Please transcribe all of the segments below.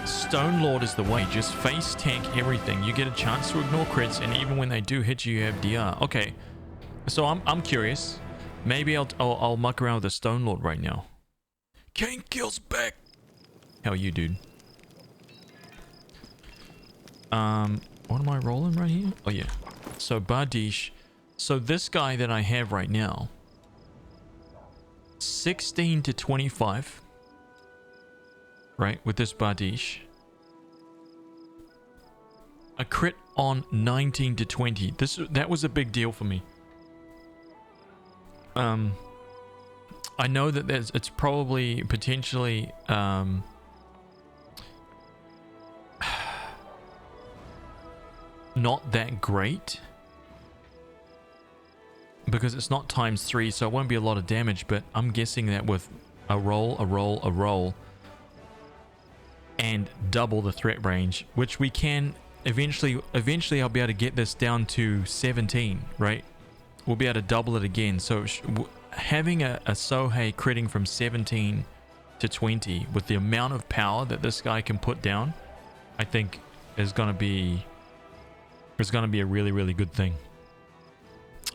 Stone Lord is the way. Just face tank everything. You get a chance to ignore crits, and even when they do hit you, you have DR. Okay, so I'm curious. Maybe I'll muck around with the Stone Lord right now. Kane kills back. How are you, dude? What am I rolling right here? Oh yeah. So Bardiche. So this guy that I have right now, 16 to 25. Right, with this Bardiche. A crit on 19 to 20. That was a big deal for me. I know that it's probably potentially not that great because it's not ×3, so it won't be a lot of damage, but I'm guessing that with a roll and double the threat range, which we can eventually I'll be able to get this down to 17, right? We'll be able to double it again. So having a Sohei critting from 17 to 20 with the amount of power that this guy can put down, I think is going to be a really, really good thing.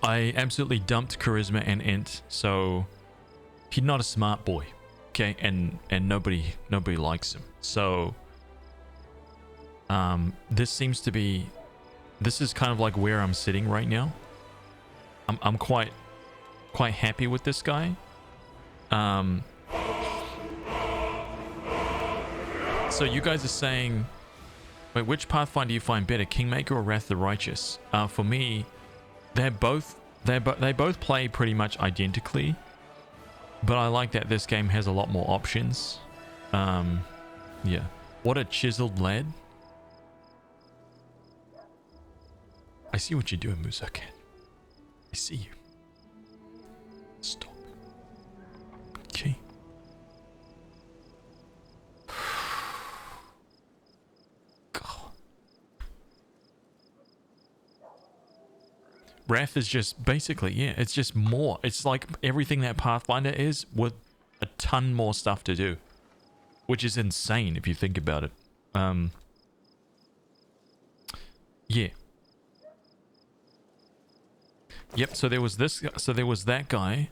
I absolutely dumped charisma and int, so he's not a smart boy. Okay, and nobody likes him. So this is kind of like where I'm sitting right now. I'm quite happy with this guy. So you guys are saying, wait, which Pathfinder do you find better, Kingmaker or Wrath the Righteous? For me, they both play pretty much identically. But I like that this game has a lot more options. Yeah. What a chiseled lad. I see what you're doing, Musakan. I see you. Stop. Okay. God. Wrath is just basically, yeah, it's just more. It's like everything that Pathfinder is with a ton more stuff to do, which is insane if you think about it. Yeah. Yep, so there was that guy.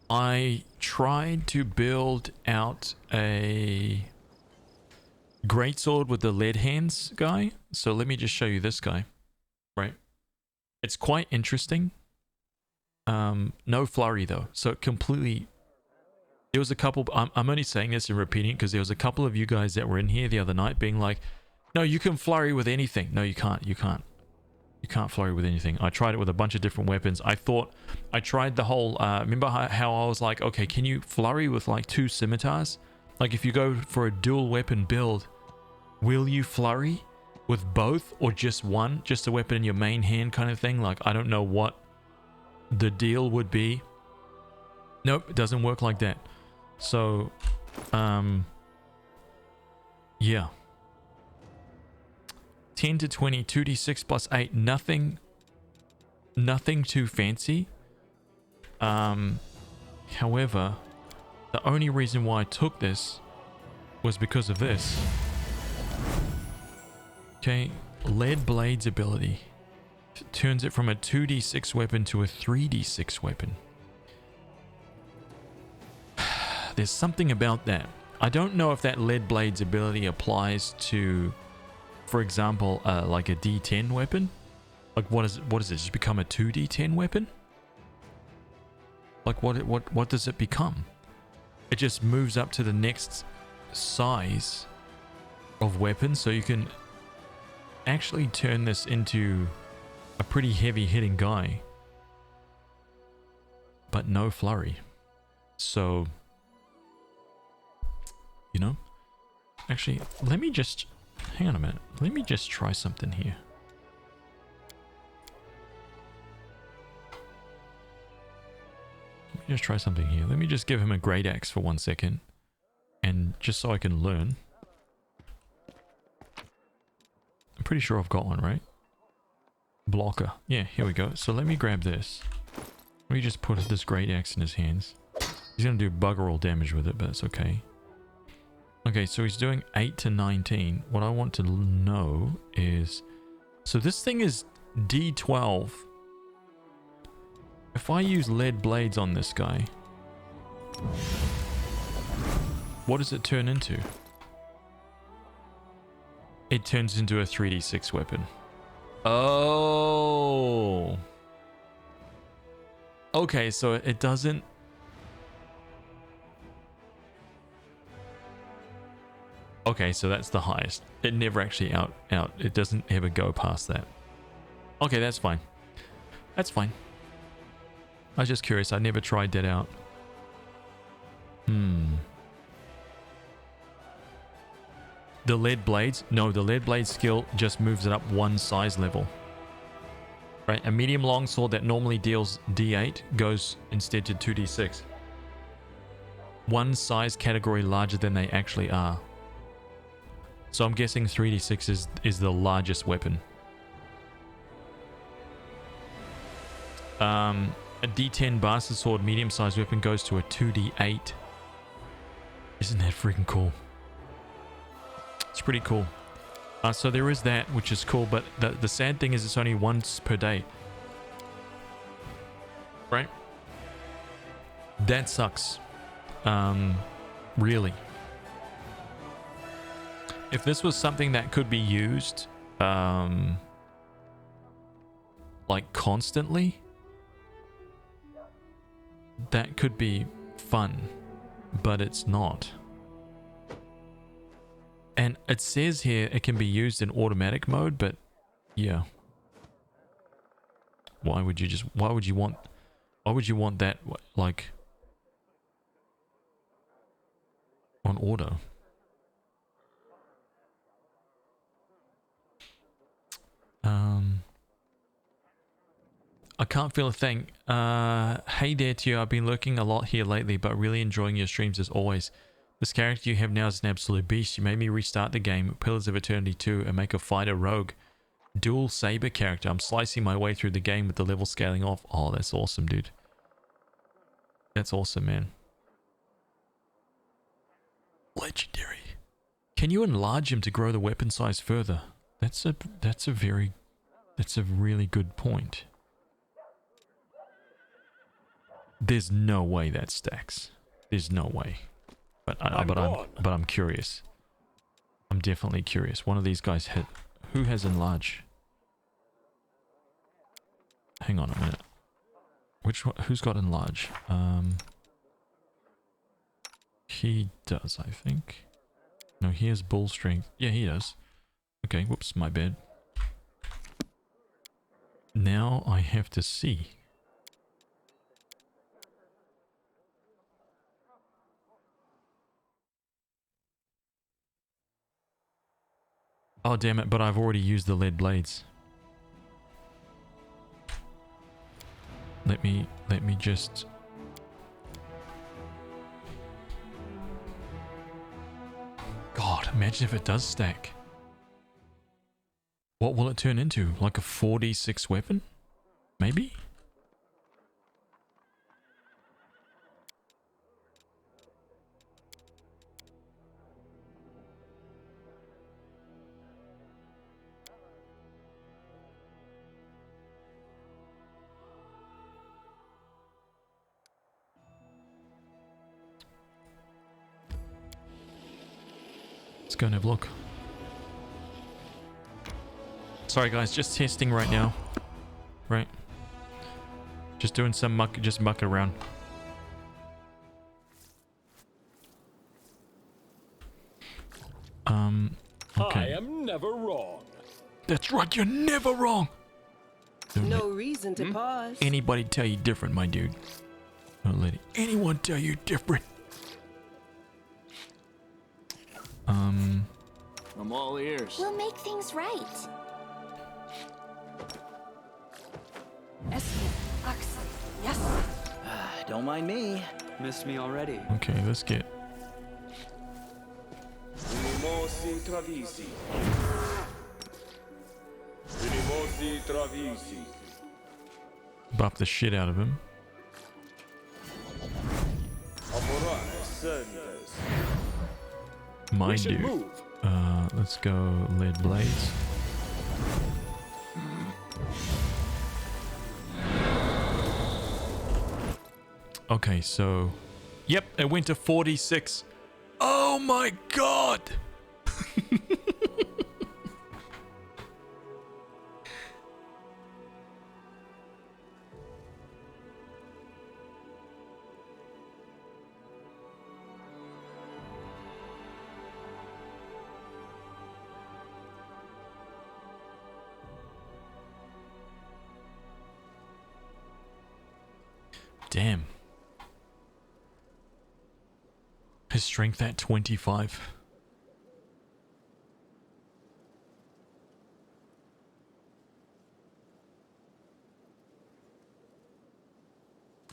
I tried to build out a greatsword with the lead hands guy. So let me just show you this guy. Right. It's quite interesting. No flurry though. So completely... There was a couple... I'm only saying this and repeating it because there was a couple of you guys that were in here the other night being like, no, you can flurry with anything. No, you can't. You can't. You can't flurry with anything. I tried it with a bunch of different weapons. I tried the whole... remember how I was like, okay, can you flurry with like 2 scimitars? Like if you go for a dual weapon build, will you flurry with both or just one? Just a weapon in your main hand kind of thing? Like, I don't know what the deal would be. Nope, it doesn't work like that. So, yeah. 10 to 20, 2d6 plus 8, nothing too fancy. However, the only reason why I took this was because of this. Okay, Lead Blade's ability turns it from a 2d6 weapon to a 3d6 weapon. There's something about that. I don't know if that Lead Blade's ability applies to, for example, like a D10 weapon. Like what is it? Just become a 2d10 weapon? Like what does it become? It just moves up to the next size of weapon, so you can actually turn this into a pretty heavy hitting guy, but no flurry. So, you know, actually, let me just hang on a minute. Let me just try something here. Let me just try something here. Let me just give him a great axe for 1 second, and just so I can learn. I'm pretty sure I've got one, right? Blocker. Yeah, here we go. So let me grab this. Let me just put this great axe in his hands. He's going to do bugger all damage with it, but it's okay. Okay, so he's doing 8 to 19. What I want to know is... So this thing is D12. If I use lead blades on this guy, what does it turn into? It turns into a 3d6 weapon. Oh. Okay, so it doesn't... Okay, so that's the highest. It never actually out. It doesn't ever go past that. Okay, that's fine. That's fine. I was just curious. I never tried that out. The lead blades? No, the lead blade skill just moves it up one size level. Right, a medium long sword that normally deals D8 goes instead to 2d6. One size category larger than they actually are. So I'm guessing 3d6 is the largest weapon. A D10 bastard sword medium sized weapon goes to a 2d8. Isn't that freaking cool? It's pretty cool. So there is that, which is cool, but the sad thing is it's only once per day. Right? That sucks. Really. If this was something that could be used, like constantly, that could be fun, but it's not. And it says here it can be used in automatic mode, but yeah. Why would you want that, like, on auto? I can't feel a thing. Hey there to you. I've been lurking a lot here lately, but really enjoying your streams as always. This character you have now is an absolute beast. You made me restart the game, Pillars of Eternity 2, and make a fighter rogue. Dual saber character. I'm slicing my way through the game with the level scaling off. Oh, that's awesome, dude. That's awesome, man. Legendary. Can you enlarge him to grow the weapon size further? That's a really good point. There's no way that stacks. There's no way. But I'm curious. I'm definitely curious. One of these guys hit. Who has enlarge? Hang on a minute. Which one? Who's got enlarge? He does, I think. No, he has bull strength. Yeah, he does. Okay, whoops, my bad. Now I have to see. Oh, damn it, but I've already used the lead blades. Let me just... God, imagine if it does stack. What will it turn into? Like a 4d6 weapon? Maybe? Let's go and have a look. Sorry guys, just testing right now. Right. Just doing some mucking around. Okay. I am never wrong. That's right, you're never wrong. No reason to pause. Anybody tell you different, my dude. Don't let anyone tell you different. I'm all ears. We'll make things right. Yes. Don't mind me. Missed me already. Okay, let's get... Unimosi travisi. Unimosi travisi. buff the shit out of him. Amorare sendes. We Mind should you. move. Let's go lead blades. Okay, so... Yep, it went to 46. Oh my god! Damn. His strength at 25.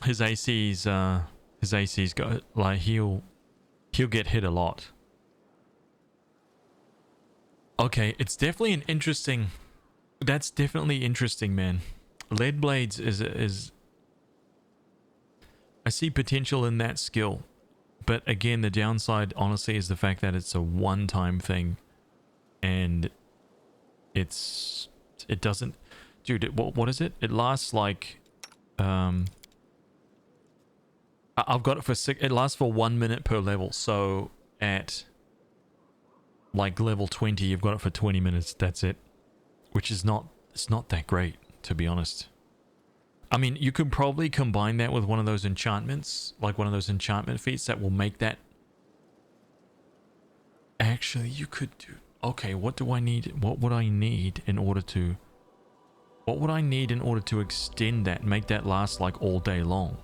His AC's got like he'll get hit a lot. Okay, it's definitely an interesting. That's definitely interesting, man. Lead blades is. I see potential in that skill, but again, the downside, honestly, is the fact that it's a one-time thing, and it doesn't, dude. What is it? It lasts like, I've got it for it lasts for 1 minute per level. So at like level 20, you've got it for 20 minutes. That's it, which is not. It's not that great, to be honest. I mean, you could probably combine that with one of those enchantments, like one of those enchantment feats that will make that... Actually, you could do... Okay, what do I need? What would I need in order to... What would I need in order to extend that, make that last like all day long?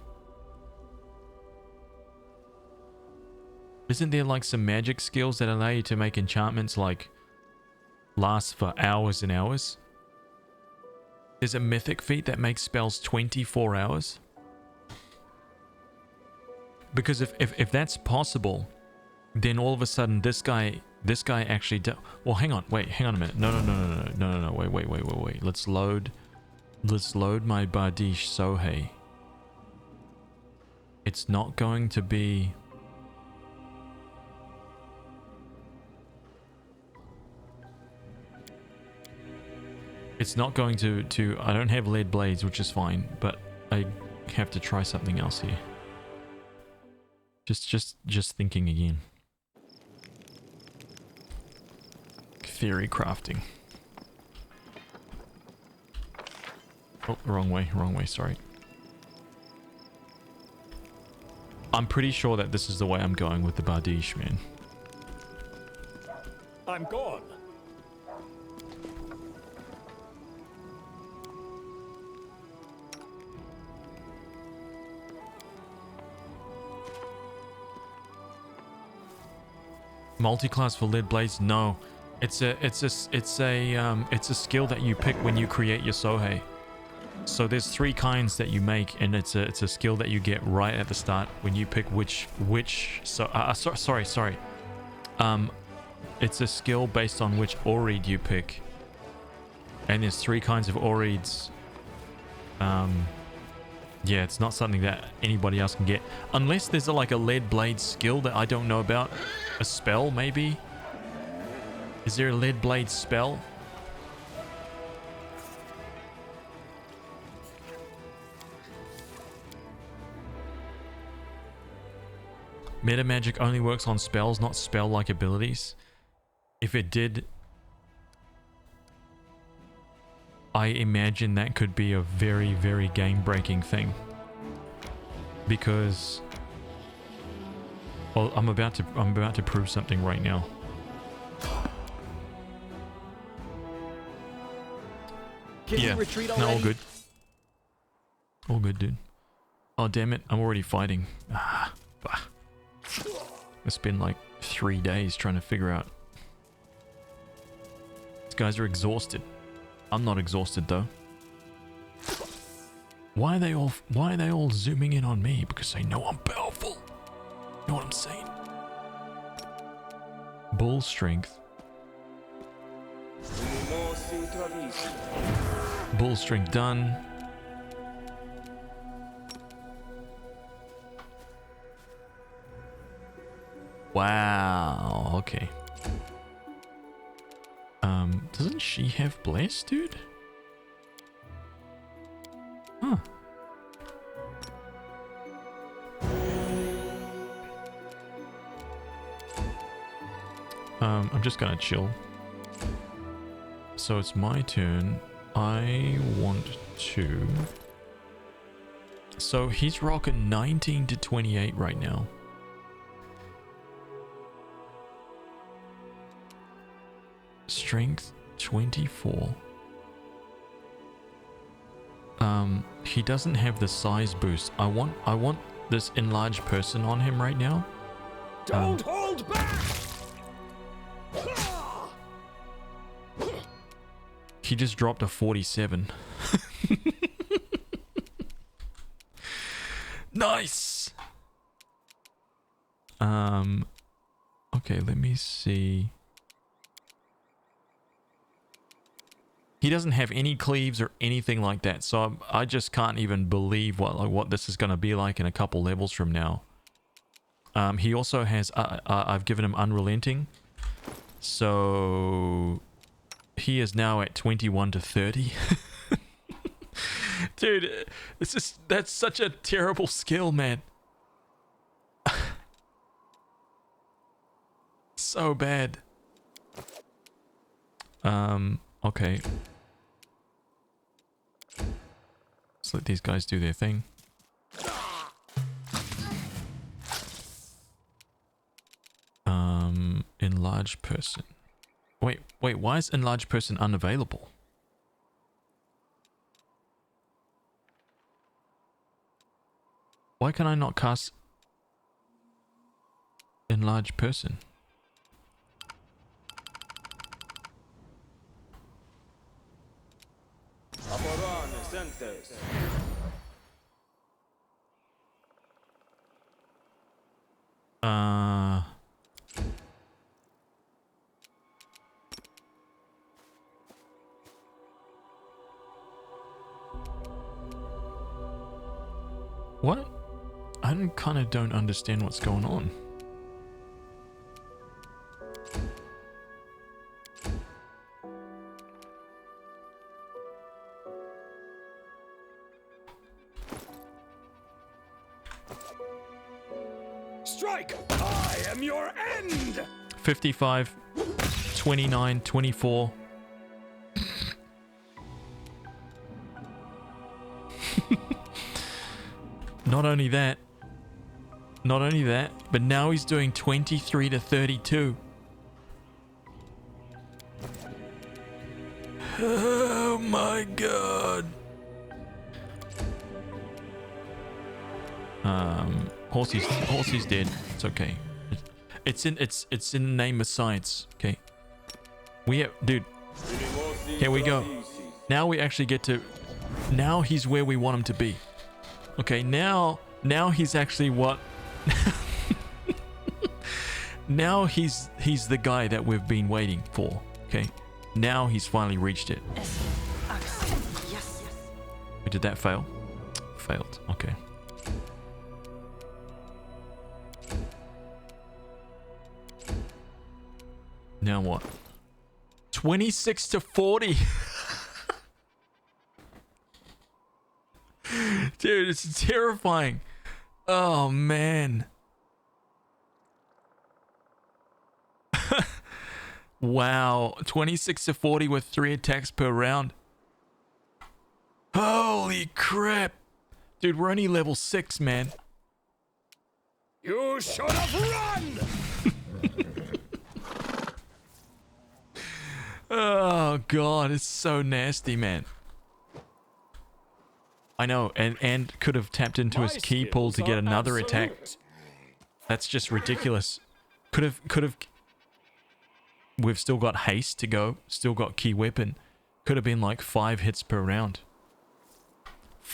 Isn't there like some magic skills that allow you to make enchantments like last for hours and hours? There's a mythic feat that makes spells 24 hours. Because if that's possible, then all of a sudden this guy actually well, hang on a minute. No, wait. Let's load my Bardiche Sohei. It's not going to be... It's not going to... I don't have lead blades, which is fine, but I have to try something else here. Just thinking again. Theory crafting. Oh, wrong way, sorry. I'm pretty sure that this is the way I'm going with the Bardiche, man. I'm gone. Multi-class for lead blades? No, it's a skill that you pick when you create your Sohei. So there's 3 kinds that you make, and it's a skill that you get right at the start when you pick which. Sorry. It's a skill based on which Oread you pick, and there's 3 kinds of Oreads. Yeah, it's not something that anybody else can get. Unless there's like a lead blade skill that I don't know about. A spell, maybe? Is there a lead blade spell? Meta magic only works on spells, not spell-like abilities. If it did... I imagine that could be a very, very game-breaking thing. Because... Well, I'm about to prove something right now. Can you retreat No, already? all good. All good, dude. Oh, damn it. I'm already fighting. It's been like 3 days trying to figure out. These guys are exhausted. I'm not exhausted though. Why are they all zooming in on me? Because they know I'm powerful. You know what I'm saying? Bull strength. Bull strength done. Wow. Okay. Doesn't she have bless, dude? Huh. I'm just gonna chill. So it's my turn. I want to... So he's rocking 19 to 28 right now. Strength 24. He doesn't have the size boost. I want this enlarged person on him right now. Don't hold back! He just dropped a 47. Nice. Okay, let me see. He doesn't have any cleaves or anything like that, so I just can't even believe what this is going to be like in a couple levels from now. He also has I've given him unrelenting, so he is now at 21 to 30. Dude, that's such a terrible skill, man. So bad. Okay. Let's let these guys do their thing. Enlarged person. Wait, why is enlarged person unavailable? Why can I not cast enlarged person? Aborane sentes. What? I kind of don't understand what's going on. Strike! I am your end! 55, 29, 24. Not only that, but now he's doing 23 to 32. Oh my god. Horsey's dead. It's okay. It's in the name of science. Okay. Dude. Here we go. Now we actually get to. Now he's where we want him to be. Okay. Now he's actually what. Now he's the guy that we've been waiting for. Okay. Now he's finally reached it. Yes. Wait, did that fail? Failed. Okay. Now what? 26 to 40. Dude, it's terrifying. Oh, man. Wow. 26 to 40 with 3 attacks per round. Holy crap. Dude, we're only level 6, man. You should have run! Oh, God. It's so nasty, man. I know. And could have tapped into his key pull to get another attack. That's just ridiculous. Could have. We've still got haste to go. Still got key weapon. Could have been like 5 hits per round.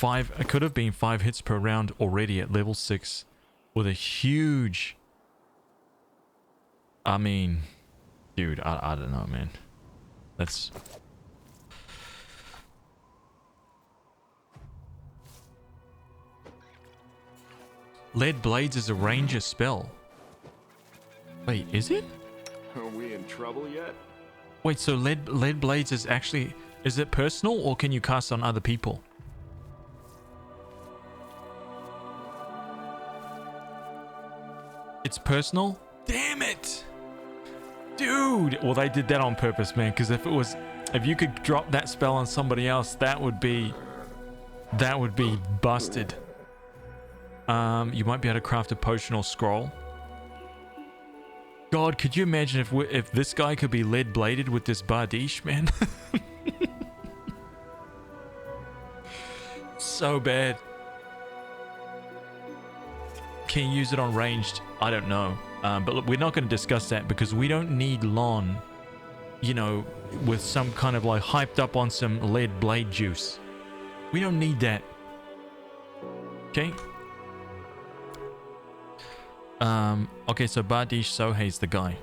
It could have been 5 hits per round already at level 6 with a huge. I mean, dude, I don't know, man. That's. Lead Blades is a ranger spell. Wait, is it? Are we in trouble yet? Wait, so lead blades is actually, is it personal or can you cast on other people? It's personal? Damn it! Dude! Well, they did that on purpose, man, because if you could drop that spell on somebody else, that would be busted. You might be able to craft a potion or scroll. God, could you imagine if this guy could be lead bladed with this Bardiche, man? So bad. Can you use it on ranged? I don't know. But look, we're not going to discuss that because we don't need Lon, you know, with some kind of like hyped up on some lead blade juice. We don't need that. Okay. Okay, so Bardiche Sohei's the guy.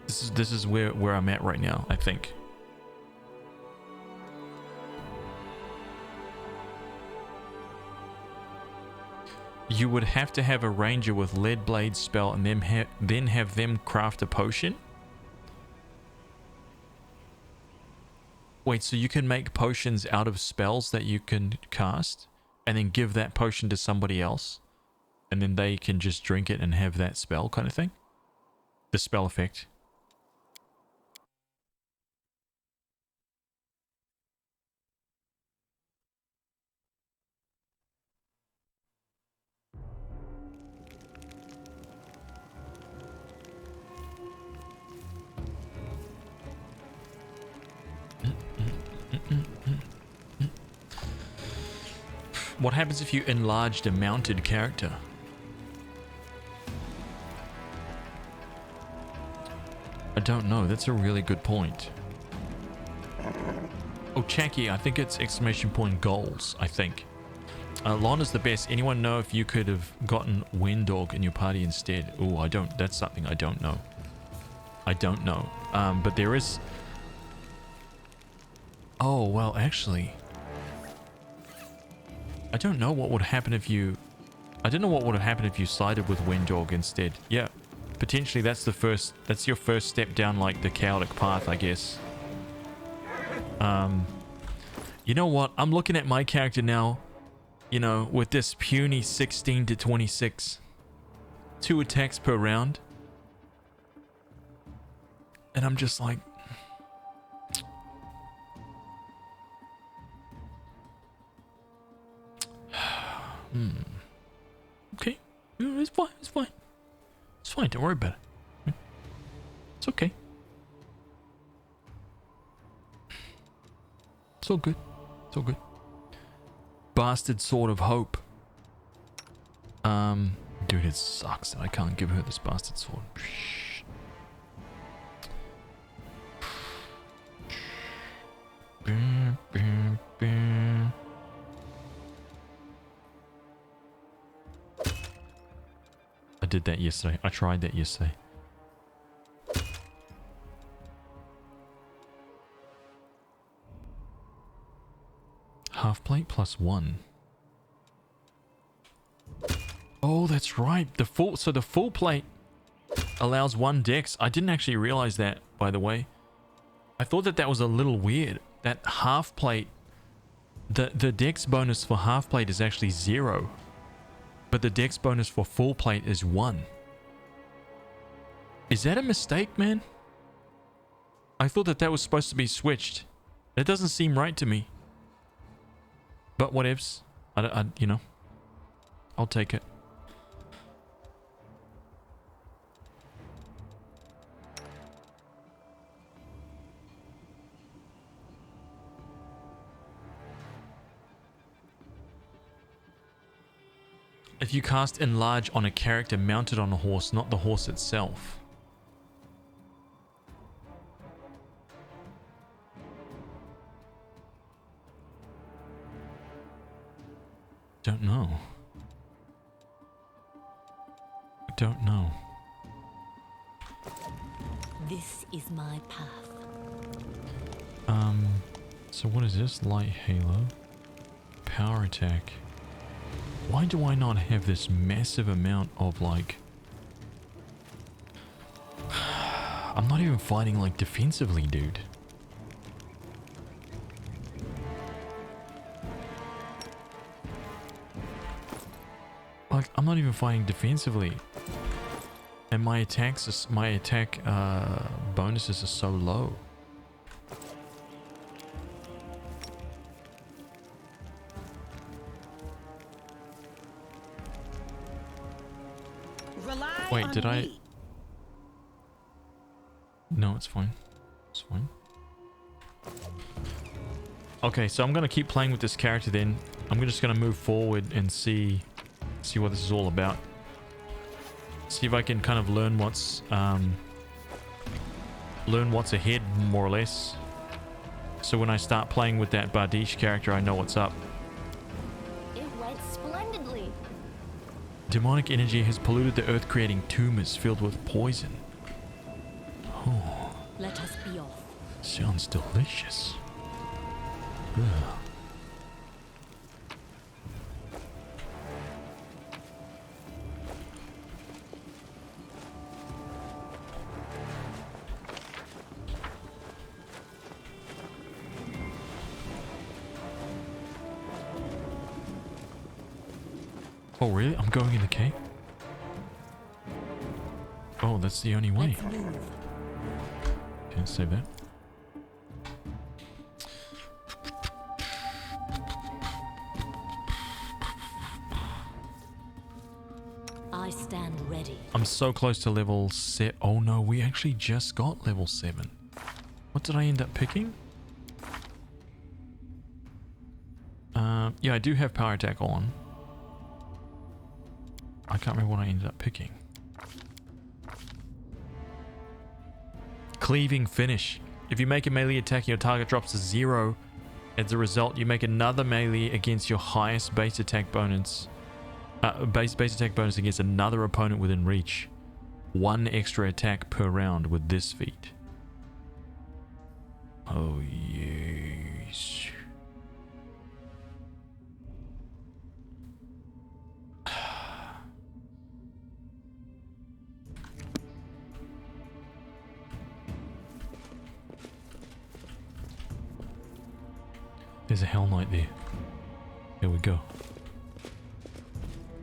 This is where I'm at right now, I think. You would have to have a ranger with lead blade spell and then have them craft a potion? Wait, so you can make potions out of spells that you can cast and then give that potion to somebody else? And then they can just drink it and have that spell kind of thing? The spell effect. What happens if you enlarged a mounted character? I don't know. That's a really good point. Oh, Chacky, I think it's exclamation point goals, I think. Lon is the best. Anyone know if you could have gotten Windog in your party instead? Oh, I don't. That's something I don't know. I don't know. But there is... Oh, well, actually... I don't know what would happen if you... I don't know what would have happened if you sided with Windog instead. Yeah. Potentially that's your first step down like the chaotic path, I guess. You know what? I'm looking at my character now, you know, with this puny 16 to 26. 2 attacks per round. And I'm just like... Okay. It's fine. It's fine. It's fine. Don't worry about it. It's okay. It's all good. It's all good. Bastard Sword of Hope. Dude, it sucks that I can't give her this bastard sword. I did that yesterday. I tried that yesterday. Half plate plus 1. Oh, that's right. The full plate allows 1 dex. I didn't actually realize that, by the way. I thought that was a little weird. That half plate, the dex bonus for half plate is actually 0. But the dex bonus for full plate is 1. Is that a mistake, man? I thought that was supposed to be switched. That doesn't seem right to me. But whatevs. You know, I'll take it. If you cast Enlarge on a character mounted on a horse, not the horse itself. Don't know. I don't know. This is my path. So what is this? Light Halo. Power attack. Why do I not have this massive amount of like... I'm not even fighting like defensively, dude. Like, I'm not even fighting defensively. And my attack bonuses are so low. Wait, did I? No, it's fine. It's fine. Okay, so I'm gonna keep playing with this character then. I'm just gonna move forward and see what this is all about. See if I can kind of learn what's ahead, more or less. So when I start playing with that Bardiche character, I know what's up. It went splendidly. Demonic energy has polluted the earth, creating tumors filled with poison. Oh, Let us be off. sounds delicious. Ugh. Oh really? I'm going in the cave? Oh, that's the only way. Let's move. Okay, save that. I stand ready. I'm so close to level set. Oh no, we actually just got level 7. What did I end up picking? Yeah, I do have power attack on. I can't remember what I ended up picking. Cleaving finish. If you make a melee attack, your target drops to 0. As a result, you make another melee against your highest base attack bonus. Base attack bonus against another opponent within reach. 1 extra attack per round with this feat. Oh yes. There's a Hell Knight there. Here we go.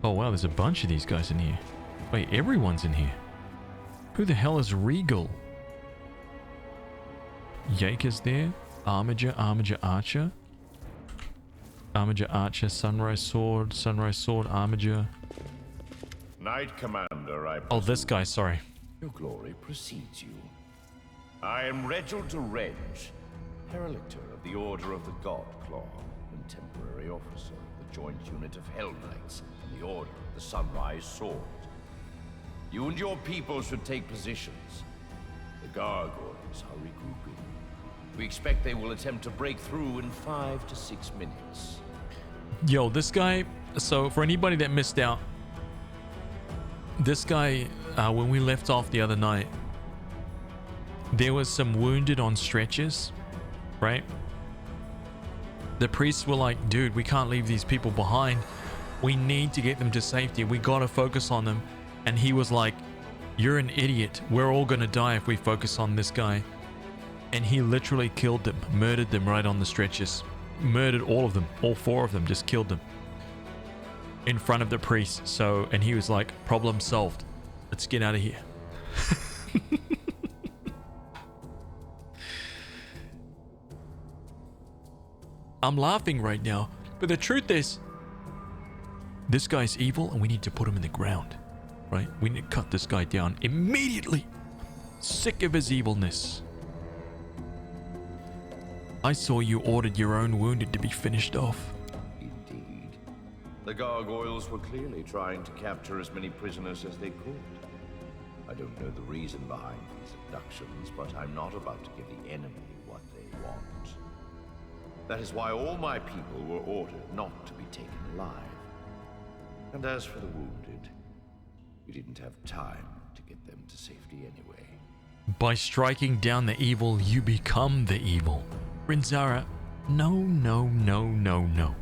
Oh wow, there's a bunch of these guys in here. Wait, everyone's in here. Who the hell is Regal? Yaker's there. Armiger, Archer. Armiger, Archer, Sunrise Sword, Armiger. Knight Commander, I Oh, this guy, sorry. Your glory precedes you. I am Reginald de Renge, Herlictor of the Order of the Godclaw, and temporary officer of the joint unit of Hell Knights and the Order of the Sunrise Sword. You and your people should take positions. The gargoyles are regrouping. We expect they will attempt to break through in 5 to 6 minutes. Yo, this guy, so for anybody that missed out, this guy, when we left off the other night, there was some wounded on stretchers, right? The priests were like, dude, we can't leave these people behind. We need to get them to safety. We gotta focus on them. And he was like, you're an idiot. We're all gonna die if we focus on this guy. And he literally killed them, murdered them right on the stretchers. Murdered all of them, all 4 of them, just killed them. In front of the priest. So, and he was like, problem solved. Let's get out of here. I'm laughing right now, but the truth is, this guy's evil and we need to put him in the ground, right? We need to cut this guy down immediately. Sick of his evilness. I saw you ordered your own wounded to be finished off. Indeed. The gargoyles were clearly trying to capture as many prisoners as they could. I don't know the reason behind these abductions, but I'm not about to give the enemy what they want. That is why all my people were ordered not to be taken alive. And as for the wounded, we didn't have time to get them to safety anyway. By striking down the evil, you become the evil. Rinzara, no, no, no, no, no.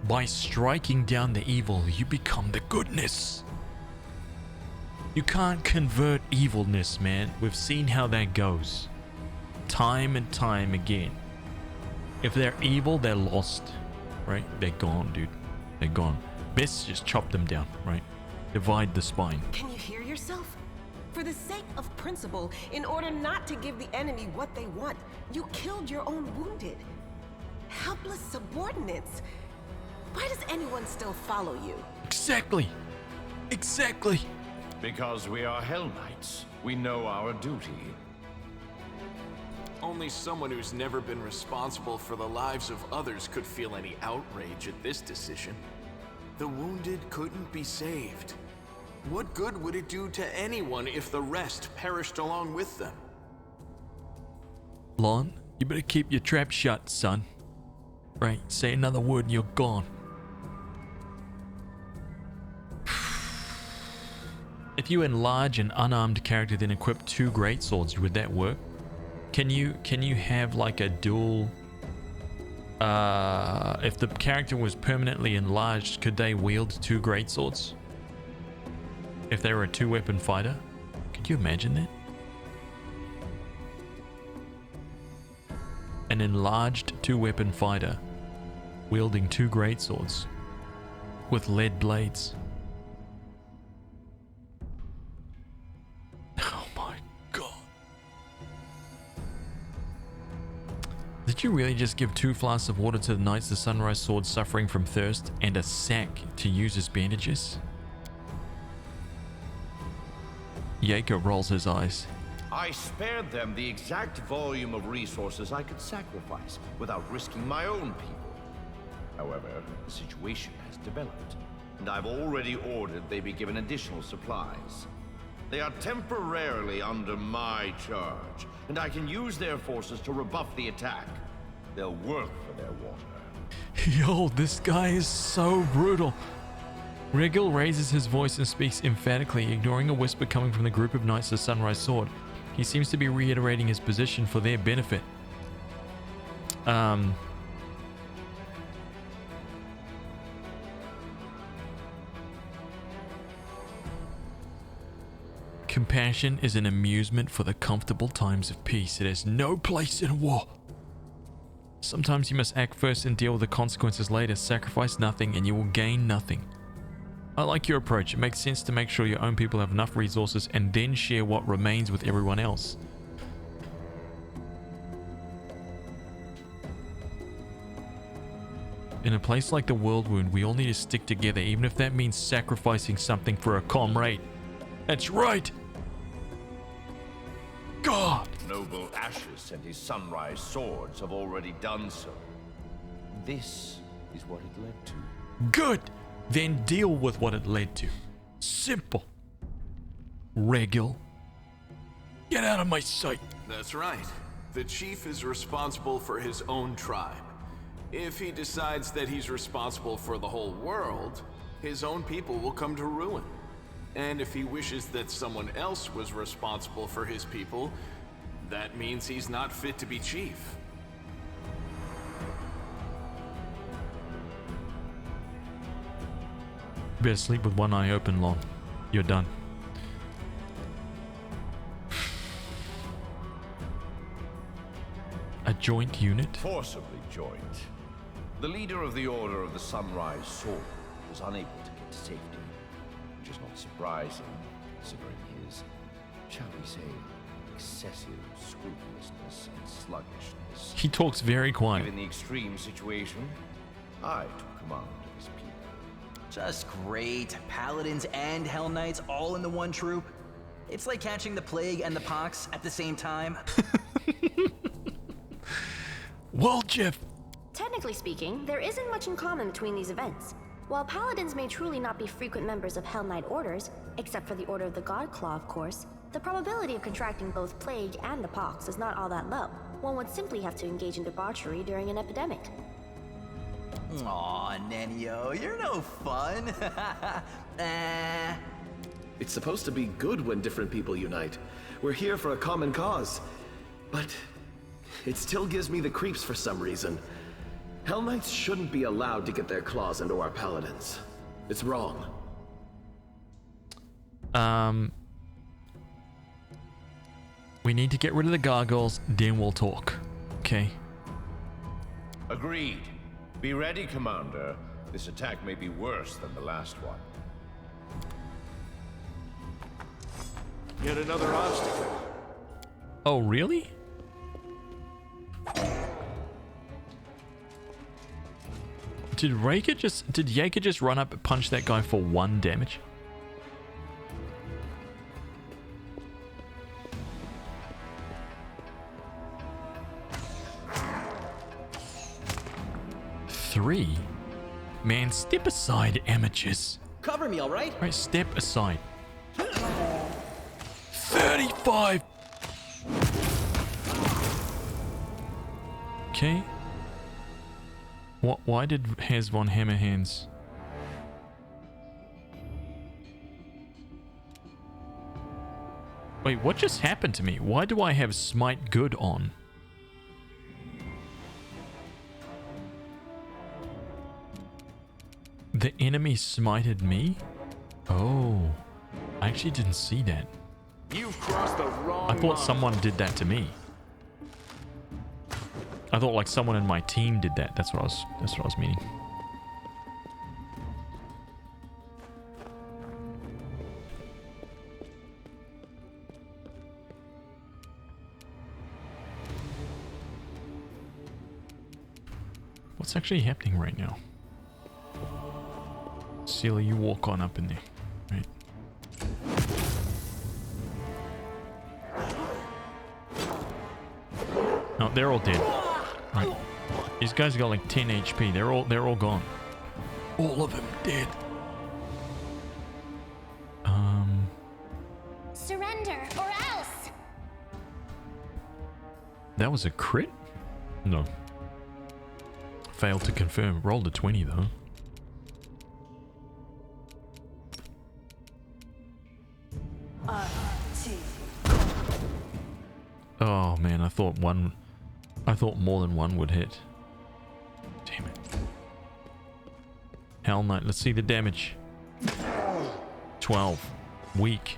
By striking down the evil, you become the goodness. You can't convert evilness, man. We've seen how that goes. Time and time again. If they're evil, they're lost. Right? They're gone, dude. They're gone. Best just chop them down, right? Divide the spine. Can you hear yourself? For the sake of principle, in order not to give the enemy what they want, you killed your own wounded. Helpless subordinates. Why does anyone still follow you? Exactly. Exactly. Because we are Hell Knights. We know our duty. Only someone who's never been responsible for the lives of others could feel any outrage at this decision. The wounded couldn't be saved. What good would it do to anyone if the rest perished along with them? Lon, you better keep your trap shut, son. Right, say another word and you're gone. If you enlarge an unarmed character then equip 2 greatswords, would that work? Can you have like a dual... if the character was permanently enlarged, could they wield 2 greatswords? If they were a 2-weapon fighter? Could you imagine that? An enlarged 2-weapon fighter wielding 2 greatswords with lead blades. Oh my god. Did you really just give 2 flasks of water to the Knights of Sunrise Sword suffering from thirst and a sack to use as bandages? Jaeger rolls his eyes. I spared them the exact volume of resources I could sacrifice without risking my own people. However, the situation has developed, and I've already ordered they be given additional supplies. They are temporarily under my charge, and I can use their forces to rebuff the attack. They'll work for their water. Yo, this guy is so brutal. Regil raises his voice and speaks emphatically, ignoring a whisper coming from the group of Knights of Sunrise Sword. He seems to be reiterating his position for their benefit. Compassion is an amusement for the comfortable times of peace. It has no place in war. Sometimes you must act first and deal with the consequences later. Sacrifice nothing and you will gain nothing. I like your approach. It makes sense to make sure your own people have enough resources and then share what remains with everyone else. In a place like the World Wound, we all need to stick together, even if that means sacrificing something for a comrade. That's right! God! Noble Ashes and his Sunrise Swords have already done so. This is what it led to. Good! Then deal with what it led to. Simple. Regil. Get out of my sight. That's right. The chief is responsible for his own tribe. If he decides that he's responsible for the whole world, his own people will come to ruin. And if he wishes that someone else was responsible for his people, that means he's not fit to be chief. You better sleep with one eye open, Lon. You're done. A joint unit? Forcibly joined. The leader of the Order of the Sunrise Sword was unable to get to safety, which is not surprising, considering his, shall we say, excessive scrupulousness and sluggishness. He talks very quiet. Given the extreme situation, I took command of his people. Just great. Paladins and Hell Knights all in the one troop. It's like catching the plague and the pox at the same time. Well, Jeff. Technically speaking, there isn't much in common between these events. While paladins may truly not be frequent members of Hell Knight orders, except for the Order of the God Claw, of course, the probability of contracting both plague and the pox is not all that low. One would simply have to engage in debauchery during an epidemic. Aw, Nenio, you're no fun. It's supposed to be good when different people unite. We're here for a common cause. But it still gives me the creeps for some reason. Hell Knights shouldn't be allowed to get their claws into our paladins. It's wrong. We need to get rid of the gargoyles, then we'll talk. Okay. Agreed. Be ready, Commander. This attack may be worse than the last one. Yet another obstacle. Oh, really? Did Jaeger just run up and punch that guy for 1 damage? Three? Man, step aside, amateurs. Cover me, all right? Right, step aside. 35! Okay. What? Why did Haz von Hammerhands? Wait, what just happened to me? Why do I have Smite Good on? The enemy smited me? Oh. I actually didn't see that. You've crossed the wrong I thought line. someone did that to me. I thought like someone in my team did that. That's what I was meaning. What's actually happening right now? Celia, you walk on up in there. Right. No, they're all dead. Right. These guys got like 10 HP. They're all gone. All of them dead. Surrender or else! That was a crit? No. Failed to confirm. Rolled a 20 though. Oh man, I thought more than one would hit. Damn it. Hell Knight, let's see the damage. 12. Weak.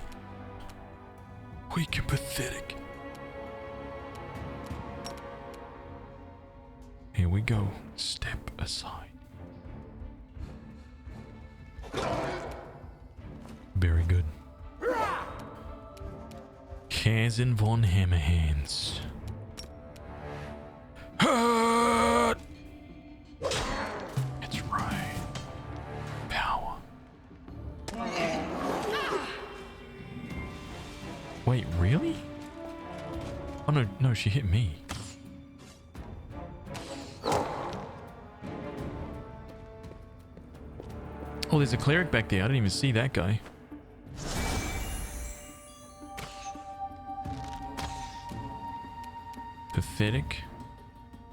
Weak and pathetic. Here we go. Step aside. Very good. Haz von Hammerhands. That's right. Power. Wait, really? Oh no, she hit me. Oh, there's a cleric back there. I didn't even see that guy. Pathetic.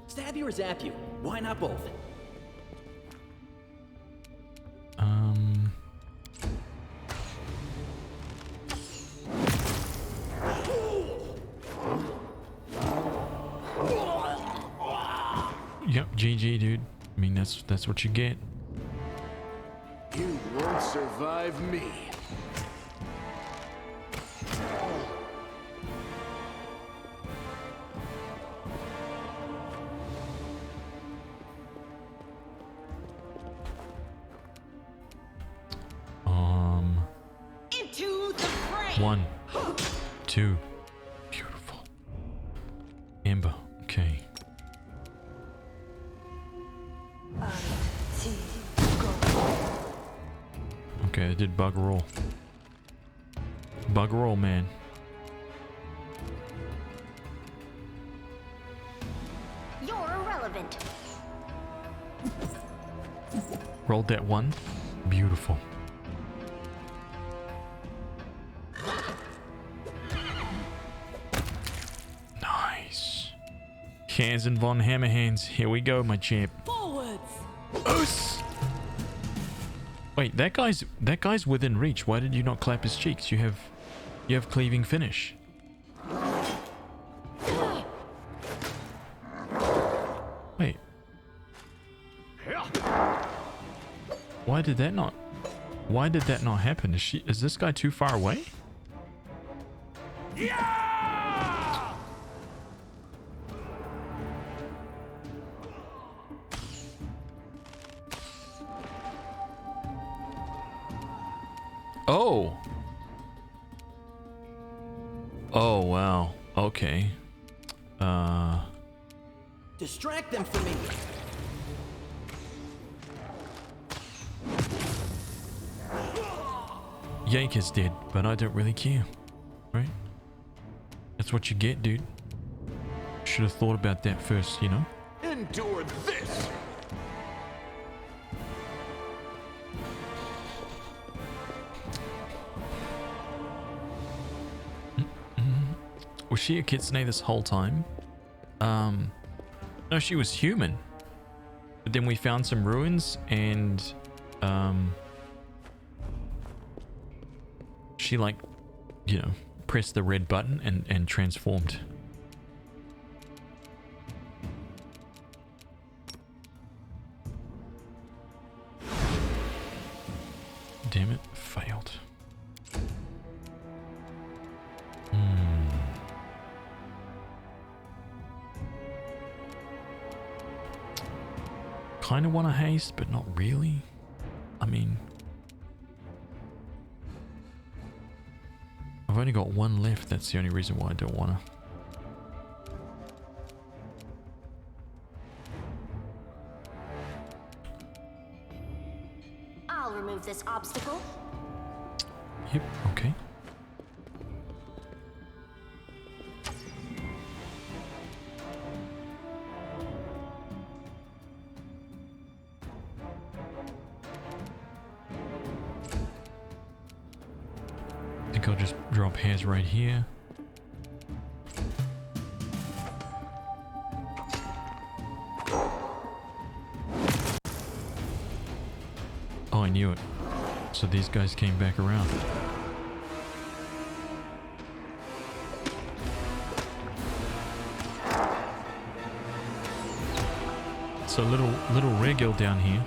Stab you or zap you? Why not both? Yep, GG, dude. I mean, that's what you get. You won't survive me. Into the fray! 1, 2. Beautiful. Amber. Okay. Okay, I did bugger all. Bugger all, man. You're irrelevant. Rolled that 1. Beautiful. Nice. Haz von Hammerhands. Here we go, my champ. Forwards! Us! Wait, that guy's within reach. Why did you not clap his cheeks? You have cleaving finish. Wait. Why did that not happen? Is this guy too far away? Oh. Oh, wow. Okay. Distract them for me. Yank is dead, but I don't really care. Right? That's what you get, dude. Should have thought about that first, you know? Endure this! Was she a kitsune this whole time? No, she was human. But then we found some ruins and she like, you know, pressed the red button and transformed. Damn it, failed. Kind of want to haste, but not really. I mean, I've only got one left. That's the only reason why I don't want to. I'll remove this obstacle. Yep, okay. I think I'll just drop Haz right here. Oh, I knew it. So these guys came back around. So little Regil down here.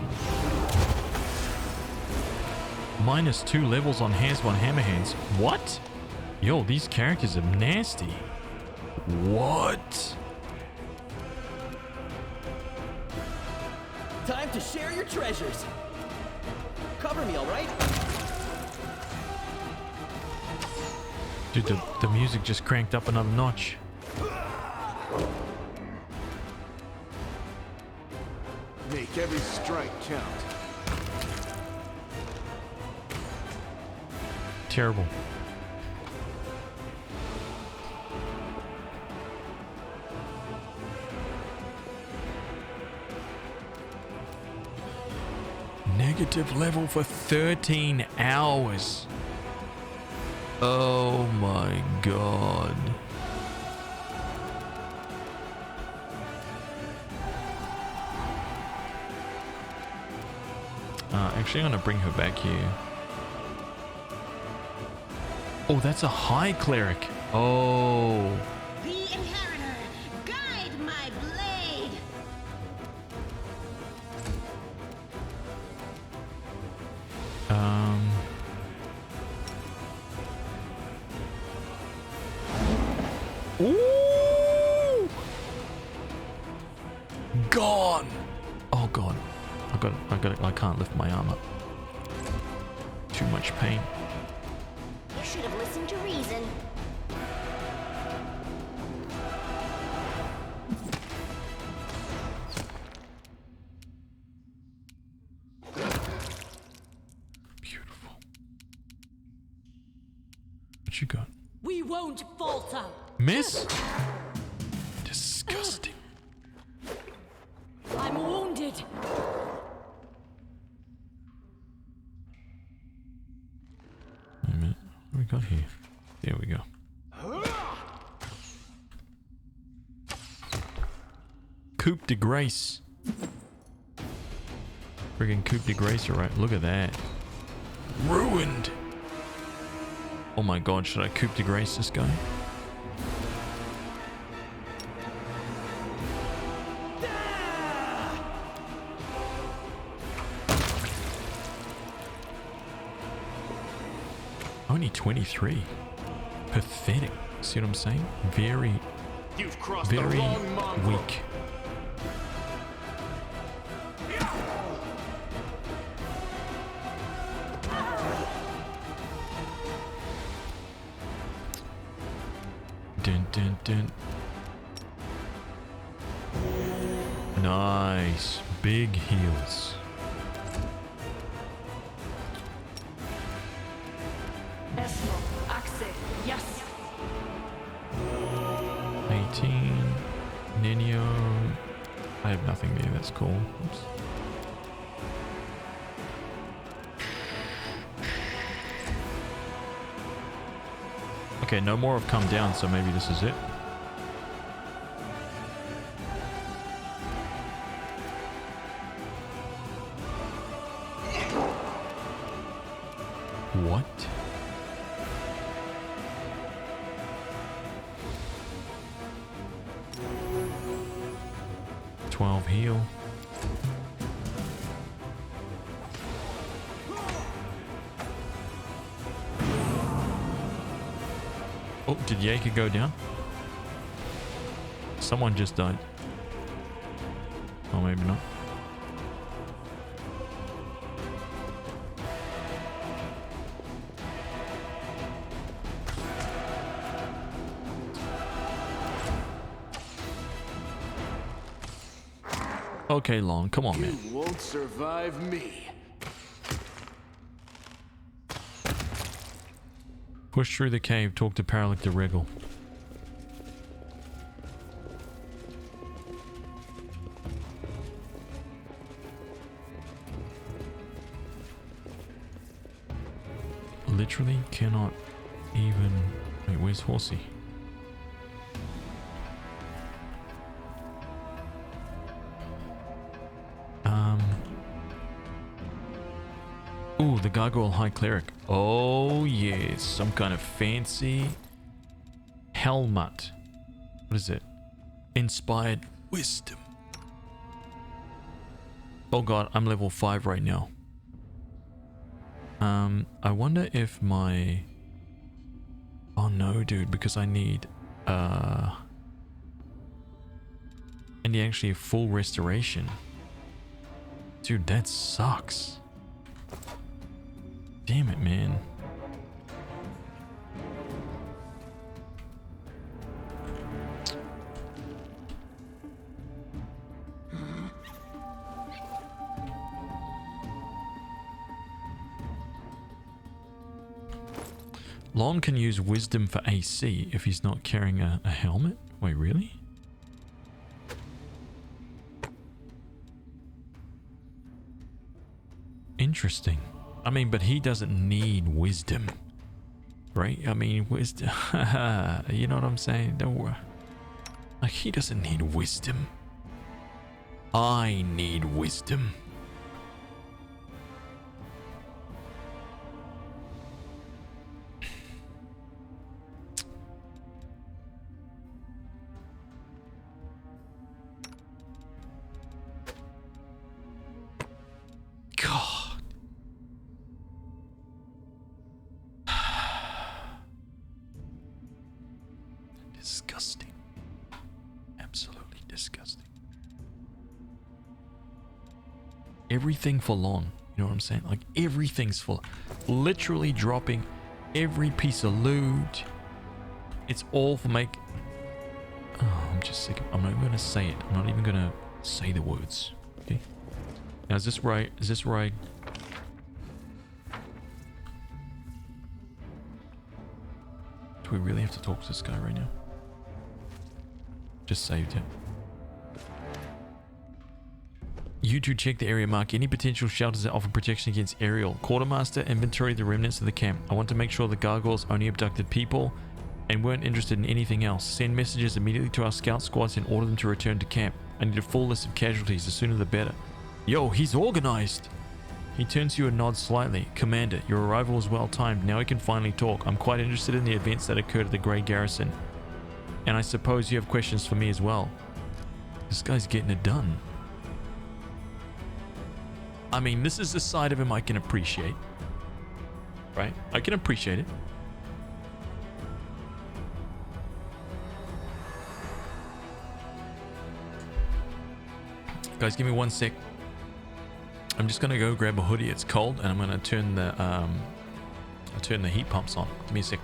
-2 levels on Haz 1 Hammerhands. What? Yo, these characters are nasty. What? Time to share your treasures. Cover me, all right? Dude, the music just cranked up another notch. Make every strike count. Terrible. Negative level for 13 hours. Oh my god. Actually, I'm gonna bring her back here. Oh, that's a high cleric. Oh. The Inheritor, guide my blade. Ooh. Gone. Oh god. I can't lift my arm up. Too much pain. You should have listened to reason. Beautiful. What you got? We won't falter. Miss? Disgusting. I'm wounded. Wait a minute. What do we got here? There we go. Coupe de Grace. Friggin' Coupe de Grace, alright. Look at that. Ruined. Oh my god, should I Coupe de Grace this guy? Only 23. Pathetic. See what I'm saying? Very You've crossed the wrong mongrel. weak. Dun, dun, dun. Nice. Big heals. Esmo, Axe, yes. 18. Nino. I have nothing there. That's cool. Oops. Okay, no more have come down, so maybe this is it. What? Heal. Oh, did Yaka go down? Someone just died. Oh, maybe not. Okay, Long, come on, man. You won't survive me. Push through the cave, talk to Paralytic Regal. Literally cannot even... Wait, where's Horsey? Ooh, the Gargoyle High Cleric. Oh, yes. Some kind of fancy helmet. What is it? Inspired Wisdom. Oh god, I'm level 5 right now. I wonder if my... Oh no, dude, because I need actually a full restoration. Dude, that sucks. Damn it, man. Lon can use wisdom for AC if he's not carrying a helmet? Wait, really? Interesting. I mean, but he doesn't need wisdom, right? I mean, wisdom. You know what I'm saying? Don't worry. Like, he doesn't need wisdom. I need wisdom. Disgusting. Absolutely disgusting. Everything for long. You know what I'm saying? Like, everything's full. Literally dropping every piece of loot. It's all for make... Oh, I'm just sick of... I'm not even going to say it. I'm not even going to say the words. Okay? Now, is this right? Is this right? Do we really have to talk to this guy right now? Just saved him. You two check the area, mark any potential shelters that offer protection against aerial. Quartermaster, inventory the remnants of the camp. I want to make sure the gargoyles only abducted people and weren't interested in anything else. Send messages immediately to our scout squads and order them to return to camp. I need a full list of casualties, the sooner the better. Yo, he's organized! He turns to you and nods slightly. Commander, your arrival was well timed. Now we can finally talk. I'm quite interested in the events that occurred at the Grey Garrison. And I suppose you have questions for me as well. This guy's getting it done. I mean, this is the side of him I can appreciate. Right? I can appreciate it. Guys, give me 1 sec. I'm just gonna go grab a hoodie. It's cold, and I'm gonna turn the heat pumps on. Give me a sec.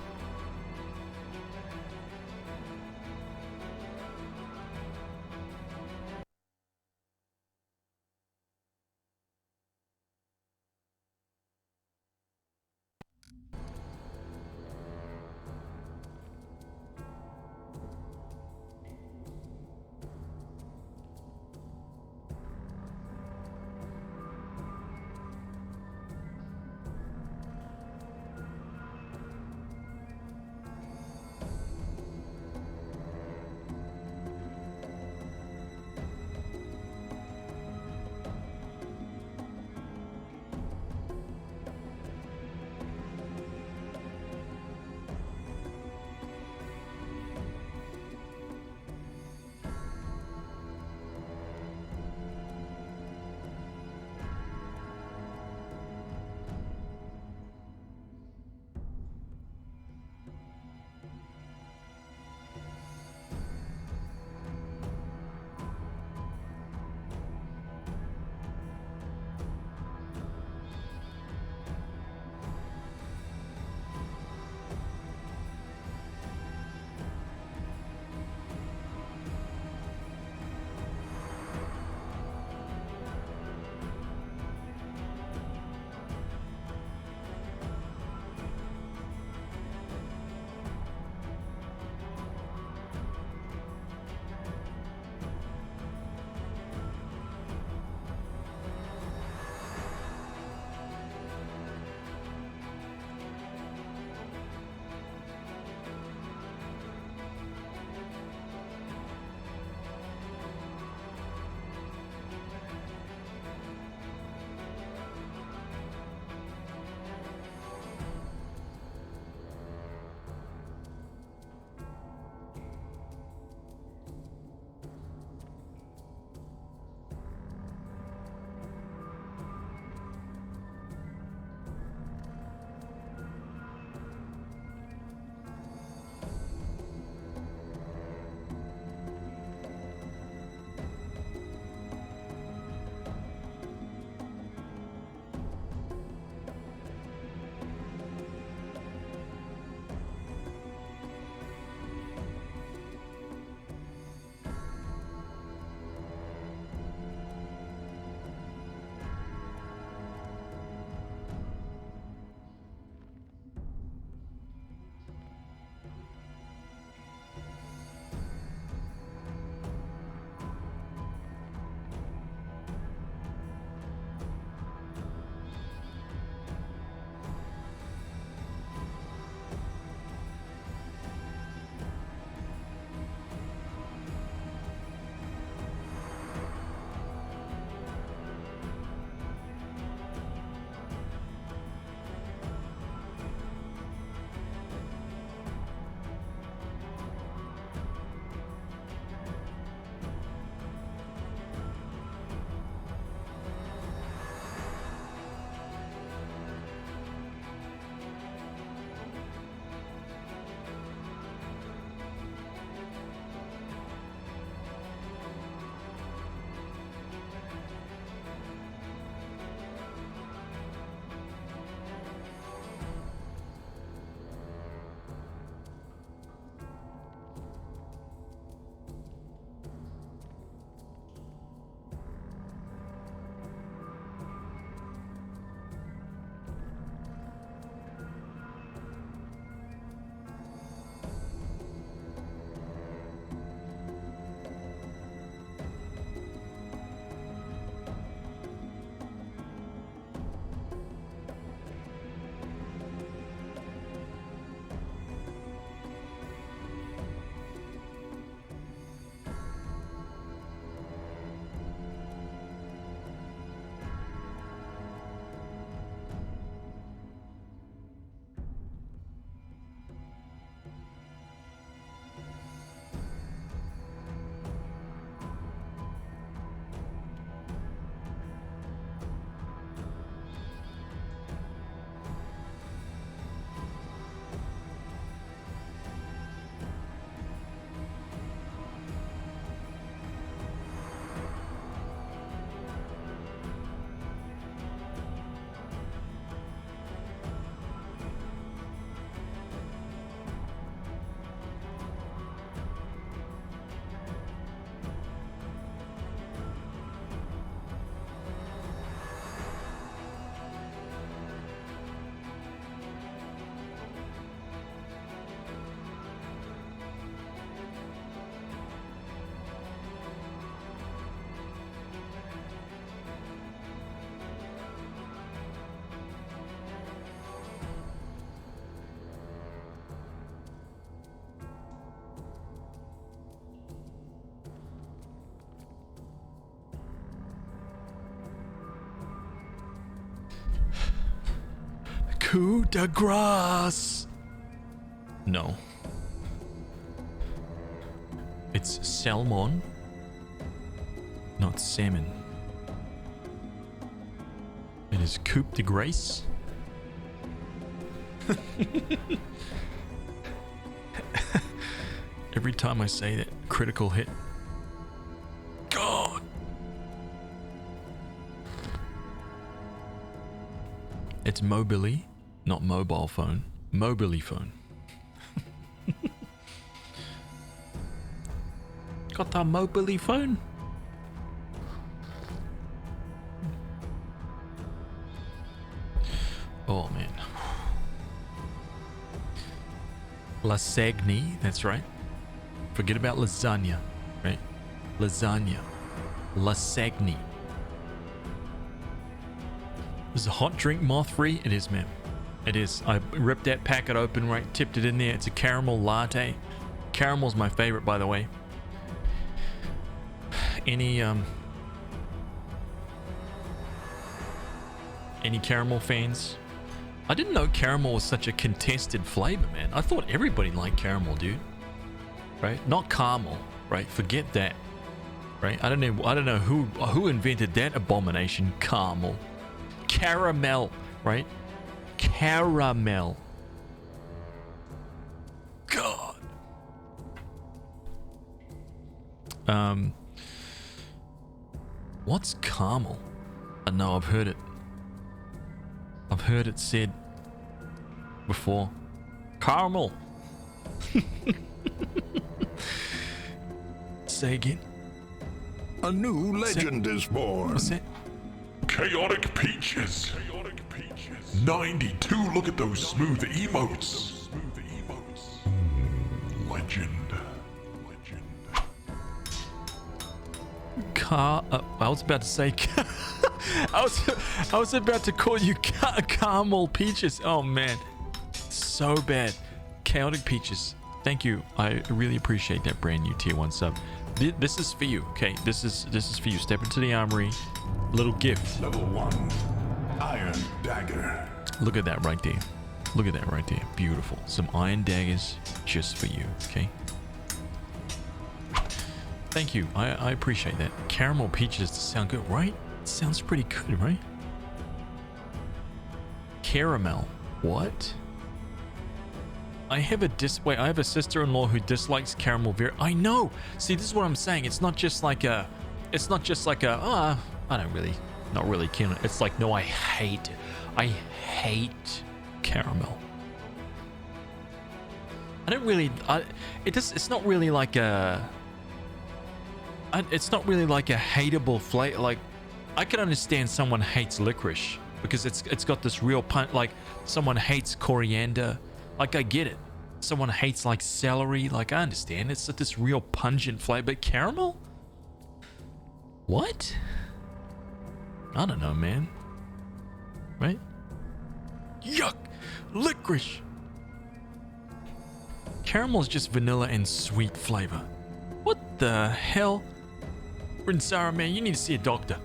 coup de grace. No. It's salmon, not salmon. It is coup de grace. Every time I say that, critical hit. God. It's mobily, not mobile phone. Mobily phone. Got that mobily phone? Oh man. Lasagne, that's right. Forget about lasagna, right? Lasagna. Lasagne. Is a hot drink moth free? It is, man. It is. I ripped that packet open, right? Tipped it in there. It's a caramel latte. Caramel's my favorite, by the way. Any caramel fans? I didn't know caramel was such a contested flavor, man. I thought everybody liked caramel, dude. Right? Not caramel, right? Forget that. Right? I don't know who invented that abomination. Caramel. Caramel, right? Caramel. God. What's caramel? I know I've heard it. I've heard it said before. Caramel. Say again. A new legend is born. What's that? Chaotic Peaches. 92. Look at those smooth emotes. Legend. I was about to say. I was about to call you caramel peaches. Oh man, so bad. Chaotic Peaches. Thank you. I really appreciate that brand new tier 1 sub. This is for you. Okay, this is for you. Step into the armory. Little gift. Level 1. Iron Dagger. Look at that right there. Look at that right there. Beautiful. Some iron daggers just for you. Okay. Thank you. I appreciate that. Caramel Peaches sound good, right? Sounds pretty good, right? Caramel. What? I have a sister-in-law who dislikes caramel very. I know. See, this is what I'm saying. It's not just like a. I don't really, not really caramel. It's like, no, I hate caramel. I don't really. It's not really like a. It's not really like a hateable flavor. Like, I can understand someone hates licorice because it's got this real like someone hates coriander. Like, I get it. Someone hates like celery. Like, I understand. It's this real pungent flavor. But caramel? What? I don't know, man. Right? Yuck! Licorice! Caramel is just vanilla and sweet flavor. What the hell? Rinsara, man, you need to see a doctor.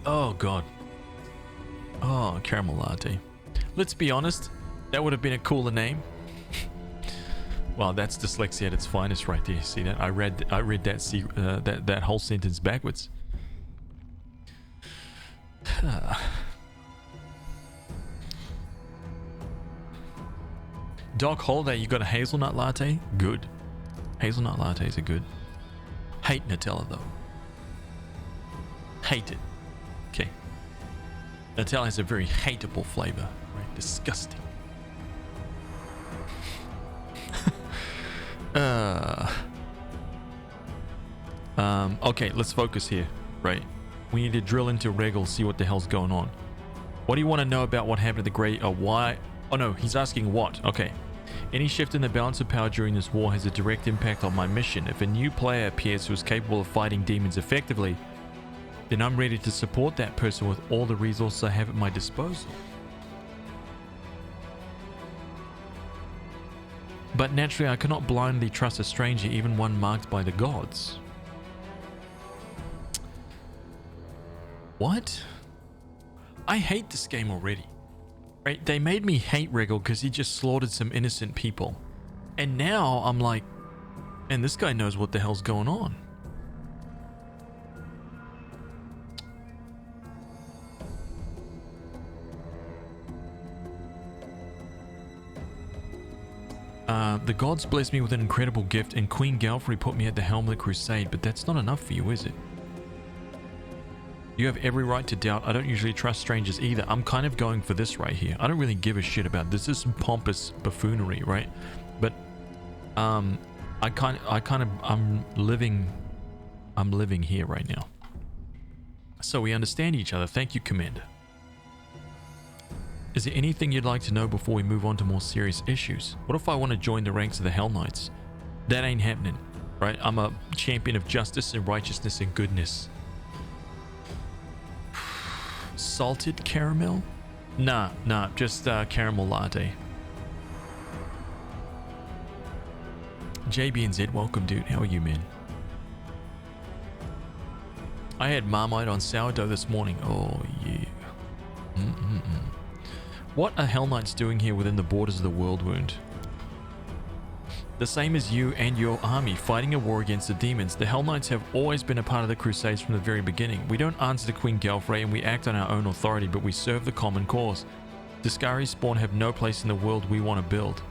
Oh god. Oh, caramel latte. Let's be honest, that would have been a cooler name. Well, that's dyslexia at its finest right there. See that? I read that whole sentence backwards. Doc Holiday, you got a hazelnut latte? Good. Hazelnut lattes are good. Hate Nutella though. Hate it. Okay. Nutella has a very hateable flavor. Right? Disgusting. Okay, let's focus here. Right. We need to drill into Regal, see what the hell's going on. What do you want to know about what happened to the Great? Why? Oh no, he's asking what. Okay. Any shift in the balance of power during this war has a direct impact on my mission. If a new player appears who is capable of fighting demons effectively, then I'm ready to support that person with all the resources I have at my disposal. But naturally, I cannot blindly trust a stranger, even one marked by the gods. What? I hate this game already. Right? They made me hate Regal because he just slaughtered some innocent people. And now I'm like, and this guy knows what the hell's going on. The gods blessed me with an incredible gift, and Queen Galfrey put me at the helm of the crusade, but that's not enough for you, is it? You have every right to doubt. I don't usually trust strangers either. I'm kind of going for this right here. I don't really give a shit about this. This is some pompous buffoonery, right? But I'm living here right now. So we understand each other. Thank you, Commander. Is there anything you'd like to know before we move on to more serious issues? What if I want to join the ranks of the Hell Knights? That ain't happening, right? I'm a champion of justice and righteousness and goodness. Salted caramel? Nah, just caramel latte. JB and Z, welcome, dude. How are you, man? I had Marmite on sourdough this morning. Oh, yeah. What are Hell Knights doing here within the borders of the World Wound? The same as you and your army, fighting a war against the demons. The Hell Knights have always been a part of the Crusades from the very beginning. We don't answer to Queen Galfrey and we act on our own authority, but we serve the common cause. Discari's spawn have no place in the world we want to build.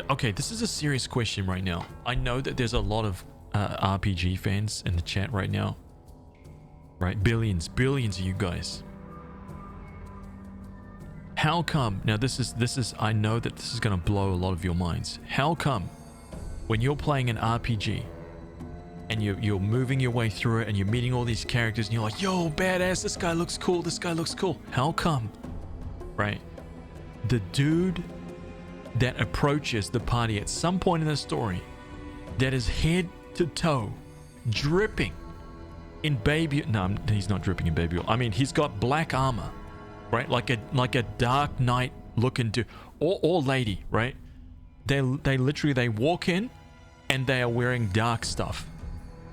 Okay, this is a serious question right now. I know that there's a lot of RPG fans in the chat right now. Right? Billions of you guys. How come, now this is, I know that this is going to blow a lot of your minds. How come when you're playing an RPG and you're moving your way through it and you're meeting all these characters and you're like, yo, badass, this guy looks cool, this guy looks cool. How come, right? The dude that approaches the party at some point in the story that is head to toe dripping in baby, no, he's not dripping in baby oil. I mean, he's got black armor, right? Like a Dark Knight looking dude, or lady, right? They literally, they walk in and they are wearing dark stuff,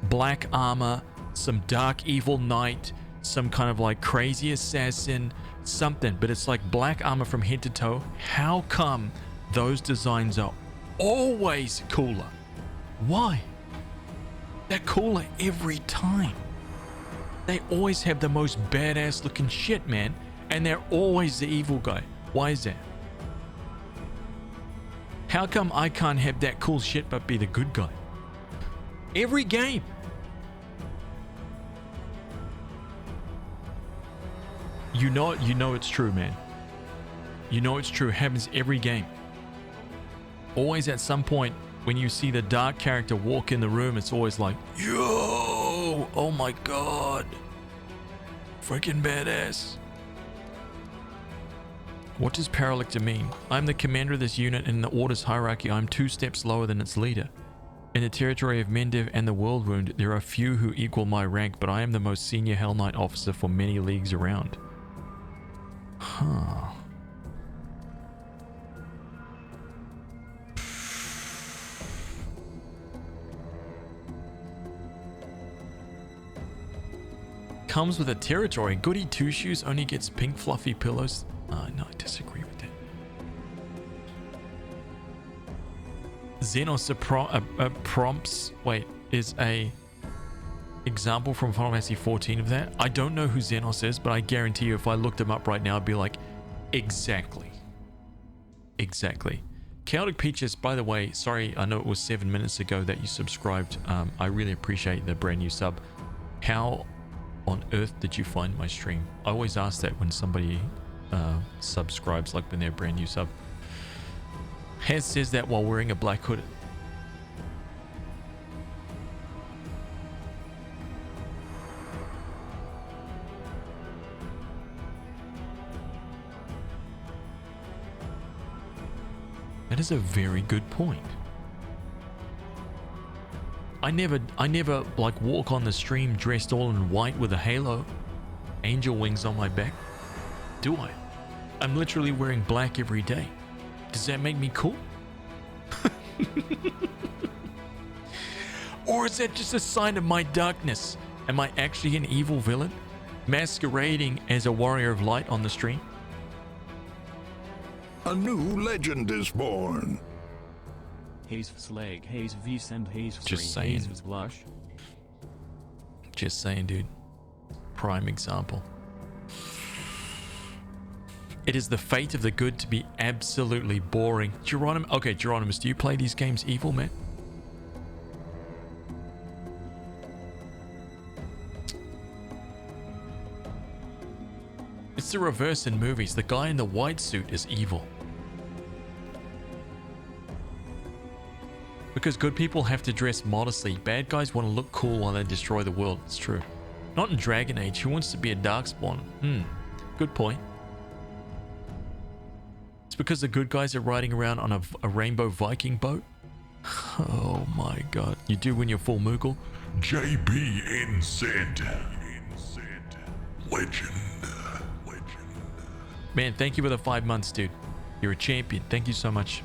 black armor, some dark evil knight, some kind of like crazy assassin, something, but it's like black armor from head to toe. How come those designs are always cooler? Why? They're cooler every time. They always have the most badass looking shit, man. And they're always the evil guy. Why is that? How come I can't have that cool shit but be the good guy? Every game. You know it's true, man. You know it's true. It happens every game. Always at some point when you see the dark character walk in the room, it's always like, yo, oh my god, freaking badass. What does Paralictor mean? I'm the commander of this unit, and in the Order's hierarchy, I'm 2 steps lower than its leader. In the territory of Mendiv and the World Wound, there are few who equal my rank, but I am the most senior Hell Knight officer for many leagues around. Huh. Comes with a territory. Goody Two Shoes only gets pink fluffy pillows. No, I disagree with that. Xenos prompts, wait, is a example from Final Fantasy 14 of that. I don't know who Xenos is, but I guarantee you if I looked him up right now, I'd be like, exactly. Chaotic Peaches, by the way, sorry, I know it was 7 minutes ago that you subscribed. I really appreciate the brand new sub. How on earth did you find my stream? I always ask that when somebody subscribes, like when they're brand new sub. Haz says that while wearing a black hood. That is a very good point. I never like walk on the stream dressed all in white with a halo, angel wings on my back, do I? I'm literally wearing black every day. Does that make me cool? Or is that just a sign of my darkness? Am I actually an evil villain, masquerading as a warrior of light on the stream? A new legend is born. HazVsLeg, HazVs and HazVs3, Just saying. HazVsBlush. Just saying, dude. Prime example. It is the fate of the good to be absolutely boring. Geronimus, okay, Geronimus, do you play these games evil, man? It's the reverse in movies. The guy in the white suit is evil. Because good people have to dress modestly. Bad guys want to look cool while they destroy the world. It's true. Not in Dragon Age. Who wants to be a Darkspawn? Good point. It's because the good guys are riding around on a rainbow Viking boat? Oh my god. You do when you're full Moogle? JBNZ. Legend. Man, thank you for the 5 months, dude. You're a champion. Thank you so much.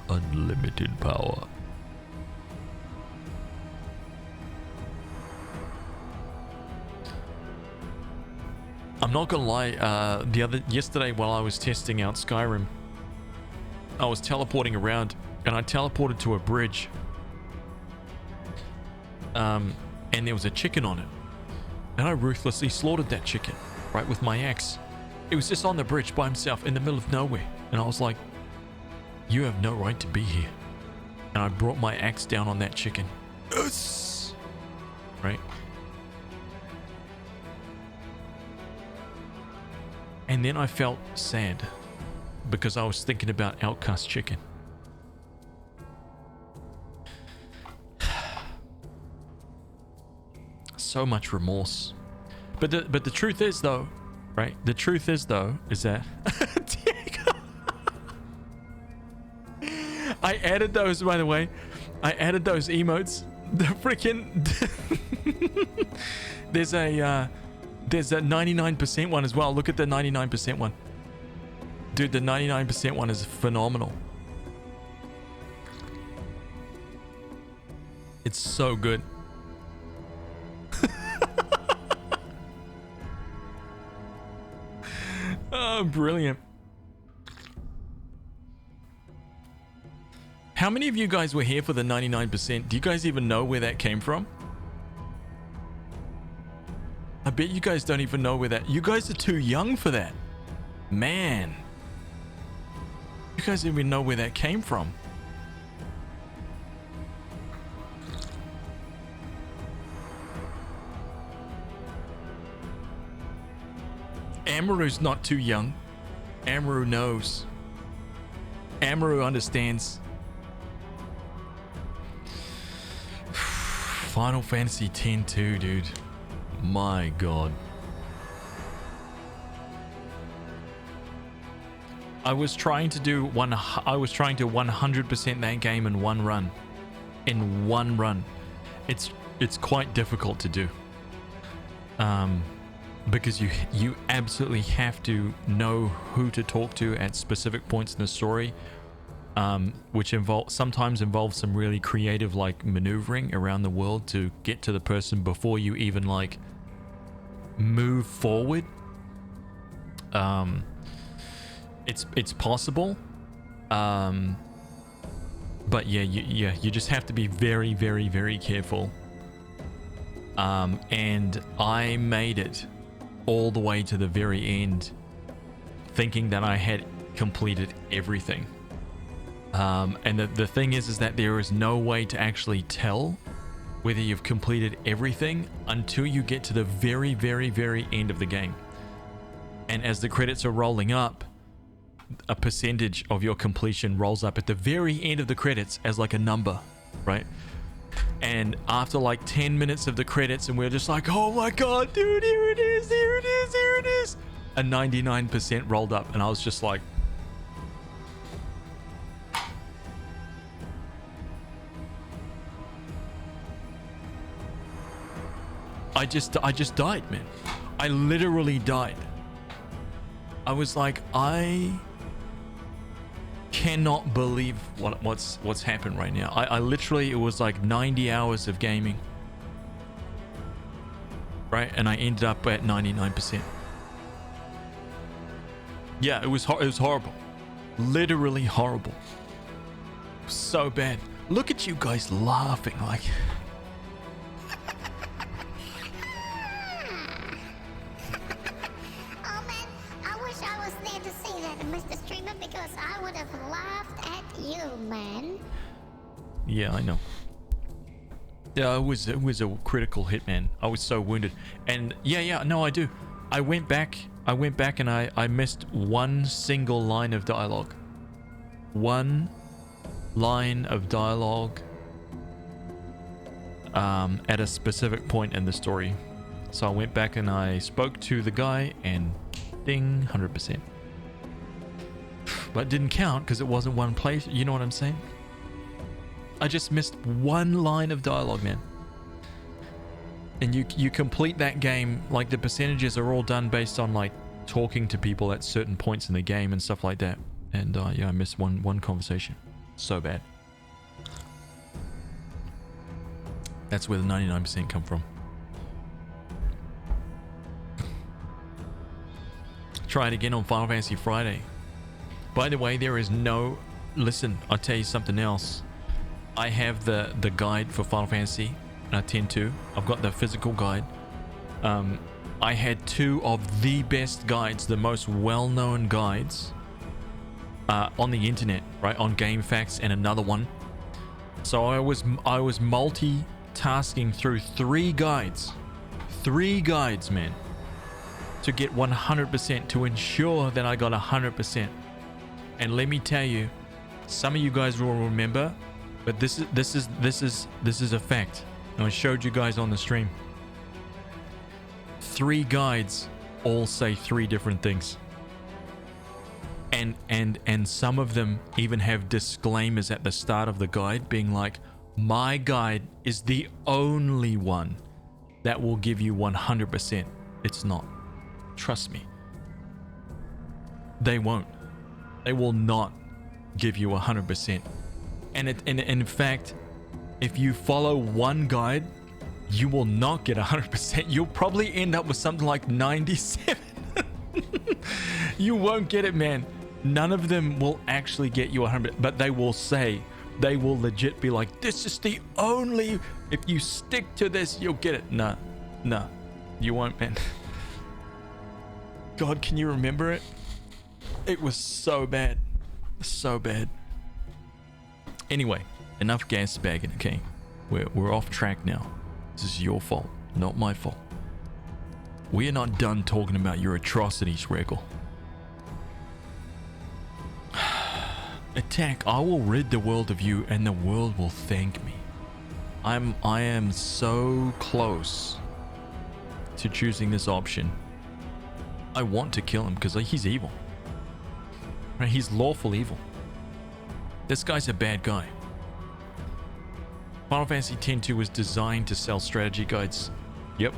Unlimited power. I'm not gonna lie, yesterday while I was testing out Skyrim, I was teleporting around and I teleported to a bridge. And there was a chicken on it. And I ruthlessly slaughtered that chicken, right, with my axe. It was just on the bridge by himself in the middle of nowhere. And I was like, you have no right to be here. And I brought my axe down on that chicken. Yes! Right? And then I felt sad because I was thinking about Outcast Chicken. So much remorse. But the truth is though, right? The truth is though, is that I added those, by the way. I added those emotes. The freaking there's a 99% one as well. Look at the 99% one. Dude, the 99% one is phenomenal. It's so good. Oh, brilliant. How many of you guys were here for the 99%? Do you guys even know where that came from? I bet you guys don't even know where that... You guys are too young for that. Man. You guys don't even know where that came from. Amaru's not too young. Amaru knows. Amaru understands. Final Fantasy X too, dude. My god. I was trying to 100% that game in one run. In one run. It's quite difficult to do. Because you absolutely have to know who to talk to at specific points in the story, which sometimes involves some really creative like maneuvering around the world to get to the person before you even like move forward. It's possible, but yeah, you just have to be very, very, very careful. And I made it all the way to the very end thinking that I had completed everything. And the thing is that there is no way to actually tell whether you've completed everything until you get to the very, very, very end of the game. And as the credits are rolling up, a percentage of your completion rolls up at the very end of the credits as like a number, right? And after like 10 minutes of the credits, and we're just like, oh my god, dude, here it is, here it is, here it is. A 99% rolled up, and I was just like, I just died, man. I literally died. I was like, cannot believe what's happened right now. I literally, it was like 90 hours of gaming, right? And I ended up at 99%. Yeah, it was horrible, literally horrible, so bad. Look at you guys laughing like. Oh man, I wish I was there to see that, Mr. Streamer, because I would have laughed at you, man. Yeah, I know. Yeah, it was a critical hit, man. I was so wounded, and yeah, no, I do. I went back and I missed one single line of dialogue. One line of dialogue at a specific point in the story. So I went back and I spoke to the guy and ding, 100%. But it didn't count because it wasn't one place. You know what I'm saying? I just missed one line of dialogue, man. And you complete that game, like the percentages are all done based on like talking to people at certain points in the game and stuff like that. And yeah, I missed one conversation. So bad. That's where the 99% come from. Try it again on Final Fantasy Friday. By the way, there is no... Listen, I'll tell you something else. I have the guide for Final Fantasy 10-2. I've got the physical guide. I had two of the best guides, the most well-known guides on the internet, right? On GameFAQs, and another one. So I was multitasking through three guides, man, to get 100%, to ensure that I got 100%. And let me tell you, some of you guys will remember, but this is a fact. And I showed you guys on the stream. 3 guides all say 3 different things. And some of them even have disclaimers at the start of the guide being like, my guide is the only one that will give you 100%. It's not. Trust me. They won't. They will not give you 100%. And in fact, if you follow one guide, you will not get 100%. You'll probably end up with something like 97. You won't get it, man. None of them will actually get you 100, but they will legit be like, this is the only, if you stick to this, you'll get it. No, you won't, man. God, can you remember it? It was so bad. So bad. Anyway, enough gas bagging, okay? We're off track now. This is your fault, not my fault. We are not done talking about your atrocities, Regal. Attack, I will rid the world of you and the world will thank me. I am so close to choosing this option. I want to kill him because he's evil. Right? He's lawful evil. This guy's a bad guy. Final Fantasy X-2 was designed to sell strategy guides. Yep.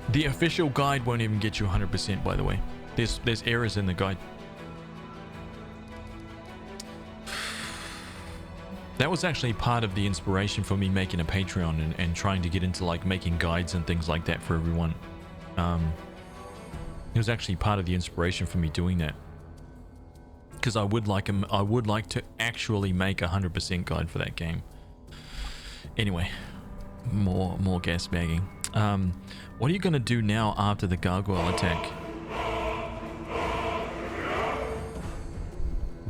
The official guide won't even get you 100%, by the way. There's errors in the guide. That was actually part of the inspiration for me making a Patreon and trying to get into like making guides and things like that for everyone. It was actually part of the inspiration for me doing that. Because I would like to actually make a 100% guide for that game. Anyway, more gas bagging. What are you gonna do now after the gargoyle attack?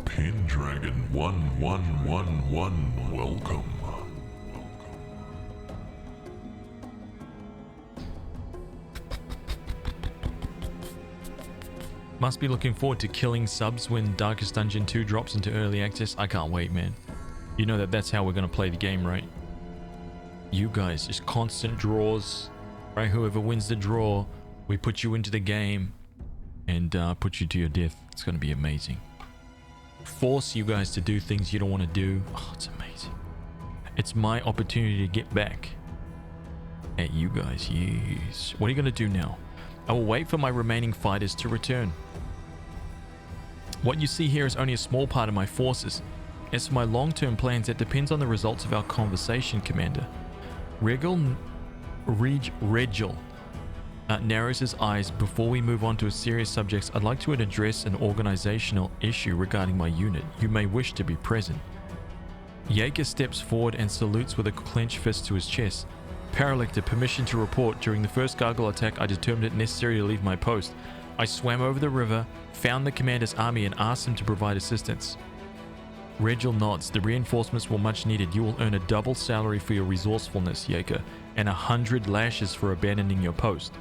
Pendragon 1111, welcome. Must be looking forward to killing subs when Darkest Dungeon 2 drops into early access. I can't wait, man. You know that's how we're going to play the game, right? You guys, just constant draws, right? Whoever wins the draw, we put you into the game and put you to your death. It's going to be amazing. Force you guys to do things you don't want to do. Oh, it's amazing. It's my opportunity to get back at you guys. Yes. What are you going to do now? I will wait for my remaining fighters to return. What you see here is only a small part of my forces. As for my long-term plans, it depends on the results of our conversation, Commander. Regil narrows his eyes. Before we move on to serious subjects, I'd like to address an organizational issue regarding my unit. You may wish to be present. Jaeger steps forward and salutes with a clenched fist to his chest. Paralector, permission to report. During the first gargoyle attack, I determined it necessary to leave my post. I swam over the river, found the commander's army, and asked him to provide assistance. Regil nods. The reinforcements were much needed. You will earn a double salary for your resourcefulness, Jaeger, and 100 lashes for abandoning your post.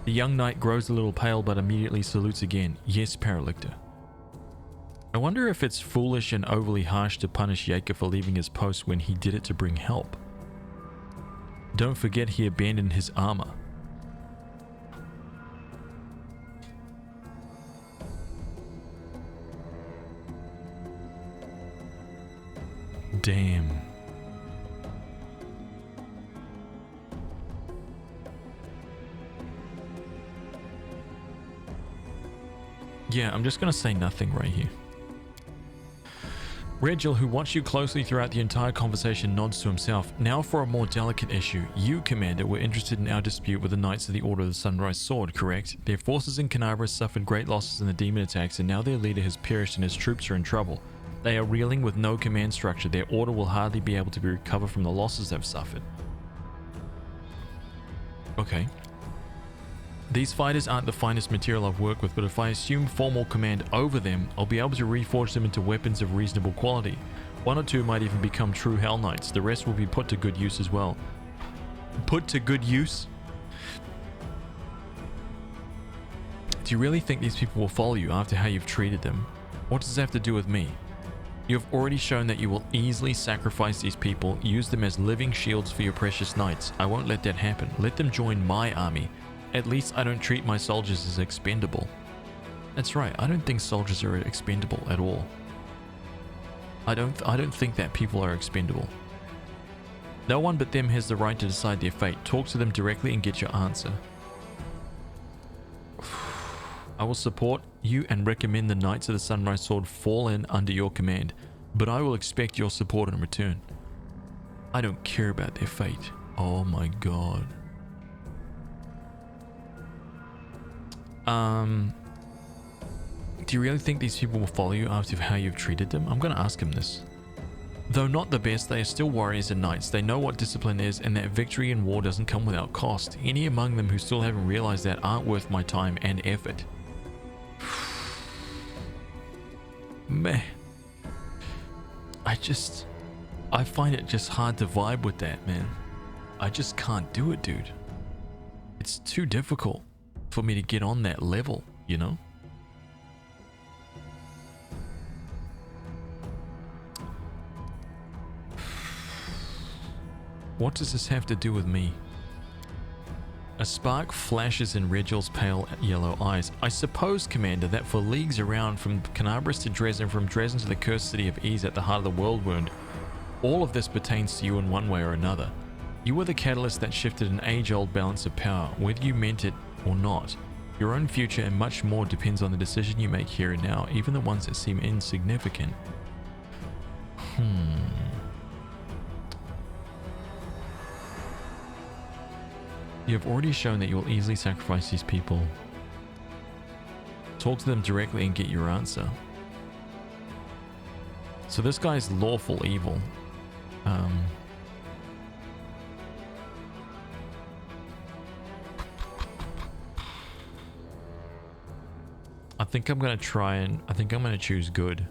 The young knight grows a little pale but immediately salutes again. Yes, Paralector. I wonder if it's foolish and overly harsh to punish Jaeger for leaving his post when he did it to bring help. Don't forget he abandoned his armor. Damn. Yeah, I'm just gonna say nothing right here. Regil, who watched you closely throughout the entire conversation, nods to himself. Now for a more delicate issue. You, Commander, were interested in our dispute with the Knights of the Order of the Sunrise Sword, correct? Their forces in Canabra suffered great losses in the demon attacks, and now their leader has perished and his troops are in trouble. They are reeling with no command structure. Their order will hardly be able to be recovered from the losses they've suffered. Okay. These fighters aren't the finest material I've worked with, but if I assume formal command over them, I'll be able to reforge them into weapons of reasonable quality. One or two might even become true Hell Knights. The rest will be put to good use as well. Put to good use? Do you really think these people will follow you after how you've treated them? What does this have to do with me? You have already shown that you will easily sacrifice these people, use them as living shields for your precious knights. I won't let that happen. Let them join my army. At least I don't treat my soldiers as expendable. That's right, I don't think soldiers are expendable at all. I don't think that people are expendable. No one but them has the right to decide their fate. Talk to them directly and get your answer. I will support you and recommend the Knights of the Sunrise Sword fall in under your command, but I will expect your support in return. I don't care about their fate. Oh my god. Do you really think these people will follow you after how you've treated them? I'm going to ask him this. Though not the best, they are still warriors and knights. They know what discipline is and that victory in war doesn't come without cost. Any among them who still haven't realized that aren't worth my time and effort. Meh. I find it just hard to vibe with that, man. I just can't do it, dude. It's too difficult for me to get on that level, you know? What does this have to do with me? A spark flashes in Regil's pale yellow eyes. I suppose, Commander, that for leagues around, from Canabras to Dresden, from Dresden to the cursed city of Ease at the heart of the world wound, all of this pertains to you in one way or another. You were the catalyst that shifted an age-old balance of power, whether you meant it or not. Your own future and much more depends on the decision you make here and now, even the ones that seem insignificant. You have already shown that you will easily sacrifice these people. Talk to them directly and get your answer. So this guy's lawful evil. I think I'm going to choose good.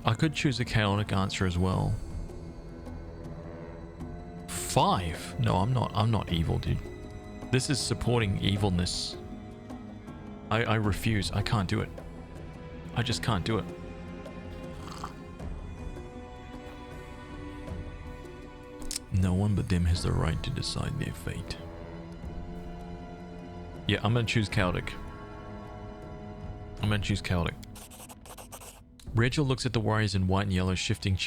I could choose a chaotic answer as well. 5? No, I'm not evil, dude. This is supporting evilness. I refuse. I can't do it. I just can't do it. No one but them has the right to decide their fate. Yeah, I'm gonna choose chaotic. Regil looks at the warriors in white and yellow shifting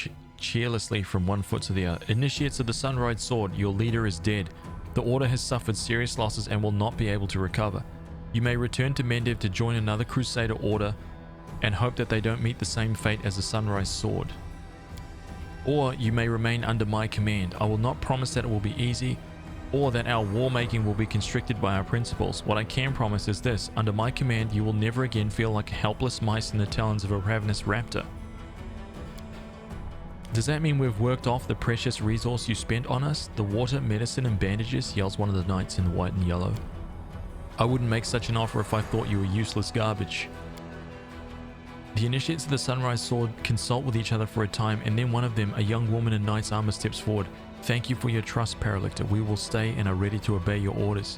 cheerlessly from one foot to the other. Initiates of the Sunrise Sword, your leader is dead. The Order has suffered serious losses and will not be able to recover. You may return to Mendiv to join another Crusader Order and hope that they don't meet the same fate as the Sunrise Sword. Or you may remain under my command. I will not promise that it will be easy, or that our war making will be constricted by our principles. What I can promise is this: under my command, you will never again feel like helpless mice in the talons of a ravenous raptor. Does that mean we've worked off the precious resource you spent on us? The water, medicine, and bandages? Yells one of the knights in the white and yellow. I wouldn't make such an offer if I thought you were useless garbage. The initiates of the Sunrise Sword consult with each other for a time, and then one of them, a young woman in knight's armor, steps forward. Thank you for your trust, Paralictor. We will stay and are ready to obey your orders.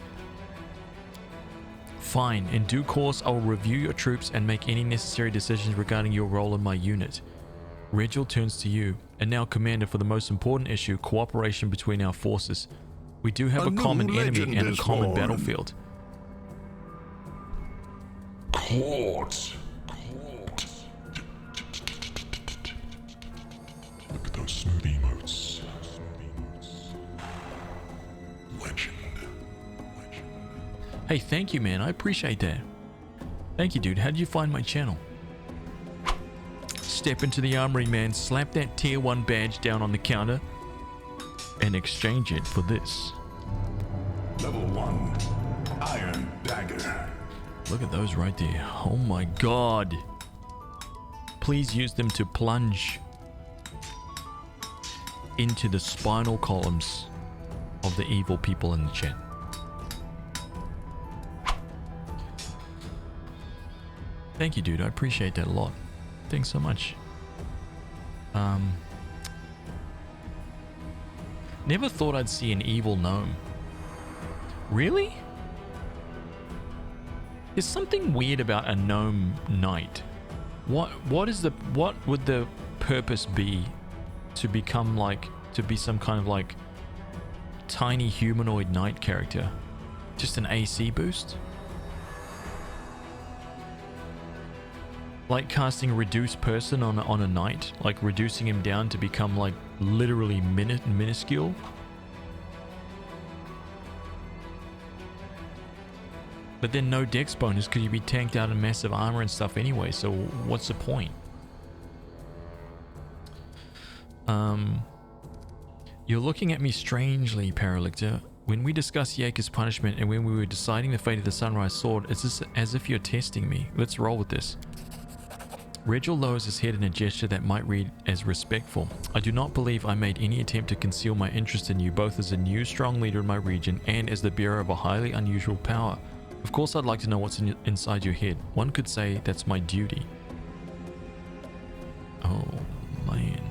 Fine. In due course, I will review your troops and make any necessary decisions regarding your role in my unit. Regil turns to you. And now, Commander, for the most important issue, cooperation between our forces. We do have a common enemy and a common battlefield. Court. Look at those smooth emotes. Legend. Hey, thank you, man. I appreciate that. Thank you, dude. How did you find my channel? Step into the armory, man. Slap that tier 1 badge down on the counter and exchange it for this. Level 1. Iron Dagger. Look at those right there. Oh my god. Please use them to plunge into the spinal columns of the evil people in the chat. Thank you, dude. I appreciate that a lot. Thanks so much. Never thought I'd see an evil gnome. Really? There's something weird about a gnome knight. What would the purpose be to become like, to be some kind of like tiny humanoid knight character? Just an AC boost? Like casting reduced person on a knight, like reducing him down to become like literally minuscule. But then no dex bonus because you'd be tanked out in massive armor and stuff anyway, so what's the point? You're looking at me strangely, Paralictor. When we discussed Yaker's punishment and when we were deciding the fate of the Sunrise Sword, it's as if you're testing me. Let's roll with this. Regil lowers his head in a gesture that might read as respectful. I do not believe I made any attempt to conceal my interest in you, both as a new strong leader in my region and as the bearer of a highly unusual power. Of course I'd like to know what's inside your head. One could say that's my duty. Oh, man.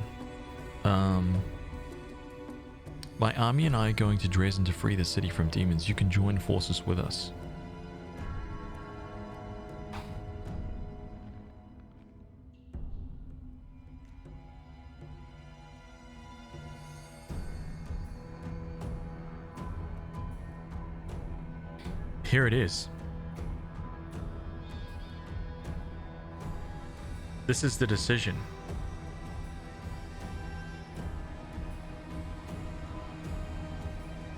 My army and I are going to Dresden to free the city from demons. You can join forces with us. Here it is. This is the decision.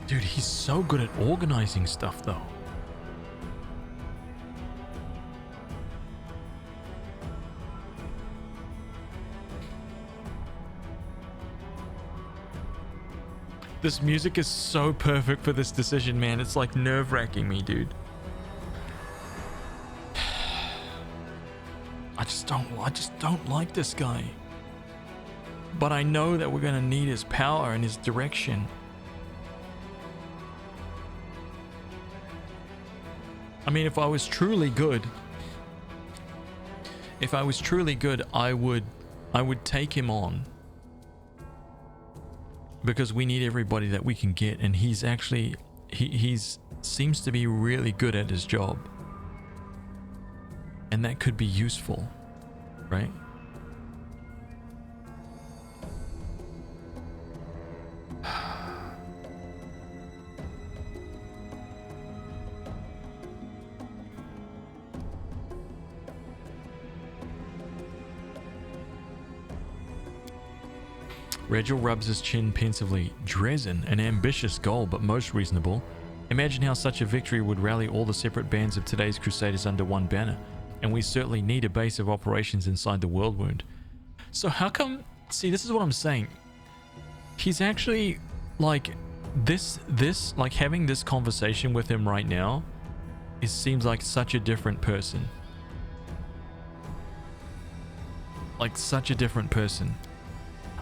Dude, he's so good at organizing stuff, though. This music is so perfect for this decision, man. It's like nerve-wracking me, dude. I just don't like this guy. But I know that we're gonna need his power and his direction. I mean, if I was truly good, I would take him on. Because we need everybody that we can get, and he's actually he's seems to be really good at his job. And that could be useful, right? Regil rubs his chin pensively. Dresden, an ambitious goal, but most reasonable. Imagine how such a victory would rally all the separate bands of today's Crusaders under one banner. And we certainly need a base of operations inside the World Wound. So how come... See, this is what I'm saying. He's actually, like, like, having this conversation with him right now, it seems like such a different person. Like, such a different person.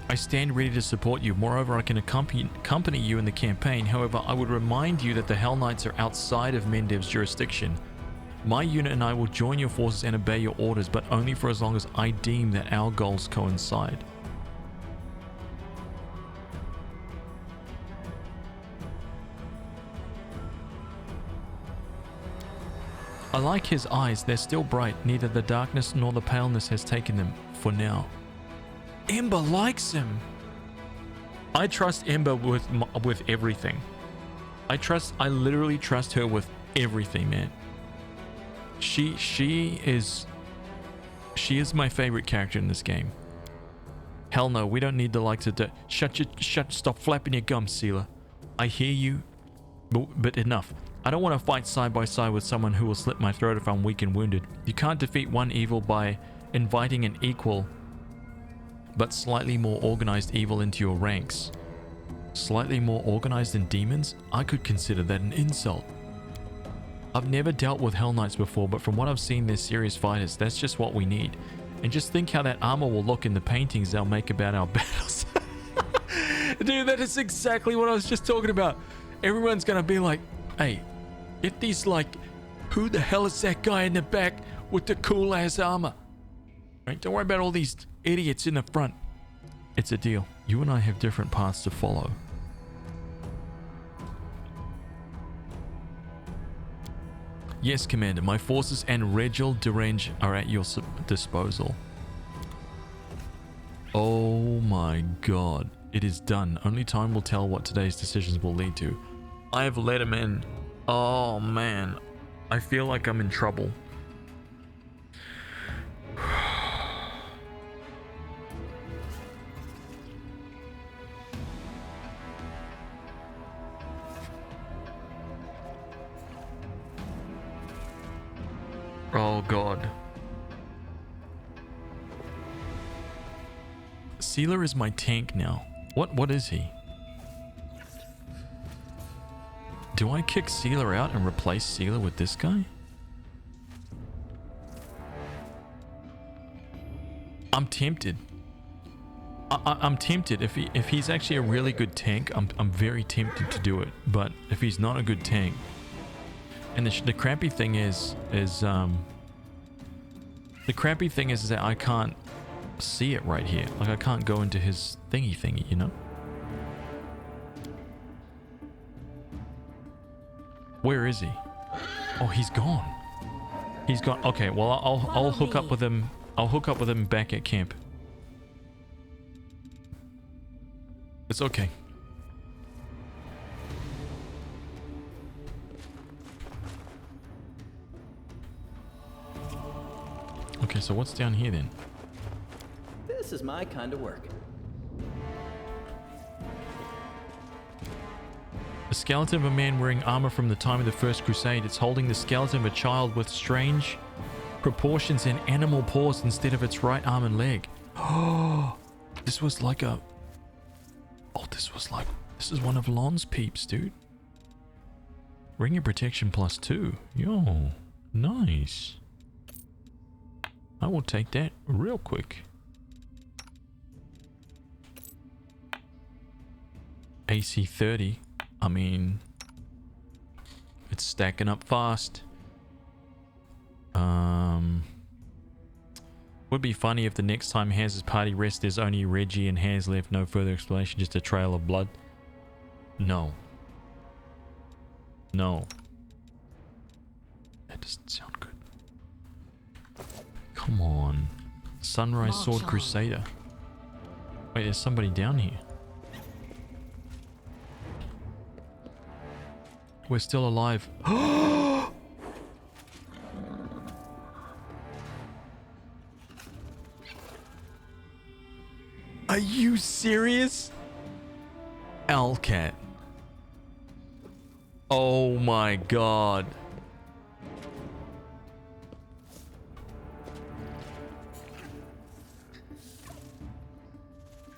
I stand ready to support you. Moreover, I can accompany you in the campaign. However, I would remind you that the Hell Knights are outside of Mendev's jurisdiction. My unit and I will join your forces and obey your orders, but only for as long as I deem that our goals coincide. I like his eyes. They're still bright. Neither the darkness nor the paleness has taken them, for now. Ember likes him. I trust Ember with everything. I literally trust her with everything, man. She is my favorite character in this game. Hell no, we don't need the likes of stop flapping your gums, Sealer. I hear you, but enough. I don't want to fight side by side with someone who will slit my throat if I'm weak and wounded. You can't defeat one evil by inviting an equal but slightly more organized evil into your ranks. Slightly more organized than demons? I could consider that an insult. I've never dealt with Hell Knights before, but from what I've seen, they're serious fighters. That's just what we need. And just think how that armor will look in the paintings they'll make about our battles. Dude, that is exactly what I was just talking about. Everyone's gonna be like, hey, get these, like, who the hell is that guy in the back with the cool ass armor? Right? Don't worry about all these idiots in the front. It's a deal. You and I have different paths to follow. Yes, Commander. My forces and Regil Derange are at your disposal. Oh my god. It is done. Only time will tell what today's decisions will lead to. I have let him in. Oh man. I feel like I'm in trouble. Oh god. Sealer is my tank now. What is he? Do I kick Sealer out and replace Sealer with this guy? I'm tempted. I'm tempted. If he's actually a really good tank, I'm very tempted to do it. But if he's not a good tank, and the crappy thing is that I can't see it right here. Like, I can't go into his thingy, you know? Where is he? Oh, he's gone. He's gone. Okay, well, I'll hook up with him. I'll hook up with him back at camp. It's okay. Okay, so what's down here then? This is my kind of work. A skeleton of a man wearing armor from the time of the First Crusade. It's holding the skeleton of a child with strange proportions and animal paws instead of its right arm and leg. Oh, this was like a... Oh, this is one of Lon's peeps, dude. Ring of Protection +2. Yo, nice. I will take that real quick. AC 30. I mean, it's stacking up fast. Would be funny if the next time Haz's party rests there's only Reggie and Haz left, no further explanation, just a trail of blood. No. No. That doesn't sound good. Come on. Sunrise Sword Crusader. Wait, there's somebody down here. We're still alive. Are you serious? Owlcat. Oh my god.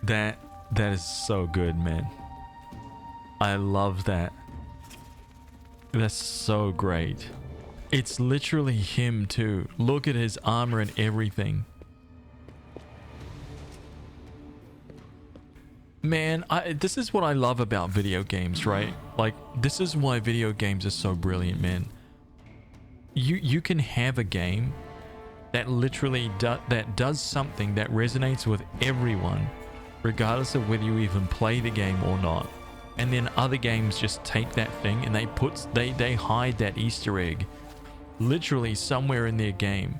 That is so good, man. I love that. That's so great. It's literally him too. Look at his armor and everything. Man, this is what I love about video games, right? Like, this is why video games are so brilliant, man. You can have a game that literally does something that resonates with everyone, regardless of whether you even play the game or not. And then other games just take that thing and they hide that Easter egg literally somewhere in their game.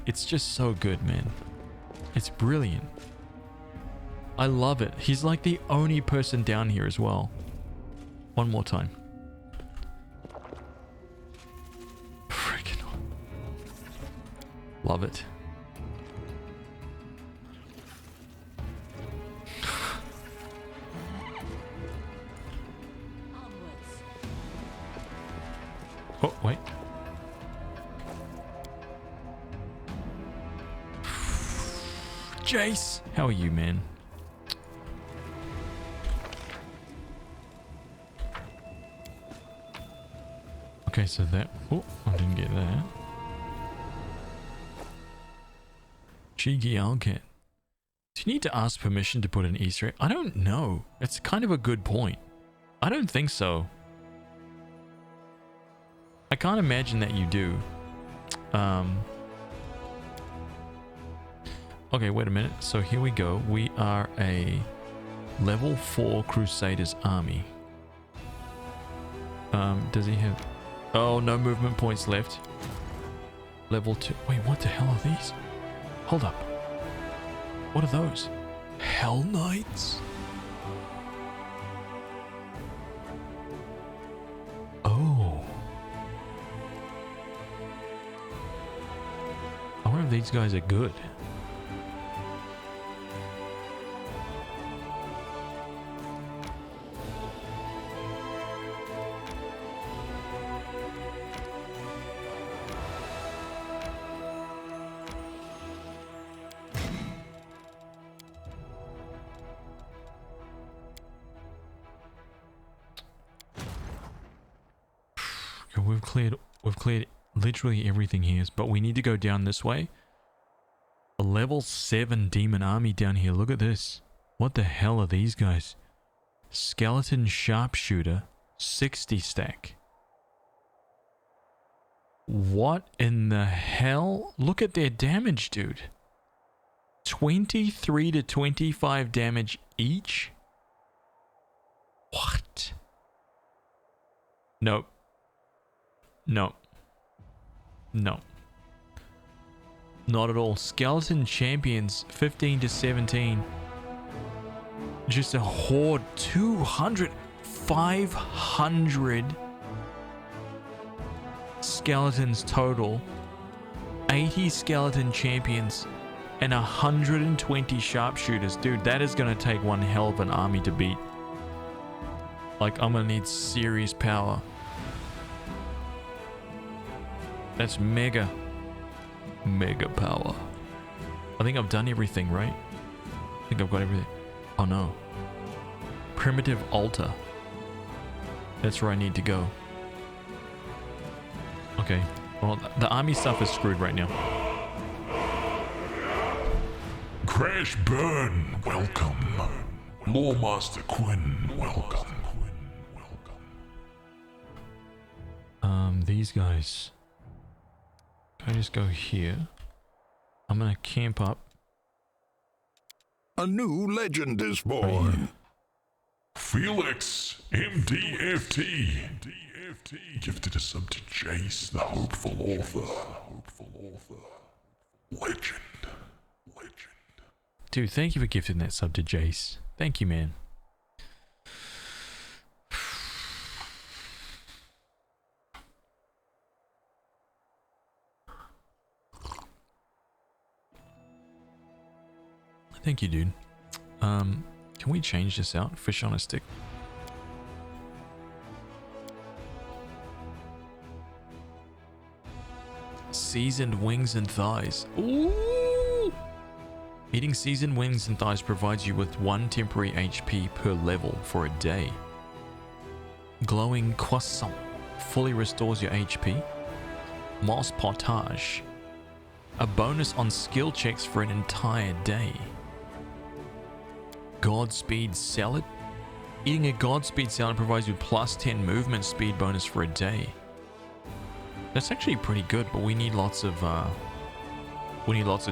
It's just so good, man. It's brilliant. I love it. He's like the only person down here as well. One more time. Freaking love it. Oh, wait. Jace, how are you, man? Okay, so that... Oh, I didn't get that. Cheeky Owlcat. Do you need to ask permission to put an Easter egg? I don't know. It's kind of a good point. I don't think so. I can't imagine that you do. Okay, wait a minute. So here we go. We are a level 4 Crusaders army. Does he have... Oh, no movement points left. Level 2. Wait, what the hell are these? Hold up. What are those? Hell Knights? Oh. I wonder if these guys are good. We've cleared literally everything here, but we need to go down this way. A level 7 demon army down here. Look at this. What the hell are these guys? Skeleton sharpshooter, 60 stack. What in the hell? Look at their damage, dude. 23 to 25 damage each? What? Nope. No. No. Not at all. Skeleton champions, 15 to 17. Just a horde, 200, 500 skeletons total. 80 skeleton champions and 120 sharpshooters. Dude, that is going to take one hell of an army to beat. Like, I'm going to need serious power. That's mega power. I think I've done everything, right? I think I've got everything. Oh no. Primitive altar. That's where I need to go. Okay. Well, the army stuff is screwed right now. Crash Burn, welcome. Loremaster Quinn, welcome. These guys. Can I just go here? I'm gonna camp up. A new legend is born. Felix, MDFT. Gifted a sub to Jace, the hopeful author. Legend. Dude, thank you for gifting that sub to Jace. Thank you, man. Thank you, dude. Can we change this out? Fish on a stick. Seasoned wings and thighs. Ooh! Eating seasoned wings and thighs provides you with 1 temporary HP per level for a day. Glowing croissant fully restores your HP. Moss potage. A bonus on skill checks for an entire day. Godspeed salad. Eating a Godspeed salad provides you plus 10 movement speed bonus for a day. That's actually pretty good, but we need lots of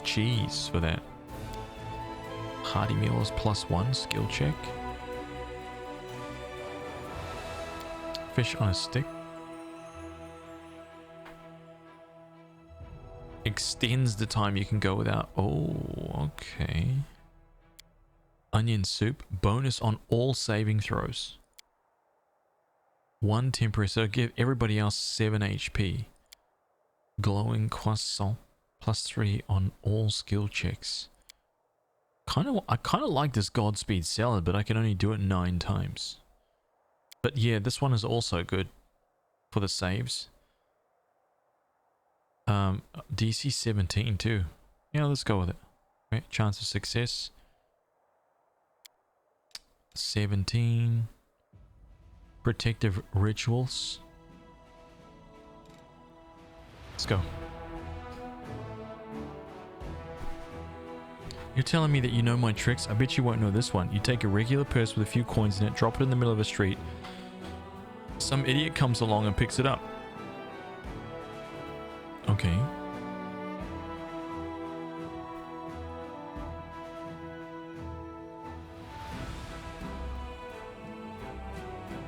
cheese for that. Hearty meals plus 1 skill check. Fish on a stick. Extends the time you can go without. Oh, okay. Onion soup. Bonus on all saving throws. 1 temporary. So give everybody else 7 HP. Glowing croissant. Plus 3 on all skill checks. I kind of like this Godspeed salad, but I can only do it 9 times. But yeah, this one is also good for the saves. DC 17 too. Yeah, let's go with it. Right, chance of success. 17. Protective rituals. Let's go. You're telling me that you know my tricks? I bet you won't know this one. You take a regular purse with a few coins in it, drop it in the middle of a street. Some idiot comes along and picks it up. Okay.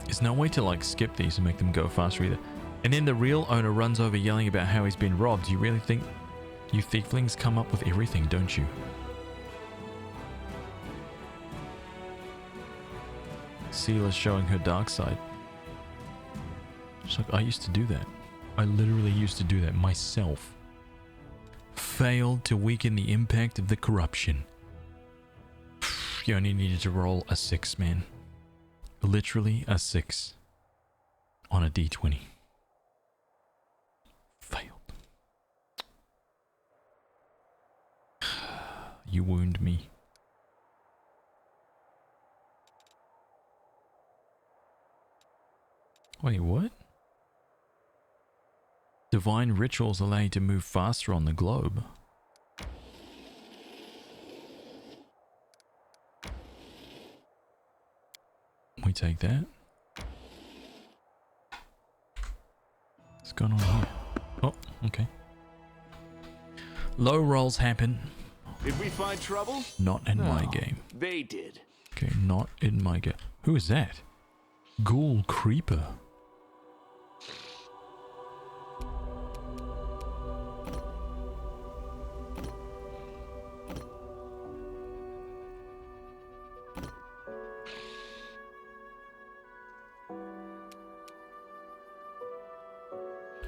There's no way to like skip these and make them go faster either. And then the real owner runs over yelling about how he's been robbed. You really think you thieflings come up with everything, don't you? Sela's showing her dark side. She's like, I used to do that. I literally used to do that myself. Failed to weaken the impact of the corruption. You only needed to roll a 6, man. Literally a 6 on a d20. Failed. You wound me. Wait, what? Divine rituals allow you to move faster on the globe. We take that. What's going on here? Oh, okay. Low rolls happen. Did we find trouble? Not in my game. They did. Okay, not in my game. Who is that? Ghoul Creeper.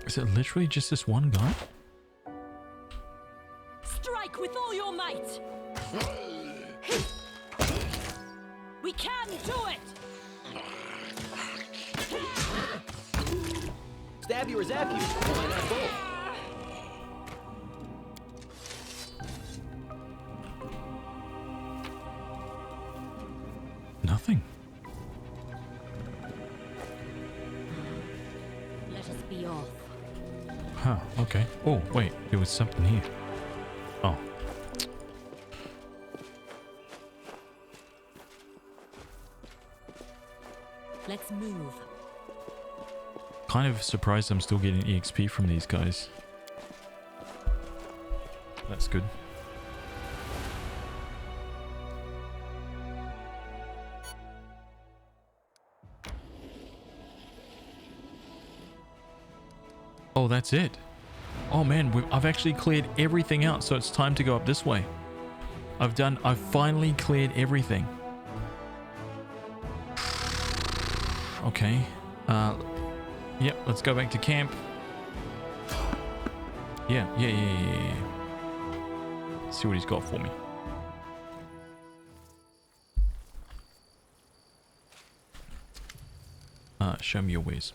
Is it literally just this one guy? Strike with all your might. We can do it. Stab you or zap you. Why not both? Nothing. Let us be off. Huh, okay. Oh, wait, there was something here. Oh. Let's move. Kind of surprised I'm still getting EXP from these guys. That's good. Oh, that's it. Oh man, I've actually cleared everything out, so it's time to go up this way. I've finally cleared everything. Okay. Yep, let's go back to camp. Yeah. See what he's got for me. Show me your ways.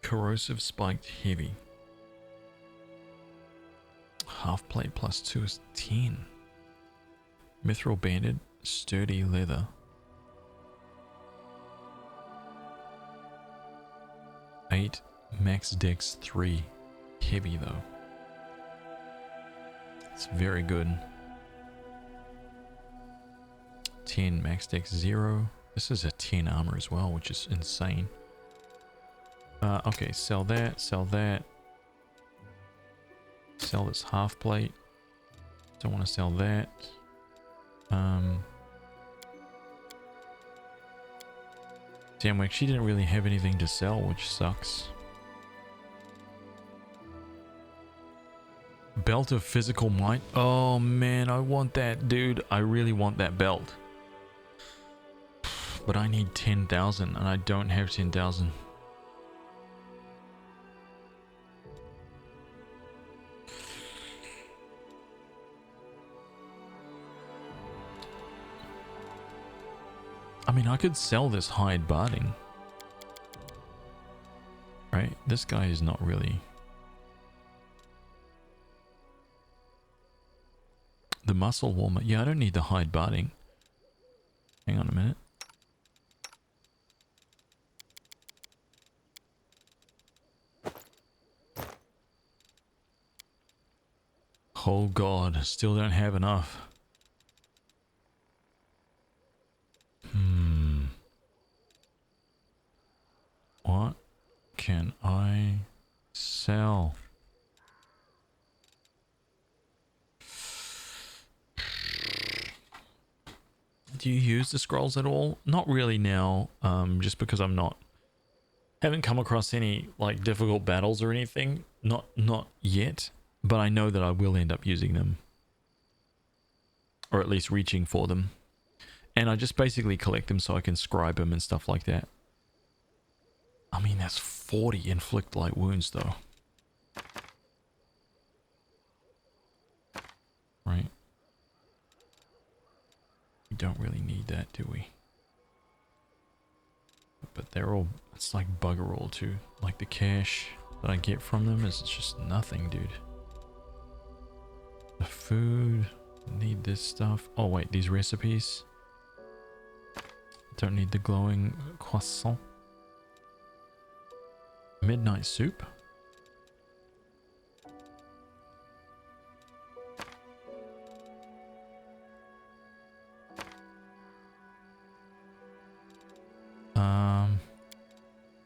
Corrosive spiked heavy. Half plate plus 2 is 10. Mithril banded sturdy leather. 8 max dex 3. Heavy though. It's very good. 10 max dex 0. This is a 10 armor as well, which is insane. Okay, sell that, sell that. Sell this half plate. Don't want to sell that. Damn, we actually didn't really have anything to sell, which sucks. Belt of physical might. Oh man, I want that, dude. I really want that belt. But I need 10,000 and I don't have 10,000. I mean, I could sell this hide barding. Right? This guy is not really... The muscle warmer. Yeah, I don't need the hide barding. Hang on a minute. Oh god, still don't have enough. What can I sell? Do you use the scrolls at all? Not really now, just because haven't come across any like difficult battles or anything. Not yet, but I know that I will end up using them. Or at least reaching for them. And I just basically collect them so I can scribe them and stuff like that. I mean, that's 40 inflict light wounds though. Right? We don't really need that, do we? But they're all, it's like bugger all too. Like the cash that I get from them is just nothing, dude. The food, need this stuff. Oh wait, these recipes. Don't need the glowing croissant. Midnight soup.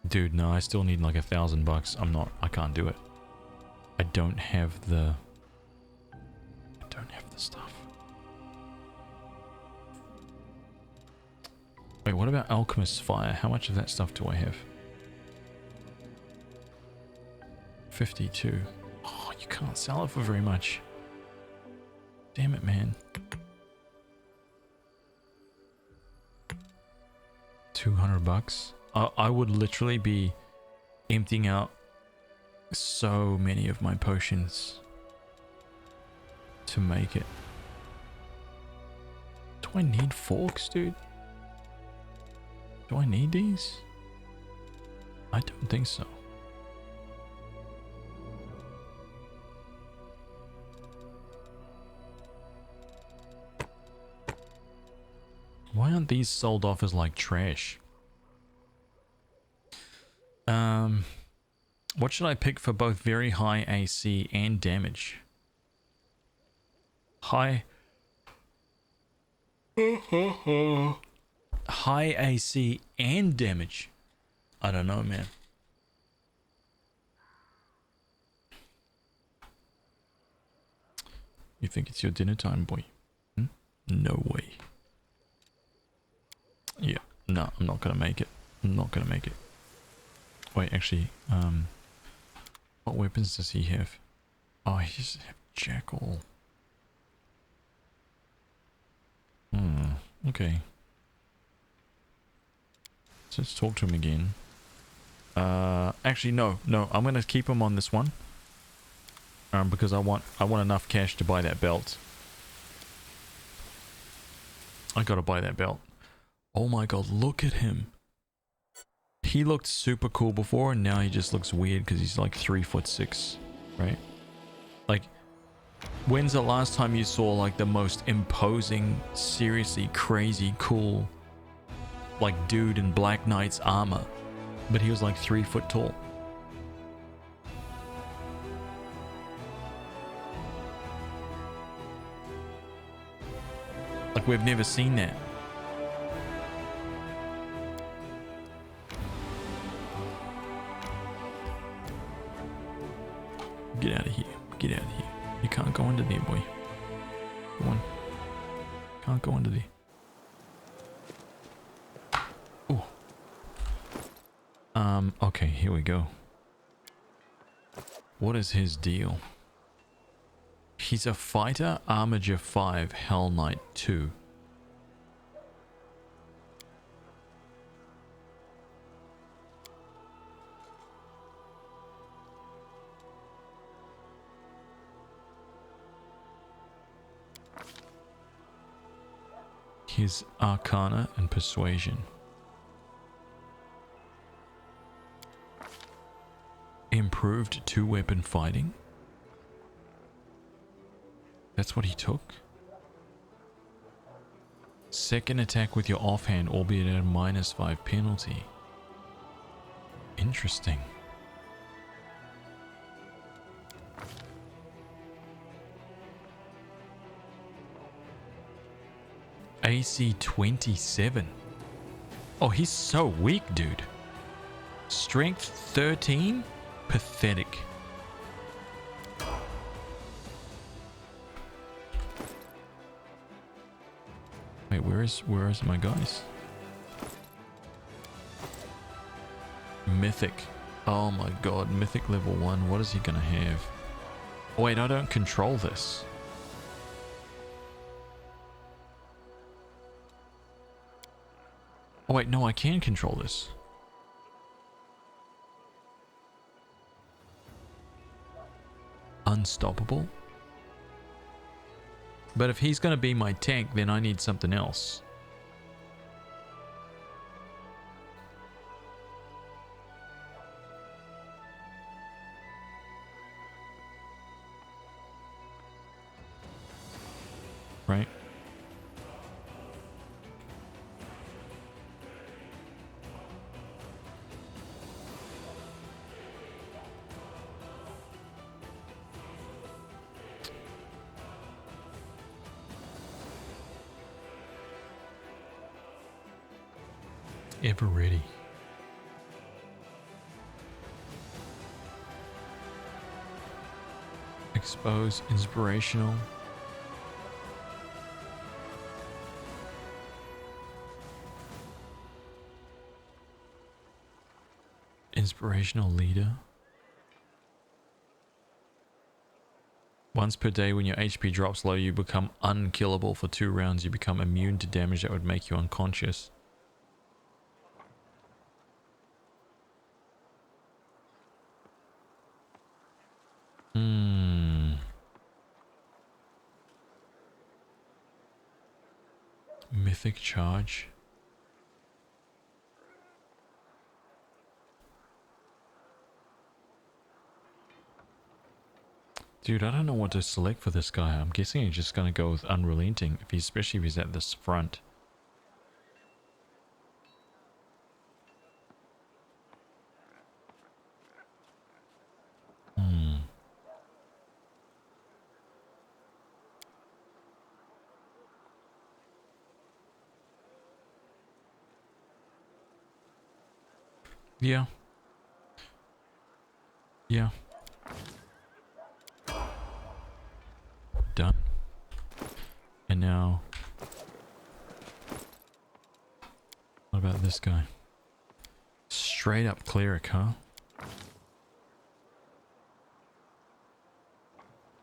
Dude, no, I still need like $1,000. I can't do it. I don't have the stuff. Wait, what about Alchemist's Fire? How much of that stuff do I have? 52. Oh, you can't sell it for very much. Damn it, man. 200 bucks. I would literally be emptying out so many of my potions to make it. Do I need forks, dude? Do I need these? I don't think so. Why aren't these sold off as like trash? What should I pick for both very high AC and damage? High AC and damage? I don't know, man. You think it's your dinner time, boy? Hmm? No way. Yeah, no, I'm not gonna make it. I'm not gonna make it. Wait, actually, what weapons does he have? Oh, he just have Jackal. Okay. So let's talk to him again. Actually, no, I'm gonna keep him on this one. Because I want enough cash to buy that belt. I gotta buy that belt. Oh my god, look at him. He looked super cool before, and now he just looks weird because he's like 3'6", right? Like, when's the last time you saw like the most imposing, seriously crazy cool, like dude in Black Knight's armor, but he was like 3 foot tall? Like, we've never seen that. Get out of here. Get out of here. You can't go under there, boy. Go on. Can't go under there. Oh. Okay, here we go. What is his deal? He's a fighter, Armiger 5, Hell Knight 2. His Arcana and Persuasion. Improved 2-weapon fighting. That's what he took? Second attack with your offhand, albeit at a -5 penalty. Interesting. AC 27. Oh, he's so weak, dude. Strength 13? Pathetic. Wait, where is my guys? Mythic. Oh my god, Mythic level 1. What is he gonna have? Oh wait, I don't control this. Oh wait, no, I can control this. Unstoppable. But if he's going to be my tank, then I need something else. Right? Ever ready. Expose, inspirational. Inspirational leader. Once per day when your HP drops low, you become unkillable for 2 rounds. You become immune to damage that would make you unconscious. Mythic charge. Dude, I don't know what to select for this guy. I'm guessing he's just gonna go with Unrelenting, especially if he's at this front. Yeah. Yeah. Done. And now... what about this guy? Straight up cleric, huh?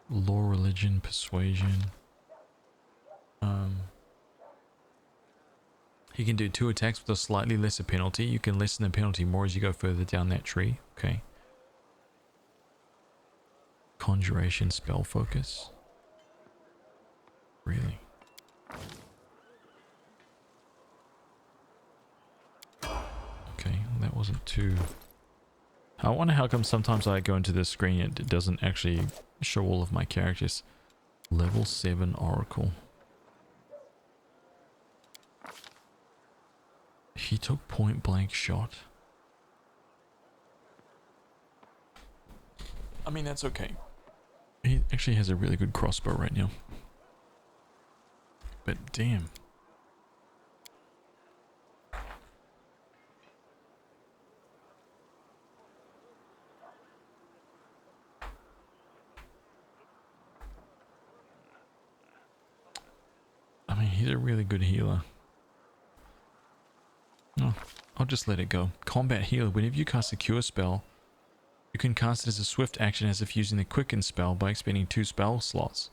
Law, religion, persuasion. He can do 2 attacks with a slightly lesser penalty. You can lessen the penalty more as you go further down that tree. Okay. Conjuration, spell focus. Really? wasn't too... I wonder how come sometimes I go into this screen and it doesn't actually show all of my characters. Level 7 Oracle. He took point blank shot. I mean, that's okay. He actually has a really good crossbow right now. But damn. I mean, he's a really good healer. Oh, I'll just let it go. Combat healer. Whenever you cast a cure spell, you can cast it as a swift action as if using the quicken spell by expending 2 spell slots.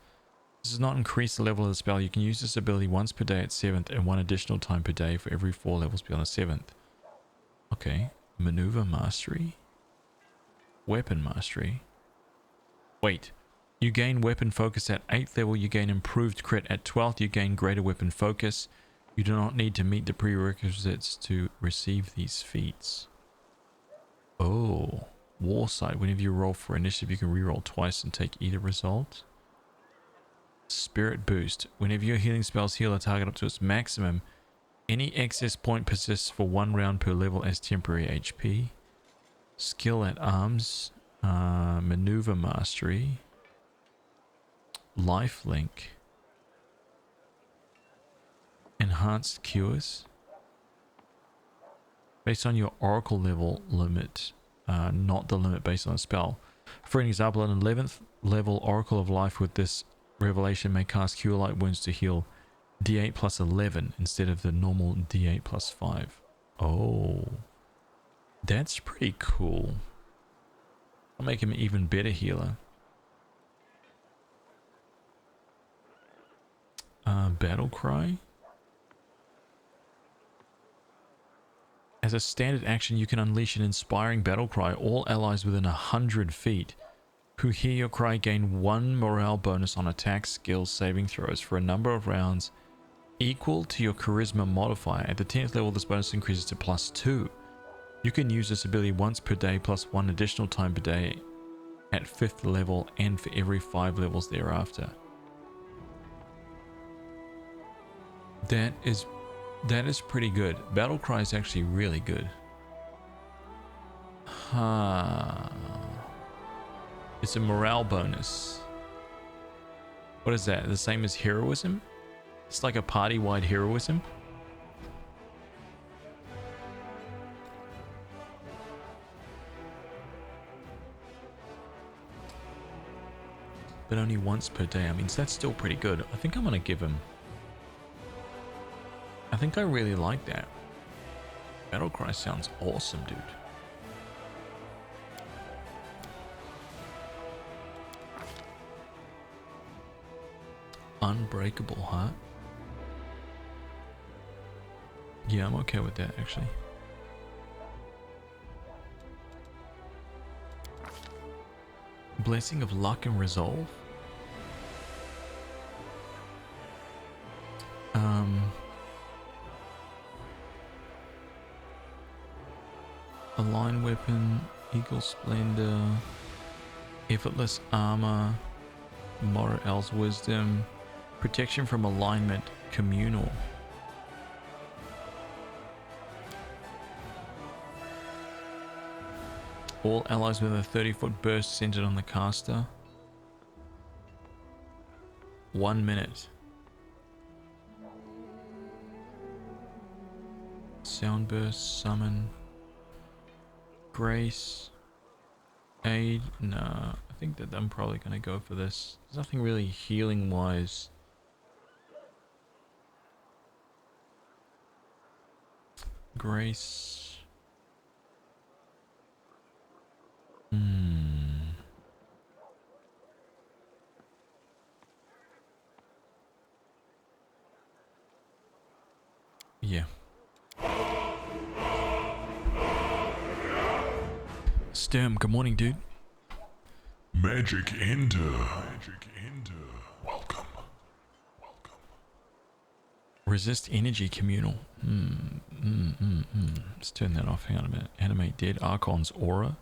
This does not increase the level of the spell. You can use this ability once per day at 7th and 1 additional time per day for every 4 levels beyond the 7th. Okay. Maneuver mastery. Weapon mastery. Wait. You gain weapon focus at 8th level. You gain improved crit. At 12th, you gain greater weapon focus. You do not need to meet the prerequisites to receive these feats. Oh. Warsight. Whenever you roll for initiative, you can reroll twice and take either result. Spirit boost. Whenever your healing spells heal a target up to its maximum, any excess point persists for 1 round per level as temporary HP. Skill at arms. Maneuver mastery. Lifelink. Enhanced cures. Based on your oracle level limit, not the limit based on a spell. For an example, an 11th level oracle of life with this revelation may cast cure light wounds to heal d8 plus 11 instead of the normal d8 plus 5. Oh, that's pretty cool. I'll make him an even better healer. Battle cry. As a standard action, you can unleash an inspiring battle cry. All allies within 100 feet who hear your cry gain 1 morale bonus on attack, skills, saving throws for a number of rounds equal to your charisma modifier. At the 10th level, this bonus increases to +2. You can use this ability once per day plus 1 additional time per day at 5th level and for every 5 levels thereafter. That is pretty good. Battle cry is actually really good. It's a morale bonus. What is that? The same as heroism? It's like a party-wide heroism. But only once per day. I mean, that's still pretty good. I think I'm gonna give him... I think I really like that. Battlecry sounds awesome, dude. Unbreakable Heart. Yeah, I'm okay with that, actually. Blessing of Luck and Resolve. Align Weapon, Eagle Splendor, Effortless Armor, Moral's Wisdom, Protection from Alignment, Communal. All allies with a 30-foot burst centered on the caster. 1 minute. Sound Burst, Summon. Grace. Aid. Nah, I think that I'm probably going to go for this. There's nothing really healing wise. Grace. Yeah. Sturm, good morning, dude. Magic Ender. Magic Ender. Welcome. Welcome. Resist energy communal. Let's turn that off. Hang on a minute. Animate dead. Archon's aura.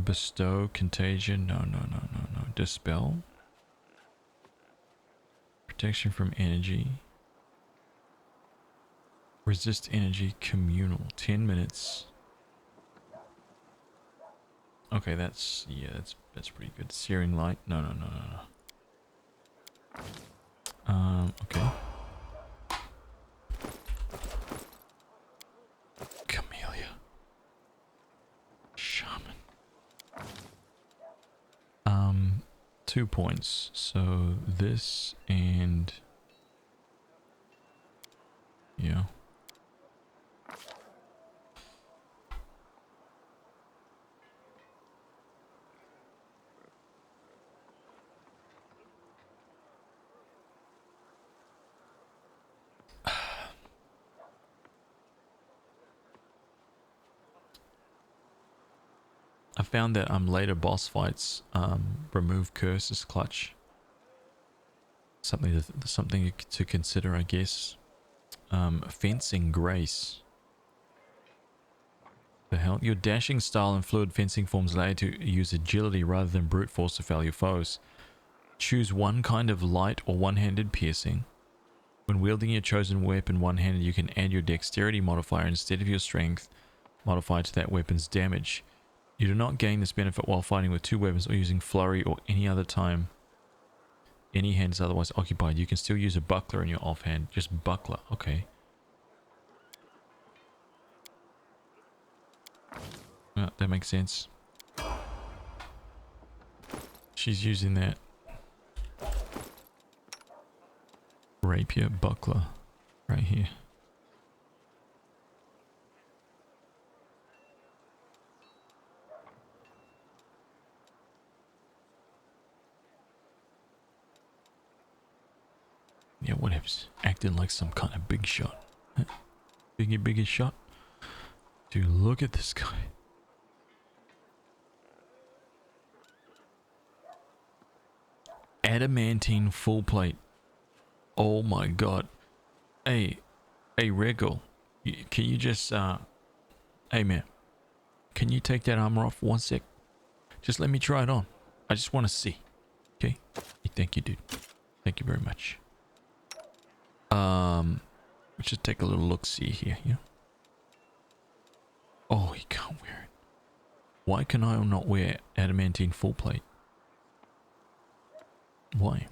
Bestow. Contagion. No. Dispel. Protection from energy. Resist energy communal. 10 minutes. Okay, that's pretty good. Searing light. No. Okay. Camellia. Shaman. 2 points. So this and yeah. I found that later boss fights remove curses clutch. Something to consider, I guess. Fencing grace. The hell? Your dashing style and fluid fencing forms allow you to use agility rather than brute force to fell your foes. Choose one kind of light or one-handed piercing. When wielding your chosen weapon one-handed, you can add your dexterity modifier instead of your strength modifier to that weapon's damage. You do not gain this benefit while fighting with 2 weapons or using flurry or any other time any hand is otherwise occupied. You can still use a buckler in your offhand. Just buckler. Okay. Yeah, that makes sense. She's using that rapier buckler right here. Yeah, whatever's acting like some kind of big shot. Huh? Biggest shot. Dude, look at this guy. Adamantine full plate. Oh my god. Hey, Regal. Can you just, hey man. Can you take that armor off 1 sec? Just let me try it on. I just want to see. Okay? Thank you, dude. Thank you very much. Let's just take a little look-see here, yeah? Oh, he can't wear it. Why can I not wear adamantine full plate? Why?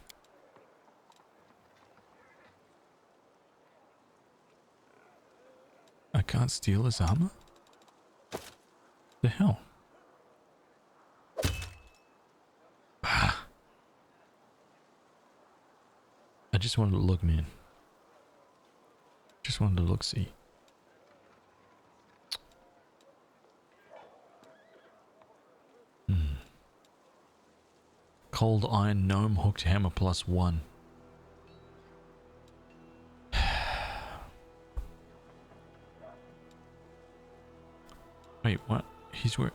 I can't steal his armor? The hell? Ah. I just wanted to look, man. Just wanted to look, see. Cold iron gnome hooked hammer +1. Wait, what? He's where?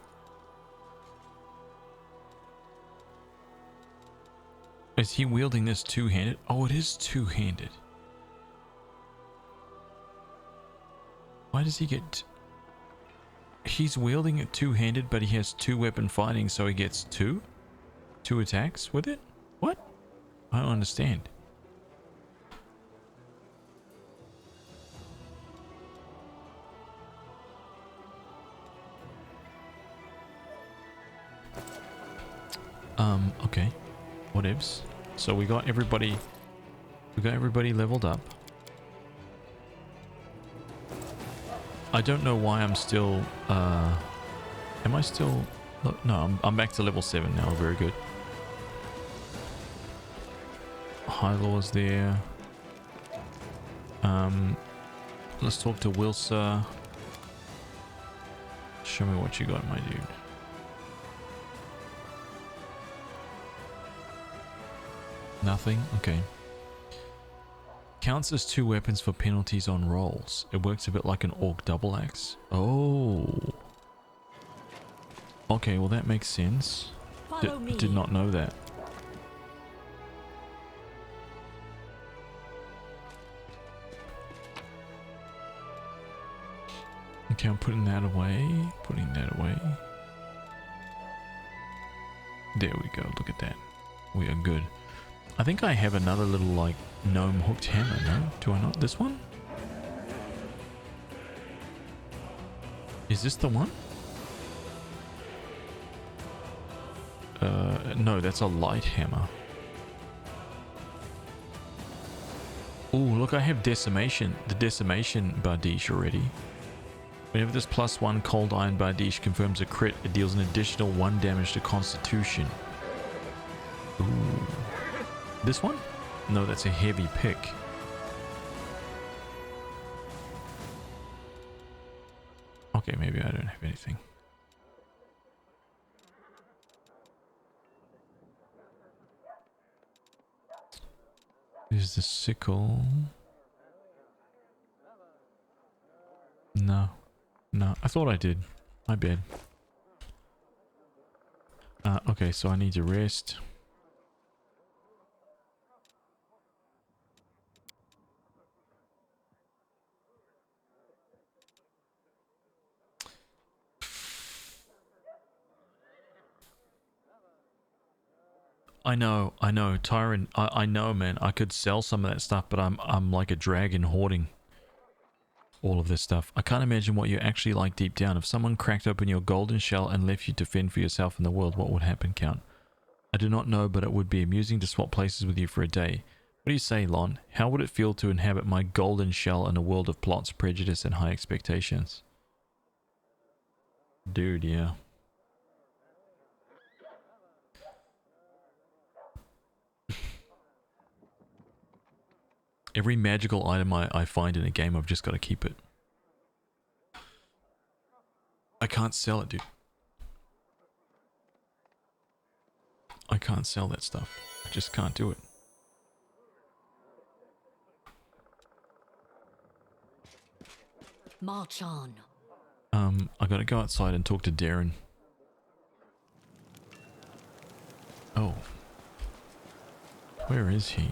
Is he wielding this two-handed? Oh, it is two-handed. Why does he get... He's wielding it two-handed, but he has 2-weapon fighting, so he gets 2 attacks with it? What? I don't understand. Okay. Whatevs. So we got everybody leveled up. I don't know why I'm still, am I still, no, I'm back to level 7 now, very good. High Law's there. Let's talk to Wilsa. Show me what you got, my dude. Nothing? Okay. Counts as 2 weapons for penalties on rolls. It works a bit like an orc double axe. Oh. Okay, well that makes sense. Did not know that. Okay, I'm putting that away. Putting that away. There we go. Look at that. We are good. I think I have another little, like, gnome hooked hammer, no? Do I not? This one? Is this the one? No, that's a light hammer. Oh, look, I have decimation. The decimation bardiche already. Whenever this +1 cold iron bardiche confirms a crit, it deals an additional 1 damage to constitution. Ooh. This one? No, that's a heavy pick. Okay, maybe I don't have anything. Here's the sickle. No. No, I thought I did. My bad. Okay, so I need to rest. I know, Tyrant. I know, man. I could sell some of that stuff, but I'm like a dragon hoarding all of this stuff. I can't imagine what you're actually like deep down. If someone cracked open your golden shell and left you to fend for yourself in the world, what would happen, Count? I do not know, but it would be amusing to swap places with you for a day. What do you say, Lon? How would it feel to inhabit my golden shell in a world of plots, prejudice, and high expectations? Dude, yeah. Every magical item I find in a game, I've just got to keep it. I can't sell it, dude. I can't sell that stuff. I just can't do it. March on. I gotta go outside and talk to Darren. Oh. Where is he?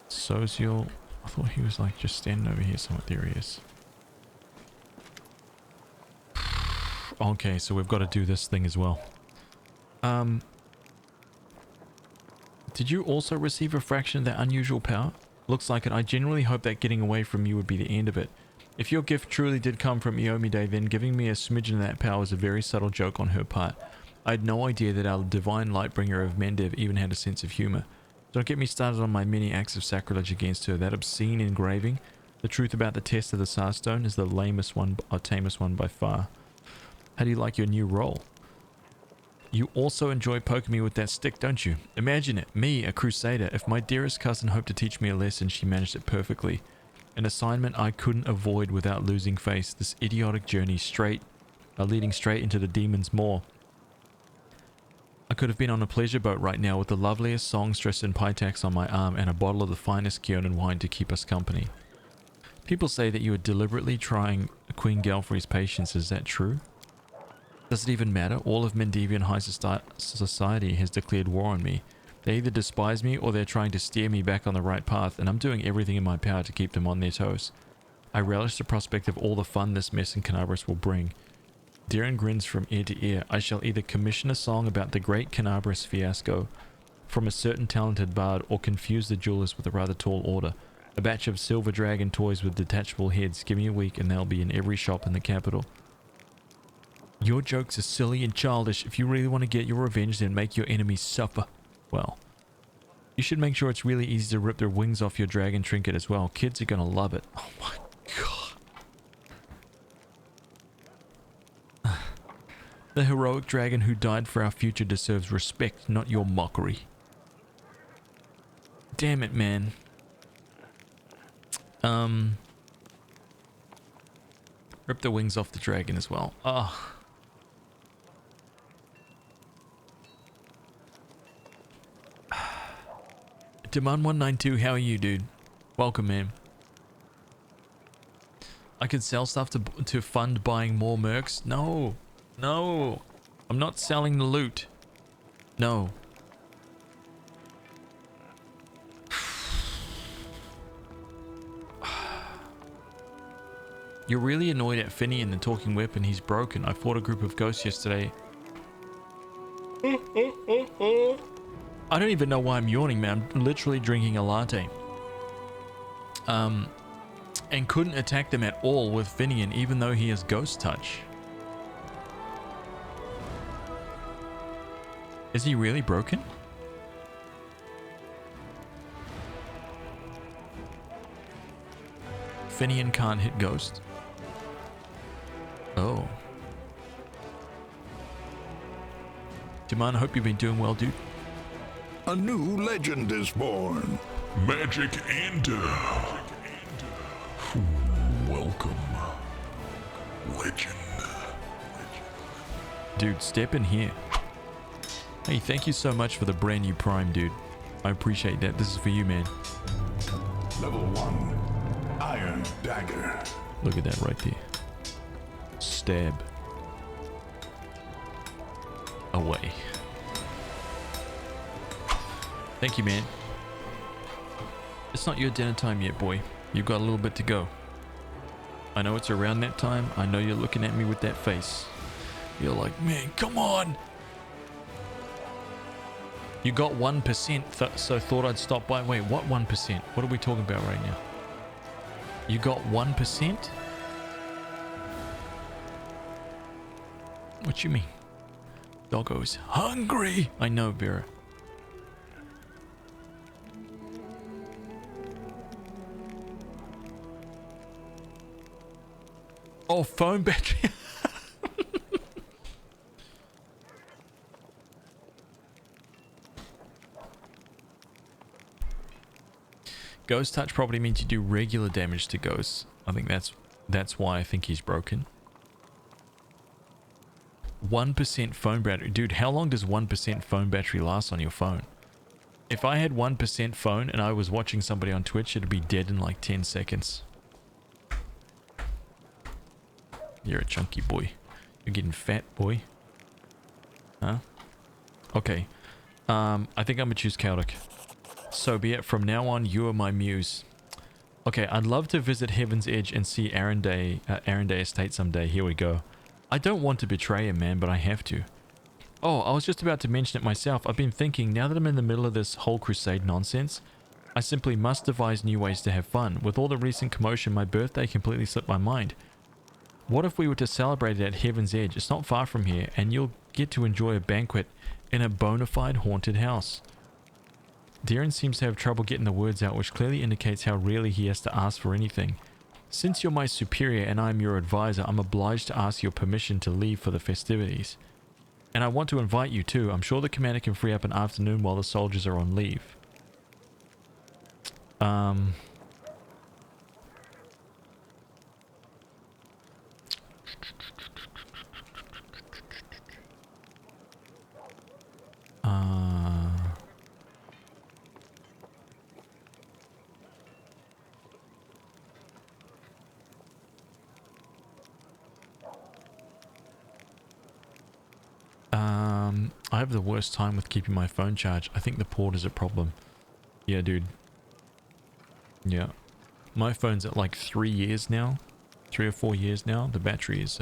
Social. I thought he was like just standing over here somewhere. There he is. Okay, so we've got to do this thing as well. Did you also receive a fraction of that unusual power? Looks like it. I genuinely hope that getting away from you would be the end of it. If your gift truly did come from Iomide, then giving me a smidgen of that power was a very subtle joke on her part. I had no idea that our divine lightbringer of Mendev even had a sense of humor. Don't get me started on my many acts of sacrilege against her. That obscene engraving, the truth about the test of the Starstone, is the lamest one, or tamest one by far. How do you like your new role? You also enjoy poking me with that stick, don't you? Imagine it, me, a crusader. If my dearest cousin hoped to teach me a lesson, she managed it perfectly. An assignment I couldn't avoid without losing face. This idiotic journey leading straight into the demon's maw. I could have been on a pleasure boat right now with the loveliest songstress and Pytax on my arm and a bottle of the finest Kionan wine to keep us company. People say that you are deliberately trying Queen Galfrey's patience. Is that true? Does it even matter? All of Mendevian high society has declared war on me. They either despise me or they're trying to steer me back on the right path, and I'm doing everything in my power to keep them on their toes. I relish the prospect of all the fun this mess in Canabras will bring. Darren grins from ear to ear. I shall either commission a song about the great Canabras fiasco from a certain talented bard, or confuse the jewelers with a rather tall order. A batch of silver dragon toys with detachable heads. Give me a week and they'll be in every shop in the capital. Your jokes are silly and childish. If you really want to get your revenge, then make your enemies suffer. Well, you should make sure it's really easy to rip their wings off your dragon trinket as well. Kids are gonna love it. Oh my god. The heroic dragon who died for our future deserves respect, not your mockery. Damn it, man. Rip the wings off the dragon as well. Ah. Demand 192, how are you, dude? Welcome, man. I could sell stuff to fund buying more mercs. No. No. I'm not selling the loot. No. You're really annoyed at Finian, the talking weapon. He's broken. I fought a group of ghosts yesterday. I don't even know why I'm yawning, man. I'm literally drinking a latte. And couldn't attack them at all with Finian, even though he has ghost touch. Is he really broken? Finian can't hit ghost. Oh. Jaman, hope you've been doing well, dude. A new legend is born. Magic Ender. Welcome. Legend. Dude, step in here. Hey, thank you so much for the brand new Prime, dude. I appreciate that. This is for you, man. Level 1. Iron Dagger. Look at that right there. Stab. Away. Thank you, man. It's not your dinner time yet, boy. You've got a little bit to go. I know it's around that time. I know you're looking at me with that face. You're like, man, come on. You got 1%, so thought I'd stop by. Wait, what 1%? What are we talking about right now? You got 1%? What you mean? Doggo's hungry. I know, Vera. Oh, phone battery. Ghost touch probably means you do regular damage to ghosts. I think that's why I think he's broken. 1% phone battery. Dude, how long does 1% phone battery last on your phone? If I had 1% phone and I was watching somebody on Twitch, it'd be dead in like 10 seconds. You're a chunky boy. You're getting fat, boy. Huh? Okay. I think I'm gonna choose Chaotic. So be it. From now on, you are my muse. Okay, I'd love to visit Heaven's Edge and see Arendelle Estate someday. Here we go. I don't want to betray him, man, but I have to. Oh, I was just about to mention it myself. I've been thinking, now that I'm in the middle of this whole crusade nonsense, I simply must devise new ways to have fun. With all the recent commotion, my birthday completely slipped my mind. What if we were to celebrate it at Heaven's Edge? It's not far from here, and you'll get to enjoy a banquet in a bona fide haunted house. Darren seems to have trouble getting the words out, which clearly indicates how rarely he has to ask for anything. Since you're my superior and I'm your advisor, I'm obliged to ask your permission to leave for the festivities. And I want to invite you too. I'm sure the commander can free up an afternoon while the soldiers are on leave. I have the worst time with keeping my phone charged. I think the port is a problem. Yeah, dude. Yeah. My phone's at like 3 years now. 3 or 4 years now. The battery is,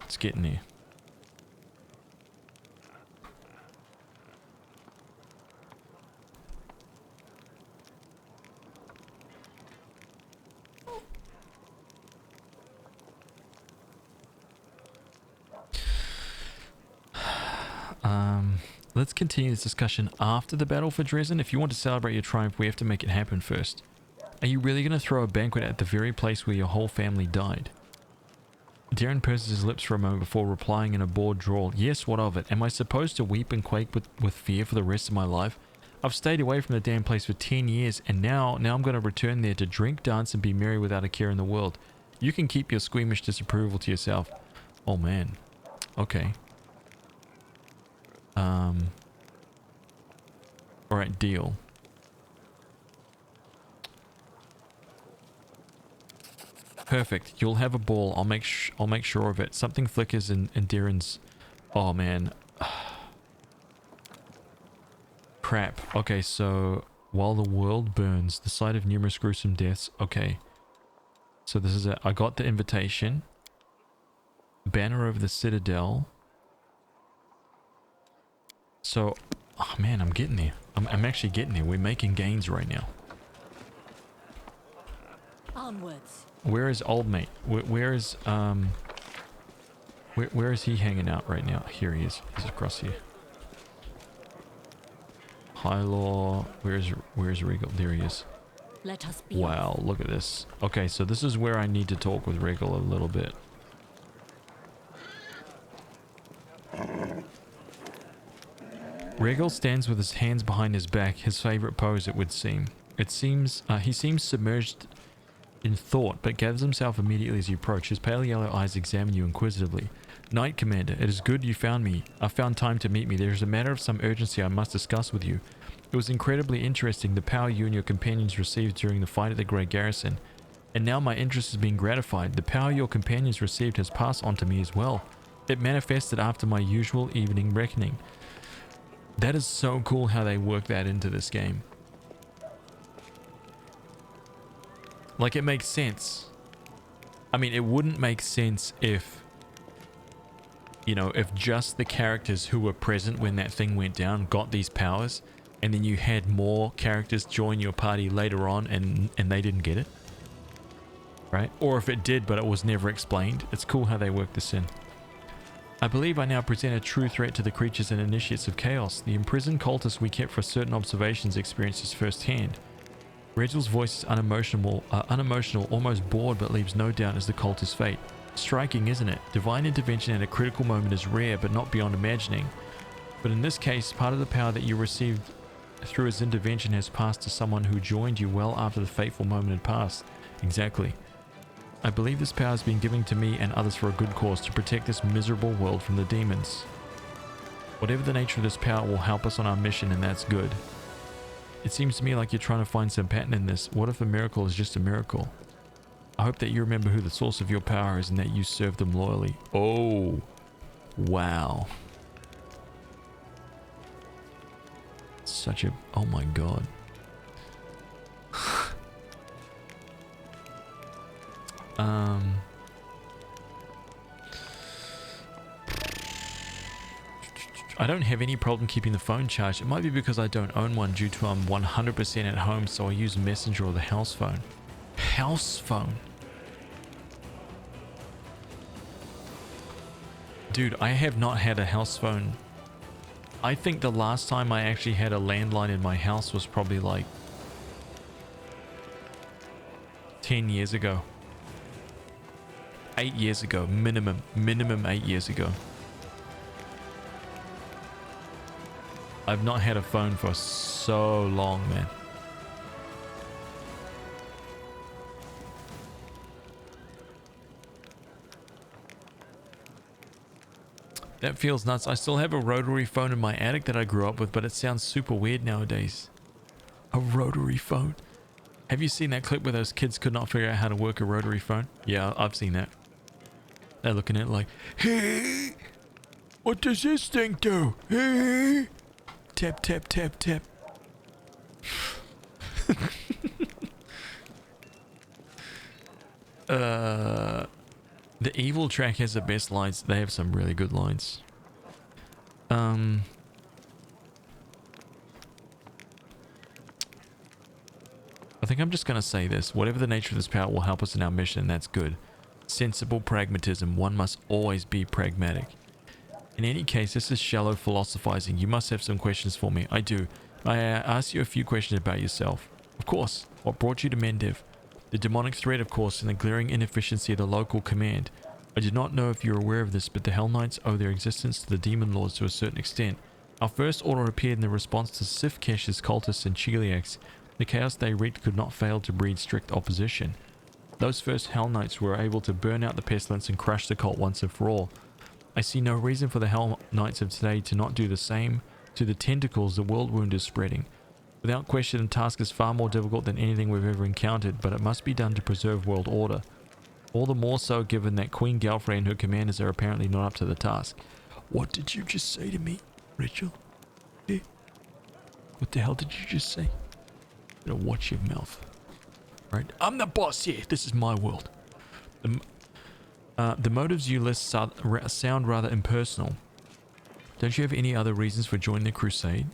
it's getting there. Let's continue this discussion after the battle for Dresden. If you want to celebrate your triumph, we have to make it happen first. Are you really going to throw a banquet at the very place where your whole family died? Darren purses his lips for a moment before replying in a bored drawl. Yes, what of it? Am I supposed to weep and quake with fear for the rest of my life? I've stayed away from the damn place for 10 years, and now I'm going to return there to drink, dance, and be merry without a care in the world. You can keep your squeamish disapproval to yourself. Oh, man. Okay. Alright, deal. Perfect. You'll have a ball. I'll make sure of it. Something flickers in Darren's... Oh, man. Crap. Okay, so... While the world burns, the sight of numerous gruesome deaths... Okay. So this is I got the invitation. Banner over the Citadel. So, oh man, I'm getting there. I'm actually getting there. We're making gains right now. Onwards. Where is old mate? Where is where is he hanging out right now? Here he is. He's across here. High Law. Where's Regal? There he is. Let us be. Wow, look at this. Okay, so this is where I need to talk with Regal a little bit. Regal stands with his hands behind his back, his favorite pose, it would seem. He seems submerged in thought, but gathers himself immediately as you approach. His pale yellow eyes examine you inquisitively. Knight Commander, it is good you found me. I found time to meet me. There is a matter of some urgency I must discuss with you. It was incredibly interesting, the power you and your companions received during the fight at the Grey Garrison. And now my interest is being gratified. The power your companions received has passed on to me as well. It manifested after my usual evening reckoning. That is so cool how they work that into this game. Like, it makes sense. I mean, it wouldn't make sense if, you know, if just the characters who were present when that thing went down got these powers, and then you had more characters join your party later on and they didn't get it. Right? Or if it did, but it was never explained. It's cool how they work this in. I believe I now present a true threat to the creatures and initiates of chaos. The imprisoned cultists we kept for certain observations experienced this firsthand. Regal's voice is unemotional, almost bored, but leaves no doubt as the cultist's fate. Striking, isn't it? Divine intervention at a critical moment is rare, but not beyond imagining. But in this case, part of the power that you received through his intervention has passed to someone who joined you well after the fateful moment had passed. Exactly. I believe this power has been given to me and others for a good cause, to protect this miserable world from the demons. Whatever the nature of this power will help us on our mission, and that's good. It seems to me like you're trying to find some pattern in this. What if a miracle is just a miracle? I hope that you remember who the source of your power is and that you serve them loyally. Oh, wow. Such a... oh my god. I don't have any problem keeping the phone charged. It might be because I don't own one due to I'm 100% at home, so I use Messenger or the house phone. House phone? Dude, I have not had a house phone. I think the last time I actually had a landline in my house was probably like 10 years ago. 8 years ago, minimum 8 years ago. I've not had a phone for so long, man. That feels nuts. I still have a rotary phone in my attic that I grew up with, but it sounds super weird nowadays. A rotary phone? Have you seen that clip where those kids could not figure out how to work a rotary phone? Yeah, I've seen that. They're looking at it like, hey, what does this thing do? Hey, tap, tap, tap, tap. The evil track has the best lines. They have some really good lines. I think I'm just going to say this. Whatever the nature of this power will help us in our mission, and that's good. Sensible pragmatism. One must always be pragmatic. In any case, this is shallow philosophizing. You must have some questions for me. I do. I ask you a few questions about yourself. Of course. What brought you to Mendev? The demonic threat, of course, and the glaring inefficiency of the local command. I do not know if you're aware of this, but the Hell Knights owe their existence to the Demon Lords to a certain extent. Our first order appeared in the response to Sifkesh's cultists and Cheliax. The chaos they wreaked could not fail to breed strict opposition. Those first Hell Knights were able to burn out the pestilence and crush the cult once and for all. I see no reason for the Hell Knights of today to not do the same to the tentacles the world wound is spreading. Without question, the task is far more difficult than anything we've ever encountered, but it must be done to preserve world order. All the more so given that Queen Galfrey and her commanders are apparently not up to the task. What did you just say to me, Rachel? Eh? What the hell did you just say? Better watch your mouth. Right? I'm the boss here. This is my world. The motives you list sound rather impersonal. Don't you have any other reasons for joining the crusade?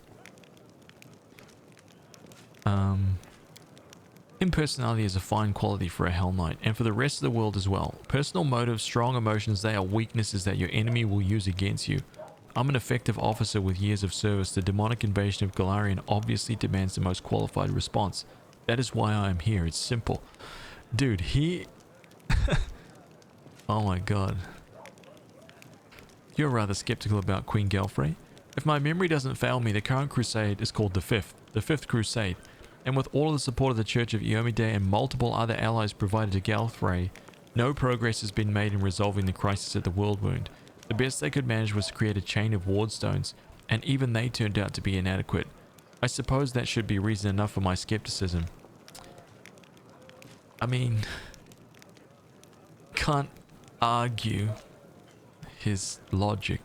Impersonality is a fine quality for a Hell Knight, and for the rest of the world as well. Personal motives, strong emotions, they are weaknesses that your enemy will use against you. I'm an effective officer with years of service. The demonic invasion of Galarian obviously demands the most qualified response. That is why I am here. It's simple. Dude, he... Oh my god. You're rather skeptical about Queen Galfrey. If my memory doesn't fail me, the current crusade is called the Fifth Crusade. And with all of the support of the Church of Iomide and multiple other allies provided to Galfrey, no progress has been made in resolving the crisis at the World Wound. The best they could manage was to create a chain of ward stones, and even they turned out to be inadequate. I suppose that should be reason enough for my skepticism. I mean, can't argue his logic.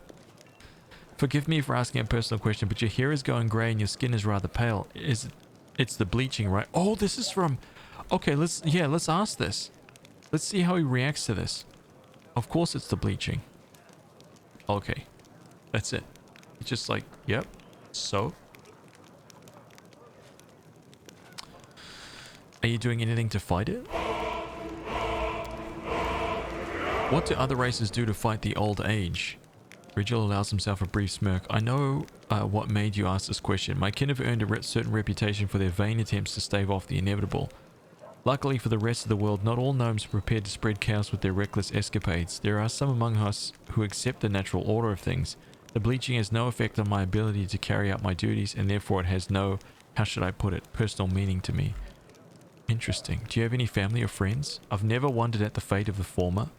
Forgive me for asking a personal question, but your hair is going grey and your skin is rather pale. It's the bleaching, right? Oh, this is from... Okay, let's ask this. Let's see how he reacts to this. Of course it's the bleaching. Okay. That's it. It's just like, yep. So? Are you doing anything to fight it? What do other races do to fight the old age? Rigel allows himself a brief smirk. I know what made you ask this question. My kin have earned a certain reputation for their vain attempts to stave off the inevitable. Luckily for the rest of the world, not all gnomes are prepared to spread chaos with their reckless escapades. There are some among us who accept the natural order of things. The bleaching has no effect on my ability to carry out my duties, and therefore it has no, how should I put it, personal meaning to me. Interesting. Do you have any family or friends? I've never wondered at the fate of the former,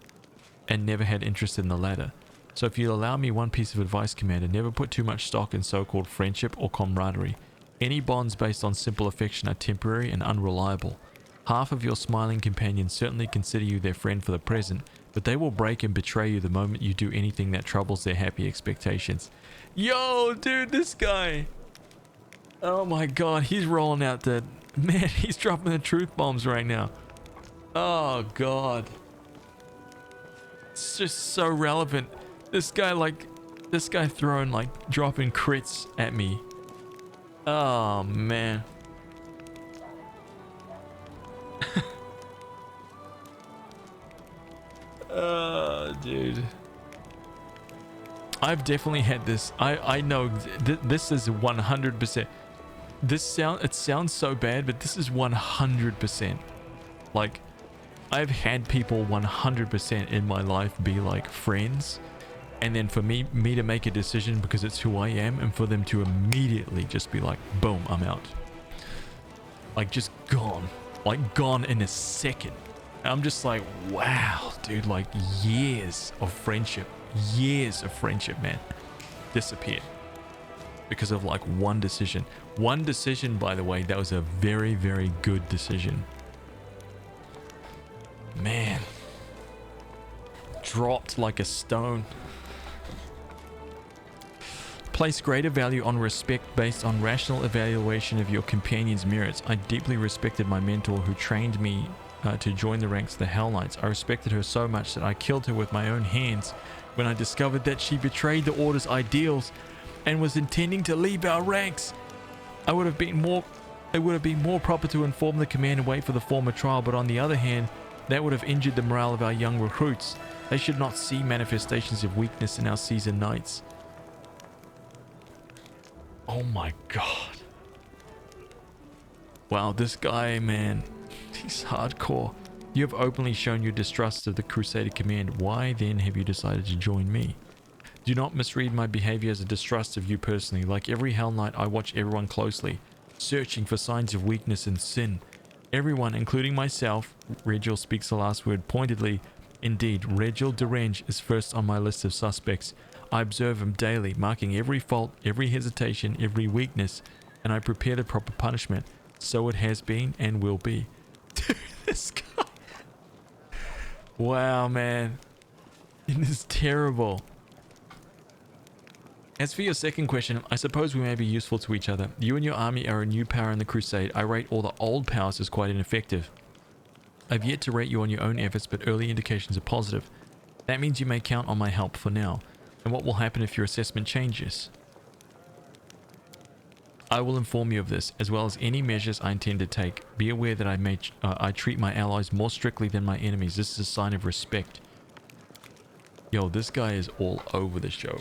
and never had interest in the latter. So if you'll allow me one piece of advice, Commander, never put too much stock in so-called friendship or camaraderie. Any bonds based on simple affection are temporary and unreliable. Half of your smiling companions certainly consider you their friend for the present, but they will break and betray you the moment you do anything that troubles their happy expectations. Yo, dude, this guy! Oh my god, he's rolling out the... Man, he's dropping the truth bombs right now. Oh god. It's just so relevant. This guy throwing, like, dropping crits at me. Oh, man. Dude. I've definitely had this. I know this is 100%. It sounds so bad, but this is 100%. Like, I've had people 100% in my life be like friends, and then for me to make a decision because it's who I am, and for them to immediately just be like, boom, I'm out. Like, just gone. Like, gone in a second. And I'm just like, wow, dude, like years of friendship, man, disappeared because of like one decision. One decision, by the way, that was a very, very good decision. Man, dropped like a stone. Place greater value on respect based on rational evaluation of your companion's merits. I deeply respected my mentor who trained me to join the ranks of the Hell Knights. I respected her so much that I killed her with my own hands when I discovered that she betrayed the Order's ideals and was intending to leave our ranks. It would have been more proper to inform the command and wait for the former trial, but on the other hand, that would have injured the morale of our young recruits. They should not see manifestations of weakness in our seasoned knights. Oh my god. Wow, this guy, man, he's hardcore. You have openly shown your distrust of the Crusader command. Why then have you decided to join me? Do not misread my behavior as a distrust of you personally. Like every Hell Knight, I watch everyone closely, searching for signs of weakness and sin. Everyone, including myself, Regil speaks the last word pointedly. Indeed, Regil Derenge is first on my list of suspects. I observe him daily, marking every fault, every hesitation, every weakness, and I prepare the proper punishment. So it has been and will be. Dude, this guy. Wow, man. It is terrible. As for your second question, I suppose we may be useful to each other. You and your army are a new power in the Crusade. I rate all the old powers as quite ineffective. I've yet to rate you on your own efforts, but early indications are positive. That means you may count on my help for now. And what will happen if your assessment changes? I will inform you of this, as well as any measures I intend to take. Be aware that I treat my allies more strictly than my enemies. This is a sign of respect. Yo, this guy is all over the show.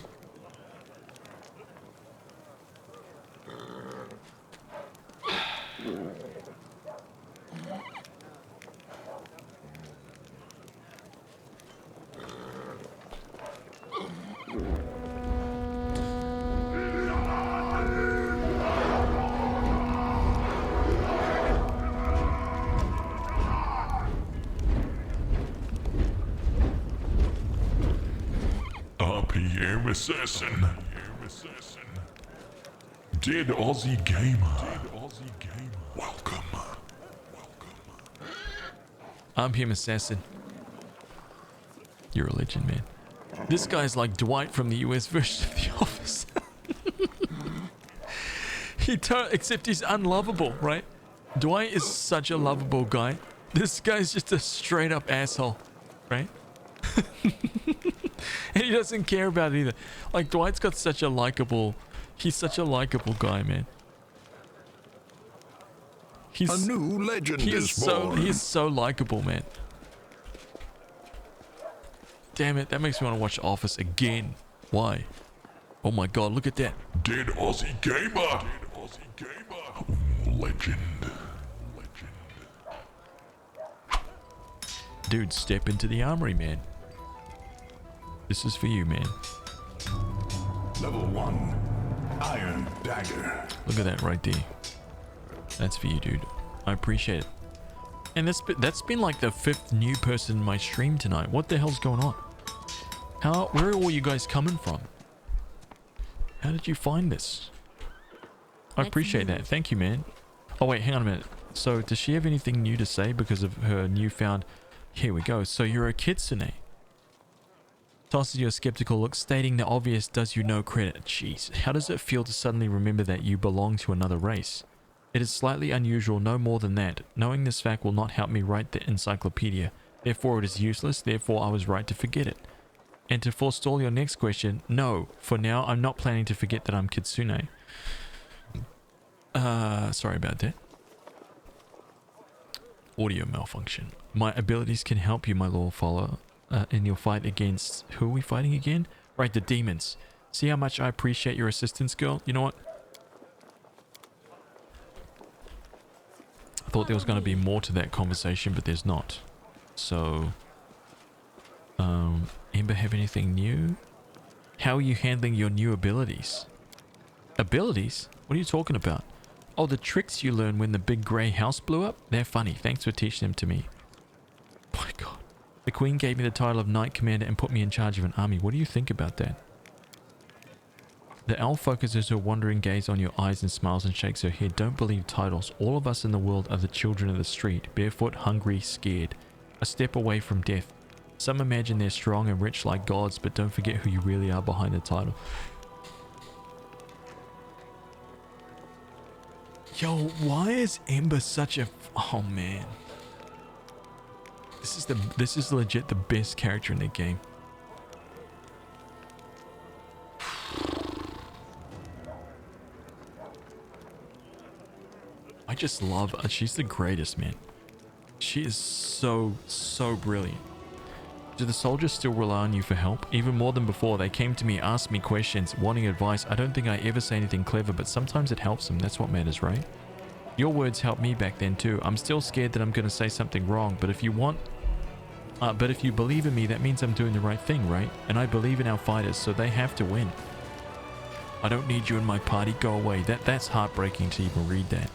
RPM Assassin. Dead Aussie Gamer. Welcome. RPM Assassin. You're a legend, man. This guy's like Dwight from the US version of The Office. Except he's unlovable, right? Dwight is such a lovable guy. This guy's just a straight up asshole, right? And he doesn't care about it either. Like, Dwight's got such a likable... He's such a likable guy, man. A new legend is born. He is so likable, man. Damn it, that makes me want to watch Office again. Why? Oh my god, look at that. Dead Aussie Gamer. Legend. Dude, step into the armory, man. This is for you, man. Level 1. Iron Dagger. Look at that right there. That's for you, dude. I appreciate it. And that's been like the 5th new person in my stream tonight. What the hell's going on? Where are all you guys coming from? How did you find this? I appreciate that. Thank you, man. Oh, wait, hang on a minute. So, does she have anything new to say because of her newfound... Here we go. So, you're a kitsune. Tosses you a skeptical look, stating the obvious does you no credit. Jeez, how does it feel to suddenly remember that you belong to another race? It is slightly unusual, no more than that. Knowing this fact will not help me write the encyclopedia. Therefore, it is useless. Therefore, I was right to forget it. And to forestall your next question, no. For now, I'm not planning to forget that I'm kitsune. Sorry about that. Audio malfunction. My abilities can help you, my loyal follower. In your fight against... Who are we fighting again? Right, the demons. See how much I appreciate your assistance, girl? You know what? I thought there was going to be more to that conversation, but there's not. So... Ember, have anything new? How are you handling your new abilities? Abilities? What are you talking about? Oh, the tricks you learned when the big grey house blew up? They're funny. Thanks for teaching them to me. My god. The Queen gave me the title of Knight Commander and put me in charge of an army. What do you think about that? The elf focuses her wandering gaze on your eyes and smiles and shakes her head. Don't believe titles. All of us in the world are the children of the street. Barefoot, hungry, scared. A step away from death. Some imagine they're strong and rich like gods, but don't forget who you really are behind the title. Yo, why is Ember such a... Oh, man. This is legit the best character in the game. I just love her. She's the greatest, man. She is so brilliant. Do the soldiers still rely on you for help? Even more than before, they came to me, asked me questions, wanting advice. I don't think I ever say anything clever, but sometimes it helps them. That's what matters, right? Your words helped me back then too. I'm still scared that I'm going to say something wrong, but if you believe in me, that means I'm doing the right thing, right? And I believe in our fighters, so they have to win. I don't need you in my party. Go away. That's heartbreaking to even read that.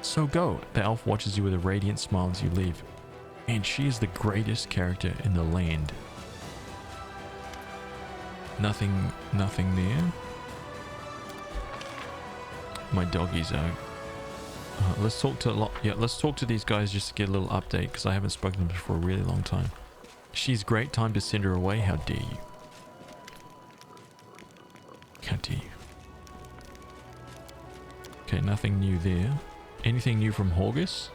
So go. The elf watches you with a radiant smile as you leave. And she is the greatest character in the land. Nothing there. My doggies are... let's talk to these guys just to get a little update, because I haven't spoken to them for a really long time. She's great. Time to send her away. How dare you? How dare you? Okay, nothing new there. Anything new from Horgus?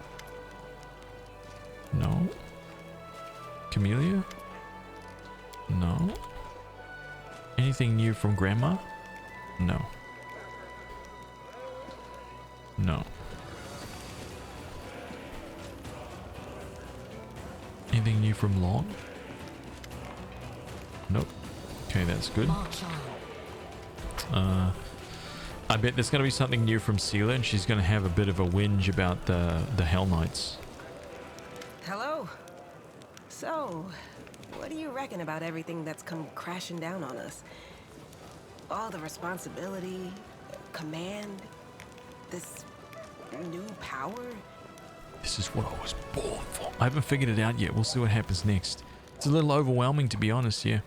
No. Camellia? No. Anything new from Grandma? No. No. Anything new from Lon? Nope. Okay, that's good. I bet there's going to be something new from Seela, and she's going to have a bit of a whinge about the Hell Knights. Hello. So, what do you reckon about everything that's come crashing down on us? All the responsibility, command, this new power? This is what I was born for. I haven't figured it out yet. We'll see what happens next. It's a little overwhelming, to be honest, yeah.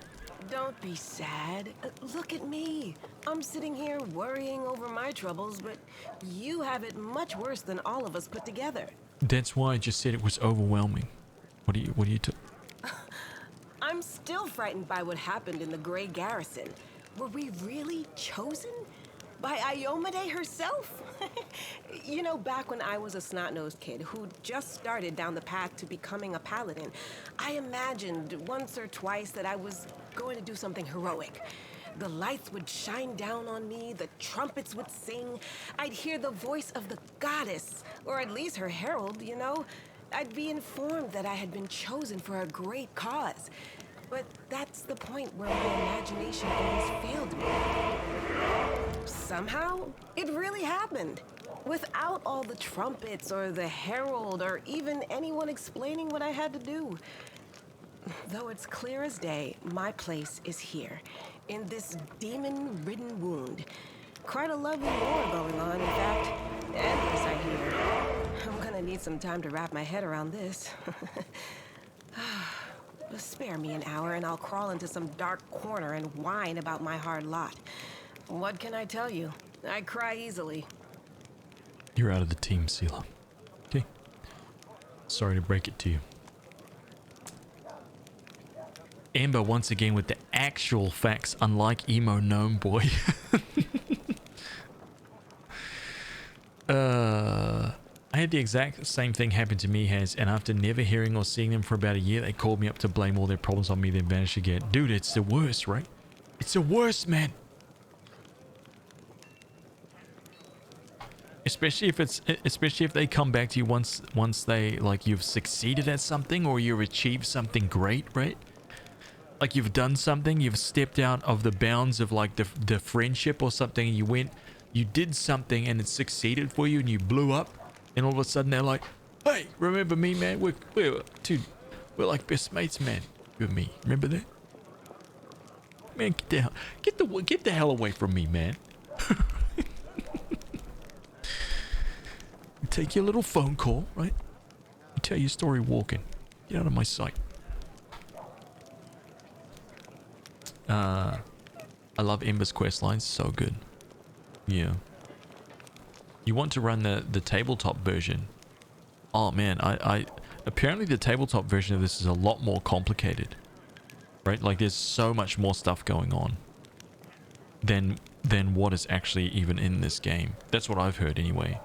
Don't be sad. Look at me. I'm sitting here worrying over my troubles, but you have it much worse than all of us put together. That's why I just said it was overwhelming. What are you I'm still frightened by what happened in the Grey Garrison. Were we really chosen? By Iomade herself? You know, back when I was a snot-nosed kid who just started down the path to becoming a paladin, I imagined once or twice that I was going to do something heroic. The lights would shine down on me, the trumpets would sing, I'd hear the voice of the goddess, or at least her herald, you know? I'd be informed that I had been chosen for a great cause. But that's the point where my imagination always failed me. Somehow, it really happened. Without all the trumpets or the herald or even anyone explaining what I had to do. Though it's clear as day, my place is here, in this demon-ridden wound. Quite a lovely war going on, in fact. Endless, I hear. I'm gonna need some time to wrap my head around this. Spare me an hour and I'll crawl into some dark corner and whine about my hard lot. What can I tell you? I cry easily. You're out of the team, Seela. Okay. Sorry to break it to you. Amber once again with the actual facts, unlike emo gnome boy. I had the exact same thing happen to me, and after never hearing or seeing them for about a year, they called me up to blame all their problems on me, then vanished again. Dude, it's the worst, right? It's the worst, man. Especially if they come back to you once they, like, you've succeeded at something or you've achieved something great, right? Like you've done something, you've stepped out of the bounds of like the friendship or something, and you did something and it succeeded for you and you blew up, and all of a sudden they're like, hey, remember me, man? We're like best mates, man. You and me. Remember that? Man, get the hell away from me, man. You take your little phone call, right? You tell your story walking. Get out of my sight. I love Ember's quest lines, so good. Yeah. You want to run the tabletop version? Oh man, I apparently the tabletop version of this is a lot more complicated, right? Like there's so much more stuff going on than what is actually even in this game. That's what I've heard anyway.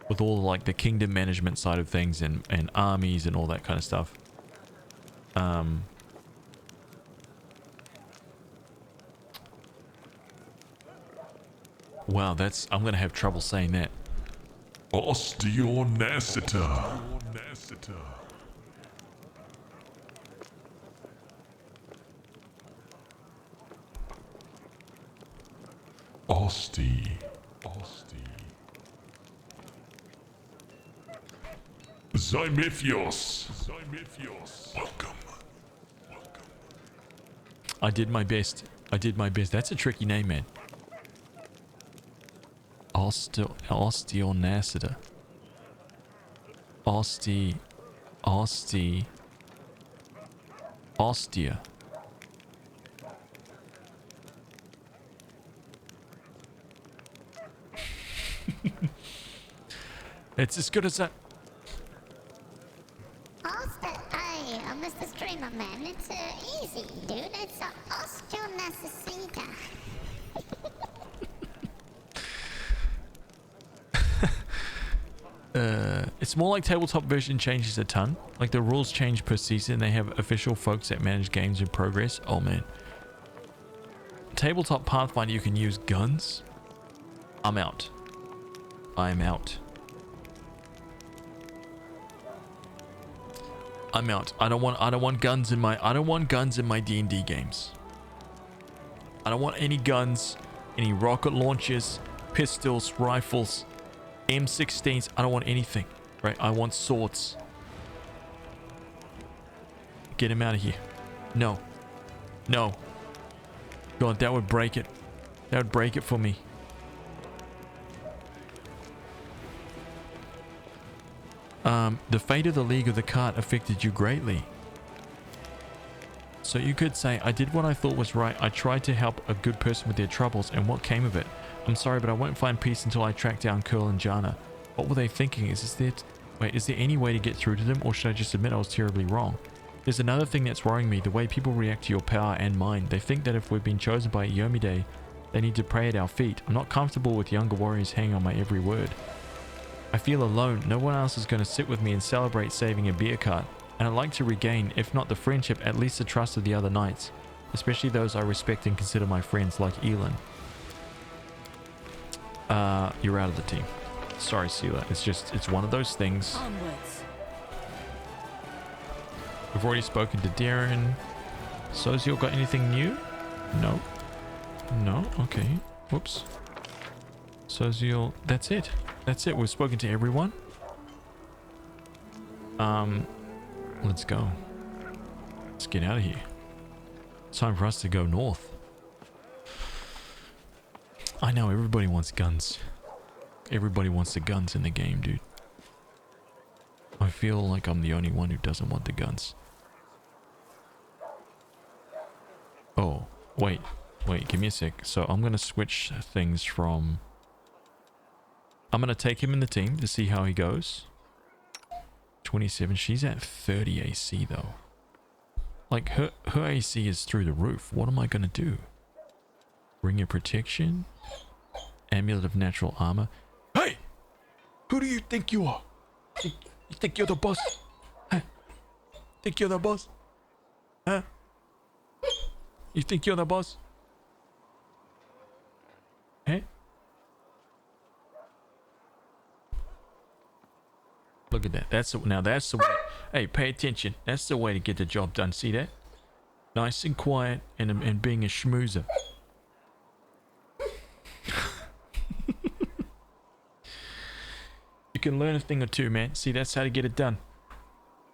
With all like the kingdom management side of things and armies and all that kind of stuff. Wow, I'm gonna have trouble saying that. Osteonacita. Zymithios. Welcome. I did my best. That's a tricky name, man. Osteonacida. Ostia. It's as good as that. Hey, Mr. Streamer Man, it's easy, dude. It's osteonacida. It's more like tabletop version changes a ton. Like the rules change per season. They have official folks that manage games in progress. Oh man. Tabletop Pathfinder, you can use guns. I'm out. I'm out. I'm out. I don't want guns in my D&D games. I don't want any guns, any rocket launchers, pistols, rifles, M16s. I don't want anything, right? I want swords. Get him out of here. No. No. God, that would break it. That would break it for me. The fate of the League of the Cart affected you greatly. So you could say, I did what I thought was right. I tried to help a good person with their troubles, and what came of it? I'm sorry, but I won't find peace until I track down Curl and Jana. What were they thinking? Is there any way to get through to them, or should I just admit I was terribly wrong? There's another thing that's worrying me, the way people react to your power and mine. They think that if we've been chosen by Yomide, they need to pray at our feet. I'm not comfortable with younger warriors hanging on my every word. I feel alone. No one else is going to sit with me and celebrate saving a beer cart. And I'd like to regain, if not the friendship, at least the trust of the other knights. Especially those I respect and consider my friends, like Elin. You're out of the team. Sorry, Seela. It's one of those things. Onwards. We've already spoken to Darren. Soziel got anything new? No. No? Okay. Whoops. Soziel, that's it. That's it. We've spoken to everyone. Let's go. Let's get out of here. It's time for us to go north. I know, everybody wants guns. Everybody wants the guns in the game, dude. I feel like I'm the only one who doesn't want the guns. Oh, wait, give me a sec. So I'm going to switch things from... I'm going to take him in the team to see how he goes. 27, she's at 30 AC though. Like her AC is through the roof. What am I going to do? Ring of protection? Amulet of natural armor? Hey! Who do you think you are? You think you're the boss? Huh? Think you're the boss? Huh? You think you're the boss? Eh? Look at that. That's the way. Hey, pay attention. That's the way to get the job done. See that? Nice and quiet and being a schmoozer. You can learn a thing or two, man. See, that's how to get it done.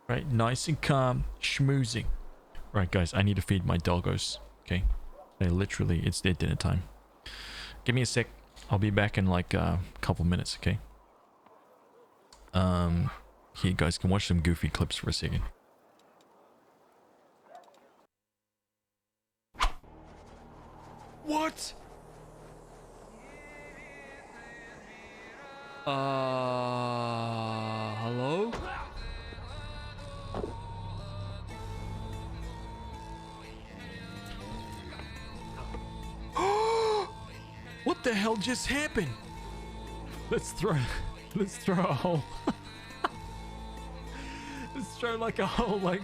Right? Nice and calm, schmoozing. Right, guys, I need to feed my doggos. Okay? It's their dinner time. Give me a sec. I'll be back in like a couple minutes, okay? Here, you guys can watch some goofy clips for a second. What? Hello? What the hell just happened? Let's throw a hole. Let's throw like a hole, like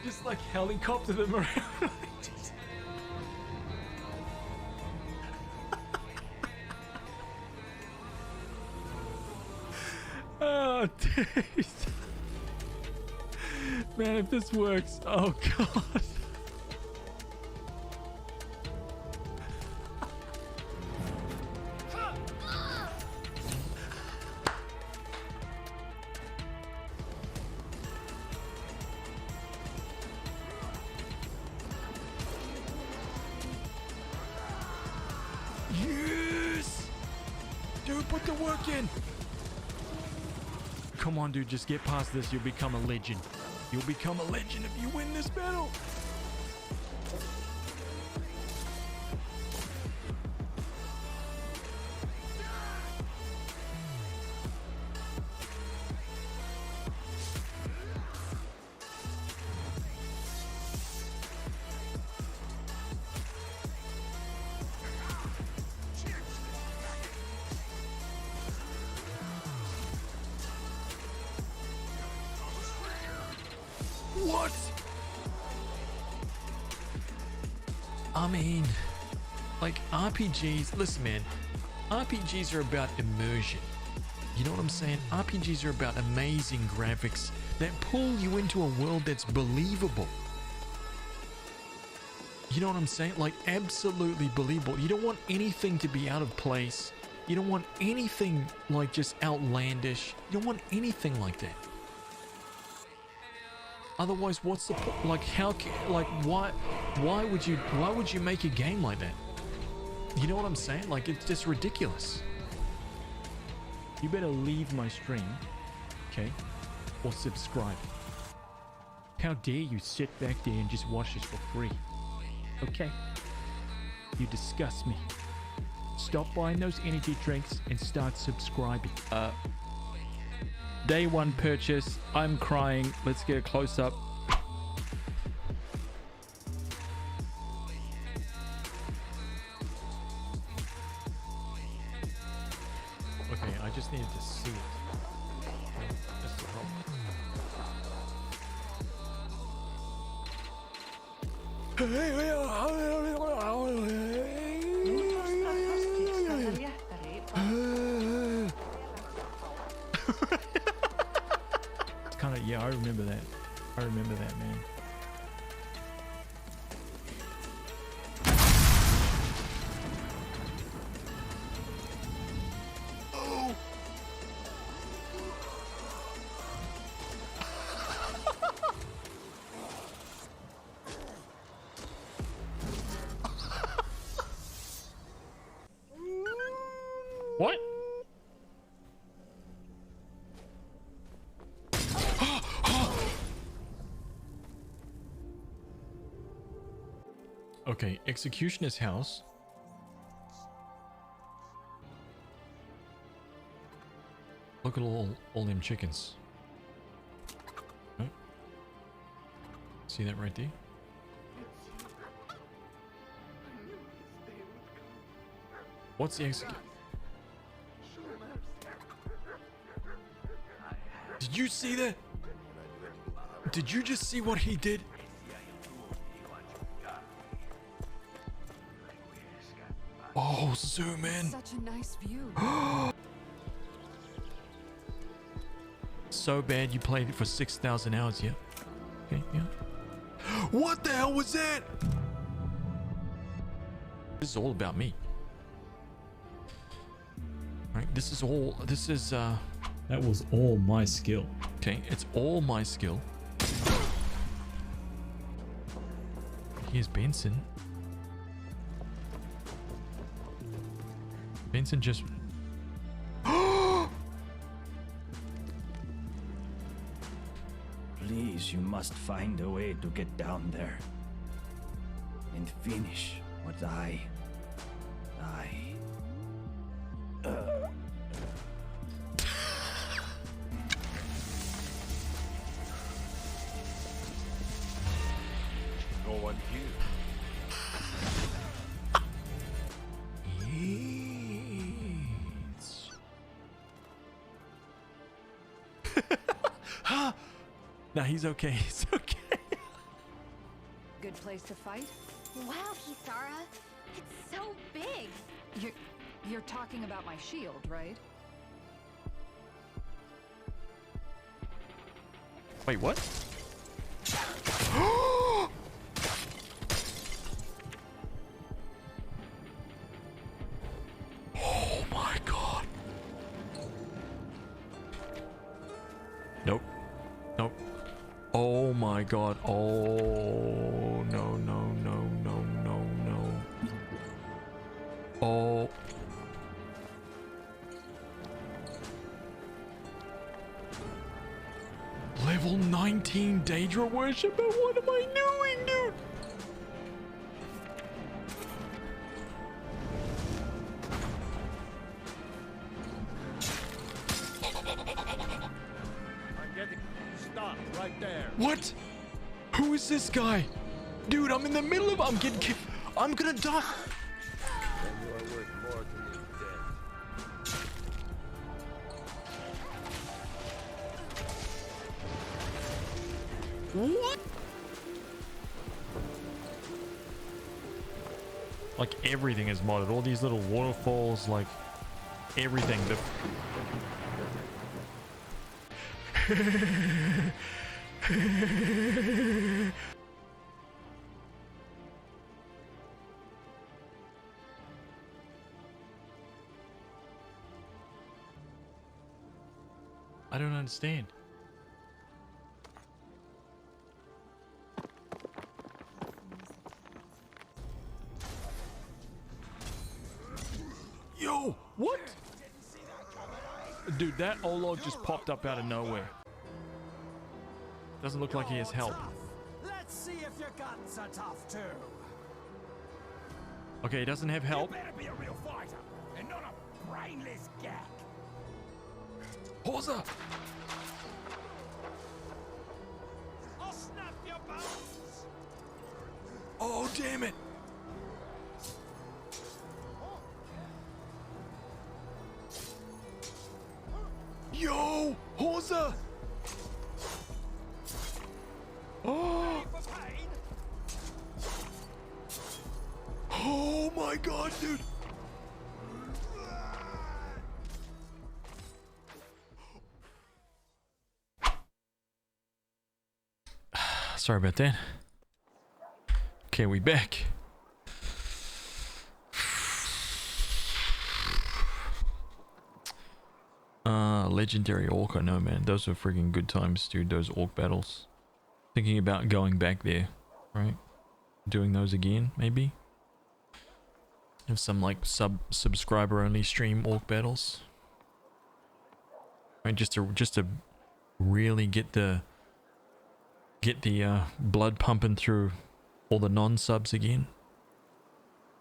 just like helicopter them around. Oh, dude. Man, if this works, oh god. Yes! Dude, put the work in! Come on, dude, just get past this. You'll become a legend. You'll become a legend if you win this battle. What? I mean, like RPGs, listen man, RPGs are about immersion. You know what I'm saying? RPGs are about amazing graphics that pull you into a world that's believable. You know what I'm saying? Like absolutely believable. You don't want anything to be out of place. You don't want anything like just outlandish. You don't want anything like that. Otherwise, what's the point? Like how? Like why would you make a game like that? You know what I'm saying? Like it's just ridiculous. You better leave my stream, okay? Or subscribe. How dare you sit back there and just watch this for free? Okay? You disgust me. Stop buying those energy drinks and start subscribing. Day one purchase. I'm crying. Let's get a close up. Okay, I just needed to see it. That's the problem. It's kind of, yeah, I remember that. I remember that, man. What? Okay, Executioner's house. Look at all them chickens. Oh. See that right there? What's the execute? Did you see that? Did you just see what he did? Oh, zoom in. Such a nice view. So bad you played it for 6,000 hours, yeah? Okay, yeah. What the hell was that? This is all about me. Right, this is That was all my skill. okay, it's all my skill. Here's Benson. Benson just Please, you must find a way to get down there and finish what I No one here. Nah, he's okay. He's okay. Good place to fight? Wow, Hisara. It's so big. You're talking about my shield, right? Wait, what? Oh my god. Nope. Nope. Oh my god. Oh no no no no no no. Oh. Level 19 Daedra Worshipper? What am I doing, dude? I'm getting stopped right there. What? Who is this guy? Dude, I'm in the middle of... I'm getting... I'm gonna die. Then you are worth more to me dead. What? Like everything is modded. All these little waterfalls, like everything. I don't understand. Yo, what? Dude, that Olog just popped up out of nowhere. Doesn't look like he has help. Let's see if your guns are tough too. Okay, he doesn't have help. You better be a real fighter and not a brainless gag. Horza! I'll snap your bones. Oh, damn it! Yo, Horza! Oh! Oh my god, dude! Sorry about that. Okay, we back. Legendary Orc, I know, man. Those were freaking good times, dude. Those Orc battles. Thinking about going back there, right? Doing those again, maybe. Have some like subscriber only stream Orc battles. Right, just to really get the blood pumping through all the non-subs again.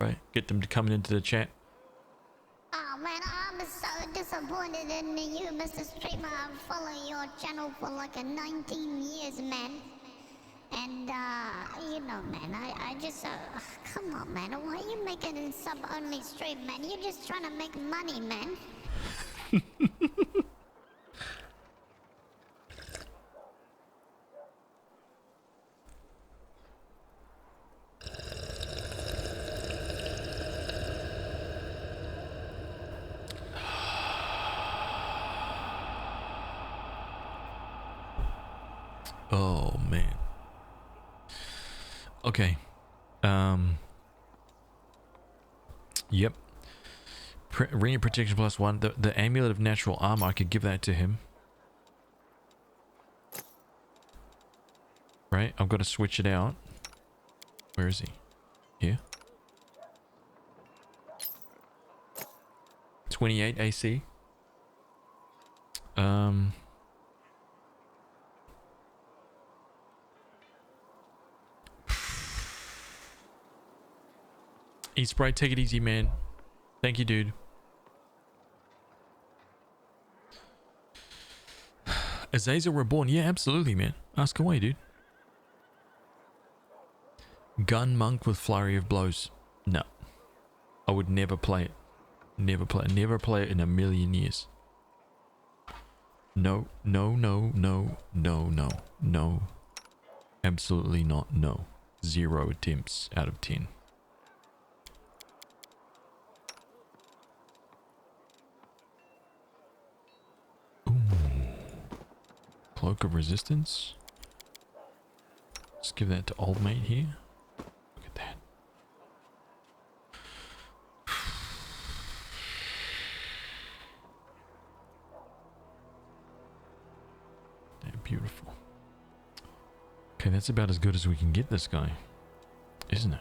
Right? Get them to coming into the chat. Oh man, I'm so disappointed in you, Mr. Streamer. I've followed your channel for like 19 years, man. And, you know, man, I just, come on, man. Why are you making a sub-only stream, man? You're just trying to make money, man. Oh man. Okay. Yep. Ring of Protection +1. The Amulet of Natural Armor, I could give that to him. Right? I've got to switch it out. Where is he? Here. 28 AC. Eat Sprite, take it easy, man. Thank you, dude. Azazel Reborn. Yeah, absolutely, man. Ask away, dude. Gun Monk with Flurry of Blows. No. I would never play it. Never play it. Never play it in a million years. No, no, no, no, no, no, no. Absolutely not. No. 0 attempts out of 10. Cloak of Resistance. Let's give that to old mate here. Look at that. They're beautiful. Okay, that's about as good as we can get this guy, isn't it?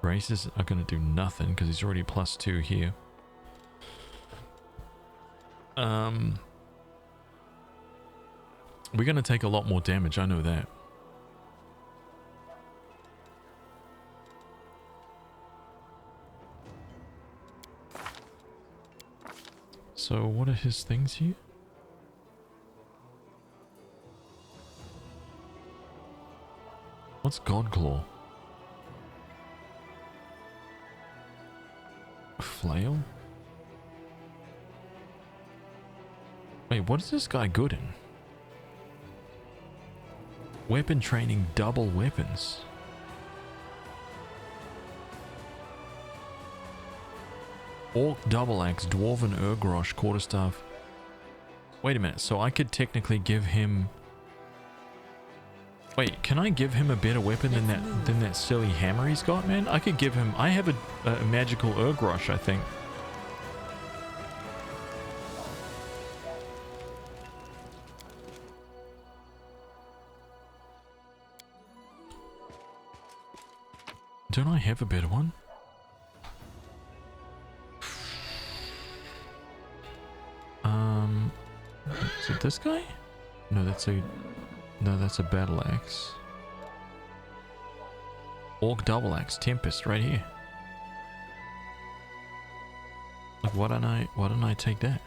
Races are going to do nothing because he's already +2 here. We're going to take a lot more damage, I know that. So what are his things here? What's Godclaw? Flail? Wait, what is this guy good in? Weapon training, double weapons. Orc double axe, dwarven Urgrosh, quarterstaff. Wait a minute, so I could technically give him... Wait, can I give him a better weapon than that silly hammer he's got, man? I could give him... I have a magical Urgrosh, I think. Don't I have a better one? Is it this guy? No, that's a battle axe. Orc double axe, Tempest, right here. Like, why don't I take that?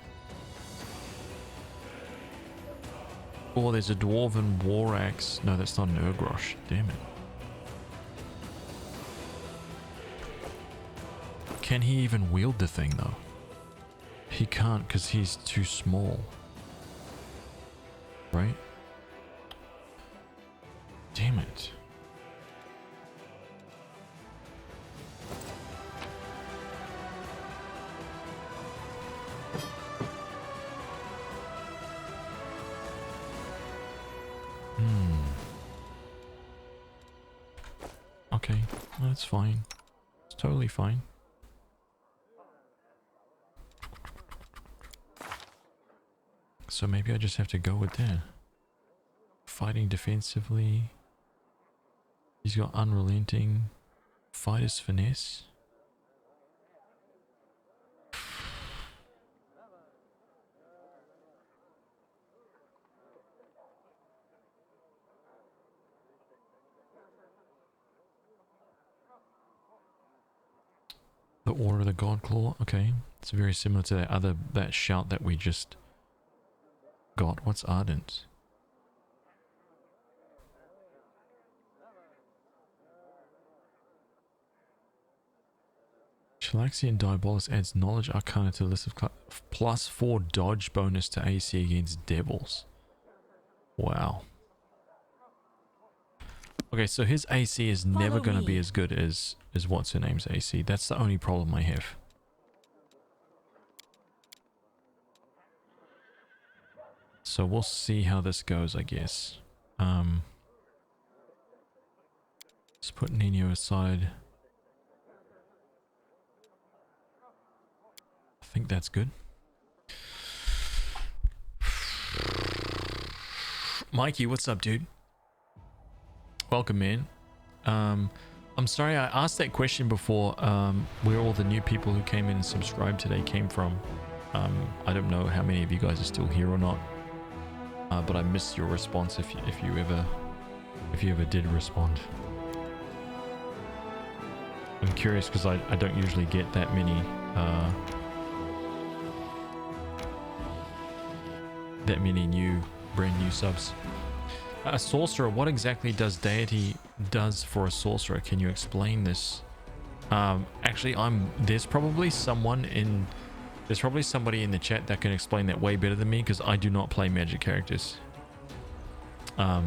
Oh, there's a dwarven war axe. No, that's not an Urgrosh. Damn it. Can he even wield the thing though? He can't because he's too small. Right? Damn it. Okay, that's fine. It's totally fine. So maybe I just have to go with that. Fighting defensively. He's got unrelenting. Fighter's finesse. The Order of the God Claw. Okay. It's very similar to that shout that we just got. What's Ardent? Chilaxian Diabolus adds knowledge arcana to the list of plus 4 dodge bonus to AC against devils. Wow. Okay, so his AC is never going to be as good as what's her name's AC. That's the only problem I have. So we'll see how this goes, I guess. Let's put Nino aside. I think that's good. Mikey, what's up, dude? Welcome, man. I'm sorry I asked that question before, where all the new people who came in and subscribed today came from. I don't know how many of you guys are still here or not. But I missed your response if you ever did respond. I'm curious because I don't usually get that many brand new subs. A sorcerer, what exactly does deity does for a sorcerer? Can you explain this? Actually, there's probably somebody in the chat that can explain that way better than me, because I do not play magic characters. I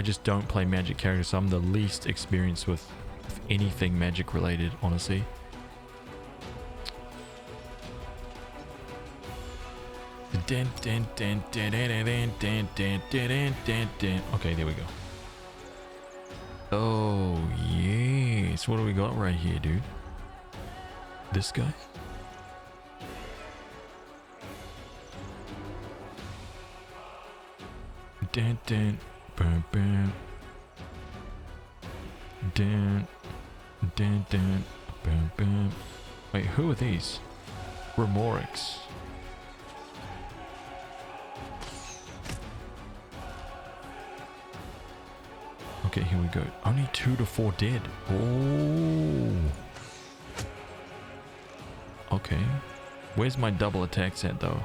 just don't play magic characters, so I'm the least experienced with anything magic related, honestly. Okay, there we go. Oh yes, what do we got right here, dude? This guy? Dun, dun, bum, bum. Dun, dun, dun, bum, bum. Wait, who are these? Remorix. Okay, here we go. Only 2 to 4 dead. Oh. Okay. Where's my double attacks at, though?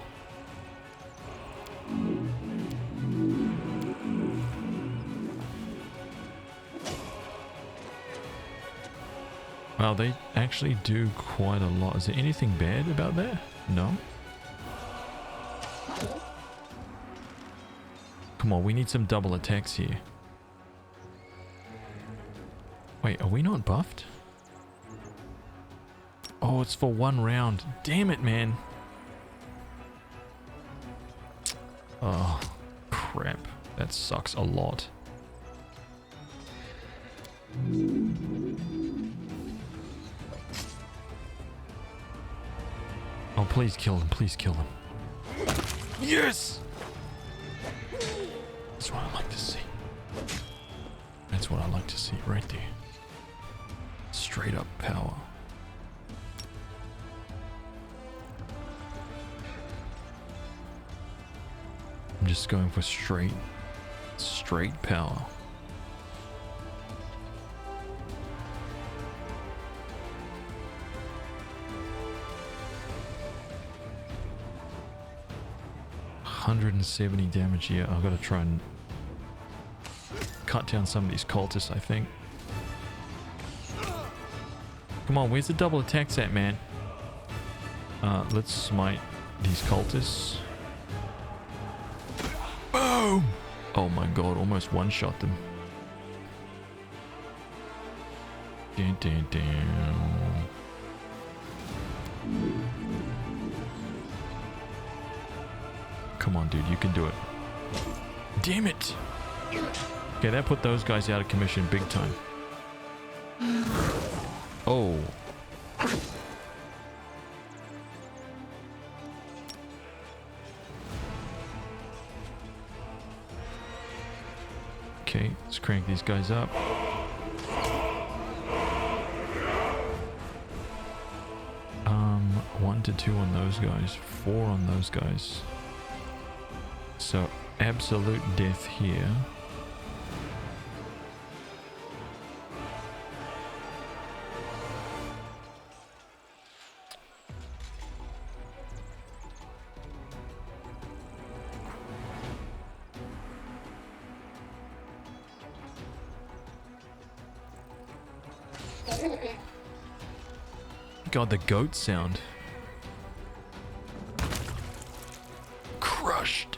Wow, they actually do quite a lot. Is there anything bad about that? No? Come on, we need some double attacks here. Wait, are we not buffed? Oh, it's for 1 round. Damn it, man. Oh, crap. That sucks a lot. Oh, please kill him. Please kill him. Yes! That's what I like to see. That's what I like to see right there. Straight up power. I'm just going for straight power. $170 damage here. I've got to try and cut down some of these cultists, I think. Come on, where's the double attacks at, man? Let's smite these cultists. Boom! Oh my god, almost one-shot them. Dun, dun, dun. Come on, dude, you can do it. Damn it! Okay, that put those guys out of commission big time. Oh. Okay, let's crank these guys up. 1 to 2 on those guys, 4 on those guys. So, absolute death here. God, the goat sound. Crushed.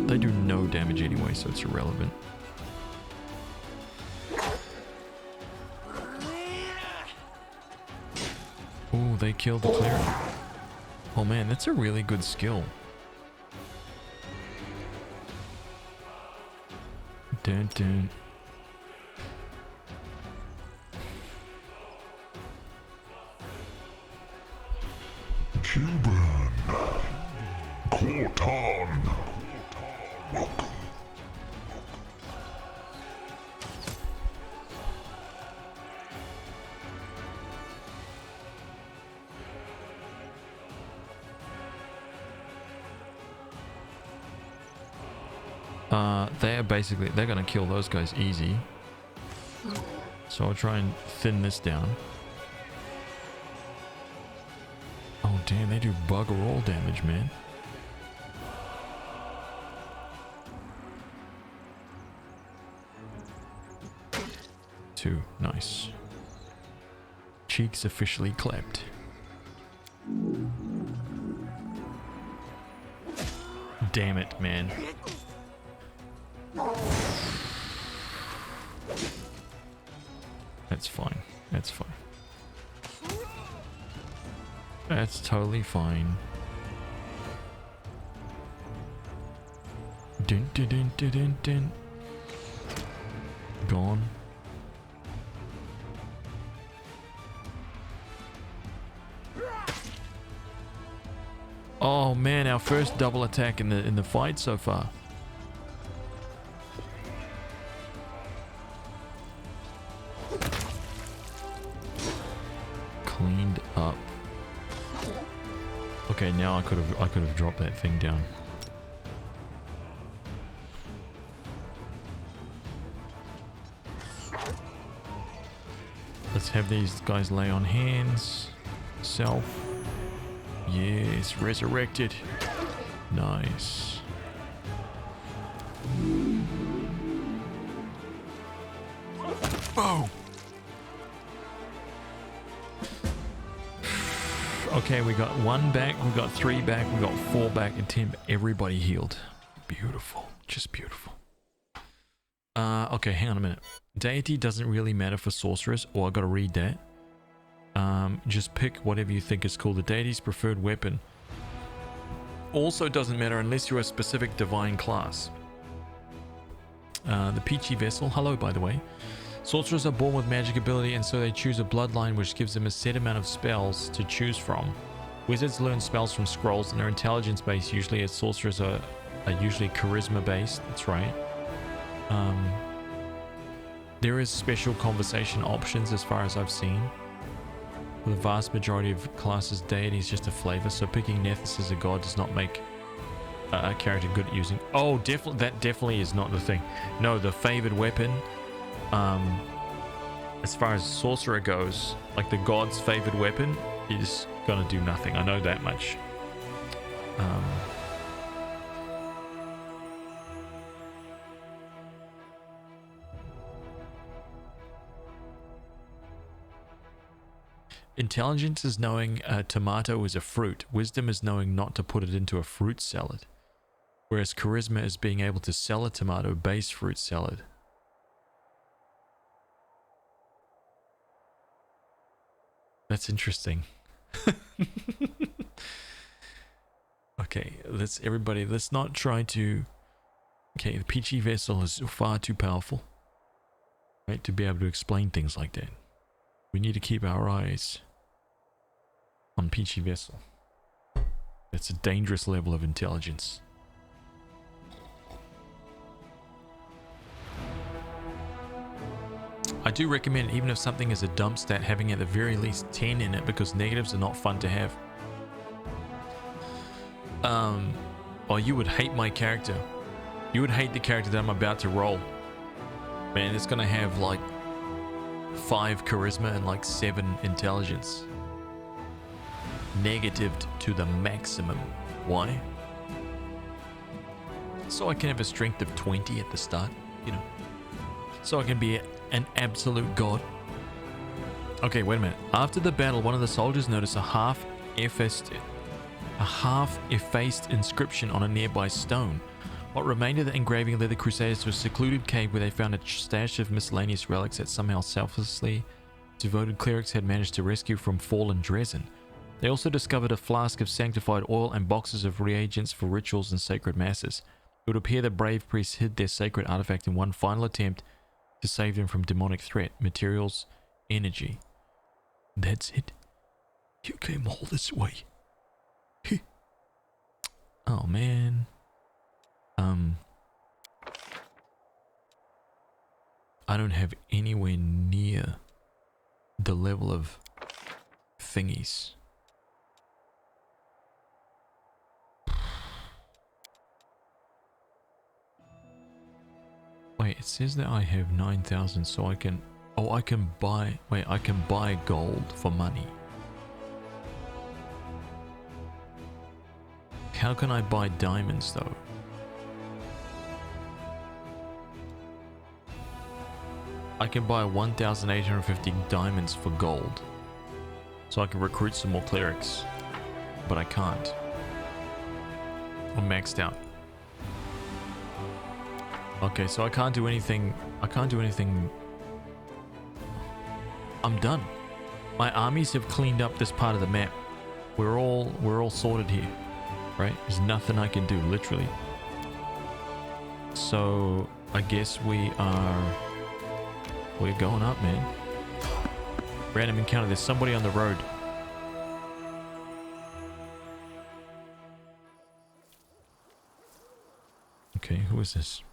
They do no damage anyway, so it's irrelevant. Oh, they killed the cleric. Oh man, that's a really good skill. Dun, dun. Cuban. Corton. Welcome. They're gonna kill those guys easy. So I'll try and thin this down. Oh damn, they do bugger all damage, man. Two, nice. Cheeks officially clapped. Damn it, man. That's fine. That's fine. That's totally fine. Dun, dun, dun, dun, dun, dun. Gone. Oh man, our first double attack in the fight so far. Cleaned up. Okay, now I could have dropped that thing down. Let's have these guys lay on hands. Self. Yes, resurrected. Nice. Oh. Okay, we got 1 back, we got 3 back, we got 4 back, and 10. Everybody healed. Beautiful. Just beautiful. Okay, hang on a minute. Deity doesn't really matter for sorcerers, or I gotta read that. Just pick whatever you think is cool. The deity's preferred weapon also doesn't matter unless you're a specific divine class. The Peachy Vessel, hello by the way. Sorcerers are born with magic ability, and so they choose a bloodline which gives them a set amount of spells to choose from. Wizards learn spells from scrolls and are intelligence based usually, as sorcerers are usually charisma based. That's right. There is special conversation options as far as I've seen. For the vast majority of classes, deity is just a flavor, so picking Nethys as a god does not make a character good at using. Oh, that definitely is not the thing. No, the favored weapon, as far as sorcerer goes, like the god's favored weapon is gonna do nothing. I know that much. Intelligence is knowing a tomato is a fruit. Wisdom is knowing not to put it into a fruit salad. Whereas charisma is being able to sell a tomato-based fruit salad. That's interesting. Okay, let's not try to... Okay, the Peachy Vessel is far too powerful, right, to be able to explain things like that. We need to keep our eyes on Peachy Vessel. That's a dangerous level of intelligence. I do recommend, even if something is a dump stat, having at the very least 10 in it, because negatives are not fun to have. Oh, you would hate my character. You would hate the character that I'm about to roll. Man, it's gonna have like 5 charisma and like 7 intelligence. Negatived to the maximum. Why? So I can have a strength of 20 at the start, you know. So I can be an absolute god. Okay, wait a minute. After the battle, one of the soldiers noticed a half-effaced inscription on a nearby stone. What remained of the engraving led the Crusaders to a secluded cave where they found a stash of miscellaneous relics that somehow selflessly devoted clerics had managed to rescue from fallen Dresden. They also discovered a flask of sanctified oil and boxes of reagents for rituals and sacred masses. It would appear the brave priests hid their sacred artifact in one final attempt to save them from demonic threat, materials, energy. That's it. You came all this way. Oh man. I don't have anywhere near the level of thingies. Wait, it says that I have 9,000, so I can... Oh, I can buy... Wait, I can buy gold for money. How can I buy diamonds, though? I can buy 1,850 diamonds for gold. So I can recruit some more clerics. But I can't. I'm maxed out. Okay, so I can't do anything. I can't do anything. I'm done. My armies have cleaned up this part of the map. We're all sorted here, right? There's nothing I can do, literally. So I guess we're going up, man. Random encounter. There's somebody on the road. Okay, who is this?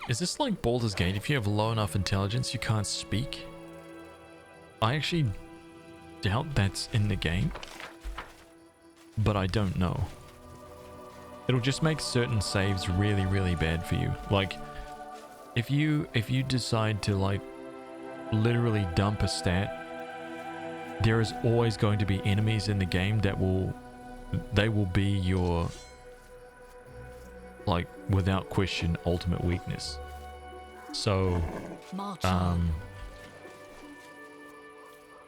Is this like Baldur's Gate? If you have low enough intelligence, you can't speak? I actually doubt that's in the game. But I don't know. It'll just make certain saves really, really bad for you. Like, if you decide to like literally dump a stat, there is always going to be enemies in the game that will be your, like, without question, ultimate weakness. So,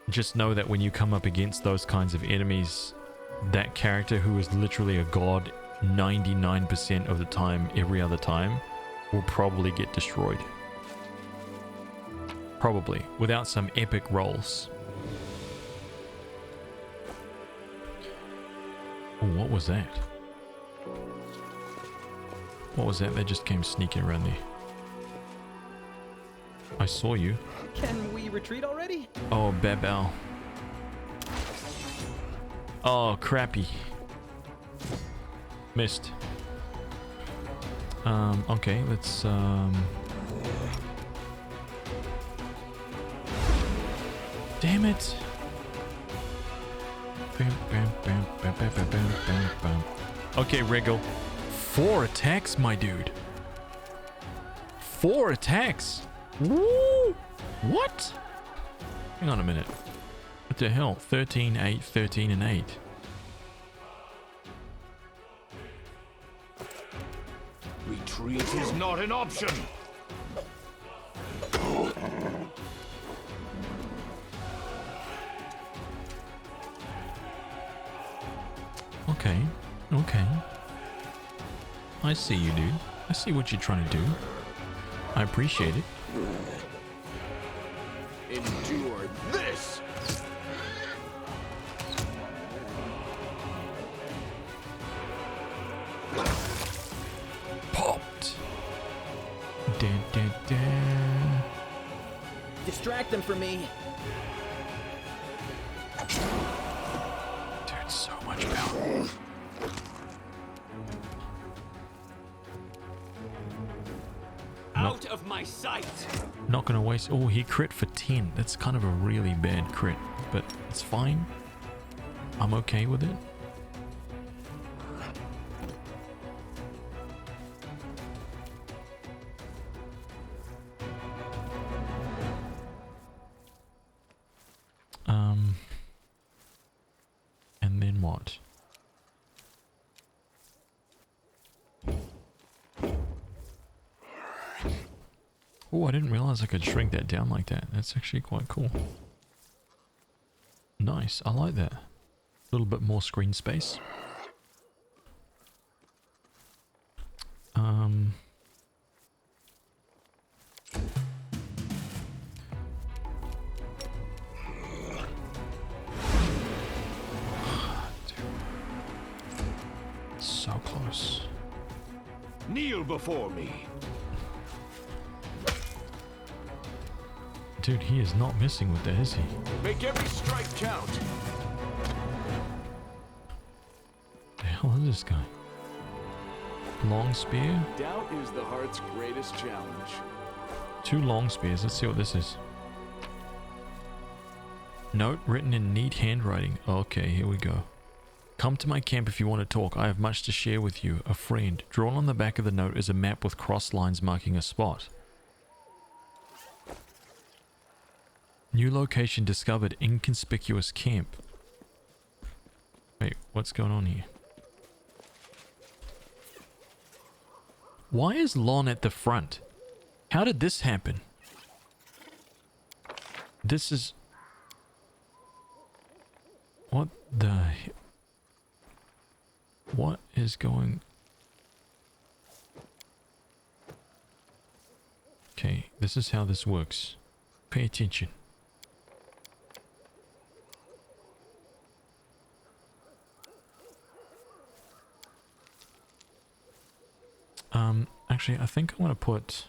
just know that when you come up against those kinds of enemies, that character who is literally a god 99% of the time, every other time, will probably get destroyed. Probably, without some epic rolls. Oh, what was that? What was that? That just came sneaking around there. I saw you. Can we retreat already? Oh, Babel. Oh, crappy. Missed. Okay, let's, damn it. Okay, Wriggle. 4 attacks, my dude. 4 attacks. Woo! What? Hang on a minute. What the hell? 13, 8, 13, and 8. Retreat is not an option. Okay. Okay. I see you, dude. I see what you're trying to do. I appreciate it. Endure this! Popped. Dun, dun, dun. Distract them from me. Dude, so much power. Out of my sight. Not gonna waste. Oh, he crit for 10. That's kind of a really bad crit, but it's fine. I'm okay with it. And then what? Oh, I didn't realize I could shrink that down like that. That's actually quite cool. Nice, I like that. A little bit more screen space. So close. Kneel before me. Dude, he is not messing with that, is he? Make every strike count. The hell is this guy? Long spear? Doubt is the heart's greatest challenge. 2 long spears. Let's see what this is. Note written in neat handwriting. Okay, here we go. Come to my camp if you want to talk. I have much to share with you. A friend. Drawn on the back of the note is a map with cross lines marking a spot. New location discovered. Inconspicuous camp. Wait, what's going on here? Why is Lon at the front? How did this happen? This is... What the... What is going... Okay, this is how this works. Pay attention. Actually, I think I want to put...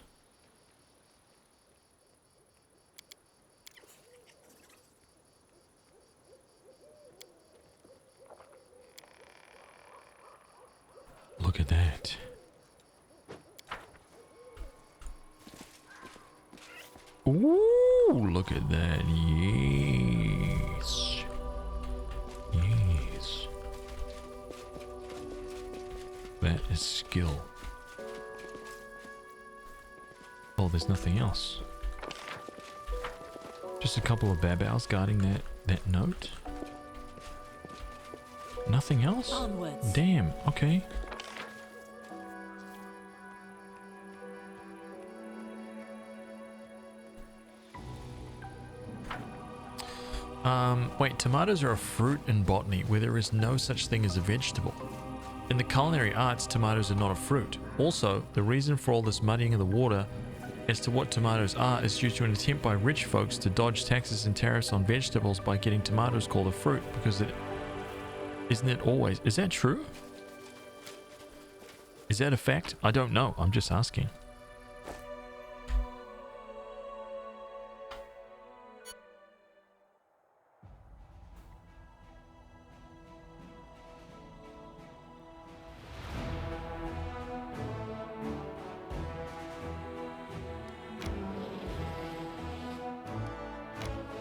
Look at that. Ooh, look at that. Yes. Yes. That is skill. Oh, there's nothing else. Just a couple of babals guarding that note. Nothing else? Onwards. Damn, okay. Wait, tomatoes are a fruit in botany where there is no such thing as a vegetable. In the culinary arts, tomatoes are not a fruit. Also, the reason for all this muddying of the water as to what tomatoes are is due to an attempt by rich folks to dodge taxes and tariffs on vegetables by getting tomatoes called a fruit, because isn't it always? Is that true? Is that a fact? I don't know. I'm just asking.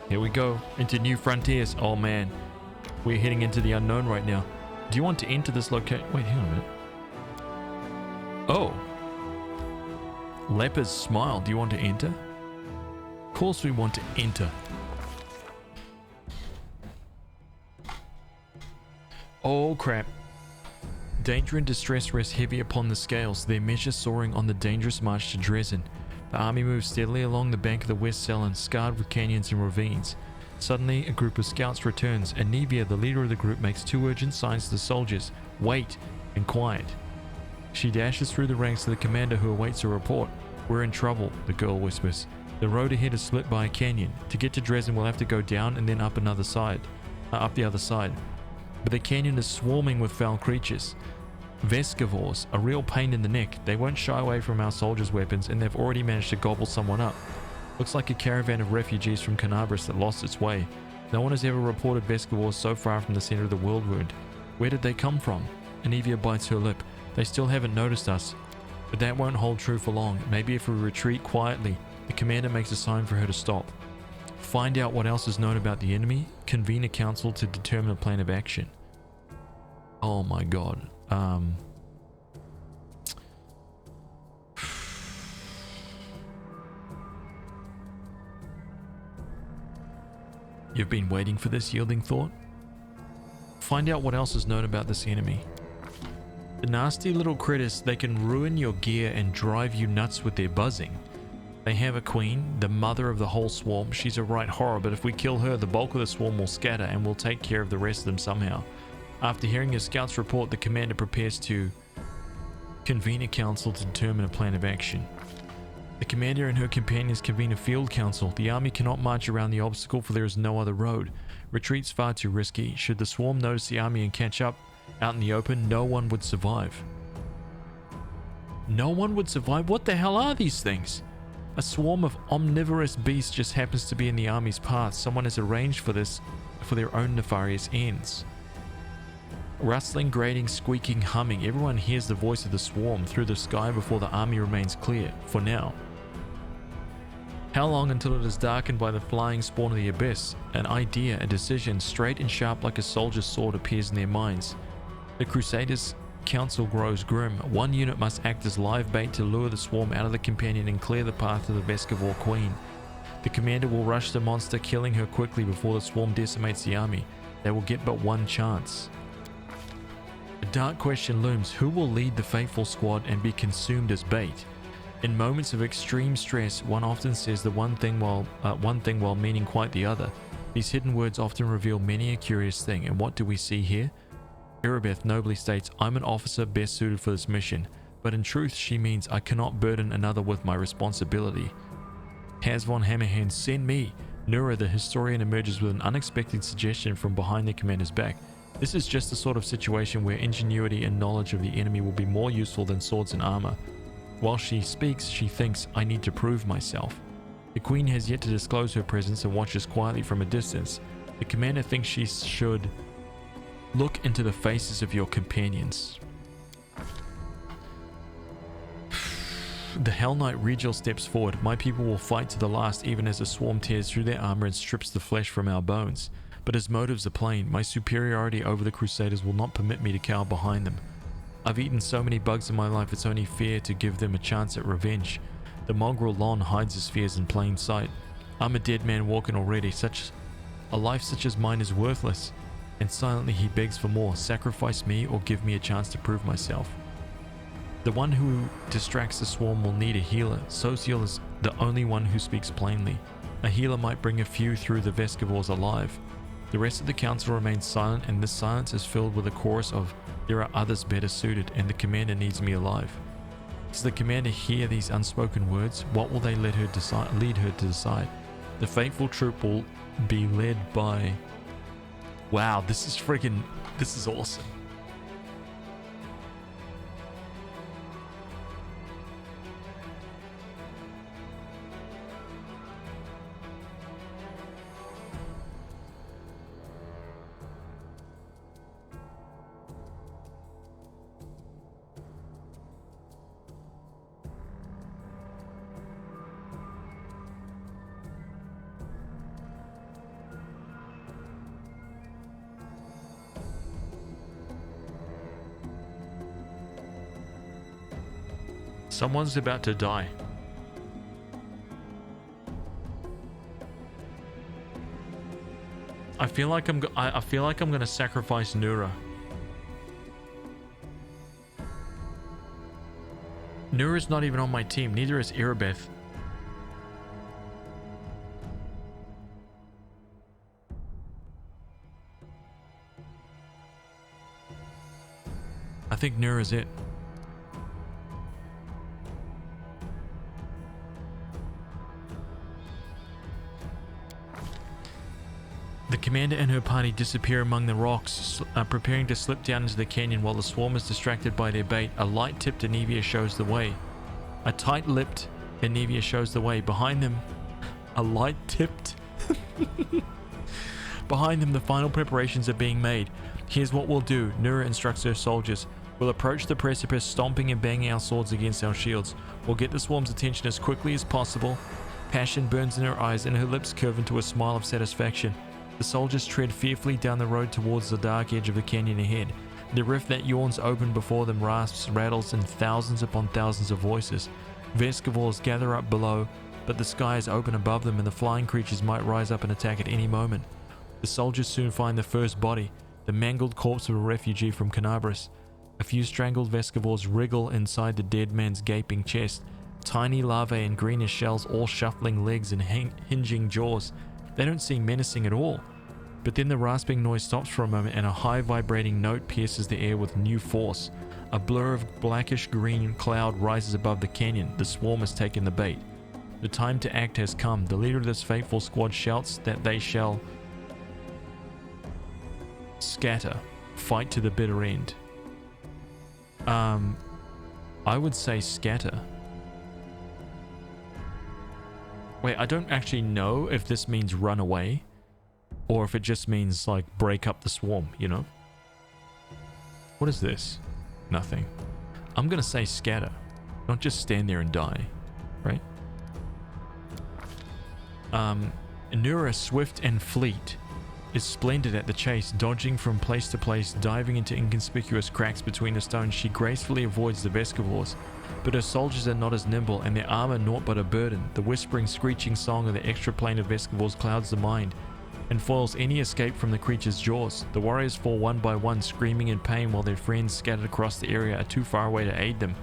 Here we go, into new frontiers. Oh man, we're heading into the unknown right now. Do you want to enter this location? Wait, hang on a minute. Oh. Leper's Smile, do you want to enter? Of course we want to enter. Oh crap. Danger and distress rest heavy upon the scales, their measure soaring on the dangerous march to Dresden. The army moves steadily along the bank of the West Sellen, scarred with canyons and ravines. Suddenly, a group of scouts returns, and Nevia, the leader of the group, makes two urgent signs to the soldiers: wait and quiet. She dashes through the ranks to the commander, who awaits a report. We're in trouble, the girl whispers. The road ahead is split by a canyon. To get to Dresden, we'll have to go down and then up the other side. But the canyon is swarming with foul creatures. Vescivores, a real pain in the neck. They won't shy away from our soldiers' weapons, and they've already managed to gobble someone up. Looks like a caravan of refugees from Canabris that lost its way. No one has ever reported Vescivores so far from the center of the world wound. Where did they come from? Anivia bites her lip. They still haven't noticed us. But that won't hold true for long. Maybe if we retreat quietly. The commander makes a sign for her to stop. Find out what else is known about the enemy. Convene a council to determine a plan of action. Oh my god. You've been waiting for this, Yielding Thought? Find out what else is known about this enemy. The nasty little critters, they can ruin your gear and drive you nuts with their buzzing. They have a queen, the mother of the whole swarm. She's a right horror, but if we kill her, the bulk of the swarm will scatter and we'll take care of the rest of them somehow. After hearing a scout's report, the commander prepares to convene a council to determine a plan of action. The commander and her companions convene a field council. The army cannot march around the obstacle, for there is no other road. Retreat's far too risky. Should the swarm notice the army and catch up out in the open, no one would survive. No one would survive? What the hell are these things? A swarm of omnivorous beasts just happens to be in the army's path. Someone has arranged for this for their own nefarious ends. Rustling, grating, squeaking, humming. Everyone hears the voice of the swarm through the sky before the army remains clear, for now. How long until it is darkened by the flying spawn of the abyss? An idea, a decision, straight and sharp like a soldier's sword, appears in their minds. The Crusaders' council grows grim. One unit must act as live bait to lure the swarm out of the companion and clear the path to the Vescivore Queen. The commander will rush the monster, killing her quickly before the swarm decimates the army. They will get but one chance. A dark question looms: who will lead the faithful squad and be consumed as bait? In moments of extreme stress, one often says the one thing while meaning quite the other. These hidden words often reveal many a curious thing, and what do we see here? Erebeth nobly states, I'm an officer best suited for this mission, but in truth she means I cannot burden another with my responsibility. Haz von Hammerhand, send me! Nura, the historian, emerges with an unexpected suggestion from behind the commander's back. This is just the sort of situation where ingenuity and knowledge of the enemy will be more useful than swords and armor. While she speaks, she thinks, I need to prove myself. The queen has yet to disclose her presence and watches quietly from a distance. The commander thinks she should look into the faces of your companions. The Hell Knight Regil steps forward. My people will fight to the last, even as the swarm tears through their armor and strips the flesh from our bones. But his motives are plain. My superiority over the Crusaders will not permit me to cower behind them. I've eaten so many bugs in my life, it's only fair to give them a chance at revenge. The mongrel Lon hides his fears in plain sight. I'm a dead man walking already. A life such as mine is worthless. And silently he begs for more. Sacrifice me or give me a chance to prove myself. The one who distracts the swarm will need a healer. Social is the only one who speaks plainly. A healer might bring a few through the Vescivores alive. The rest of the council remains silent, and this silence is filled with a chorus of, "There are others better suited, and the commander needs me alive." Does the commander hear these unspoken words? What will they lead her to decide? The faithful troop will be led by... Wow, this is awesome. Someone's about to die. I feel like I'm going to sacrifice Nura. Nura's not even on my team. Neither is Irabeth. I think Nura's it. The commander and her party disappear among the rocks, preparing to slip down into the canyon while the swarm is distracted by their bait. A light-tipped Anivia shows the way. A tight-lipped Anivia shows the way. Behind them, a light-tipped... Behind them, the final preparations are being made. Here's what we'll do. Nura instructs her soldiers. We'll approach the precipice, stomping and banging our swords against our shields. We'll get the swarm's attention as quickly as possible. Passion burns in her eyes and her lips curve into a smile of satisfaction. The soldiers tread fearfully down the road towards the dark edge of the canyon ahead. The rift that yawns open before them rasps, rattles in thousands upon thousands of voices. Vescivores gather up below, but the sky is open above them and the flying creatures might rise up and attack at any moment. The soldiers soon find the first body, the mangled corpse of a refugee from Canabris. A few strangled Vescivores wriggle inside the dead man's gaping chest. Tiny larvae and greenish shells, all shuffling legs and hinging jaws. They don't seem menacing at all. But then the rasping noise stops for a moment and a high vibrating note pierces the air with new force. A blur of blackish green cloud rises above the canyon. The swarm has taken the bait. The time to act has come. The leader of this faithful squad shouts that they shall scatter, fight to the bitter end. I would say scatter. Wait, I don't actually know if this means run away or if it just means like break up the swarm, you know? What is this? Nothing. I'm gonna say scatter, not just stand there and die, right? Nura, swift and fleet, is splendid at the chase, dodging from place to place, diving into inconspicuous cracks between the stones. She gracefully avoids the Vescivores, but her soldiers are not as nimble, and their armor naught but a burden. The whispering, screeching song of the extra plane of Vescivores clouds the mind and foils any escape from the creature's jaws. The warriors fall one by one, screaming in pain, while their friends scattered across the area are too far away to aid them.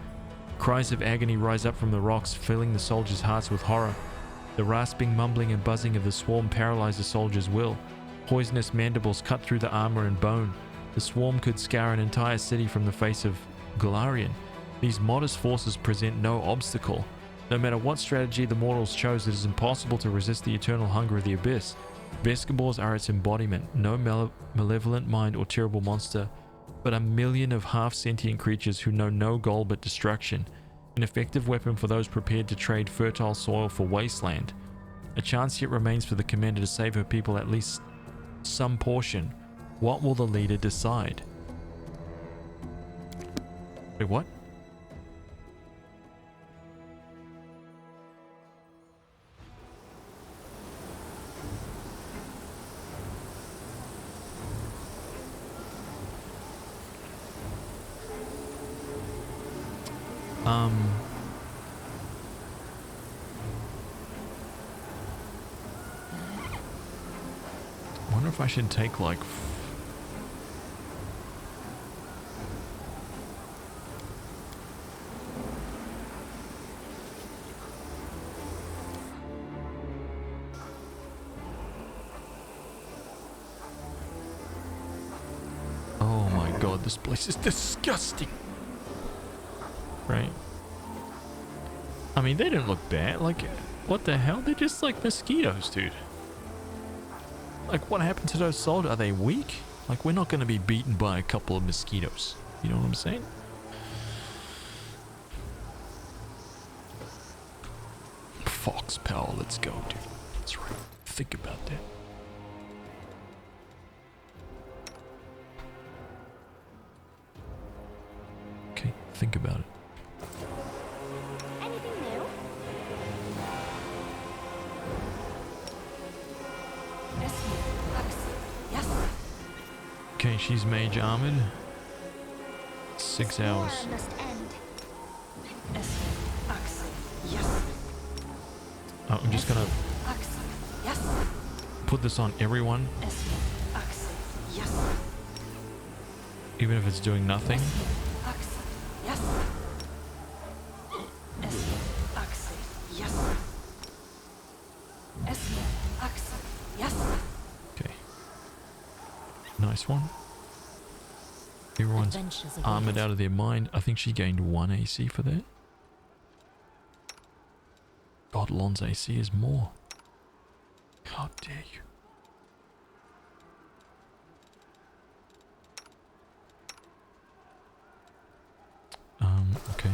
Cries of agony rise up from the rocks, filling the soldiers' hearts with horror. The rasping, mumbling, and buzzing of the swarm paralyze the soldiers' will. Poisonous mandibles cut through the armor and bone. The swarm could scour an entire city from the face of Golarion. These modest forces present no obstacle. No matter what strategy the mortals chose, it is impossible to resist the eternal hunger of the abyss. Vescivores are its embodiment, no malevolent mind or terrible monster, but a million of half-sentient creatures who know no goal but destruction. An effective weapon for those prepared to trade fertile soil for wasteland. A chance yet remains for the commander to save her people at least some portion. What will the leader decide? Wait, what? I wonder if I should take like god, this place is disgusting. Right? I mean, they didn't look bad. Like, what the hell? They're just like mosquitoes, dude. Like, what happened to those soldiers? Are they weak? Like, we're not going to be beaten by a couple of mosquitoes. You know what I'm saying? Fox power, let's go, dude. That's right. Think about that. Okay, think about it. Anything new? Yes. Okay, she's mage armored. 6 hours. War must end. Yes. Oh, I'm just gonna Yes. put this on everyone, Yes. even if it's doing nothing. Yes. Yes. Okay. Nice one. Everyone's Adventures await. armored out of their mind. I think she gained 1 AC for that. God, Lon's AC is more. How dare you? Okay.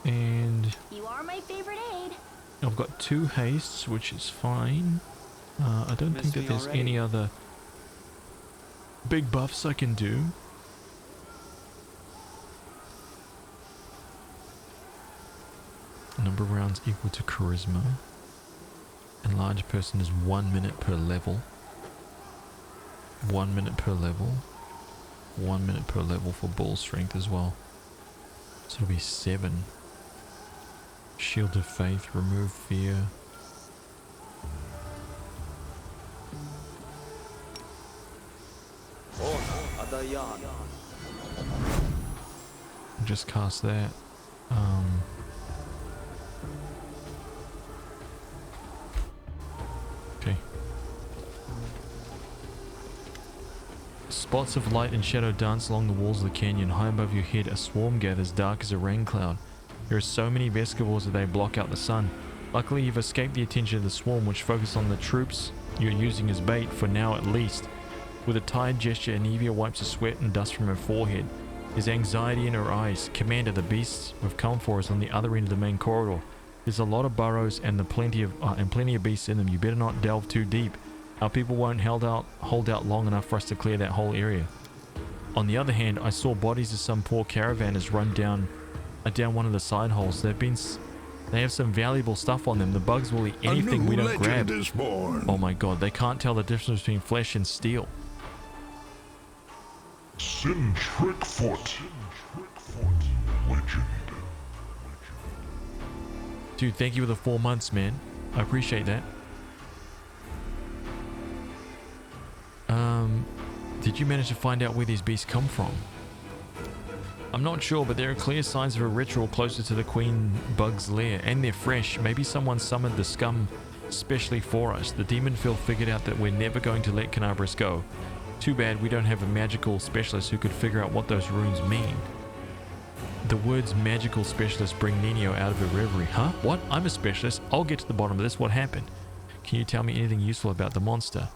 And You are my favorite aide. I've got 2 hastes, which is fine. I don't think that there's any other big buffs I can do. Number of rounds equal to charisma. Enlarged person is 1 minute per level. 1 minute per level. 1 minute per level for bull strength as well. So it'll be 7. Shield of faith, remove fear. Just cast that. Okay. Spots of light and shadow dance along the walls of the canyon. High above your head, a swarm gathers, dark as a rain cloud. There are so many Vescivores that they block out the sun. Luckily, you've escaped the attention of the swarm, which focus on the troops you're using as bait, for now at least. With a tired gesture, Anivia wipes the sweat and dust from her forehead. There's anxiety in her eyes. Commander, the beasts we've come for is on the other end of the main corridor. There's a lot of burrows and plenty of beasts in them. You better not delve too deep. Our people won't hold out long enough for us to clear that whole area. On the other hand, I saw bodies of some poor caravanners run down one of the side holes. They have some valuable stuff on them. The bugs will eat anything we don't grab. Is born. Oh my god, they can't tell the difference between flesh and steel. Sin Trickfoot. Legend. Dude, thank you for the 4 months, man. I appreciate that. Did you manage to find out where these beasts come from? I'm not sure, but there are clear signs of a ritual closer to the queen bug's lair, and they're fresh. Maybe someone summoned the scum specially for us. The demon Phil figured out that we're never going to let Canabras go. Too bad we don't have a magical specialist who could figure out what those runes mean. The words magical specialist bring Nino out of her reverie. Huh? What? I'm a specialist. I'll get to the bottom of this. What happened? Can you tell me anything useful about the monster?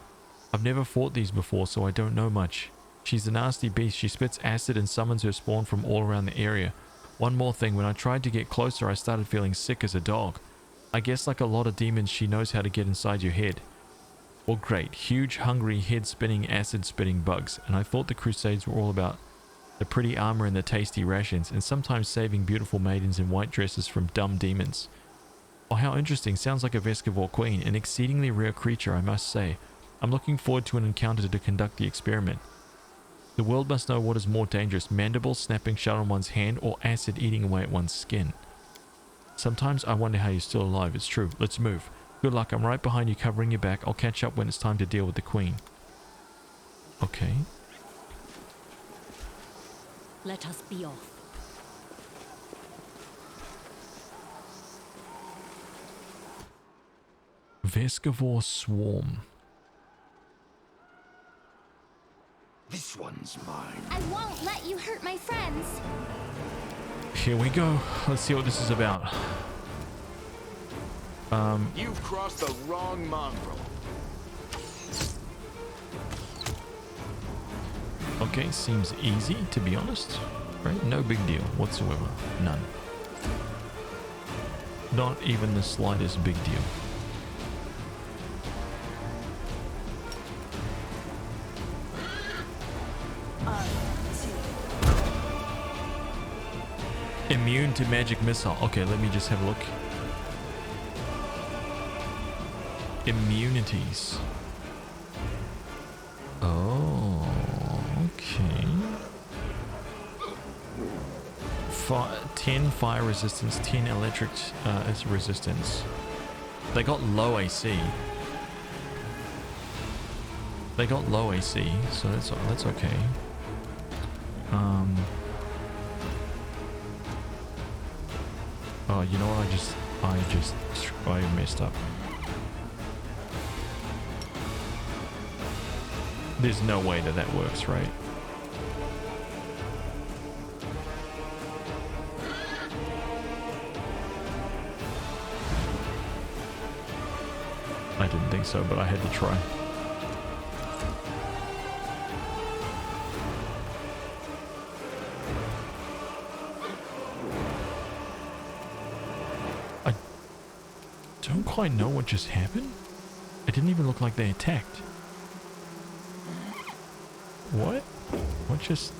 I've never fought these before, so I don't know much. She's a nasty beast. She spits acid and summons her spawn from all around the area. One more thing, when I tried to get closer, I started feeling sick as a dog. I guess like a lot of demons, she knows how to get inside your head. Well, great. Huge, hungry, head-spinning, acid-spitting bugs. And I thought the Crusades were all about the pretty armor and the tasty rations, and sometimes saving beautiful maidens in white dresses from dumb demons. Oh, how interesting. Sounds like a Vescivore queen. An exceedingly rare creature, I must say. I'm looking forward to an encounter to conduct the experiment. The world must know what is more dangerous, mandibles snapping shut on one's hand or acid eating away at one's skin. Sometimes I wonder how you're still alive. It's true. Let's move. Good luck. I'm right behind you, covering your back. I'll catch up when it's time to deal with the queen. Okay. Let us be off. Vescivore Swarm. This one's mine. I won't let you hurt my friends. Here we go. Let's see what this is about. You've crossed the wrong mongrel. Okay, seems easy to be honest. Right? No big deal whatsoever. None. Not even the slightest big deal. Immune to magic missile. Okay, let me just have a look. Immunities. Oh, okay. 10 fire resistance, 10 electric resistance. They got low AC. They got low AC, so that's okay. Oh, you know what? I messed up. There's no way that works, right? I didn't think so, but I had to try. I don't quite know what just happened. It didn't even look like they attacked. What? What just...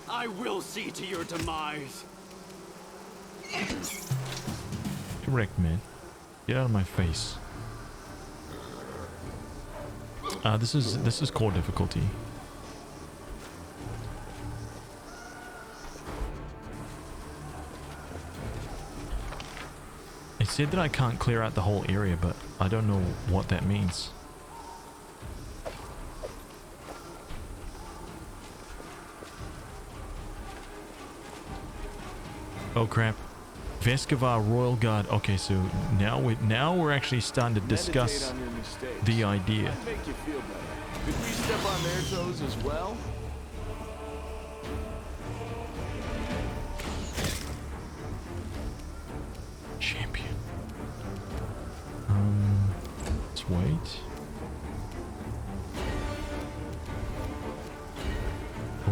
I will see to your demise. Correct, man. Get out of my face. This is core difficulty. It said that I can't clear out the whole area, but I don't know what that means. Oh crap. Vescavar Royal Guard. Okay, so now we're actually starting to discuss the idea. Make you feel better. Could we step on their toes as well? Champion. Let's wait.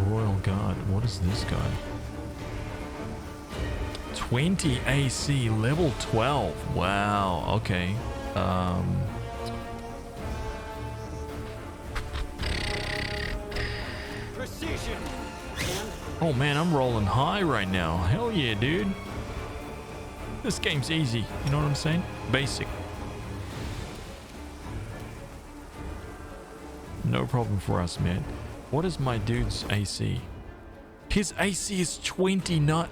Royal Guard. What is this guy? 20 AC, level 12. Wow, okay. Precision. Oh man, I'm rolling high right now. Hell yeah, dude. This game's easy. You know what I'm saying? Basic. No problem for us, man. What is my dude's AC? His AC is 20, not...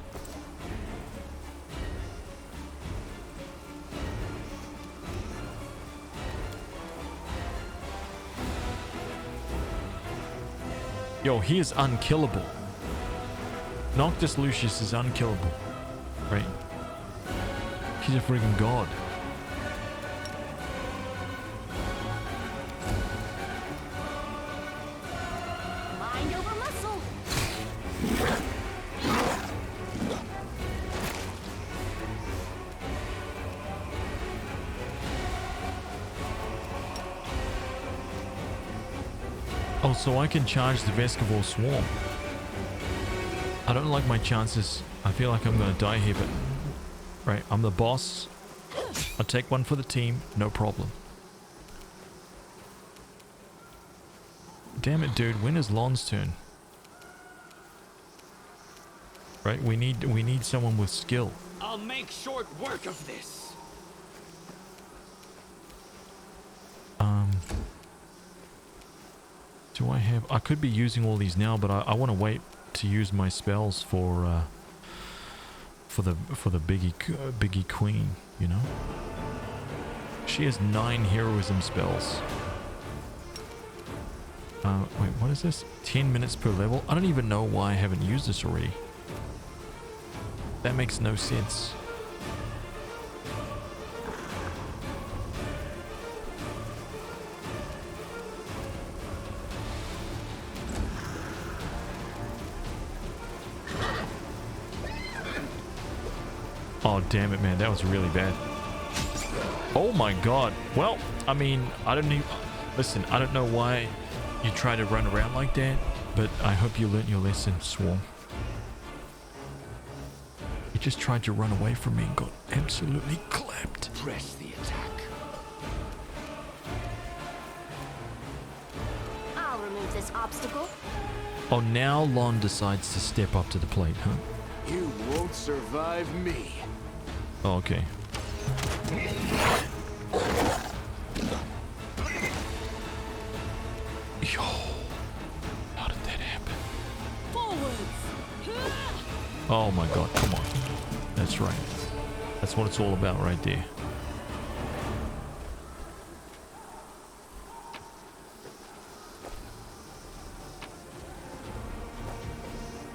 Yo, he is unkillable. Noctis Lucius is unkillable. Right? He's a freaking god. Mind over muscle. Oh, so I can charge the Vescaval Swarm. I don't like my chances. I feel like I'm gonna die here, but... Right, I'm the boss. I'll take one for the team, no problem. Damn it, dude. When is Lon's turn? Right, we need someone with skill. I'll make short work of this. Do I have... I could be using all these now, but I want to wait to use my spells for the biggie queen, you know? She has 9 heroism spells. Wait, what is this? 10 minutes per level? I don't even know why I haven't used this already. That makes no sense. Oh, damn it, man. That was really bad. Oh my god. Well, I mean, I don't need... Listen, I don't know why you try to run around like that, but I hope you learnt your lesson, Swarm. You just tried to run away from me and got absolutely clapped. Press the attack. I'll remove this obstacle. Oh, now Lon decides to step up to the plate, huh? You won't survive me. Oh, okay. Yo, how did that happen? Oh my god, come on. That's right. That's what it's all about right there.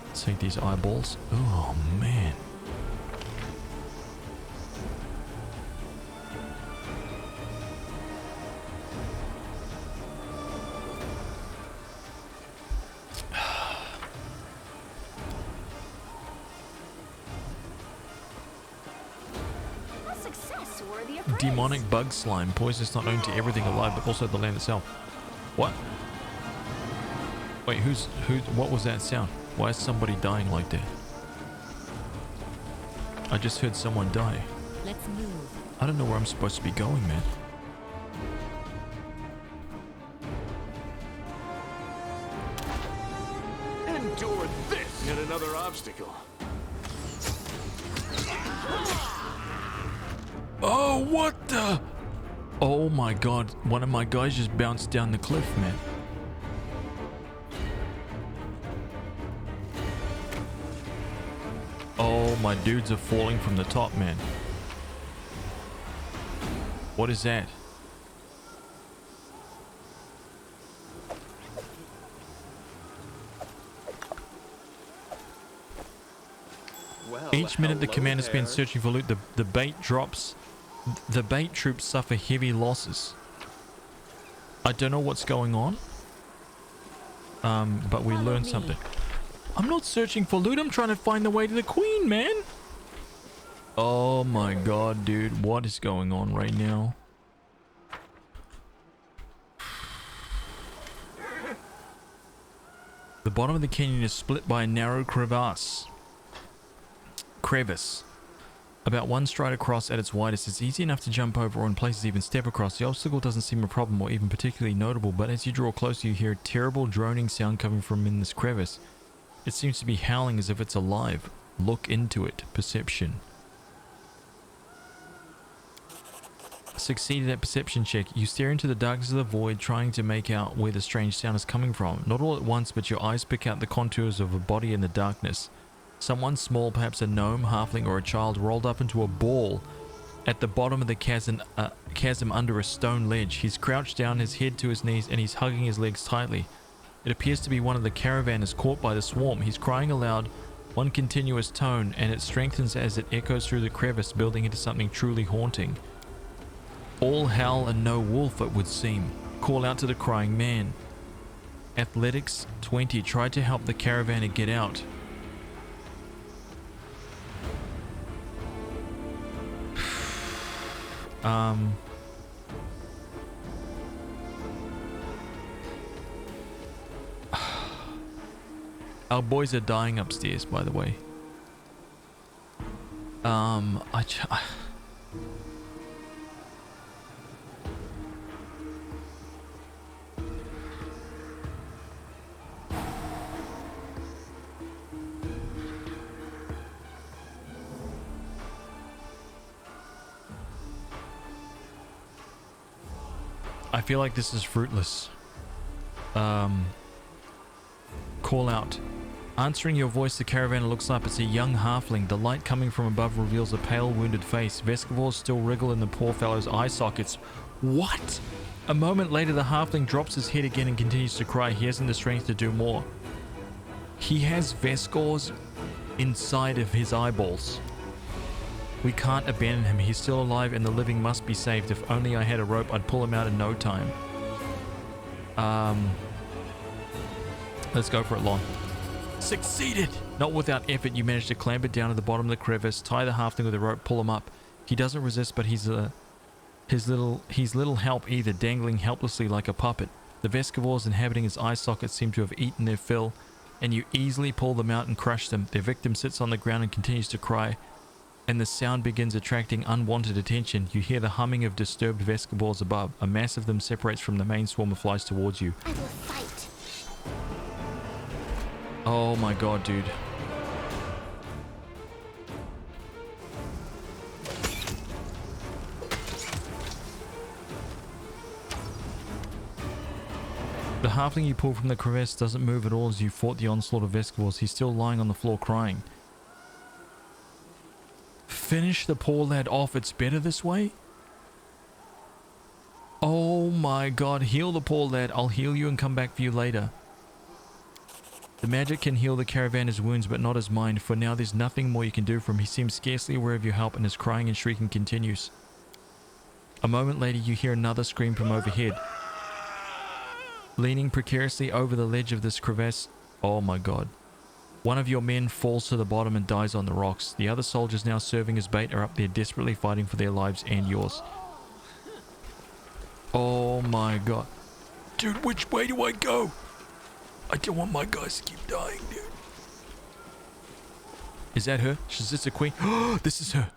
Let's take these eyeballs. Oh man. Demonic bug slime. Poisonous not only to everything alive, but also the land itself. What? Wait, what was that sound? Why is somebody dying like that? I just heard someone die. Let's move. I don't know where I'm supposed to be going, man. Endure this! Yet another obstacle. Oh, what the? Oh my god. One of my guys just bounced down the cliff, man. Oh, my dudes are falling from the top, man. What is that? Well, Each minute the hello commander there. spends searching for loot, the bait drops. The bait troops suffer heavy losses. I don't know what's going on. But we learned something. I'm not searching for loot. I'm trying to find the way to the queen, man. Oh my god, dude. What is going on right now? The bottom of the canyon is split by a narrow crevasse. About one stride across at its widest. It's easy enough to jump over or in places even step across. The obstacle doesn't seem a problem or even particularly notable, but as you draw closer you hear a terrible droning sound coming from in this crevice. It seems to be howling as if it's alive. Look into it. Perception. Succeeded at perception check. You stare into the darkness of the void, trying to make out where the strange sound is coming from. Not all at once, but your eyes pick out the contours of a body in the darkness. Someone small, perhaps a gnome, halfling, or a child, rolled up into a ball at the bottom of the chasm under a stone ledge. He's crouched down, his head to his knees, and he's hugging his legs tightly. It appears to be one of the caravanners caught by the swarm. He's crying aloud, one continuous tone, and it strengthens as it echoes through the crevice, building into something truly haunting. All howl and no wolf, it would seem. Call out to the crying man. Athletics 20. Try to help the caravana get out. Our boys are dying upstairs, by the way. I feel like this is fruitless. Call out. Answering your voice, the caravan looks up. It's a young halfling. The light coming from above reveals a pale, wounded face. Vescivores still wriggle in the poor fellow's eye sockets. What? A moment later, the halfling drops his head again and continues to cry. He hasn't the strength to do more. He has Vescivores inside of his eyeballs. We can't abandon him. He's still alive and the living must be saved. If only I had a rope, I'd pull him out in no time. Let's go for it, Lon. Succeeded! Not without effort, you manage to clamber down to the bottom of the crevice, tie the halfling with a rope, pull him up. He doesn't resist, but he's little help either, dangling helplessly like a puppet. The Vescivores inhabiting his eye sockets seem to have eaten their fill, and you easily pull them out and crush them. Their victim sits on the ground and continues to cry, and the sound begins attracting unwanted attention. You hear the humming of disturbed Vescivores above. A mass of them separates from the main swarm of flies towards you. I will fight. Oh my god, dude. The halfling you pull from the crevice doesn't move at all as you fought the onslaught of Vescivores. He's still lying on the floor crying. Finish the poor lad off. It's better this way? Oh my god. Heal the poor lad. I'll heal you and come back for you later. The magic can heal the caravanner's wounds, but not his mind. For now, there's nothing more you can do for him. He seems scarcely aware of your help, and his crying and shrieking continues. A moment later, you hear another scream from overhead. Leaning precariously over the ledge of this crevasse, oh my god. One of your men falls to the bottom and dies on the rocks. The other soldiers now serving as bait are up there desperately fighting for their lives and yours. Oh my god. Dude, which way do I go? I don't want my guys to keep dying, dude. Is that her? Is this a queen? This is her.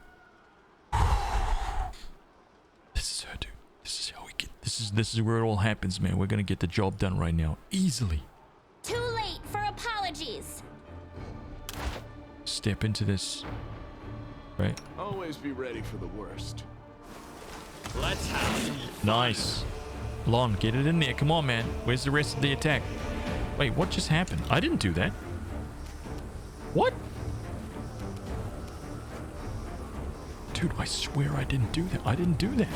This is her, dude. This is how we get. This is where it all happens, man. We're gonna get the job done right now, easily. Too late for apologies. Step into this, right? Always be ready for the worst. Let's have some. Nice. Lon, get it in there. Come on, man. Where's the rest of the attack? Wait, what just happened? I didn't do that. What? Dude, I swear I didn't do that. I didn't do that.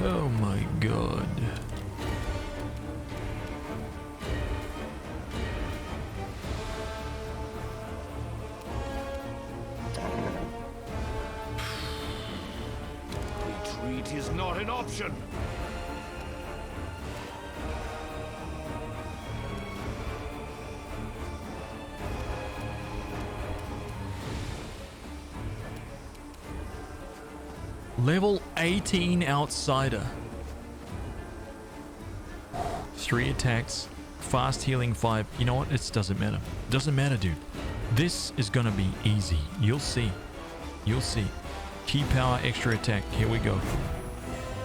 Oh my god. Retreat is not an option. Level 18 outsider. 3 attacks, fast healing 5. You know what? It doesn't matter. Doesn't matter, dude. This is gonna be easy. You'll see. You'll see. Key power, extra attack. Here we go.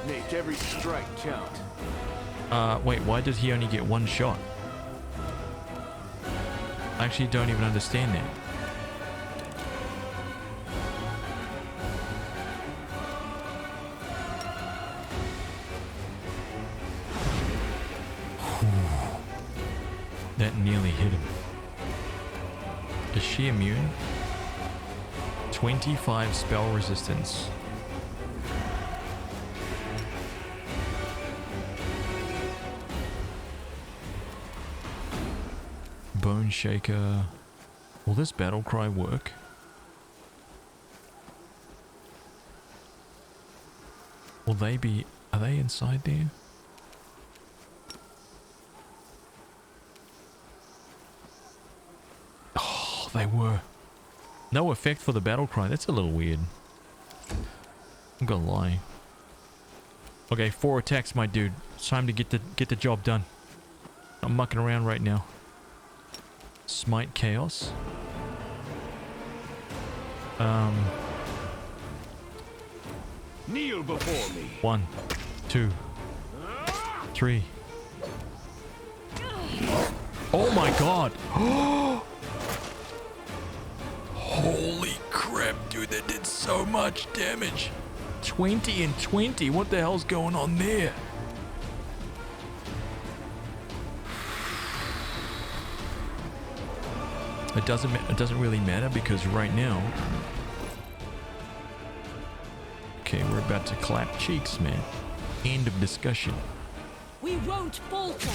Make every strike count. Wait, why did he only get 1 shot? I actually don't even understand that. That nearly hit him. Is she immune? 25 spell resistance. Bone Shaker. Will this battle cry work? Will they be... Are they inside there? Oh, they were. No effect for the battle cry. That's a little weird. I'm gonna lie. Okay, 4 attacks, my dude. It's time to get the job done. I'm mucking around right now. Smite Chaos. Kneel before me. 1, 2, 3. Oh my god! Holy crap, dude, that did so much damage. 20 and 20. What the hell's going on there? It doesn't really matter because right now. Okay, we're about to clap cheeks, man. End of discussion. We won't falter.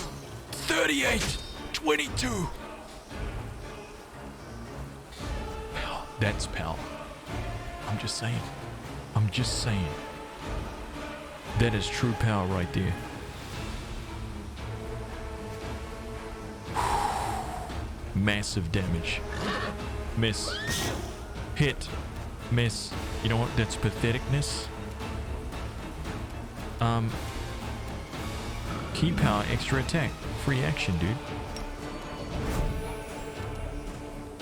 38, 22. Power. That's power. I'm just saying. I'm just saying. That is true power right there. Massive damage. Miss. Hit. Miss. You know what? That's patheticness. Key power, extra attack. Free action, dude.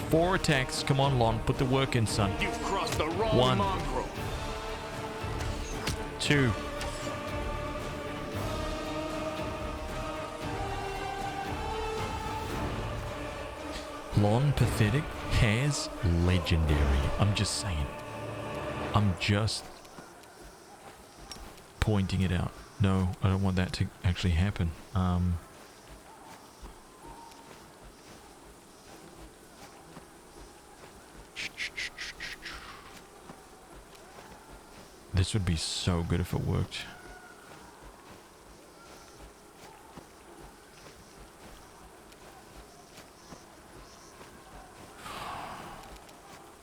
4 attacks. Come on, Lon. Put the work in, son. You've crossed the wrong 1. mongrel. 2. Lon, pathetic. Haz, legendary. I'm just saying. I'm just pointing it out. No, I don't want that to actually happen. This would be so good if it worked.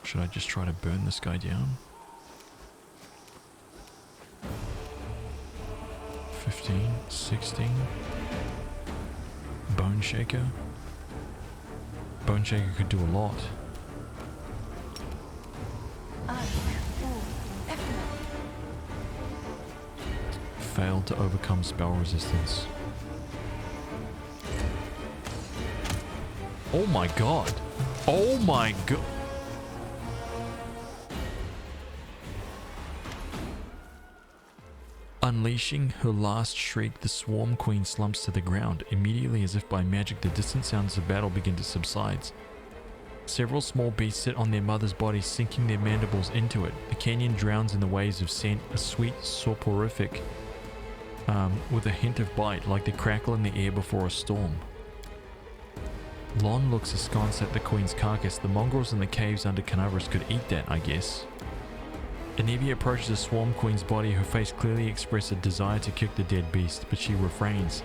Should I just try to burn this guy down? 15, 16. Bone Shaker. Bone Shaker could do a lot. Failed to overcome spell resistance. Oh my god. Oh my god. Unleashing her last shriek, the Swarm Queen slumps to the ground. Immediately, as if by magic, the distant sounds of battle begin to subside. Several small beasts sit on their mother's body, sinking their mandibles into it. The canyon drowns in the waves of scent, a sweet soporific with a hint of bite, like the crackle in the air before a storm. Lon looks askance at the queen's carcass. The mongrels in the caves under Canavras could eat that, I guess. Anivia approaches the Swarm Queen's body. Her face clearly expresses a desire to kick the dead beast, but she refrains.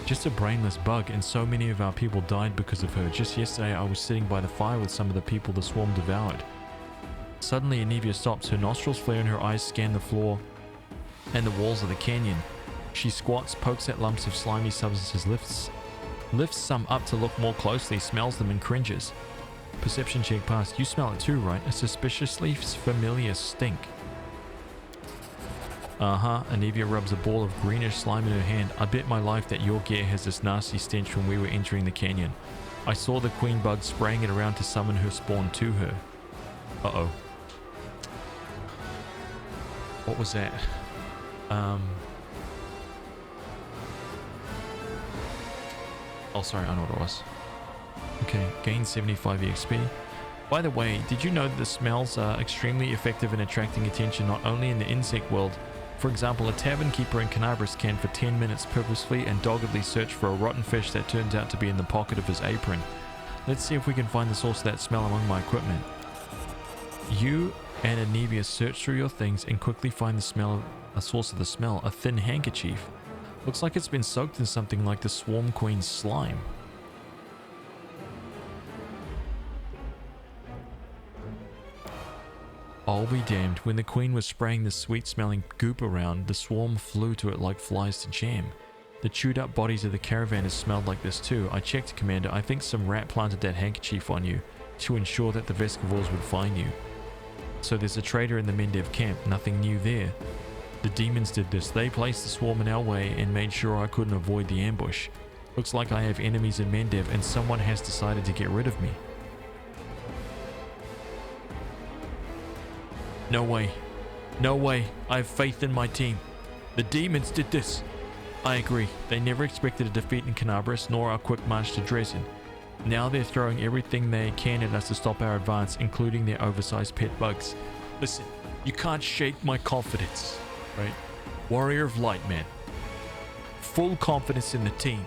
Just a brainless bug, and so many of our people died because of her. Just yesterday I was sitting by the fire with some of the people the swarm devoured. Suddenly Anivia stops. Her nostrils flare and her eyes scan the floor and the walls of the canyon. She squats, pokes at lumps of slimy substances, lifts some up to look more closely, smells them and cringes. Perception check passed. You smell it too, right? A suspiciously familiar stink. Anivia rubs a ball of greenish slime in her hand. I bet my life that your gear has this nasty stench when we were entering the canyon. I saw the queen bug spraying it around to summon her spawn to her. Uh-oh. What was that? Oh, sorry, I know what it was. Okay, gain 75 EXP. By the way, did you know that the smells are extremely effective in attracting attention not only in the insect world? For example, a tavern keeper in Canavras can for 10 minutes purposefully and doggedly search for a rotten fish that turns out to be in the pocket of his apron. Let's see if we can find the source of that smell among my equipment. You and Anivia search through your things and quickly find a source of the smell, a thin handkerchief. Looks like it's been soaked in something like the Swarm Queen's slime. I'll be damned. When the queen was spraying the sweet-smelling goop around, the swarm flew to it like flies to jam. The chewed-up bodies of the caravanners smelled like this too. I checked, Commander. I think some rat planted that handkerchief on you to ensure that the Vescivores would find you. So there's a traitor in the Mendev camp. Nothing new there. The demons did this. They placed the swarm in our way and made sure I couldn't avoid the ambush. Looks like I have enemies in Mendev and someone has decided to get rid of me. No way. No way. I have faith in my team. The demons did this. I agree. They never expected a defeat in Canavras, nor our quick march to Dresden. Now they're throwing everything they can at us to stop our advance, including their oversized pet bugs. Listen, you can't shake my confidence, right? Warrior of Light, man. Full confidence in the team.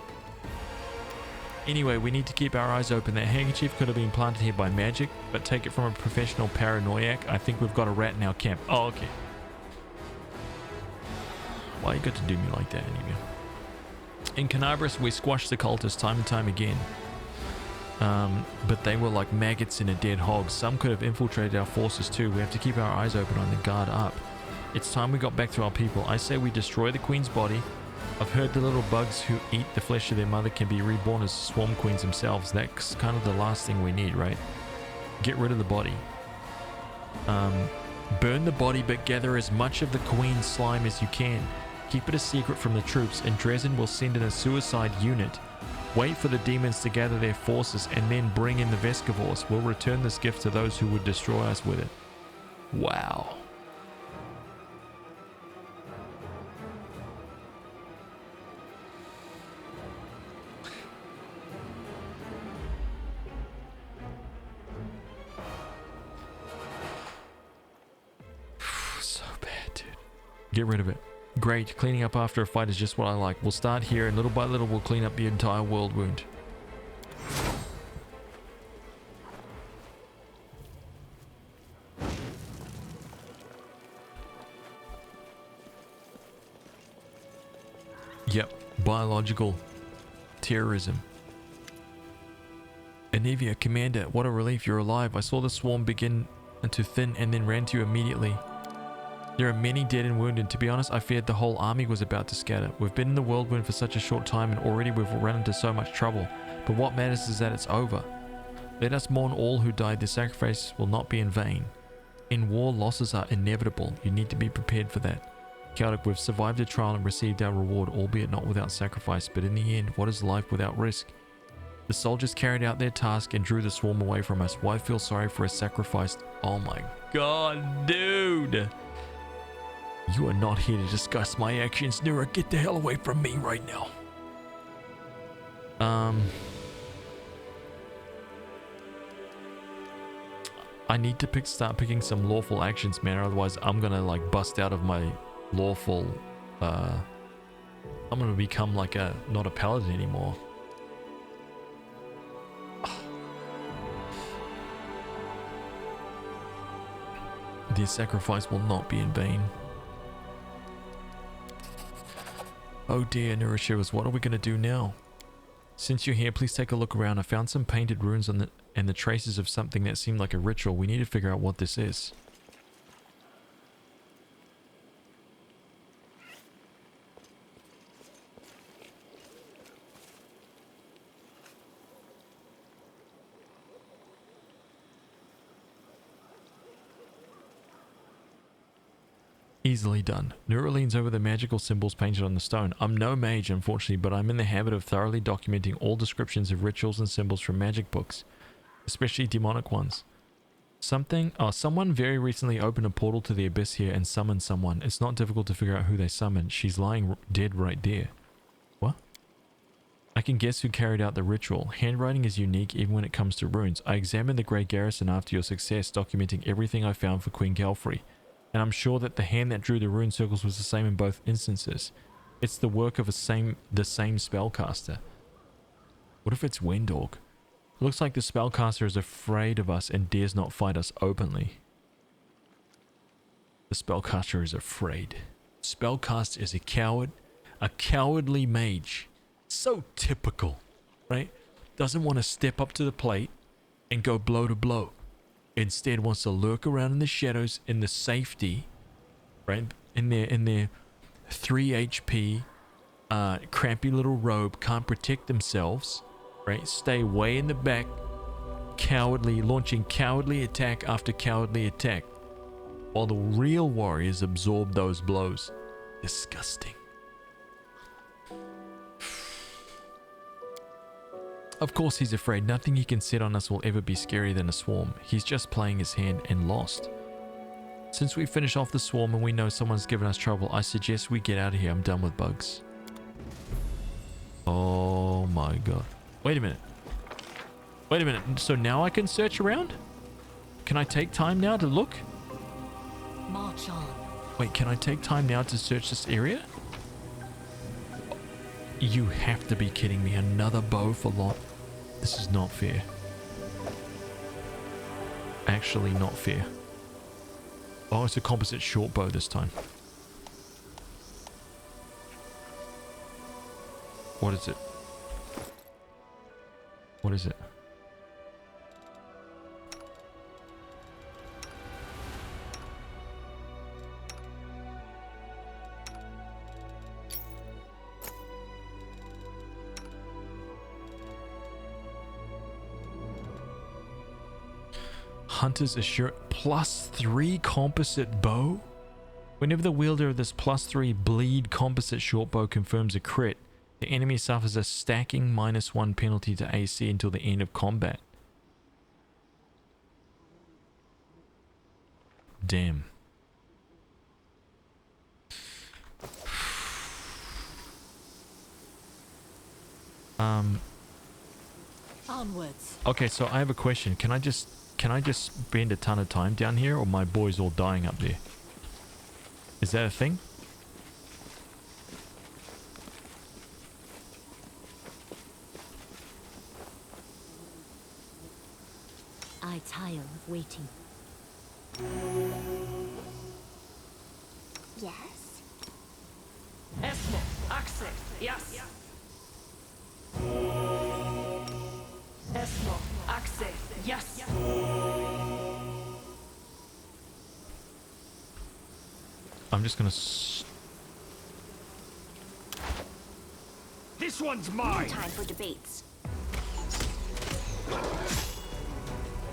Anyway, we need to keep our eyes open. That handkerchief could have been planted here by magic, but take it from a professional paranoiac. I think we've got a rat in our camp. Oh, okay. Why you got to do me like that, anyway? In Canavras, we squashed the cultists time and time again. But they were like maggots in a dead hog. Some could have infiltrated our forces too. We have to keep our eyes open on the guard up. It's time we got back to our people. I say we destroy the queen's body, I've heard the little bugs who eat the flesh of their mother can be reborn as swarm queens themselves. That's kind of the last thing we need, right? Get rid of the body. Burn the body, but gather as much of the queen slime as you can. Keep it a secret from the troops, and Dresden will send in a suicide unit. Wait for the demons to gather their forces, and then bring in the Vescivores. We'll return this gift to those who would destroy us with it. Wow. So bad, dude. Get rid of it. Great. Cleaning up after a fight is just what I like. We'll start here, and little by little we'll clean up the entire world wound. Yep. Biological terrorism. Anivia, Commander, what a relief you're alive. I saw the swarm begin to thin and then ran to you immediately. There are many dead and wounded. To be honest, I feared the whole army was about to scatter. We've been in the whirlwind for such a short time, and already we've run into so much trouble. But what matters is that it's over. Let us mourn all who died. Their sacrifice will not be in vain. In war, losses are inevitable. You need to be prepared for that. Celtic, we've survived the trial and received our reward, albeit not without sacrifice. But in the end, what is life without risk? The soldiers carried out their task and drew the swarm away from us. Why feel sorry for a sacrifice? Oh my god, dude! You are not here to discuss my actions, Nura. Get the hell away from me right now. I need to start picking some lawful actions, man. Otherwise, I'm gonna like bust out of my lawful. I'm gonna become like not a paladin anymore. Their sacrifice will not be in vain. Oh dear, Nurashivas, what are we going to do now? Since you're here, please take a look around. I found some painted runes on and the traces of something that seemed like a ritual. We need to figure out what this is. Easily done. Nura leans over the magical symbols painted on the stone. I'm no mage, unfortunately, but I'm in the habit of thoroughly documenting all descriptions of rituals and symbols from magic books, especially demonic ones. Someone very recently opened a portal to the abyss here and summoned someone. It's not difficult to figure out who they summoned. She's lying dead right there. What? I can guess who carried out the ritual. Handwriting is unique even when it comes to runes. I examined the Grey Garrison after your success, documenting everything I found for Queen Galfrey. And I'm sure that the hand that drew the rune circles was the same in both instances. It's the work of the same spellcaster. What if it's Wendorg? It looks like the spellcaster is afraid of us and dares not fight us openly. The spellcaster is afraid. Spellcaster is a coward, a cowardly mage. So typical, right? Doesn't want to step up to the plate and go blow to blow. Instead wants to lurk around in the shadows in the safety, right? In their 3 HP, crampy little robe, can't protect themselves, right? Stay way in the back, cowardly, launching cowardly attack after cowardly attack, while the real warriors absorb those blows. Disgusting. Of course he's afraid. Nothing he can set on us will ever be scarier than a swarm. He's just playing his hand and lost. Since we finish off the swarm and we know someone's given us trouble, I suggest we get out of here. I'm done with bugs. Oh my god. Wait a minute. Wait a minute. So now I can search around? Can I take time now to look? March on. Wait, can I take time now to search this area? You have to be kidding me. Another bow for lot. This is not fair. Actually not fair. Oh, it's a composite short bow this time. What is it? What is it? Hunter's Assure +3 composite bow. Whenever the wielder of this +3 bleed composite short bow confirms a crit, the enemy suffers a stacking -1 penalty to AC until the end of combat. Damn. Onwards. Okay, so I have a question. Can I just spend a ton of time down here, or my boys all dying up there? Is that a thing? I tire of waiting. Yes? Esmo, Axe, yes. Esmo, Axe, yes. I'm just gonna. This one's No mine. time for debates.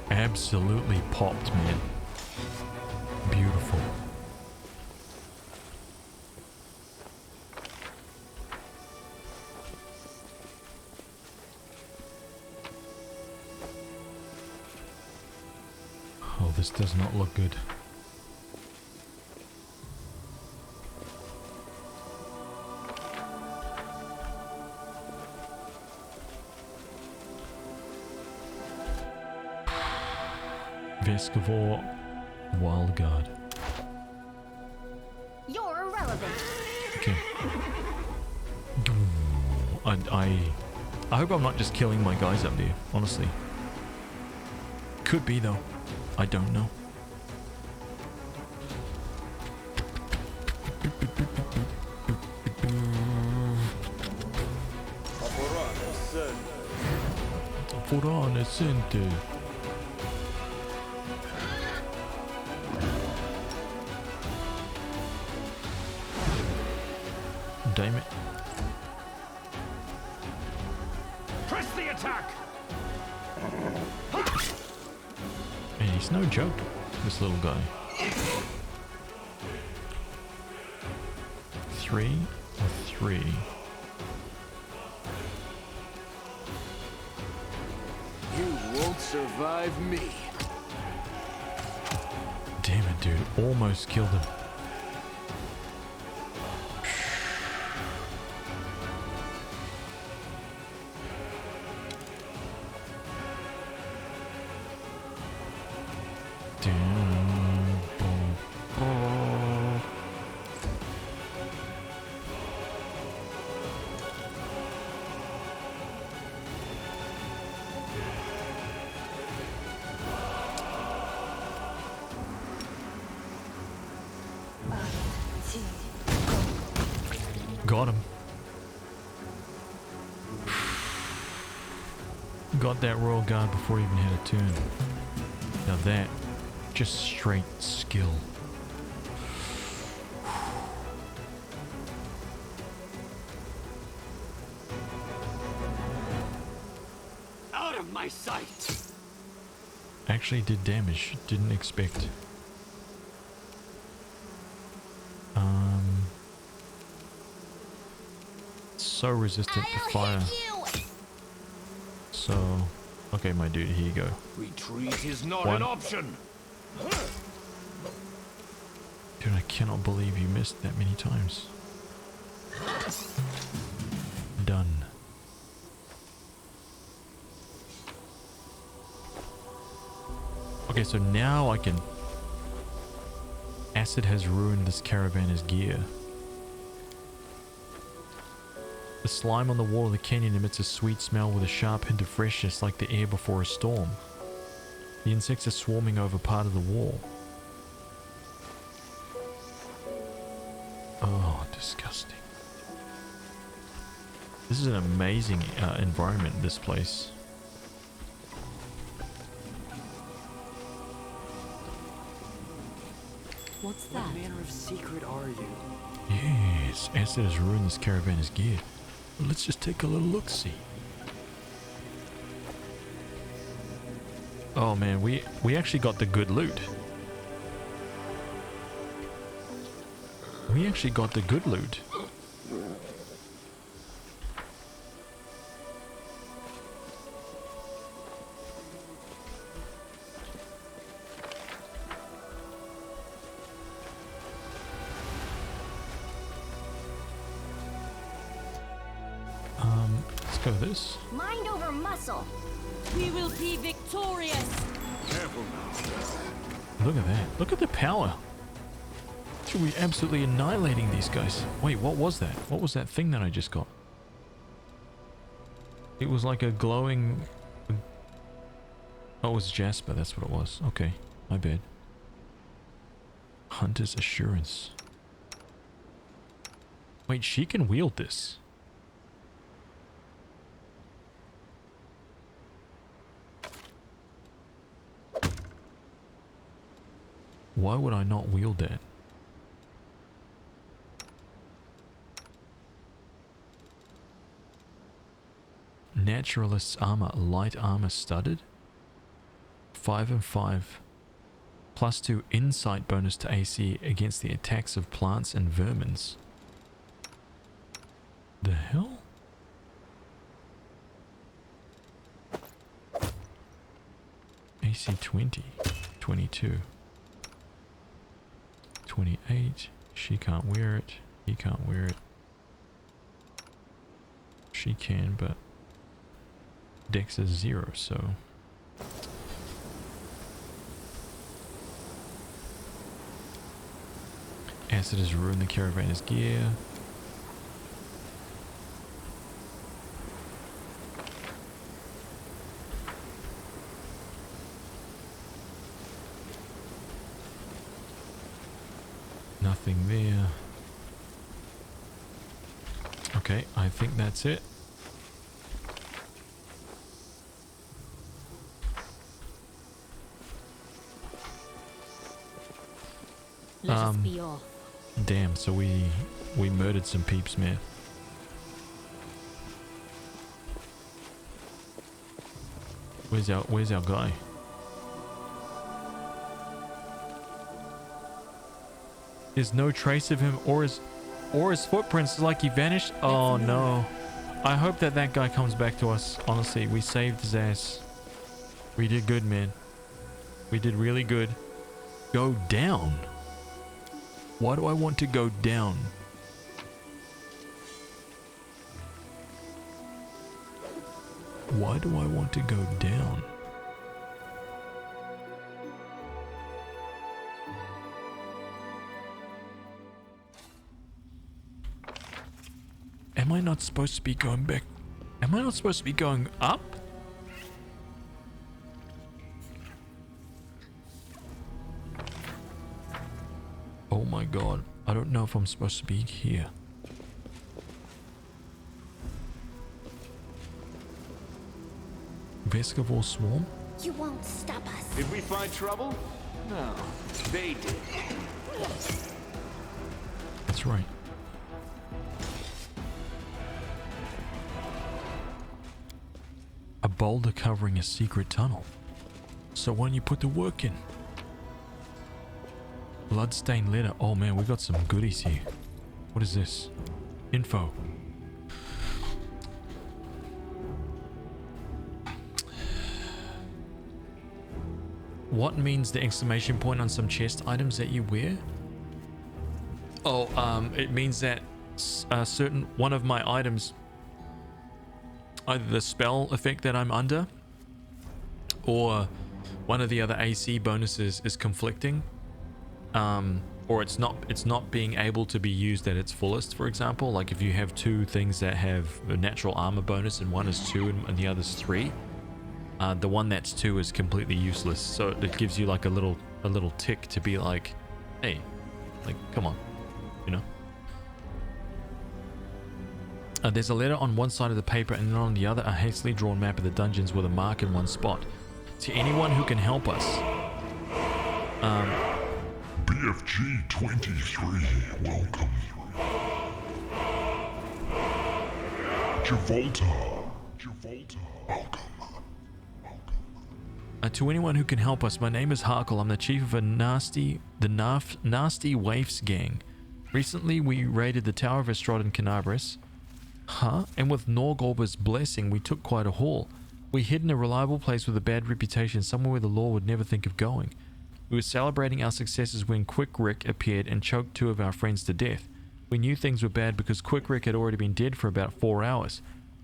Absolutely popped, man. Beautiful. Oh, this does not look good. Vescavor, Wild Guard. You're irrelevant. Okay. I hope I'm not just killing my guys up there, honestly. Could be though. I don't know. Forane Center. Damn it. Press the attack. And he's no joke, this little guy. 3 or 3. You won't survive me. Damn it, dude. Almost killed him. Got him. Got that Royal Guard before he even had a turn. Now that, just straight skill. Out of my sight. Actually did damage. Didn't expect. So resistant to fire. So, okay, my dude, here you go. Retreat is not One. an option. Dude, I cannot believe you missed that many times. Done. Okay, so now I can... Acid has ruined this caravanner's gear. The slime on the wall of the canyon emits a sweet smell with a sharp hint of freshness like the air before a storm. The insects are swarming over part of the wall. Oh, disgusting. This is an amazing environment, this place. What's that? What manner of secret are you? Yes, acid has ruined this caravanner's gear. Well, let's just take a little look-see. Oh man, we actually got the good loot. We actually got the good loot. Let's go this. Mind over muscle. We will be victorious. Careful now. Look at that. Look at the power. We're absolutely annihilating these guys. Wait, what was that? What was that thing that I just got? It was like a glowing... Oh, it was Jasper. That's what it was. Okay, my bad. Hunter's Assurance. Wait, she can wield this. Why would I not wield that? Naturalist's armor, light armor studded. 5 and 5. +2 insight bonus to AC against the attacks of plants and vermins. The hell? AC 20. 22. 28. She can't wear it. He can't wear it. She can, but Dex is 0, so acid has ruined the caravanner's gear. Nothing there. Okay, I think that's it. Let us be off. Damn, so we murdered some peeps, man. Where's our guy? There's no trace of him or his footprints. Like he vanished. Oh no. I hope that guy comes back to us. Honestly, we saved his ass. We did good, man. We did really good. Go down. Why do I want to go down? Why do I want to go down? Am I not supposed to be going back? Am I not supposed to be going up? Oh my god, I don't know if I'm supposed to be here. Vescivore Swarm? You won't stop us. Did we find trouble? No, they did. That's right. A boulder covering a secret tunnel. So why don't you put the work in? Bloodstained letter. Oh man, we got some goodies here. What is this? Info. What means the exclamation point on some chest items that you wear? Oh, it means that a certain one of my items, either the spell effect that I'm under or one of the other AC bonuses is conflicting. Or it's not being able to be used at its fullest, for example. Like if you have two things that have a natural armor bonus and one is 2 and the other's 3, the one that's 2 is completely useless. So it gives you like a little tick to be like, hey, like come on, you know. There's a letter on one side of the paper and then on the other a hastily drawn map of the dungeons with a mark in one spot. To anyone who can help us. BFG 23, welcome. Javolta, welcome. To anyone who can help us, my name is Harkle. I'm the chief of Nasty Waifs gang. Recently, we raided the Tower of Estrad in Canabris. Huh? And with Norgorber's blessing, we took quite a haul. We hid in a reliable place with a bad reputation, somewhere where the law would never think of going. We were celebrating our successes when Quick Rick appeared and choked 2 of our friends to death. We knew things were bad because Quick Rick had already been dead for about 4 hours.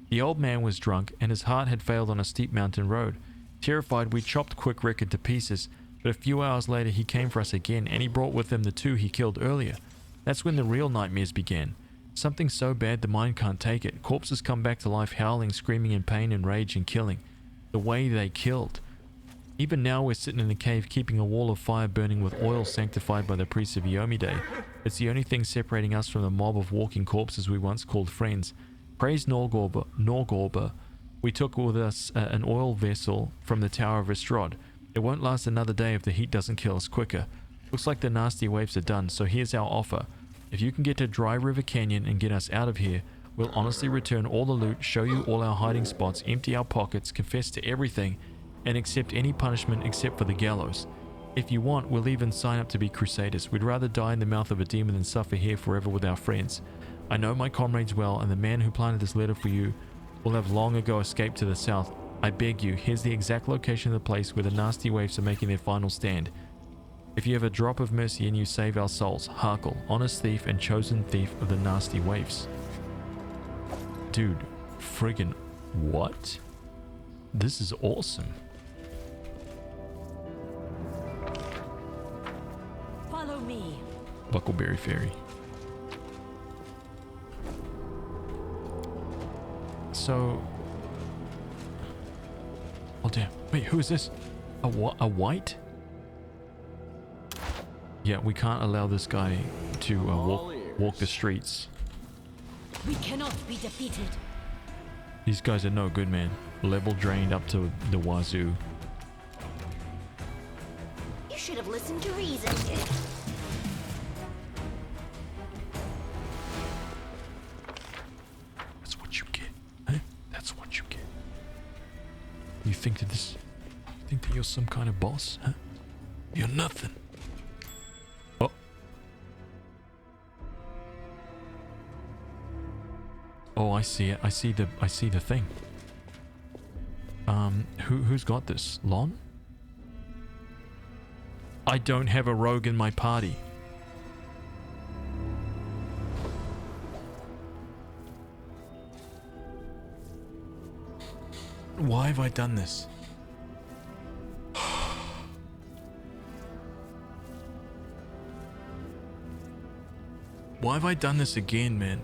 The old man was drunk, and his heart had failed on a steep mountain road. Terrified, we chopped Quick Rick into pieces, but a few hours later he came for us again, and he brought with him the 2 he killed earlier. That's when the real nightmares began. Something so bad the mind can't take it. Corpses come back to life howling, screaming in pain and rage and killing. The way they killed. Even now we're sitting in a cave keeping a wall of fire burning with oil sanctified by the priests of Yomide. It's the only thing separating us from the mob of walking corpses we once called friends. Praise Norgorber. We took with us an oil vessel from the Tower of Estrad. It won't last another day if the heat doesn't kill us quicker. Looks like the nasty waves are done, so here's our offer. If you can get to Dry River Canyon and get us out of here, we'll honestly return all the loot, show you all our hiding spots, empty our pockets, confess to everything, and accept any punishment except for the gallows. If you want, we'll even sign up to be crusaders. We'd rather die in the mouth of a demon than suffer here forever with our friends. I know my comrades well, and the man who planted this letter for you will have long ago escaped to the south. I beg you, here's the exact location of the place where the nasty waves are making their final stand. If you have a drop of mercy and you save our souls, Harkle, honest thief and chosen thief of the nasty waves. Dude, friggin' what? This is awesome. Follow me. Buckleberry Ferry. So... oh damn. Wait, who is this? A white? Yeah, we can't allow this guy to walk the streets. We cannot be defeated. These guys are no good, man. Level drained up to the wazoo. You should have listened to reason. That's what you get. Huh? That's what you get. You think that you're some kind of boss, huh? You're nothing. Oh. Oh, I see it. I see the thing. Who's got this? Lon? I don't have a rogue in my party. Why have I done this? Why have I done this again, man?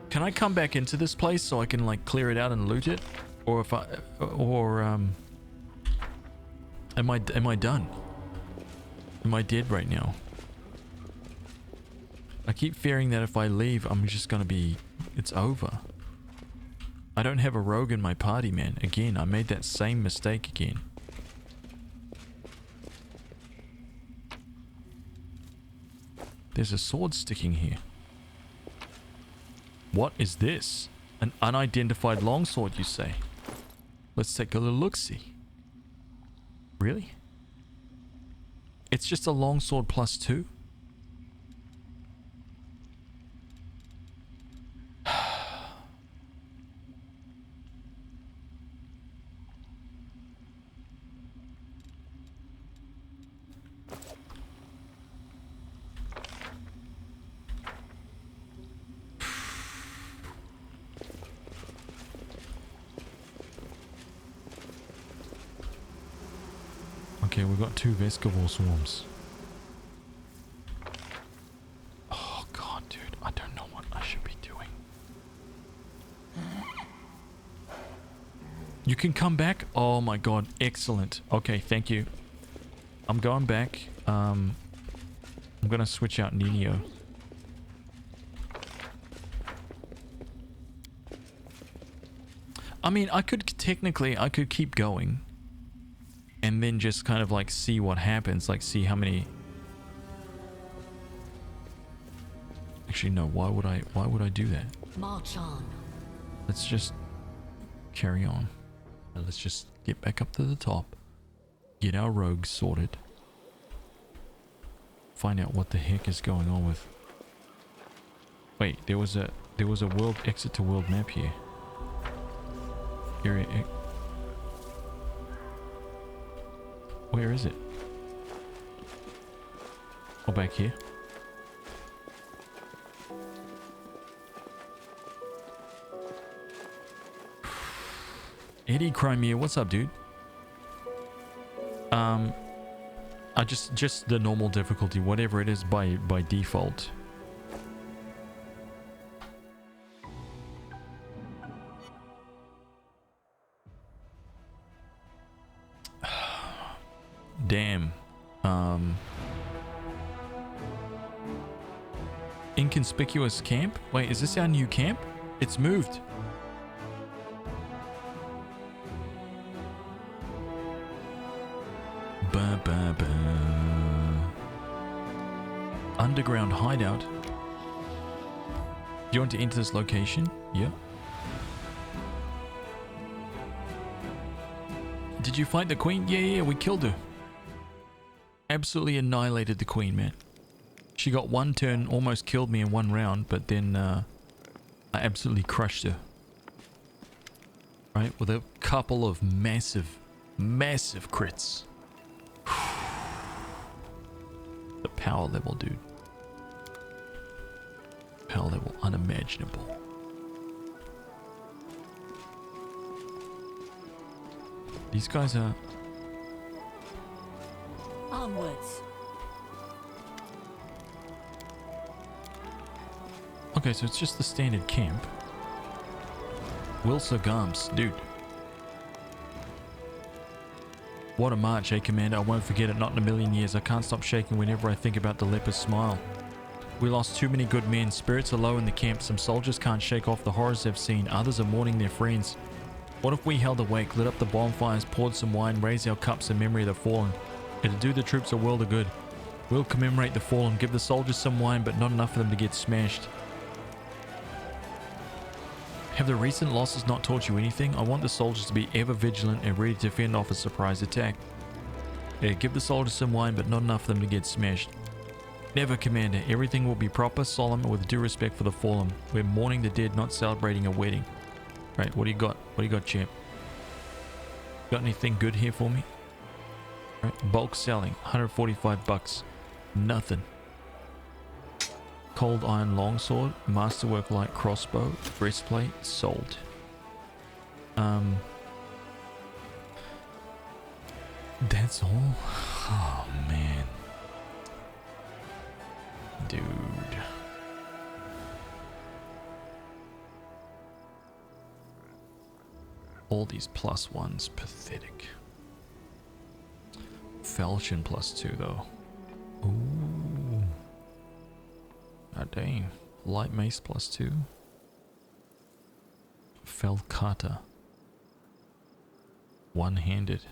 Can I come back into this place so I can like clear it out and loot it? Or if I, am I done? Am I dead right now? I keep fearing that if I leave, I'm just gonna be, it's over. I don't have a rogue in my party, man. Again, I made that same mistake again. There's a sword sticking here. What is this? An unidentified longsword, you say? Let's take a little look-see. Really? It's just a longsword plus 2? Okay, we've got 2 Vescavor swarms. Oh god, dude, I don't know what I should be doing. You can come back? Oh my god, excellent. Okay, thank you. I'm going back. I'm gonna switch out Nino. I mean, I could keep going. And then just kind of like see what happens, like see how many. Actually, no. Why would I do that? March on. Let's just carry on. Now let's just get back up to the top. Get our rogues sorted. Find out what the heck is going on with... Wait, there was a world exit to world map here. Area... Where is it? Oh, back here. Eddie Crimea, what's up, dude? I just the normal difficulty, whatever it is by default. Damn. Inconspicuous camp? Wait, is this our new camp? It's moved. Ba, ba, ba. Underground hideout. Do you want to enter this location? Yeah. Did you fight the queen? Yeah, we killed her. Absolutely annihilated the queen, man. She got one turn, almost killed me in one round, but then I absolutely crushed her. Right, with a couple of massive crits. The power level, dude. Power level unimaginable. These guys are... Onwards. Okay, so it's just the standard camp. Wilsa Gums, dude. What a march, eh, Commander? I won't forget it, not in a million years. I can't stop shaking whenever I think about the leper's smile. We lost too many good men. Spirits are low in the camp. Some soldiers can't shake off the horrors they've seen. Others are mourning their friends. What if we held awake, lit up the bonfires, poured some wine, raised our cups in memory of the fallen? It'd do the troops a world of good. We'll commemorate the fallen, give the soldiers some wine, but not enough for them to get smashed. Have the recent losses not taught you anything? I want the soldiers to be ever vigilant and ready to fend off a surprise attack. Yeah, give the soldiers some wine, but not enough for them to get smashed. Never, Commander. Everything will be proper, solemn, and with due respect for the fallen. We're mourning the dead, not celebrating a wedding. Right, what do you got? What do you got, champ? Got anything good here for me? Right, bulk selling, 145 bucks. Nothing. Cold iron longsword, masterwork light crossbow, breastplate, sold. That's all? Oh man. Dude. All these plus ones, pathetic. Falchion +2 though. Ooh. Ah, dang. Light mace +2. Felkata. One-handed.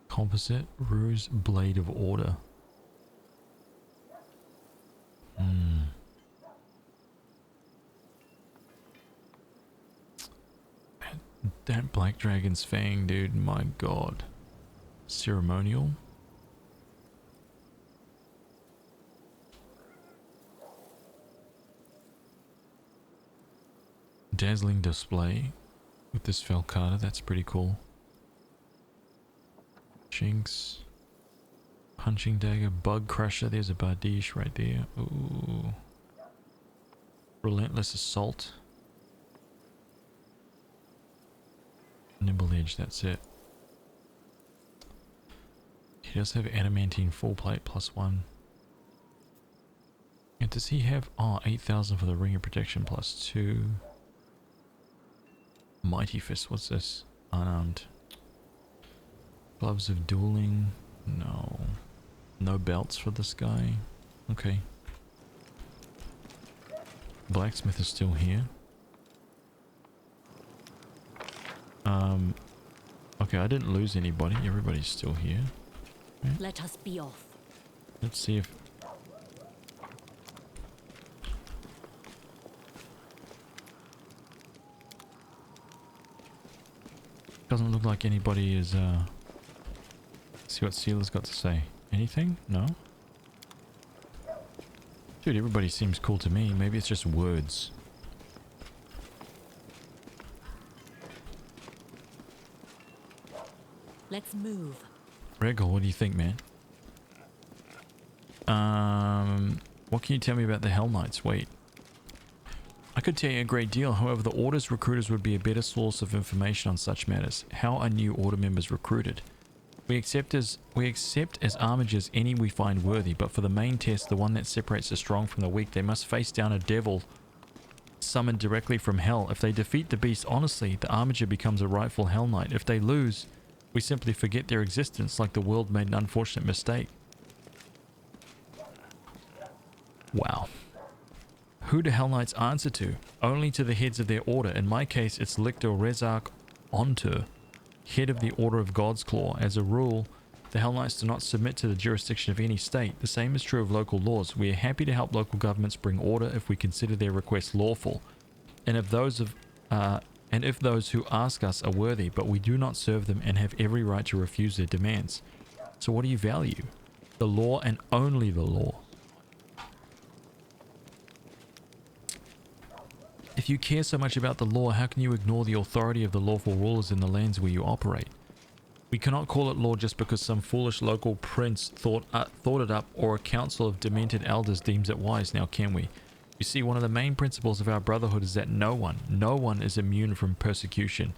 Composite Ruse Blade of Order. That Black Dragon's Fang, dude, my god. Ceremonial. Dazzling display with this Felkata, that's pretty cool. Jinx. Punching dagger, bug crusher, there's a Bardiche right there. Ooh. Relentless assault. Nimble edge, that's it. He does have adamantine full plate +1. And does he have 8,000 for the ring of protection +2? Mighty fist, what's this? Unarmed. Gloves of dueling. No. No belts for this guy. Okay. Blacksmith is still here. Okay, I didn't lose anybody. Everybody's still here. Okay. Let us be off. Let's see if... Doesn't look like anybody is, see what Sealer's got to say. Anything? No? Dude, everybody seems cool to me. Maybe it's just words. Let's move. Regal, what do you think, man? What can you tell me about the Hell Knights? Wait. I could tell you a great deal. However, the Order's recruiters would be a better source of information on such matters. How are new Order members recruited? We accept as armigers any we find worthy, but for the main test, the one that separates the strong from the weak, they must face down a devil summoned directly from hell. If they defeat the beast honestly, the armiger becomes a rightful Hell Knight. If they lose, we simply forget their existence, like the world made an unfortunate mistake. Wow. Who do Hell Knights answer to? Only to the heads of their order. In my case, it's Lictor Rezarch Ontur, head of the Order of God's Claw. As a rule, the Hell Knights do not submit to the jurisdiction of any state. The same is true of local laws. We are happy to help local governments bring order if we consider their requests lawful, and if those who ask us are worthy, but we do not serve them and have every right to refuse their demands. So what do you value? The law and only the law. If you care so much about the law, how can you ignore the authority of the lawful rulers in the lands where you operate? We cannot call it law just because some foolish local prince thought it up, or a council of demented elders deems it wise, now can we? You see, one of the main principles of our brotherhood is that no one is immune from persecution.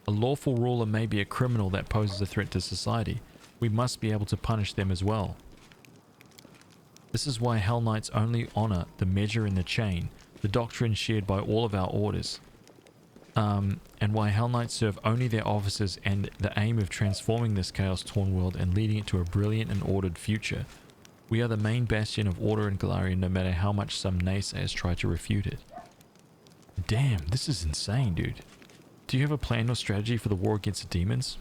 A lawful ruler may be a criminal that poses a threat to society. We must be able to punish them as well. This is why Hell Knights only honor the measure in the chain, the doctrine shared by all of our orders, and why Hell Knights serve only their officers and the aim of transforming this chaos-torn world and leading it to a brilliant and ordered future. We are the main bastion of order in Galarian, no matter how much some naysayers try to refute it. Damn, this is insane, dude. Do you have a plan or strategy for the war against the demons?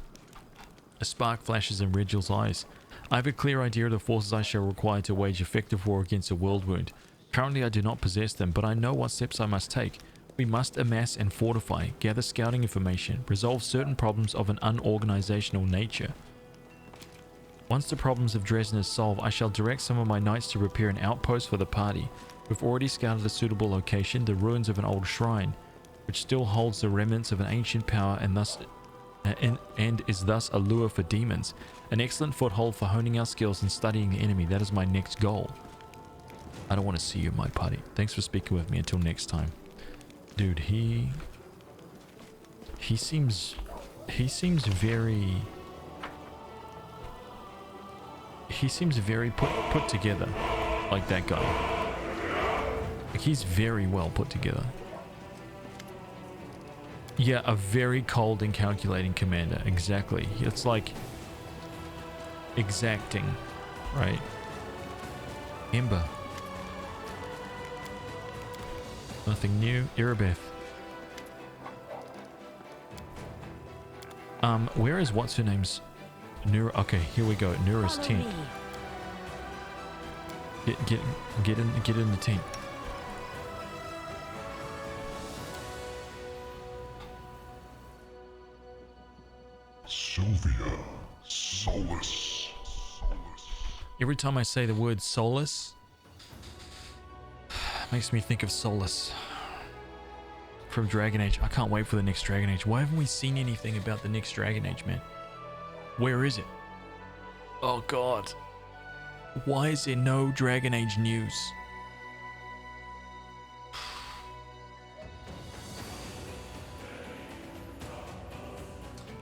A spark flashes in Regal's eyes. I have a clear idea of the forces I shall require to wage effective war against a world wound. Currently I do not possess them, but I know what steps I must take. We must amass and fortify, gather scouting information, resolve certain problems of an unorganizational nature. Once the problems of Dresden is solved, I shall direct some of my knights to prepare an outpost for the party. We've already scouted a suitable location, the ruins of an old shrine, which still holds the remnants of an ancient power and is thus a lure for demons. An excellent foothold for honing our skills and studying the enemy. That is my next goal. I don't want to see you in my party. Thanks for speaking with me. Until next time. Dude, he seems very put together, like that guy. Like, he's very well put together. Yeah, a very cold and calculating commander. Exactly. It's like exacting, right? Ember. Nothing new. Irabeth. Where is what's her name's Nura? Okay, here we go. Nura's tent. Get in the tent. Sylvia, Solus. Every time I say the word Solus, makes me think of Solus from Dragon Age. I can't wait for the next Dragon Age. Why haven't we seen anything about the next Dragon Age, man? Where is it? Oh god. Why is there no Dragon Age news?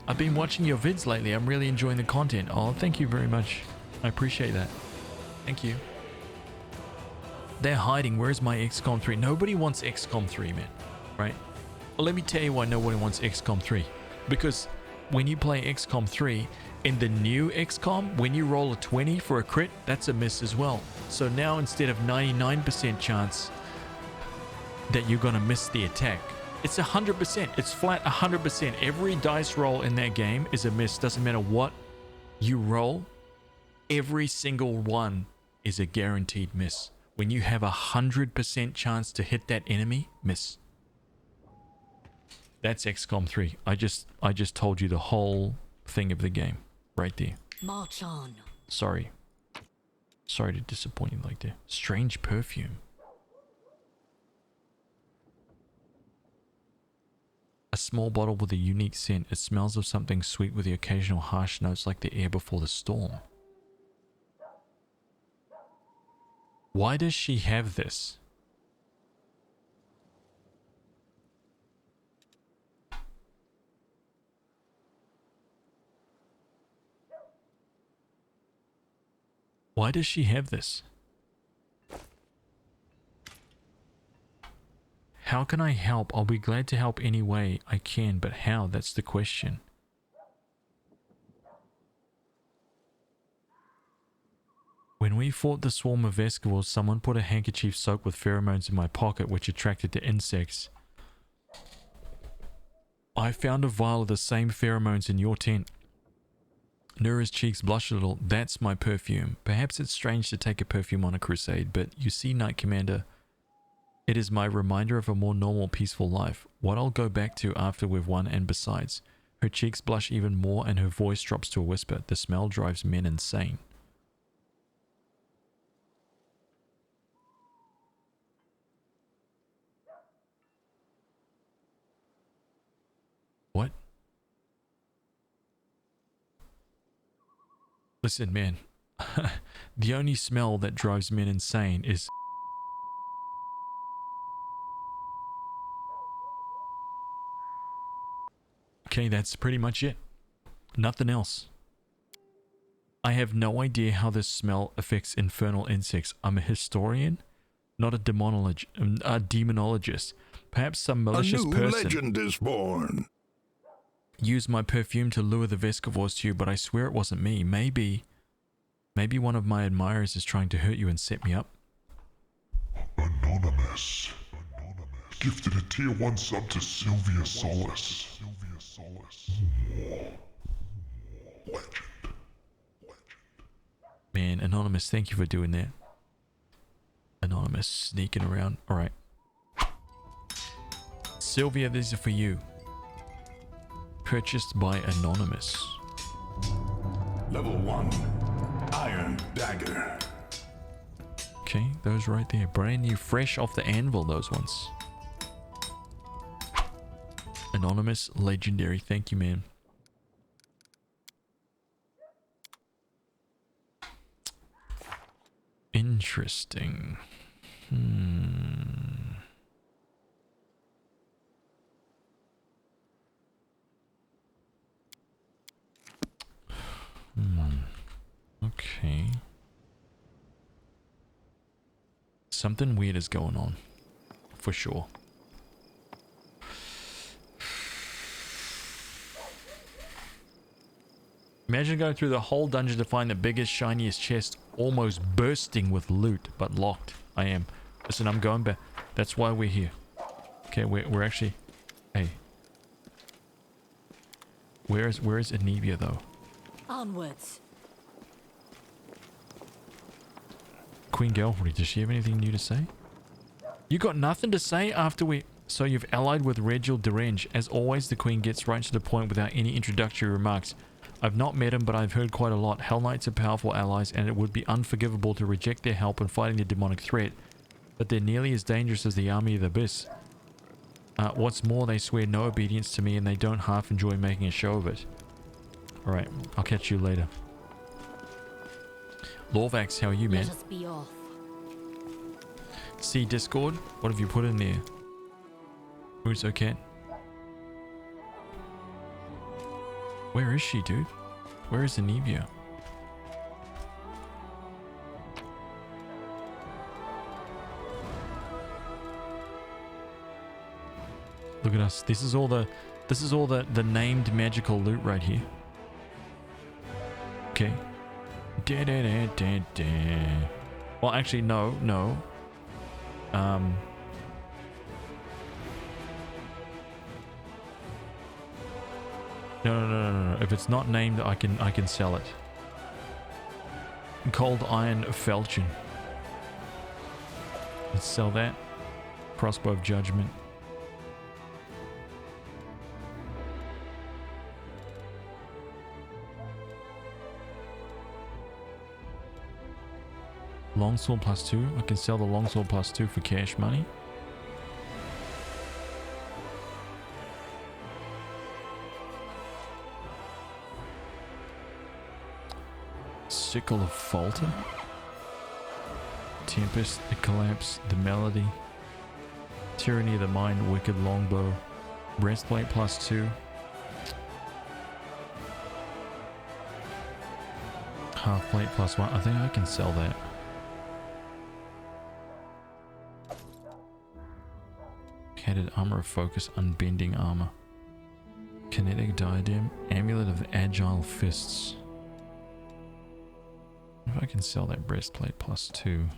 I've been watching your vids lately. I'm really enjoying the content. Oh, thank you very much. I appreciate that. Thank you. They're hiding. Where's my XCOM 3? Nobody wants XCOM 3, man. Right? Well, let me tell you why nobody wants XCOM 3. Because when you play XCOM 3, in the new XCOM, when you roll a 20 for a crit, that's a miss as well. So now instead of 99% chance that you're going to miss the attack, it's 100%. It's flat 100%. Every dice roll in that game is a miss. Doesn't matter what you roll. Every single one is a guaranteed miss. When you have 100% chance to hit that enemy, miss. That's XCOM 3. I just told you the whole thing of the game right there. March on. Sorry. Sorry to disappoint you like that. Strange perfume. A small bottle with a unique scent. It smells of something sweet with the occasional harsh notes like the air before the storm. Why does she have this? Why does she have this? How can I help? I'll be glad to help any way I can, but how? That's the question. When we fought the swarm of Vescivores, someone put a handkerchief soaked with pheromones in my pocket, which attracted to insects. I found a vial of the same pheromones in your tent. Nura's cheeks blush a little. That's my perfume. Perhaps it's strange to take a perfume on a crusade, but you see, Knight Commander, it is my reminder of a more normal, peaceful life. What I'll go back to after we've won, and besides. Her cheeks blush even more and her voice drops to a whisper. The smell drives men insane. What? Listen, man. The only smell that drives men insane is... Okay, that's pretty much it. Nothing else. I have no idea how this smell affects infernal insects. I'm a historian, not a demonologist. Perhaps some malicious person... A new legend is born. Used my perfume to lure the Vescivores to you, but I swear it wasn't me. Maybe one of my admirers is trying to hurt you and set me up. Anonymous. Gifted a tier 1 sub to Sylvia Solace. Legend. Man, Anonymous, thank you for doing that. Anonymous sneaking around. Alright. Sylvia, these are for you. Purchased by Anonymous. Level 1. Iron Dagger. Okay, those right there. Brand new, fresh off the anvil, those ones. Anonymous, legendary. Thank you, man. Interesting. Okay. Something weird is going on. For sure. Imagine going through the whole dungeon to find the biggest, shiniest chest, almost bursting with loot, but locked. I am. Listen, I'm going back. That's why we're here. Okay, we're actually... Hey. Where is Anivia, though? Onwards. Queen Galfrey, does she have anything new to say? You got nothing to say after we... So you've allied with Reginald Derenge. As always, the Queen gets right to the point without any introductory remarks. I've not met him, but I've heard quite a lot. Hell Knights are powerful allies, and it would be unforgivable to reject their help in fighting the demonic threat. But they're nearly as dangerous as the army of the Abyss. What's more, they swear no obedience to me, and they don't half enjoy making a show of it. Alright, I'll catch you later. Lorvax, how are you, man? Let us be off. See Discord? What have you put in there? Who's okay? Where is she, dude? Where is Anivia? Look at us. This is all the named magical loot right here. Okay. Well, actually, no. No. If it's not named, I can sell it. Cold Iron Falchion. Let's sell that. Crossbow of Judgment. Longsword +2. I can sell the longsword +2 for cash money. Sickle of Falter. Tempest, the Collapse, the Melody. Tyranny of the Mind, Wicked Longbow. Breastplate +2. Half plate +1. I think I can sell that. Headed armor of focus, unbending armor. Kinetic diadem, amulet of the agile fists. If I can sell that breastplate +2.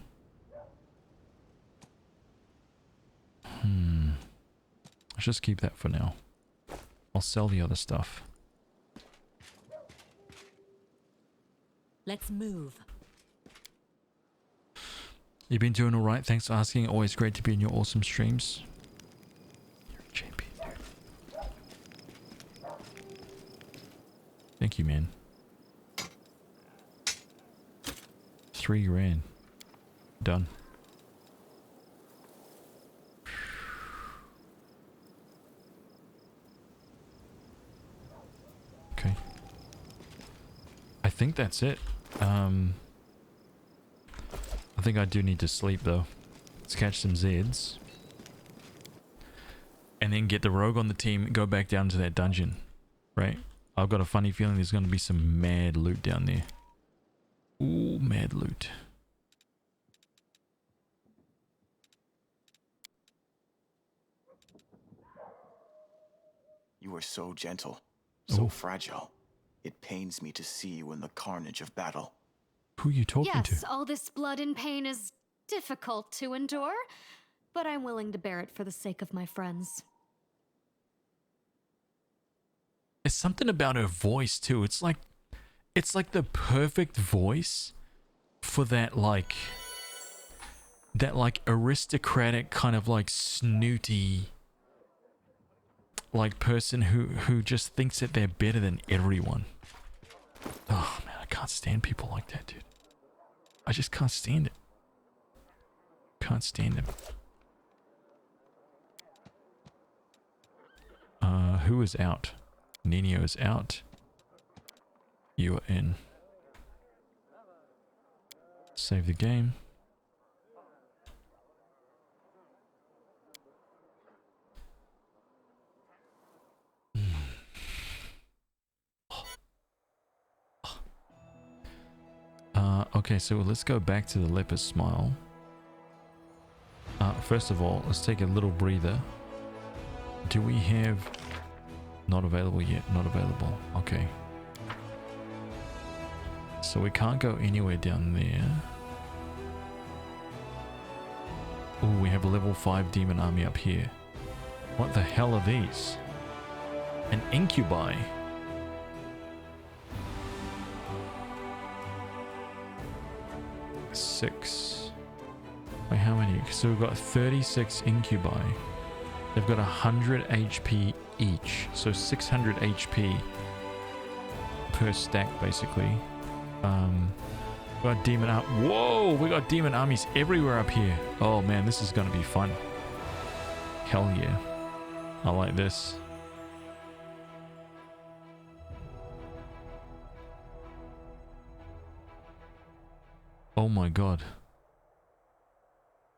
Let's just keep that for now. I'll sell the other stuff. Let's move. You've been doing alright, thanks for asking. Always great to be in your awesome streams. You're a champion, dude. Thank you, man. 3 grand. Done. Okay. I think that's it. I think I do need to sleep though. Let's catch some Zeds. And then get the rogue on the team, go back down to that dungeon. Right? I've got a funny feeling there's going to be some mad loot down there. Ooh, mad loot. You are so gentle, so fragile. It pains me to see you in the carnage of battle. Who are you talking to? Yes, all this blood and pain is difficult to endure, but I'm willing to bear it for the sake of my friends. There's something about her voice too. It's like the perfect voice for that like aristocratic kind of like snooty like person who just thinks that they're better than everyone. Oh man, I can't stand people like that, dude. I just can't stand it. Can't stand them. Who is out? Nino is out. You are in. Save the game. Okay, so let's go back to the leopard smile. First of all, let's take a little breather. Do we have... Not available yet, not available. Okay. So we can't go anywhere down there. Oh, we have a level 5 demon army up here. What the hell are these? An incubi. Six. Wait, how many? So we've got 36 incubi. They've got 100 HP each, so 600 HP per stack, basically. We got demon Whoa! We got demon armies everywhere up here. Oh man, this is gonna be fun. Hell yeah! I like this. Oh my god.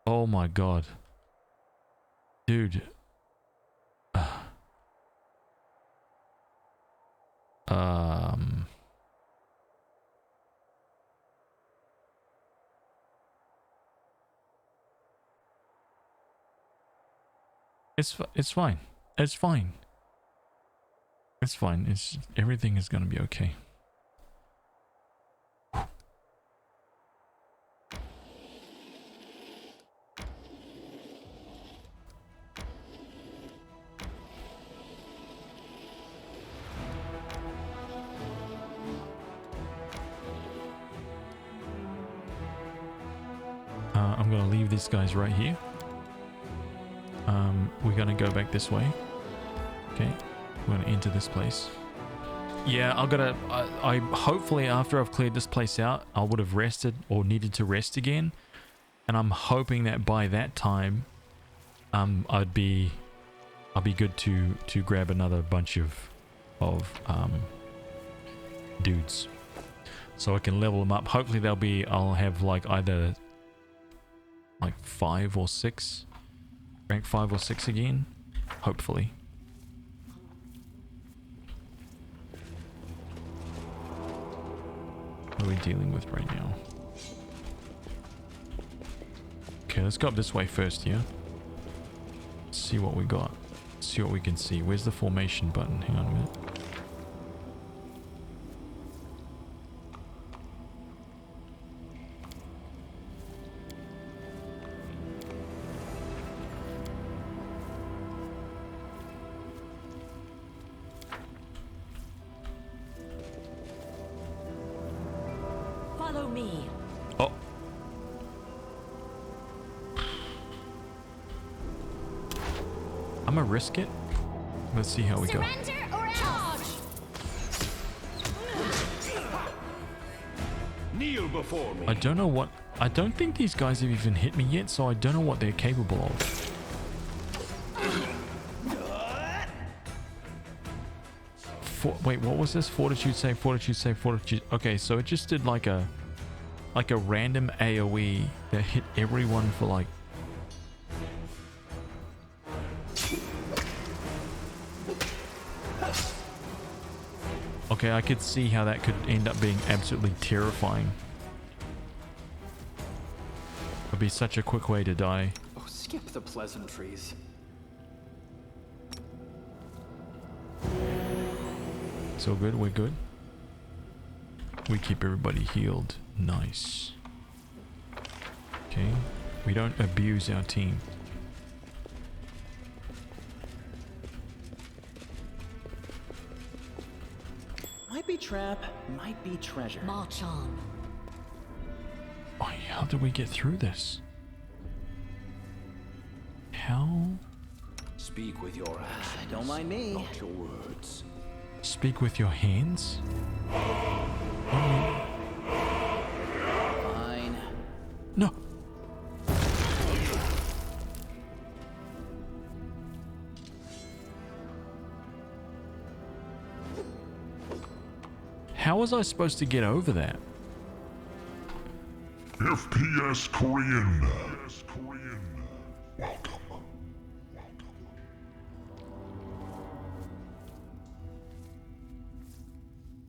Oh my god. Dude. It's fine. It's fine. It's fine. It's everything is gonna be okay. I'm gonna leave these guys right here. We're gonna go back this way. Okay, we're gonna enter this place. Yeah, I hopefully after I've cleared this place out, I would have rested or needed to rest again. And I'm hoping that by that time, I'll be good to grab another bunch of dudes. So I can level them up. Hopefully I'll have like either like 5 or 6. Rank 5 or 6 again. Hopefully. What are we dealing with right now? Okay, let's go up this way first, yeah? Let's see what we got. Let's see what we can see. Where's the formation button? Hang on a minute. Follow me. Oh. I'm gonna risk it. Let's see how we go. Or charge. Kneel before me. I don't know what... I don't think these guys have even hit me yet, so I don't know what they're capable of. Wait, what was this? Fortitude save, fortitude save, fortitude... Okay, so it just did like a random AoE that hit everyone for like... Okay, I could see how that could end up being absolutely terrifying. It'd be such a quick way to die. Oh, skip the pleasantries. It's all good, we're good. We keep everybody healed. Nice. Okay, we don't abuse our team. Might be trap, might be treasure. March on. Oh, how did we get through this? How? Speak with your actions. Don't mind me. Not your words. Speak with your hands? Fine. No. How was I supposed to get over that? FPS Korean. Welcome.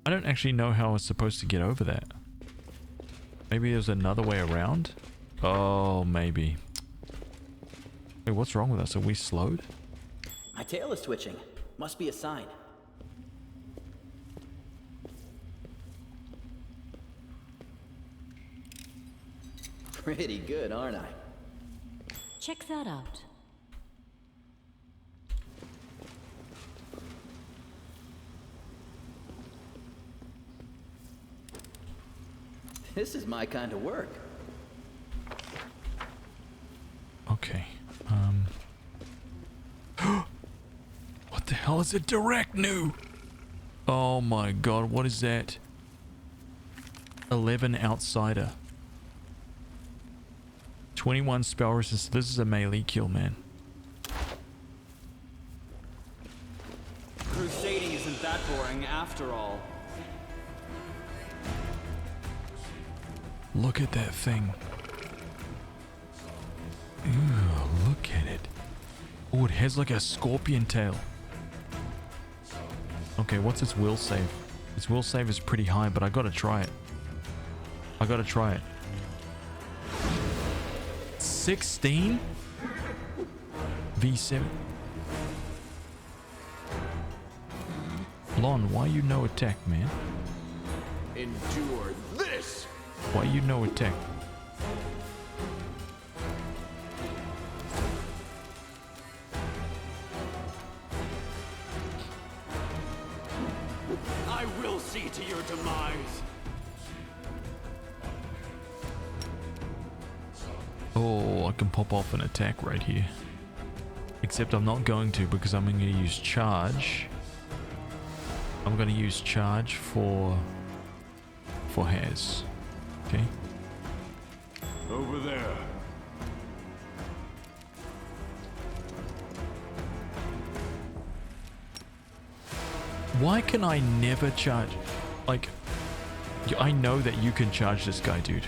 I don't actually know how I was supposed to get over that. Maybe there's another way around? Oh, maybe. Wait, what's wrong with us? Are we slowed? My tail is twitching. Must be a sign. Pretty good, aren't I? Check that out. This is my kind of work. Okay. What the hell is a direct new? Oh my god, what is that? 11 outsider. 21 spell resist. This is a melee kill, man. Crusading isn't that boring after all. Look at that thing. Ew, look at it. Oh, it has like a scorpion tail. Okay, what's its will save? Its will save is pretty high, but I gotta try it. I gotta try it. 16? V7. Lon, why you no attack, man? Endure this! Why you no attack? I will see to your demise. Oh, I can pop off an attack right here. Except I'm not going to because I'm going to use charge. I'm going to use charge for Haz. Okay. Over there. Why can I never charge? Like, I know that you can charge this guy, dude.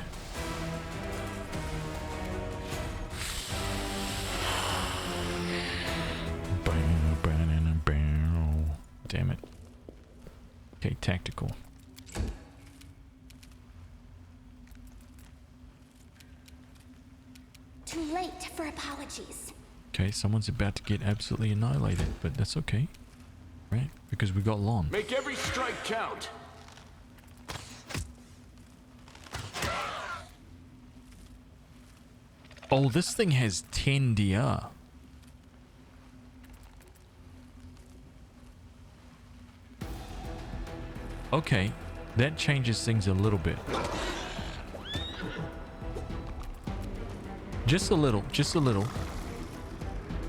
Damn it. Okay, tactical. Too late for apologies. Okay, someone's about to get absolutely annihilated, but that's okay. Right? Because we got Lon. Make every strike count. Oh, this thing has 10 DR. Okay, that changes things a little bit. Just a little, just a little.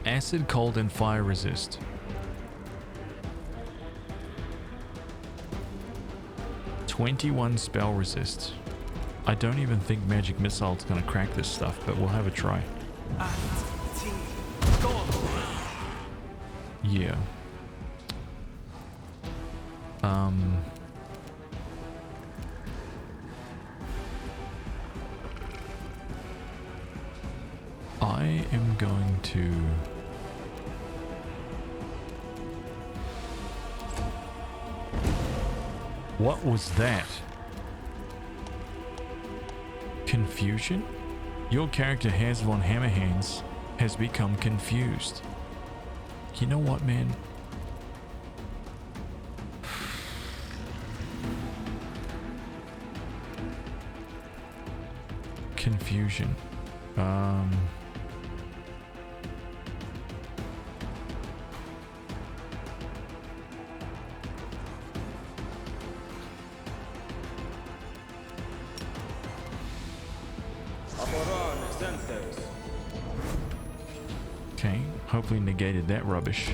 Acid, cold, and fire resist. '21 spell resist. I don't even think magic missile's gonna crack this stuff, but we'll have a try. Yeah. I am going to... What was that? Confusion? Your character Haz von Hammerhands has become confused. You know what, man? Confusion. Okay, hopefully negated that rubbish.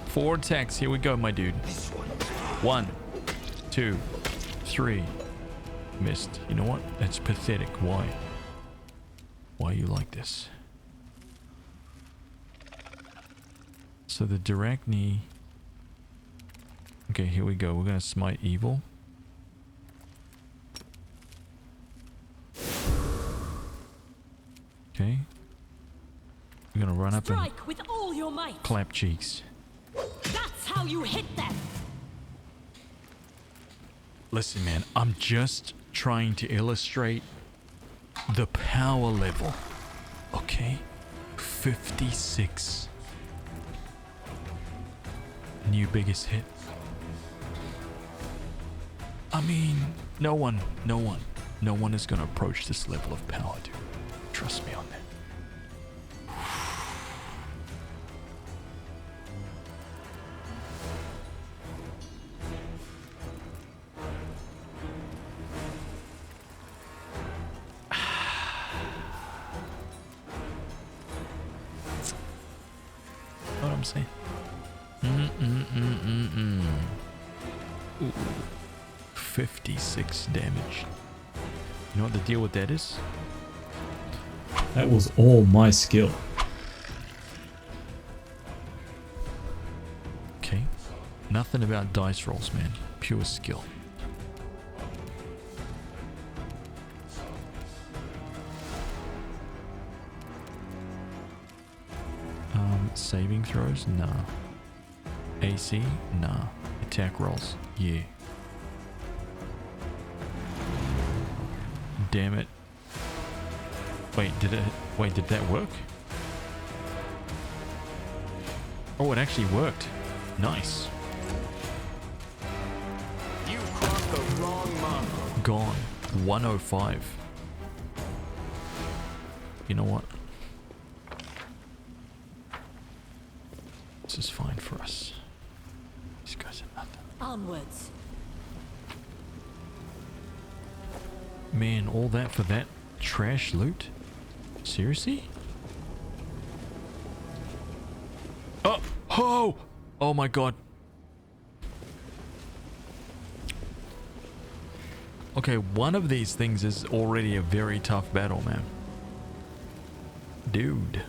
4 attacks, here we go, my dude. 1, 2, 3. Missed. You know what? That's pathetic. Why? Why are you like this? So the Diracni... Okay, here we go. We're gonna smite evil. Okay. We're gonna run up and Strike with all your might. clap cheeks. That's how you hit them. Listen, man, I'm just trying to illustrate the power level. Okay? 56. New biggest hit. I mean, no one is gonna approach this level of power, dude. Trust me on that. Know what I'm saying? Ooh, 56 damage. You know what the deal with that is? That was all my skill. Okay. Nothing about dice rolls, man. Pure skill. Saving throws? Nah. AC? Nah. Attack rolls? Yeah. Damn it. Wait, did that work? Oh, it actually worked. Nice. You crossed the wrong mark. Gone. 105. You know what? This is fine for us. These guys are nothing. Onwards. Man, all that for that trash loot? Seriously? Oh! Oh! Oh my god. Okay, one of these things is already a very tough battle, man. Dude.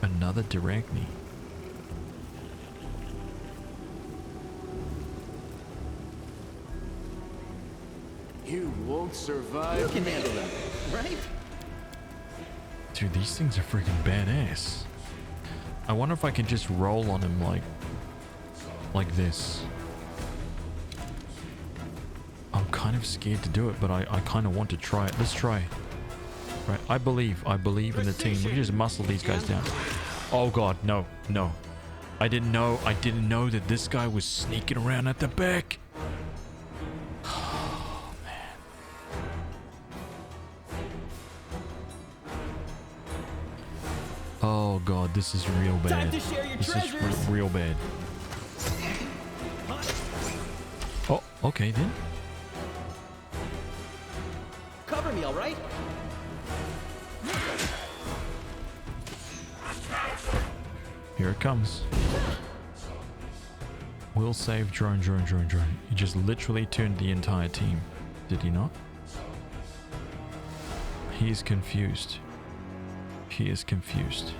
Another Diragni. You won't survive. You can handle them, right? Dude, these things are freaking badass. I wonder if I can just roll on him like this. I'm kind of scared to do it, but I kind of want to try it. Let's try. Right, I believe in the team. We just muscle these guys down. Oh god, no. I didn't know that this guy was sneaking around at the back. Oh, man. Oh god, this is real bad. This is real bad. Oh, okay then. Cover me, all right? Here it comes. Will save drone. He just literally turned the entire team. Did he not? He is confused. He is confused.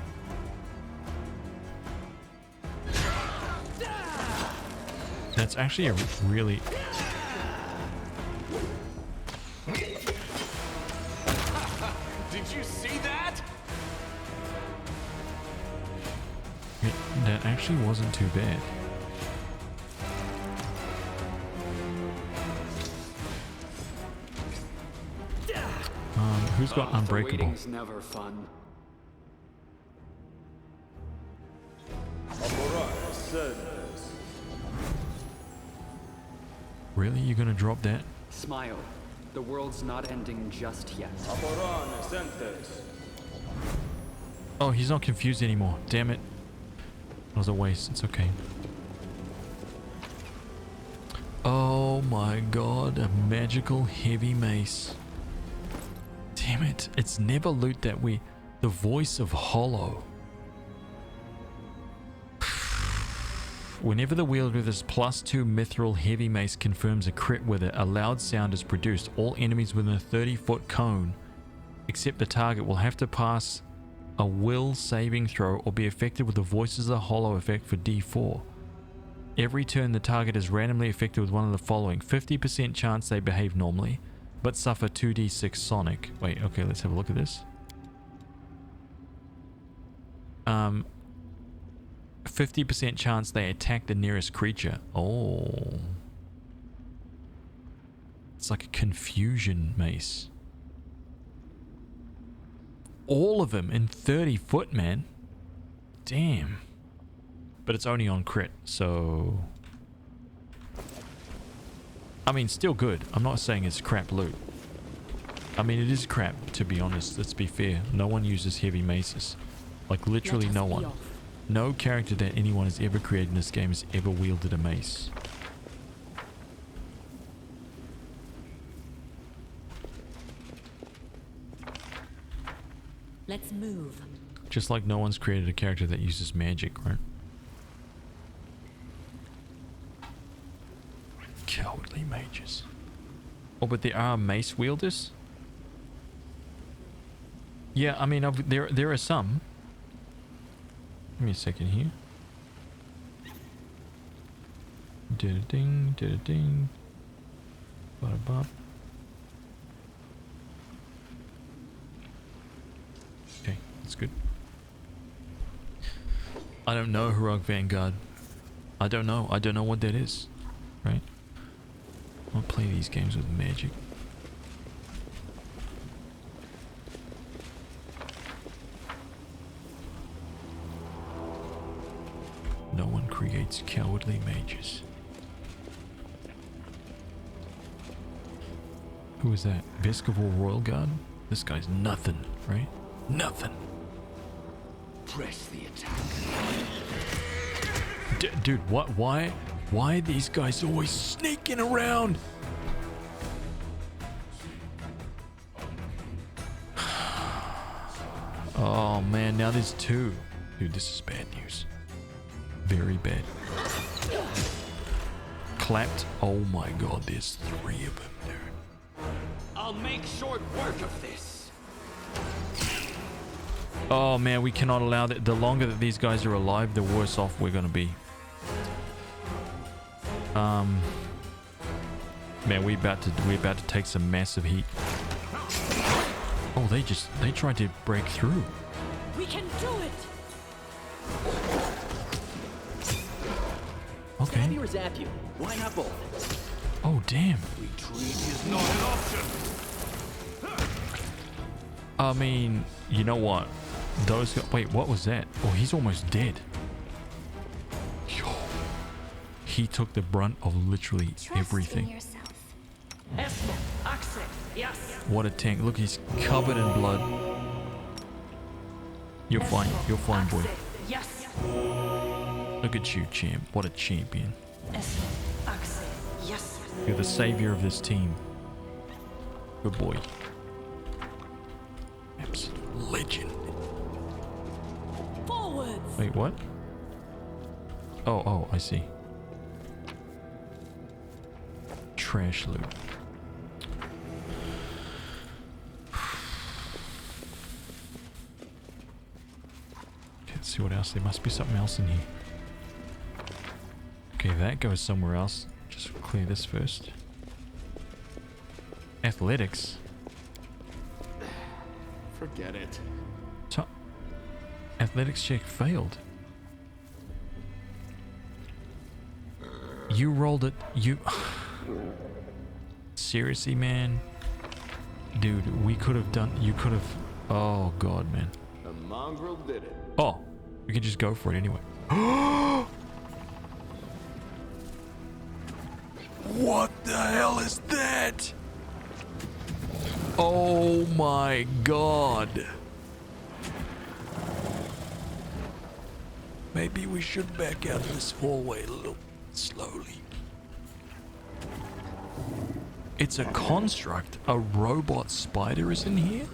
That's actually a really... Did you see that? That actually wasn't too bad. Who's got Unbreakable? The waiting's never fun. Really? You're gonna drop that? Smile. The world's not ending just yet. Oh, he's not confused anymore. Damn it. That was a waste. It's okay. Oh my god. A magical heavy mace. Damn it. It's never loot that we... The voice of Hollow. Whenever the wielder of this +2 mithril heavy mace confirms a crit with it, a loud sound is produced. All enemies within a 30-foot cone, except the target, will have to pass a will saving throw or be affected with the Voices of the Hollow effect for D4. Every turn the target is randomly affected with one of the following. 50% chance they behave normally, but suffer 2d6 sonic. Wait, okay, let's have a look at this. 50% chance they attack the nearest creature. Oh. It's like a confusion mace. All of them in 30 foot, man. Damn. But it's only on crit, so... I mean, still good. I'm not saying it's crap loot. I mean, it is crap, to be honest. Let's be fair. No one uses heavy maces. Like, literally no one. No character that anyone has ever created in this game has ever wielded a mace. Let's move. Just like no one's created a character that uses magic, right? Cowardly mages. Oh, but there are mace wielders? Yeah, I mean, there are some. Give me a second here. Ding, ding. Bada bop. Okay, that's good. I don't know Heroic Vanguard. I don't know what that is. Right? I don't play these games with magic. No one creates cowardly mages. Who is that? Vescoval Royal Guard? This guy's nothing, right? Nothing. Press the attack. Dude, what? Why are these guys always sneaking around? Oh man, now there's 2. Dude, this is bad news. Very bad. Clapped. Oh my god, there's 3 of them, dude. I'll make short work of this. Oh man, we cannot allow that. The longer that these guys are alive, the worse off we're gonna be. Man, we're about to take some massive heat. Oh, they tried to break through. We can do it. Okay. Stab you or zap you? Why not both? Oh damn. Retreat is not an option. I mean, you know what? Those guys, wait, what was that? Oh, he's almost dead. Yo. He took the brunt of literally everything. Yes. What a tank. Look, he's covered in blood. You're fine. You're fine, boy. Yes. Look at you, champ. What a champion. Yes. You're the savior of this team. Good boy. Absolute legend. Forwards. Wait, what? Oh, I see. Trash loot. Let's see what else. There must be something else in here. Okay, that goes somewhere else. Just clear this first. Athletics. Forget it. So, athletics check failed. You rolled it. You. Seriously, man? Dude, we could have done. You could have. Oh, God, man. The mongrel did it. Oh, we could just go for it anyway. What the hell is that? Oh my god. Maybe we should back out of this hallway a little slowly. It's a construct. A robot spider is in here?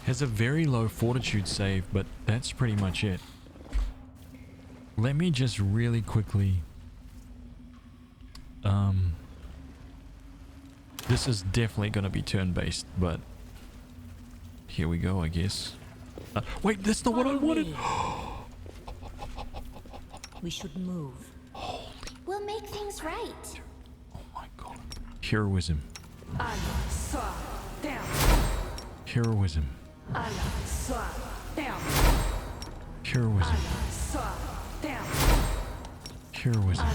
Has a very low fortitude save, but that's pretty much it. Let me just really quickly... This is definitely going to be turn-based, but... Here we go, I guess. Wait, that's not what I wanted! We should move. We'll make things right. Heroism. Down. Heroism. Down. Heroism. Down. Heroism.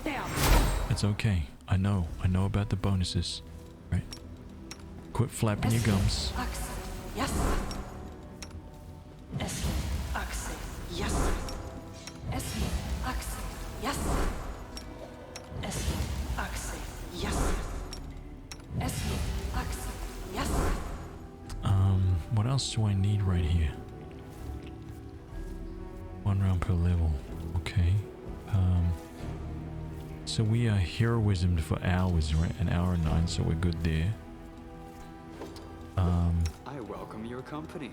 Down. It's okay. I know about the bonuses. Right? Quit flapping your gums. Yes. Yes. Yes. Yes. What else do I need right here? 1 round per level. Okay. So we are heroismed for hours, right? An hour and 9, so we're good there. I welcome your company.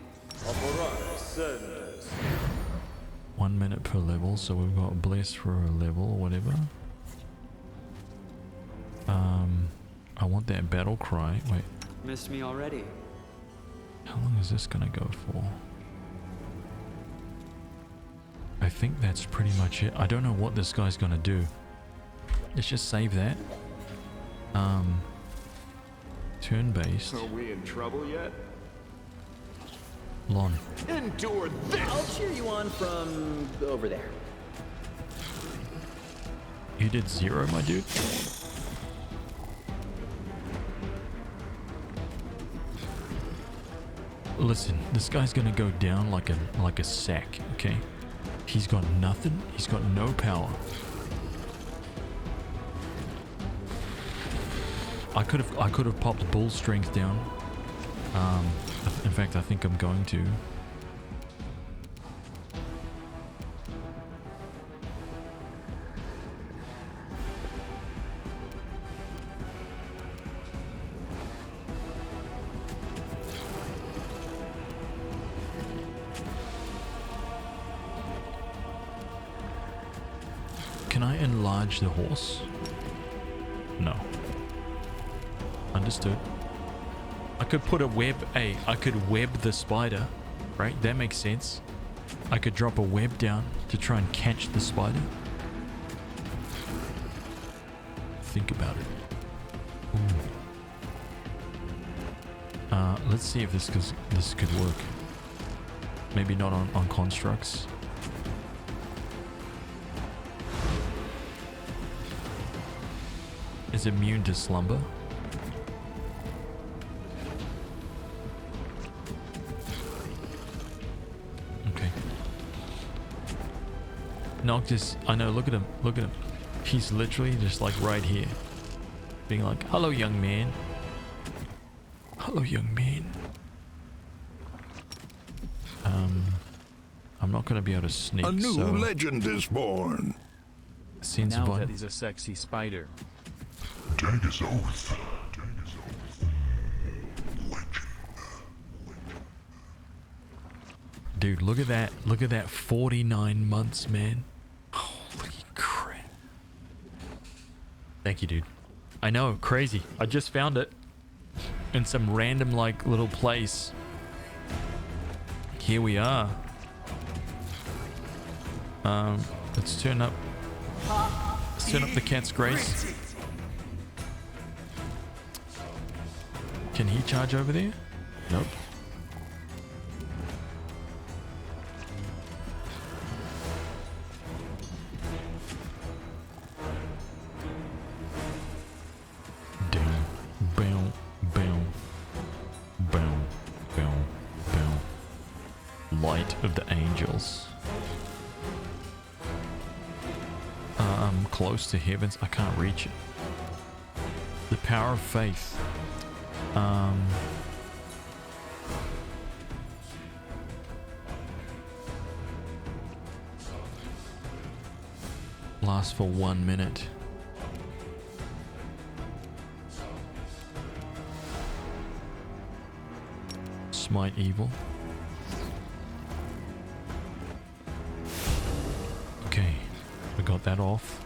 1 minute per level, so we've got bless for a level or whatever. I want that battle cry. Wait, Missed me already. how long is this gonna go for? I think that's pretty much it. I don't know what this guy's gonna do. Let's just save that. Turn-based. Are we in trouble yet? Lon. Endure this! I'll cheer you on from over there. You did 0, my dude? Listen, this guy's gonna go down like a sack, okay? He's got nothing. He's got no power. I could have popped bull strength down. In fact, I think I'm going to. Can I enlarge the horse? No. Understood. I could put a web. Hey, I could web the spider, right? That makes sense. I could drop a web down to try and catch the spider. Think about it. Ooh. Let's see if this could work. Maybe not on constructs. Is immune to slumber. Okay. Noctis, I know, look at him, look at him. He's literally just like right here. Being like, hello young man. Hello young man. I'm not gonna be able to sneak, a new legend is born. Seems now fun. that he's a sexy spider. Dagger's oath. Dude, look at that. Look at that 49 months, man. Holy crap. Thank you, dude. I know, crazy. I just found it in some random like little place. Here we are. Let's turn up the cat's grace. Can he charge over there? Nope. Down, boom, boom, boom, boom, boom. Light of the angels. I'm close to heavens. I can't reach it. The power of faith. Lasts for 1 minute. Smite evil. Okay, we got that off.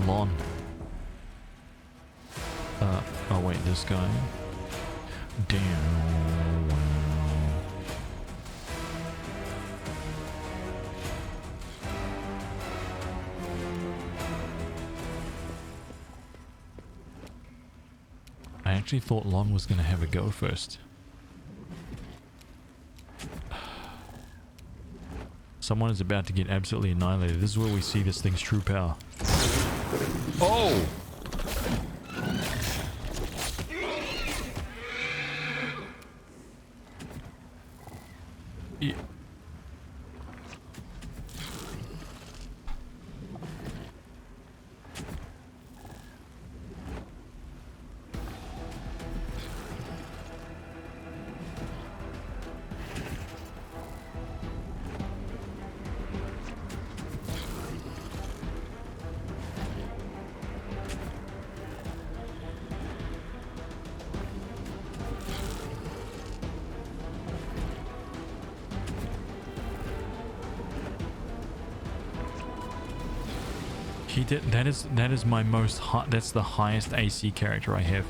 Lon. Oh wait, this guy. Damn. I actually thought Lon was gonna have a go first. Someone is about to get absolutely annihilated. This is where we see this thing's true power. Oh! Yeah. He did. That is my most high. That's the highest AC character I have.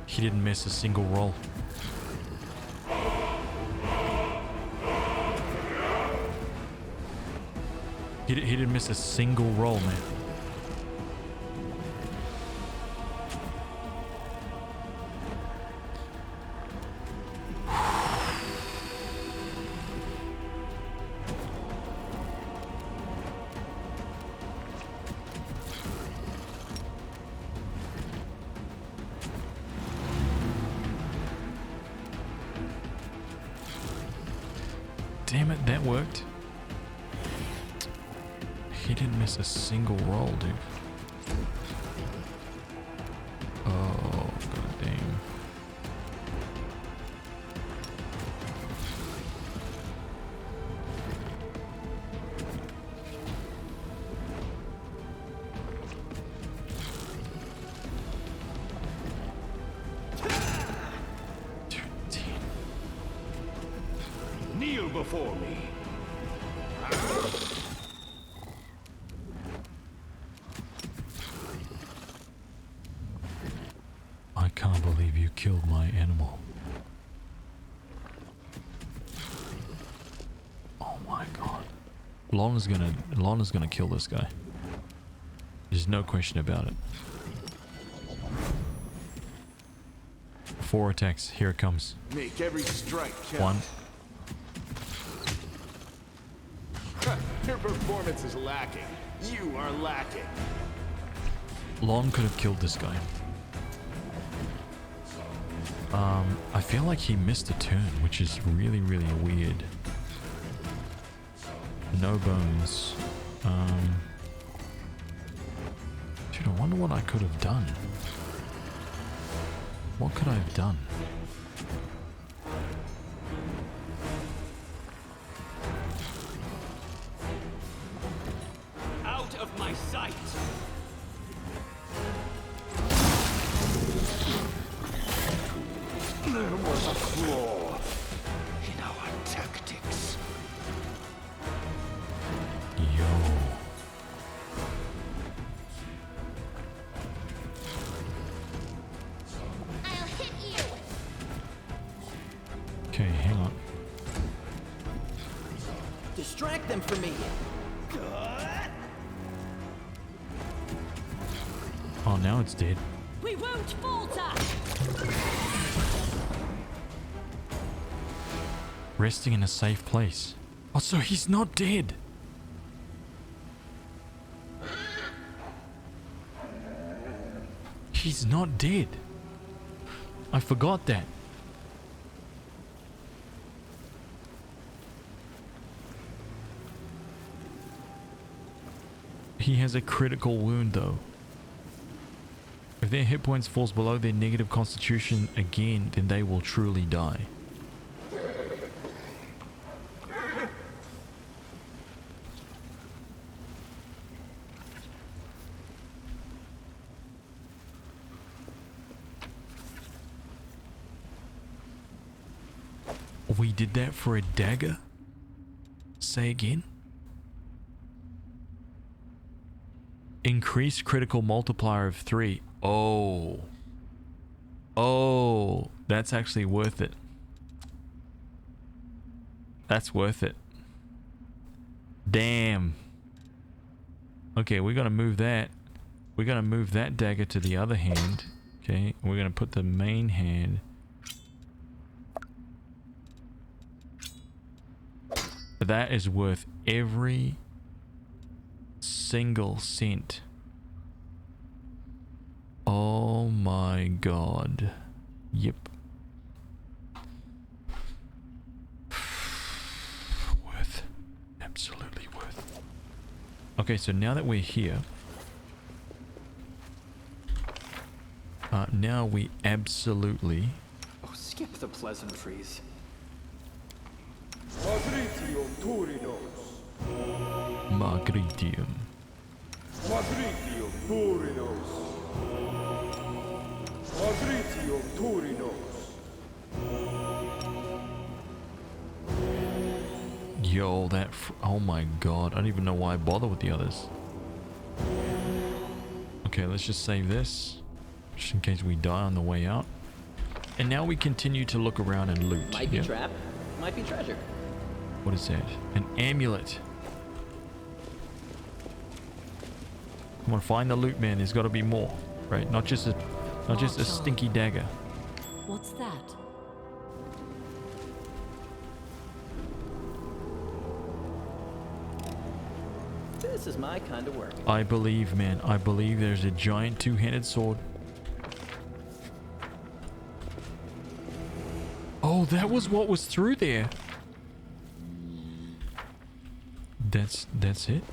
He didn't miss a single roll. He didn't miss a single roll, man. damn it, that worked. He didn't miss a single roll, dude. Oh, god damn. Kneel before me. I can't believe you killed my animal. Oh my god. Lana's gonna kill this guy. There's no question about it. 4 attacks. Here it comes. Make every strike count. 1. Your performance is lacking. You are lacking. Lon could have killed this guy. I feel like he missed a turn, which is really, really weird. No bones. Dude, I wonder what I could have done. What could I have done? Out of my sight! There was a flaw in our tactics. Yo. I'll hit you. Okay, hang on. Distract them from me. Oh, now it's dead. We won't falter! Resting in a safe place. Oh, so he's not dead. He's not dead. I forgot that. He has a critical wound though. If their hit points falls below their negative constitution again, then they will truly die. We did that for a dagger? Say again? Increase critical multiplier of 3. Oh. Oh, that's actually worth it. That's worth it. Damn. Okay, we're gonna move that. We're gonna move that dagger to the other hand. Okay, we're gonna put the main hand. That is worth every single cent. Oh my god. Yep. Worth. Absolutely worth. Okay, so now that we're here, now we absolutely... Oh, skip the pleasantries. Magritium Turinos. Magritium. Magritium Turinos. Magritium Turinos. Yo, that... oh my god. I don't even know why I bother with the others. Okay, let's just save this. Just in case we die on the way out. And now we continue to look around and loot. Might be trap, might be treasure. What is that? An amulet. Come on, find the loot, man. There's got to be more, right? Not just a stinky dagger. What's that? This is my kind of work. I believe, man. I believe there's a giant two-handed sword. Oh, that was what was through there. That's it.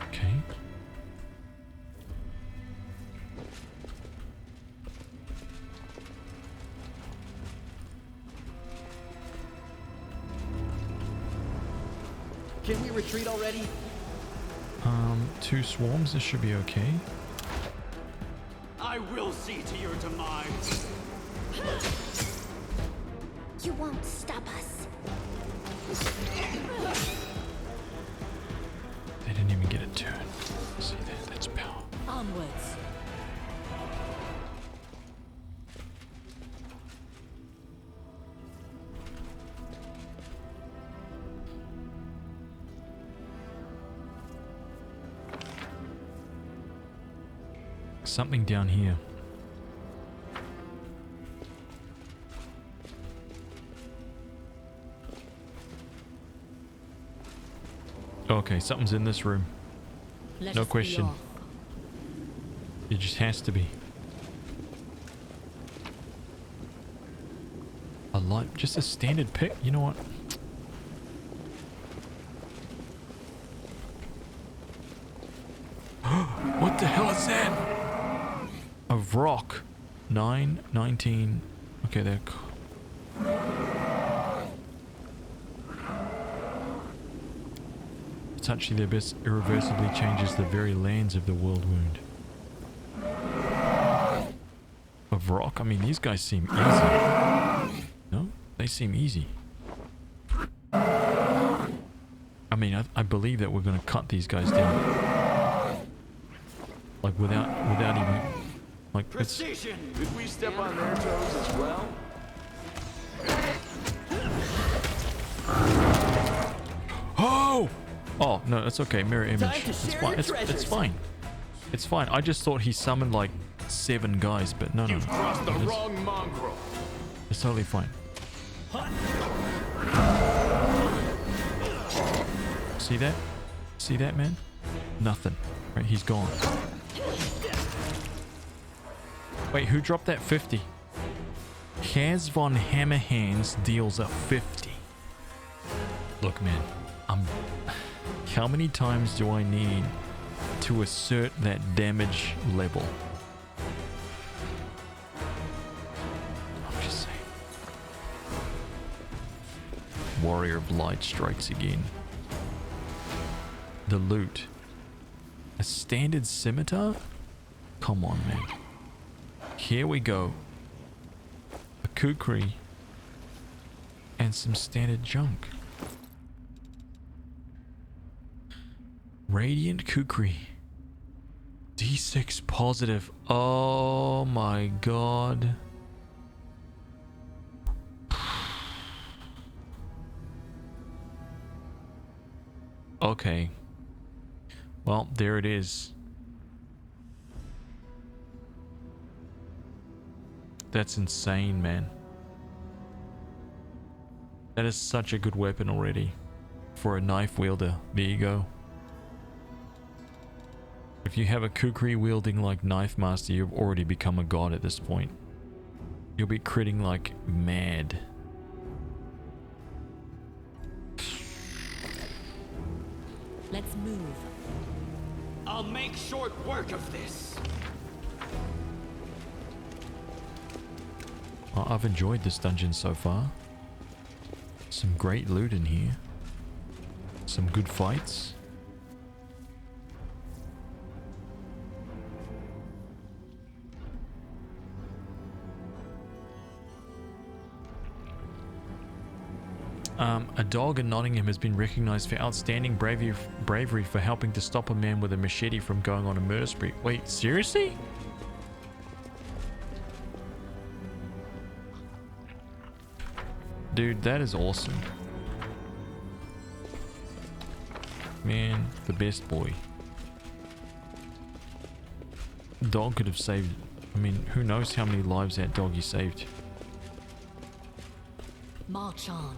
Okay. Can we retreat already? 2 swarms, this should be okay. I will see to your demise. You won't stop us. They didn't even get a turn. See that? That's power. Onwards. Something down here. Okay, something's in this room. No question. It just has to be. A light, just a standard pick. You know what? What the hell is that? Of rock. 9, 19. Okay, there. Touching the abyss irreversibly changes the very lands of the world wound. Of rock? I mean, these guys seem easy. No? They seem easy. I mean, I believe that we're going to cut these guys down. Like, without even... Like, Precision! Did we step on their toes as well? Oh! Oh, no, it's okay. Mirror image. It's fine. It's fine. It's fine. I just thought he summoned like 7 guys, but no. You've crossed the wrong mongrel. It's totally fine. See that? See that, man? Nothing. Right, he's gone. Wait, who dropped that 50? Haz von Hammerhands deals a 50. Look, man, how many times do I need to assert that damage level? I'm just saying. Warrior of Light strikes again. The loot. A standard scimitar? Come on, man. Here we go. A kukri. And some standard junk. Radiant kukri. D6 positive. Oh my god. Okay. Well, there it is. That's insane, man. That is such a good weapon already. For a knife wielder. There you go. If you have a kukri wielding like Knife Master, you've already become a god at this point. You'll be critting like mad. Let's move. I'll make short work of this. I've enjoyed this dungeon so far. Some great loot in here. Some good fights. A dog in Nottingham has been recognized for outstanding bravery for helping to stop a man with a machete from going on a murder spree. Wait, seriously? Dude, that is awesome. Man, the best boy. Dog could have saved... I mean, who knows how many lives that doggy saved. March on.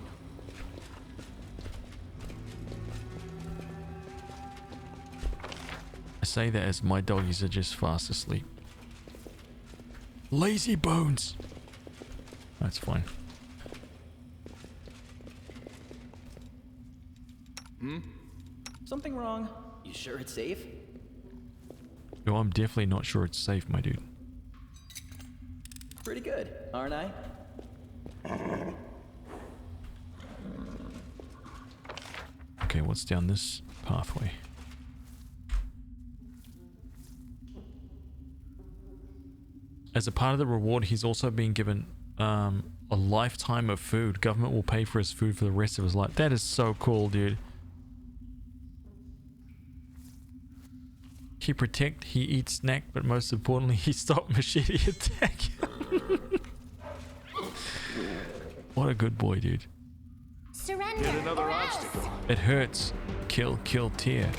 say that as my doggies are just fast asleep. Lazy bones. That's fine. Something wrong? You sure it's safe? No, I'm definitely not sure it's safe, my dude. Pretty good, aren't I? Okay, what's down this pathway? As a part of the reward, he's also been given a lifetime of food. Government will pay for his food for the rest of his life. That is so cool, dude. He protect, he eats snack, but most importantly, he stop machete attack. What a good boy, dude. Surrender. Yet another obstacle. It hurts. Kill, kill, tear.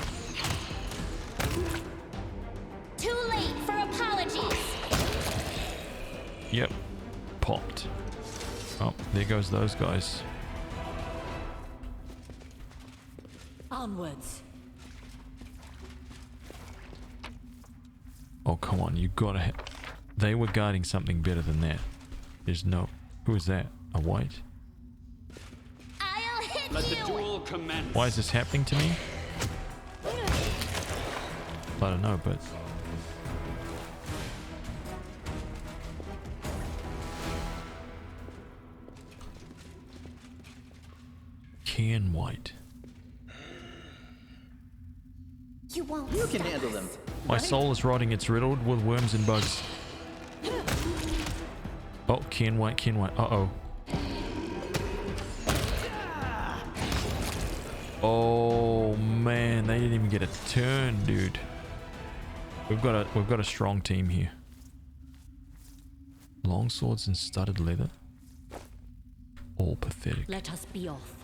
Too late for apologies. Yep. Popped. Oh, there goes those guys. Onwards. Oh, come on. You gotta... They were guarding something better than that. There's no... Who is that? A white? I'll hit Let the you. duel commence. Why is this happening to me? I don't know, but... Can white. You won't. You can handle them. My soul is rotting. It's riddled with worms and bugs. Oh, can white, can white. Uh-oh. Oh man, they didn't even get a turn, dude. We've got a strong team here. Long swords and studded leather. All pathetic. Let us be off.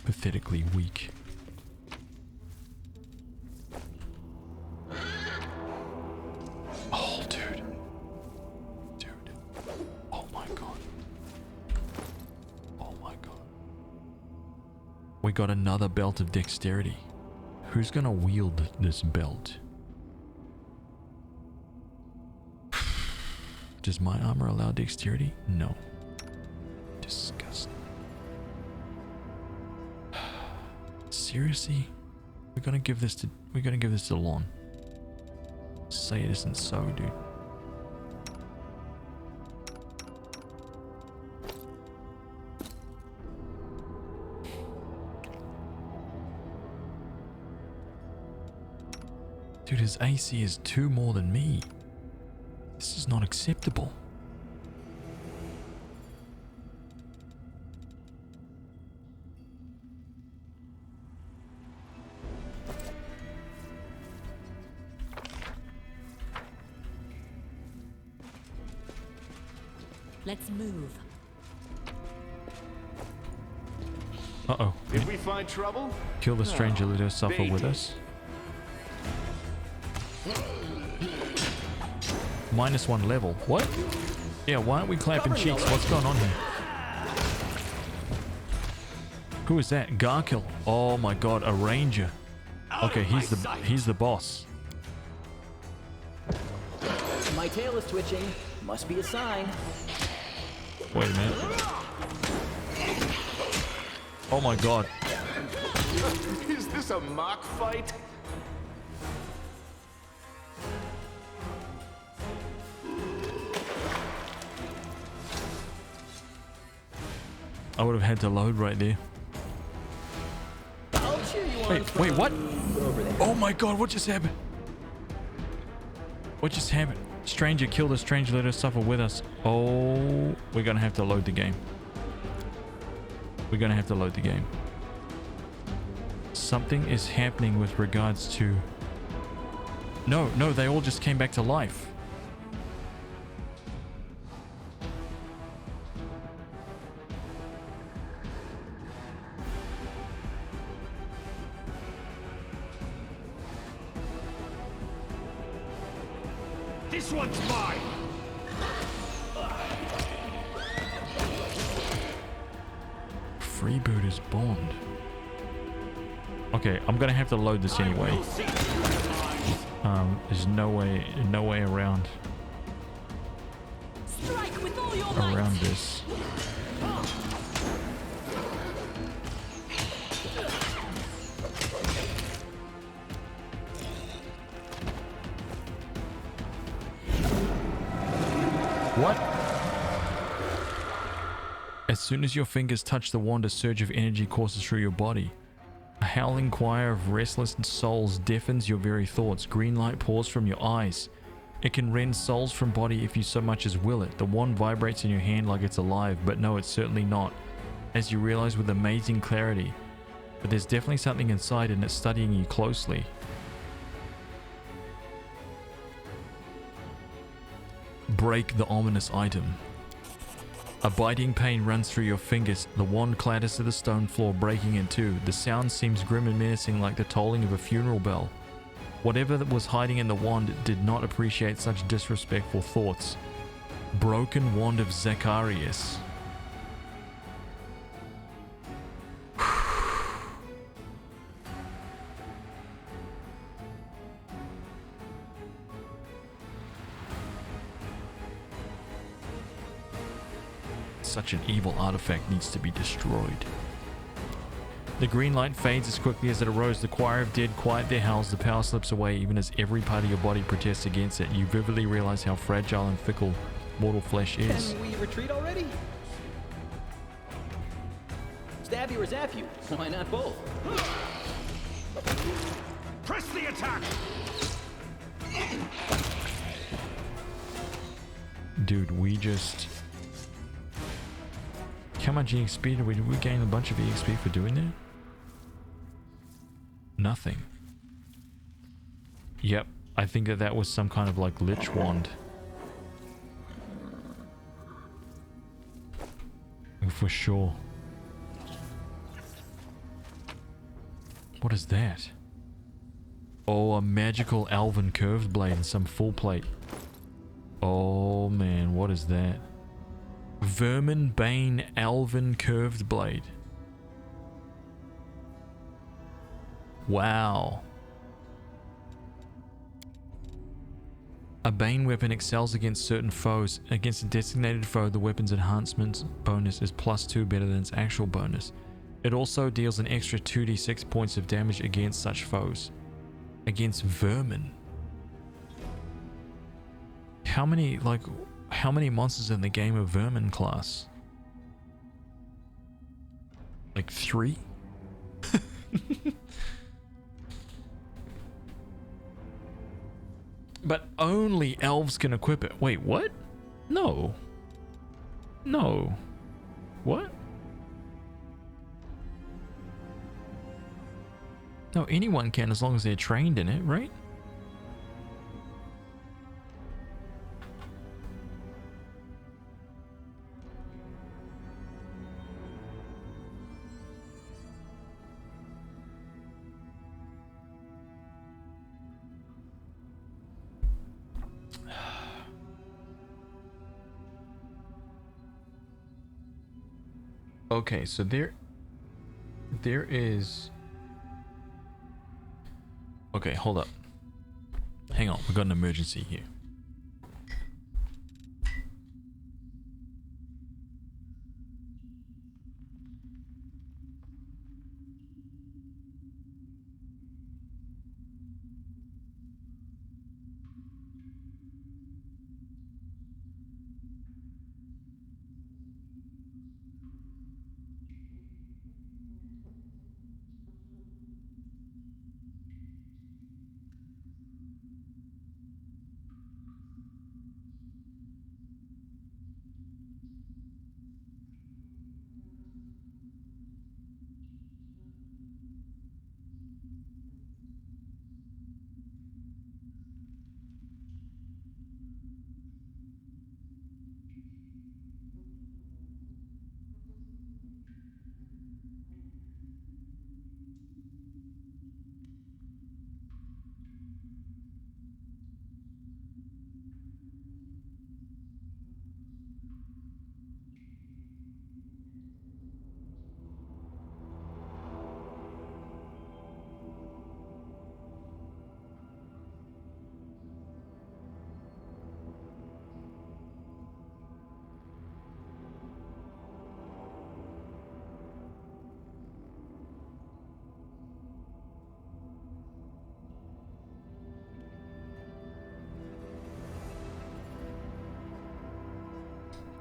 Pathetically weak. Oh, dude. Dude. Oh my god. Oh my god. We got another belt of dexterity. Who's gonna wield this belt? Does my armor allow dexterity? No. Disgusting. Seriously? We're gonna give this to Lon. Say it isn't so, dude. Dude, his AC is 2 more than me. This is not acceptable. Let's move. Uh-oh. Did we find trouble? Kill the stranger, let her suffer with us. -1 level. What? Yeah, why aren't we clapping cheeks? What's going on here? Who is that? Garkill. Oh my god, a ranger. Okay, he's the boss. My tail is twitching. Must be a sign. Wait a minute. Oh my god. Is this a mock fight? I would have had to load right there. I'll cheer you on. Wait, what? Over there. Oh my god, what just happened? What just happened? Stranger killed a stranger, let us suffer with us. Oh, we're gonna have to load the game. We're gonna have to load the game. Something is happening with regards to... No, they all just came back to life. This one's mine! Freebooter's Bond. Okay, I'm gonna have to load this anyway. I will see to your demise. There's no way around Strike with all your might. around this. What? As soon as your fingers touch the wand, a surge of energy courses through your body. A howling choir of restless souls deafens your very thoughts. Green light pours from your eyes. It can rend souls from body if you so much as will it. The wand vibrates in your hand like it's alive, but no, it's certainly not, as you realize with amazing clarity. But there's definitely something inside and it's studying you closely. Break the ominous item. A biting pain runs through your fingers. The wand clatters to the stone floor, breaking in two. The sound seems grim and menacing, like the tolling of a funeral bell. Whatever that was hiding in the wand did not appreciate such disrespectful thoughts. Broken Wand of Zacharias. Such an evil artifact needs to be destroyed. The green light fades as quickly as it arose. The choir of dead quiet their howls. The power slips away even as every part of your body protests against it. You vividly realize how fragile and fickle mortal flesh is. Can we retreat already? Stab you or zap you? Why not both? Press the attack! Dude, we just... How much EXP did we gain? A bunch of EXP for doing that? Nothing. Yep, I think that was some kind of like lich wand. For sure. What is that? Oh, a magical elven curved blade and some full plate. Oh man, what is that? Vermin Bane Elven Curved Blade. Wow. A Bane weapon excels against certain foes. Against a designated foe, the weapon's enhancement bonus is +2 better than its actual bonus. It also deals an extra 2d6 points of damage against such foes. Against vermin. How many monsters in the game are vermin class? Like 3? But only elves can equip it. Wait, what? No. No. What? No, anyone can as long as they're trained in it, right? Okay, so there is... Okay, hold up. Hang on, we got an emergency here.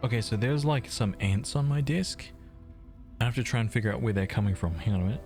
Okay, so there's like some ants on my desk. I have to try and figure out where they're coming from. Hang on a minute.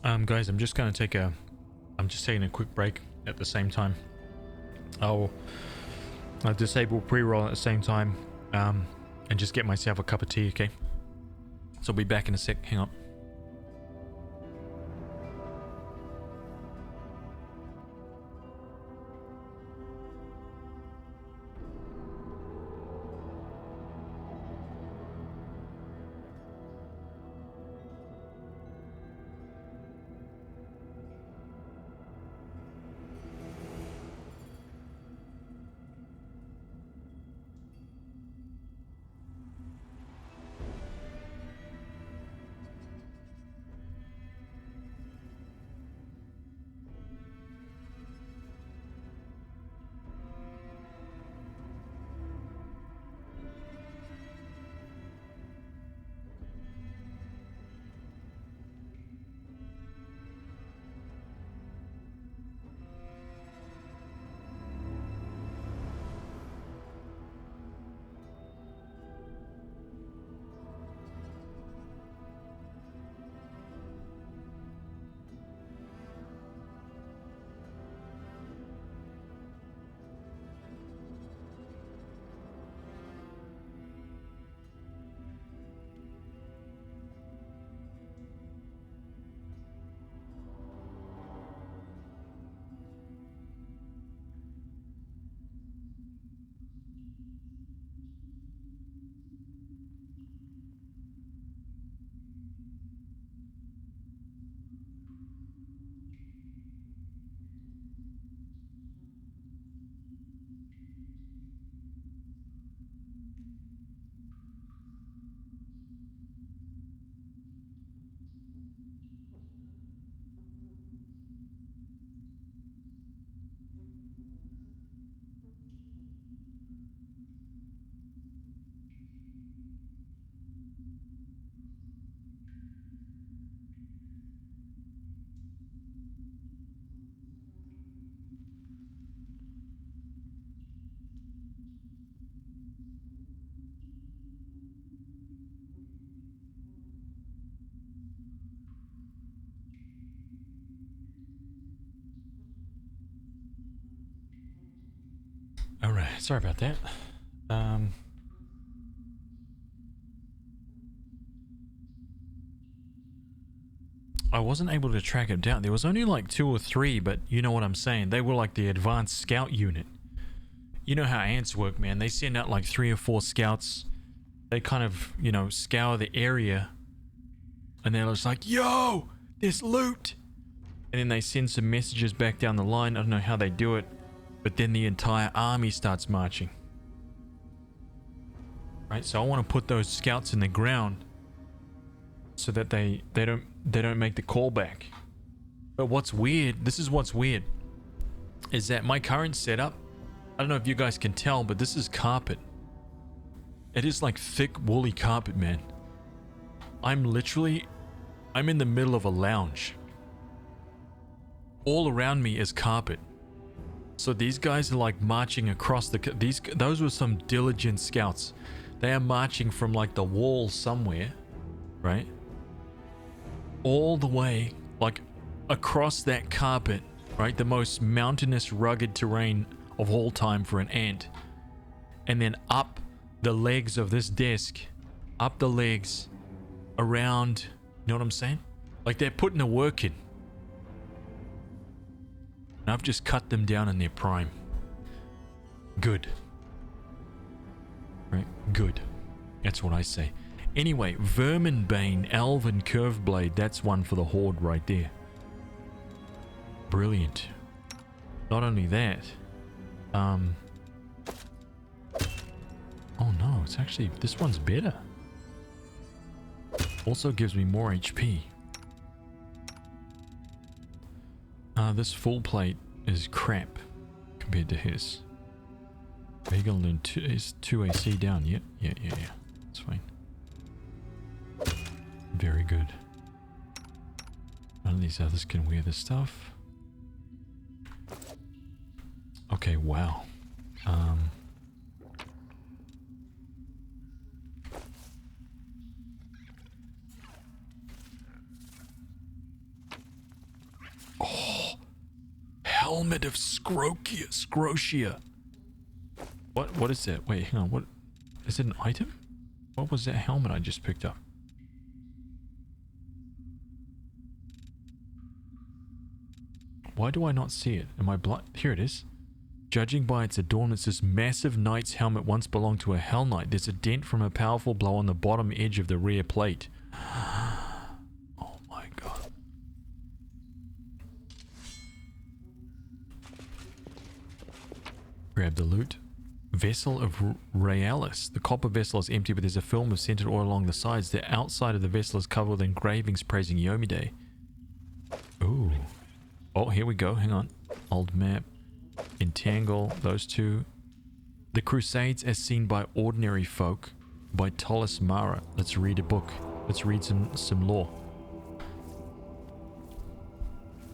Guys, I'm just taking a quick break at the same time. I'll disable pre-roll at the same time, and just get myself a cup of tea, okay? So I'll be back in a sec. Hang on. All right, sorry about that. I wasn't able to track it down. There was only like 2 or 3, but you know what I'm saying. They were like the advanced scout unit. You know how ants work, man. They send out like 3 or 4 scouts. They kind of, you know, scour the area. And they're just like, yo, there's loot. And then they send some messages back down the line. I don't know how they do it. But then the entire army starts marching. Right, so I want to put those scouts in the ground so that they don't make the call back. But what's weird, this is what's weird, is that my current setup, I don't know if you guys can tell, but this is carpet. It is like thick woolly carpet, man. I'm in the middle of a lounge. All around me is carpet. So these guys are like marching across those were some diligent scouts. They are marching from like the wall somewhere, right? All the way like across that carpet, right? The most mountainous, rugged terrain of all time for an ant. And then up the legs of this desk, up the legs, around, you know what I'm saying? Like they're putting the work in. And I've just cut them down in their prime. Good. Right? Good. That's what I say. Anyway, Verminbane, Elven Curveblade, that's one for the Horde right there. Brilliant. Not only that, oh no, it's actually, this one's better. Also gives me more HP. This full plate is crap compared to his. Are you gonna learn is 2 AC down? Yeah. That's fine. Very good. None of these others can wear this stuff. Okay, wow. Helmet of Scrotia. What is that? Wait, hang on. What is it, an item? What was that helmet I just picked up? Why do I not see it? Am I blind? Here it is. Judging by its adornments, this massive knight's helmet once belonged to a Hell Knight. There's a dent from a powerful blow on the bottom edge of the rear plate. Oh my god. Grab the loot. Vessel of Realis. The copper vessel is empty, but there's a film of scented oil along the sides. The outside of the vessel is covered with engravings praising Yomide. Ooh. Oh, here we go. Hang on. Old map. Entangle. Those two. The Crusades as seen by ordinary folk by Tolis Mara. Let's read a book. Let's read some lore.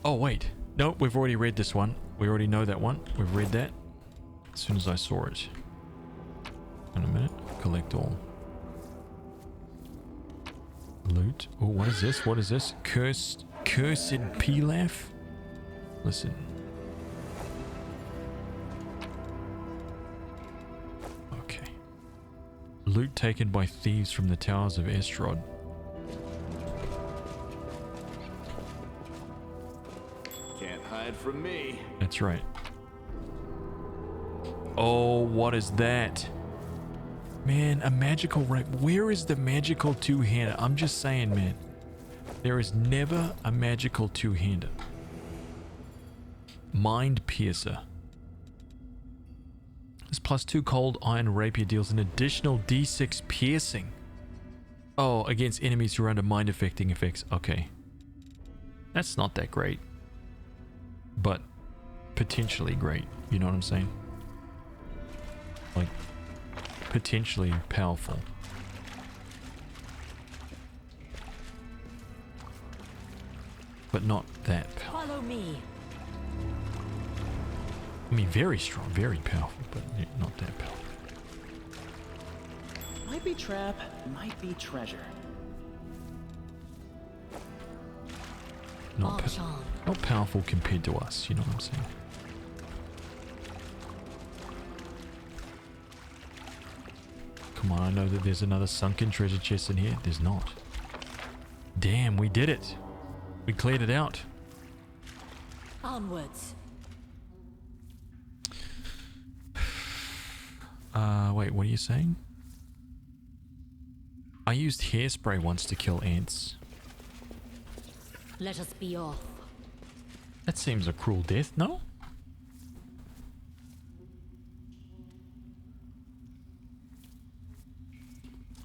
Oh, wait. No, we've already read this one. We already know that one. We've read that as soon as I saw it. In a minute. Collect all. Loot. Oh, what is this? What is this? Cursed Pilaf? Listen. Okay. Loot taken by thieves from the towers of Estrod. Can't hide from me. That's right. Oh, what is that? Man, a magical rape. Where is the magical two-hander? I'm just saying, man. There is never a magical two-hander. Mind Piercer. This +2 cold iron rapier deals an additional d6 piercing. Oh, against enemies who are under mind affecting effects. Okay. That's not that great. But potentially great. You know what I'm saying? Like, potentially powerful. But not that powerful. Follow me. I mean, very strong, very powerful, but not that powerful. Might be trap, might be treasure. Not powerful compared to us, you know what I'm saying? Come on, I know that there's another sunken treasure chest in here. There's not. Damn, we did it. We cleared it out. Onwards. Wait, what are you saying? I used hairspray once to kill ants. Let us be off. That seems a cruel death, no?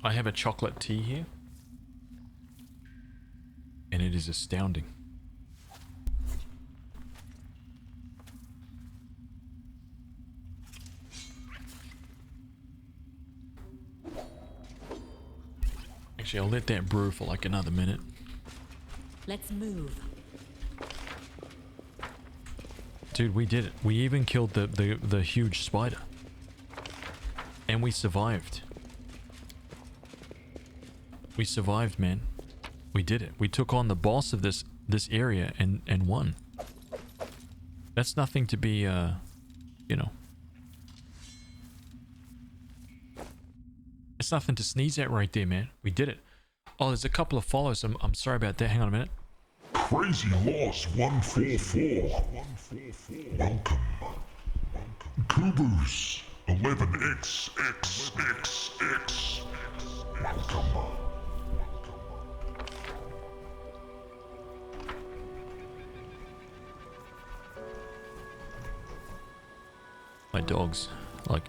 I have a chocolate tea here. And it is astounding. Actually, I'll let that brew for like another minute. Let's move. Dude, we did it. We even killed the huge spider. And we survived. We survived, man. We did it. We took on the boss of this area and won. That's nothing to be, you know. It's nothing to sneeze at right there, man. We did it. Oh, there's a couple of follows. I'm sorry about that. Hang on a minute. Crazy Loss 144. Welcome. Kubus 11XXXX. Welcome. My dog's like,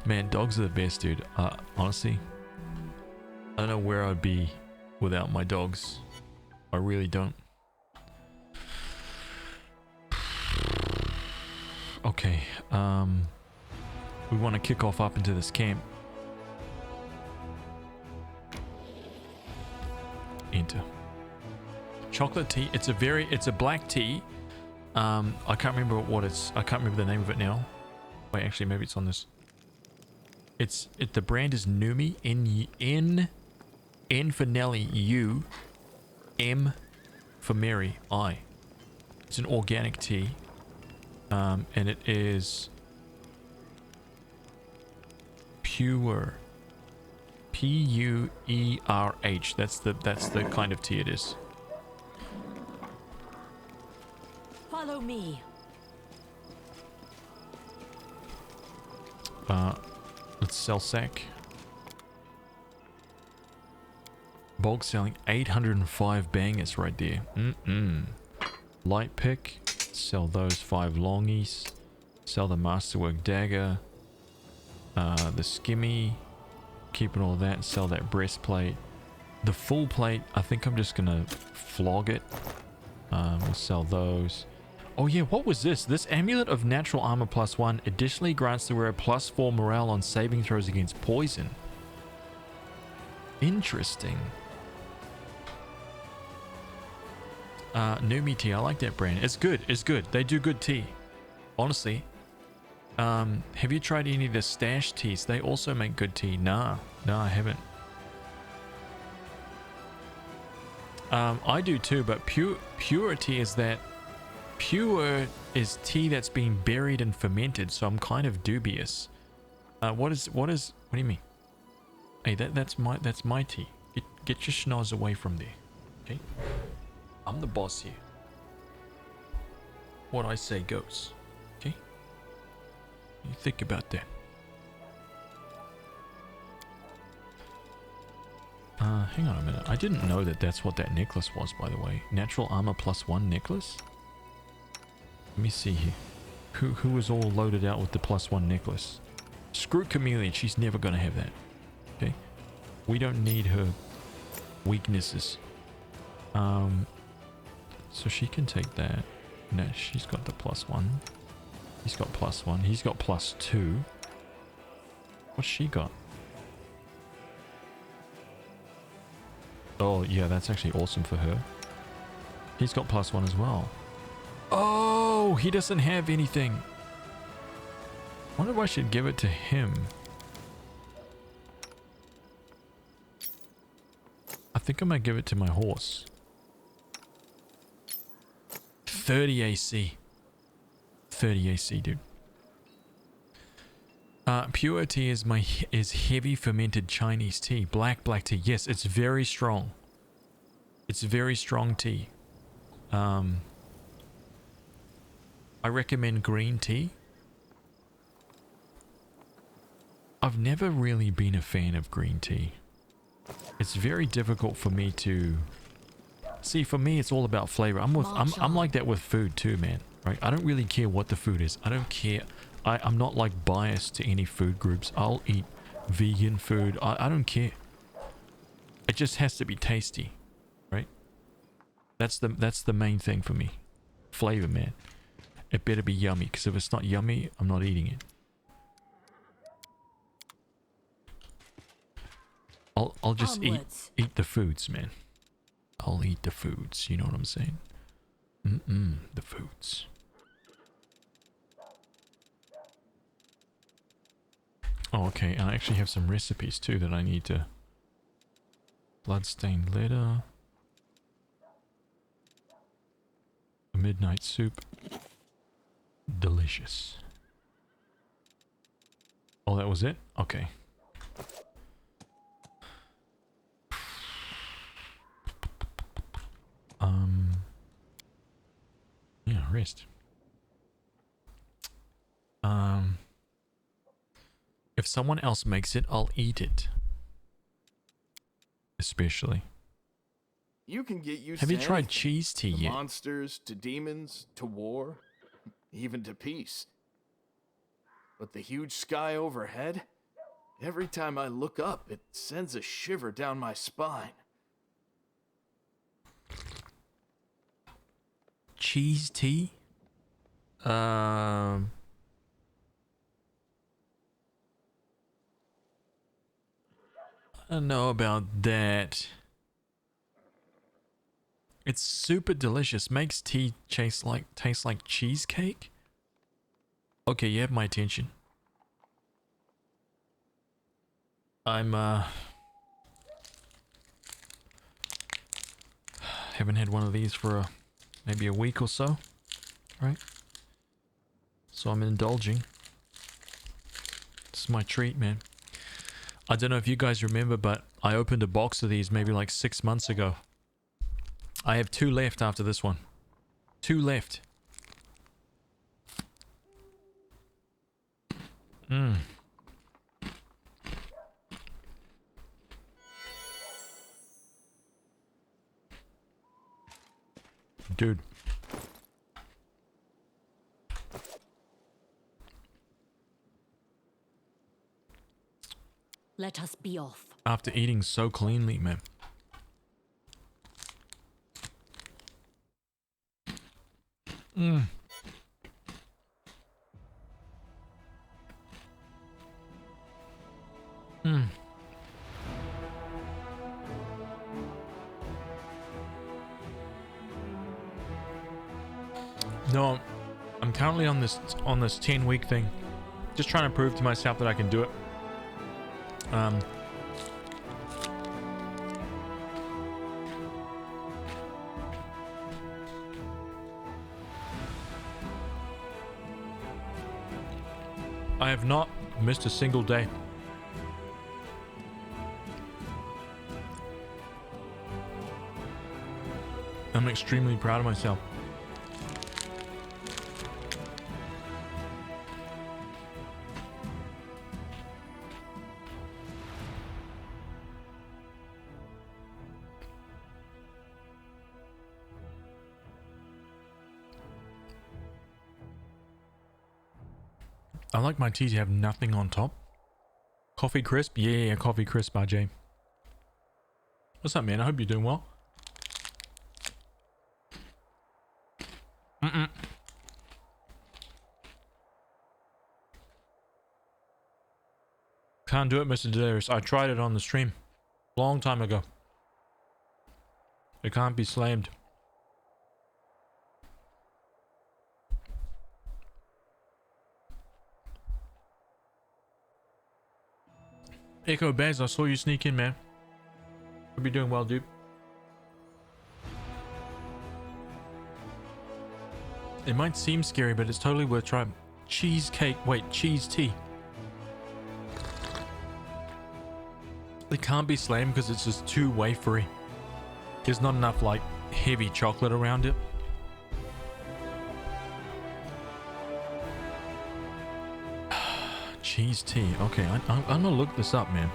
man, dogs are the best, dude. Honestly, I don't know where I'd be without my dogs. I really don't. Okay, we want to kick off up into this camp. Enter. Chocolate tea. It's a black tea. I can't remember what I can't remember the name of it now. Wait, actually, maybe it's on this. The brand is Numi. N for Nelly, U. M for Mary, I. It's an organic tea. And it is pure. P-U-E-R-H. That's the kind of tea it is. Follow me. Let's sell sack. Bulk selling 805 bangers right there. Light pick. Sell those 5 longies. Sell the masterwork dagger. The skimmy. Keeping all that. Sell that breastplate. The full plate, I think I'm just gonna flog it. We'll sell those. Oh yeah, what was this? This amulet of natural armor +1 additionally grants the wearer +4 morale on saving throws against poison. Interesting. Numi tea, I like that brand. It's good. It's good. They do good tea. Honestly. Have you tried any of the stash teas? They also make good tea. Nah, I haven't. I do too, but pure tea is that pure is tea that's been buried and fermented, so I'm kind of dubious. What do you mean? Hey, that's my tea. Get your schnoz away from there. Okay? I'm the boss here. What I say goes. Okay? You think about that. Hang on a minute. I didn't know that that's what that necklace was, by the way. Natural armor +1 necklace? Let me see here. Who was all loaded out with the +1 necklace? Screw Chameleon. She's never going to have that. Okay? We don't need her weaknesses. So she can take that. No, she's got the +1. He's got +1. He's got +2. What's she got? Oh, yeah, that's actually awesome for her. He's got +1 as well. Oh, he doesn't have anything. I wonder if I should give it to him. I think I might give it to my horse. 30 AC. 30 AC, dude. Pure tea is heavy fermented Chinese tea. Black tea. Yes, it's very strong. It's very strong tea. I recommend green tea. I've never really been a fan of green tea. It's very difficult for me to... See, for me, it's all about flavor. I'm like that with food too, man. Right? I don't really care what the food is. I don't care. I'm not like biased to any food groups. I'll eat vegan food. I don't care. It just has to be tasty, right? That's the main thing for me. Flavor, man. It better be yummy, because if it's not yummy, I'm not eating it. I'll just eat the foods, man. I'll eat the foods. You know what I'm saying? The foods. Oh, okay. And I actually have some recipes too that I need to... Bloodstained letter. A midnight soup. Delicious. Oh, that was it? Okay. Yeah, rest. If someone else makes it, I'll eat it. Especially. You can get used Have to you tried anything. cheese tea To yet? monsters, to demons, to war, even to peace. But the huge sky overhead, every time I look up, it sends a shiver down my spine. Cheese tea? I don't know about that. It's super delicious. Makes tea taste like cheesecake. Okay, you have my attention. I'm haven't had one of these for maybe a week or so, right? So I'm indulging. It's my treat, man. I don't know if you guys remember, but I opened a box of these maybe like 6 months ago. I have 2 left after this one. 2 left. Mmm. Dude. Let us be off. After eating so cleanly, man. Mmm. Mmm. No, I'm currently on this 10-week thing. Just trying to prove to myself that I can do it. I have not missed a single day. I'm extremely proud of myself. I like my tea to have nothing on top. Coffee crisp? Yeah, coffee crisp, RJ. What's up, man? I hope you're doing well. Can't do it, Mr. Darius. I tried it on the stream. Long time ago. It can't be slammed. Echo Bez, I saw you sneak in, man. Hope you're doing well, dude. It might seem scary, but it's totally worth trying. Cheesecake, wait, cheese tea. It can't be slammed because it's just too wafery. There's not enough, like, heavy chocolate around it. Cheese tea. Okay, I'm gonna look this up, man.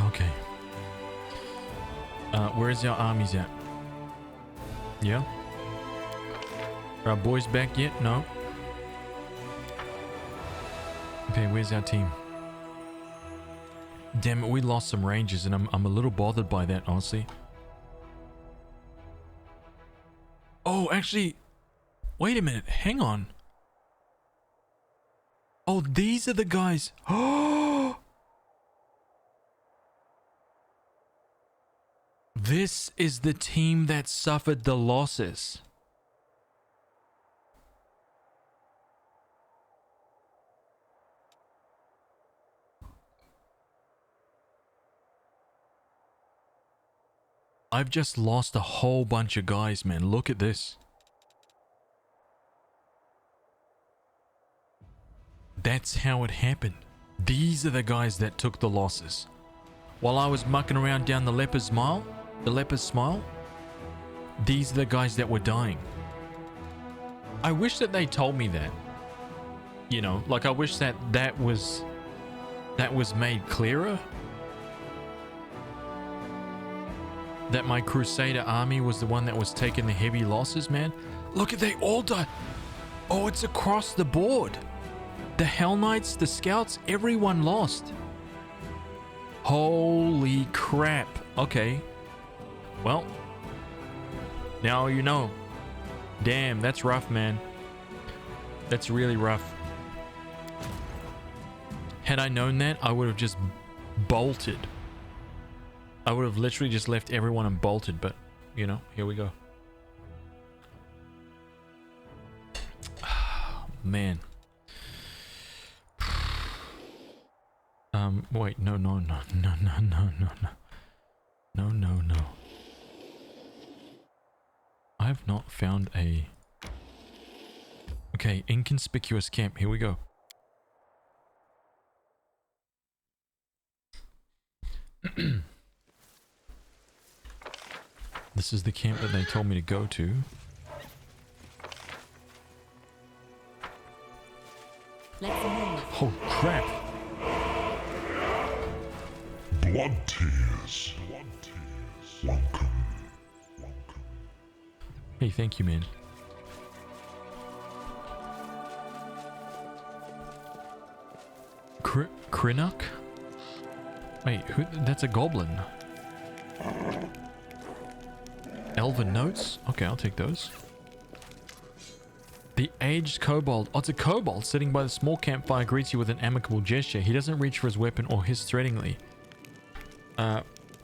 Okay. Where's our armies at? Yeah? Are our boys back yet? No? Okay, where's our team? Damn it, we lost some rangers and I'm a little bothered by that, honestly. Oh, actually, wait a minute, hang on. Oh, these are the guys. Oh! This is the team that suffered the losses. I've just lost a whole bunch of guys, man. Look at this. That's how it happened. These are the guys that took the losses. While I was mucking around down the Leper's Smile, these are the guys that were dying. I wish that they told me that. You know, like I wish that that was made clearer. That my Crusader army was the one that was taking the heavy losses, man. Look at, they all died. Oh, it's across the board. The Hell Knights, the Scouts, everyone lost. Holy crap. Okay. Well, now you know. Damn, that's rough, man. That's really rough. Had I known that, I would have just bolted. I would have literally just left everyone and bolted, but, you know, here we go. man. Wait, no. No. I have not found a... Okay, inconspicuous camp. Here we go. This is the camp that they told me to go to. Let's move. Oh crap! Blood tears. Welcome. Hey, thank you, man. Krinuk? Wait, who? That's a goblin. Elven notes? Okay, I'll take those. The aged kobold. Oh, it's a kobold sitting by the small campfire greets you with an amicable gesture. He doesn't reach for his weapon or hiss threateningly.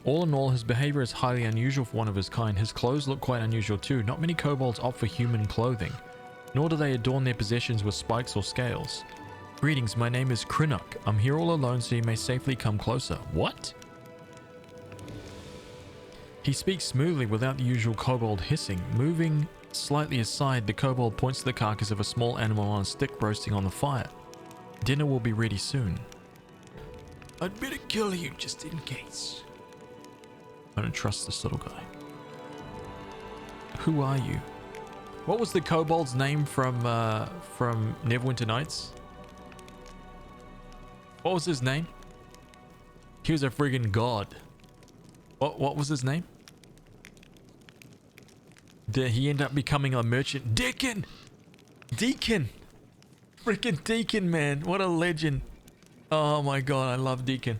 All in all, his behavior is highly unusual for one of his kind. His clothes look quite unusual too. Not many kobolds opt for human clothing, nor do they adorn their possessions with spikes or scales. Greetings, my name is Krinuk. I'm here all alone so you may safely come closer. What? He speaks smoothly without the usual kobold hissing. Moving slightly aside, the kobold points to the carcass of a small animal on a stick roasting on the fire. Dinner will be ready soon. I'd better kill you just in case. I don't trust this little guy. Who are you? What was the kobold's name from Neverwinter Nights? What was his name? He was a friggin' god. What was his name? Did he end up becoming a merchant? Deacon! Freaking Deacon, man. What a legend. Oh my god, I love Deacon.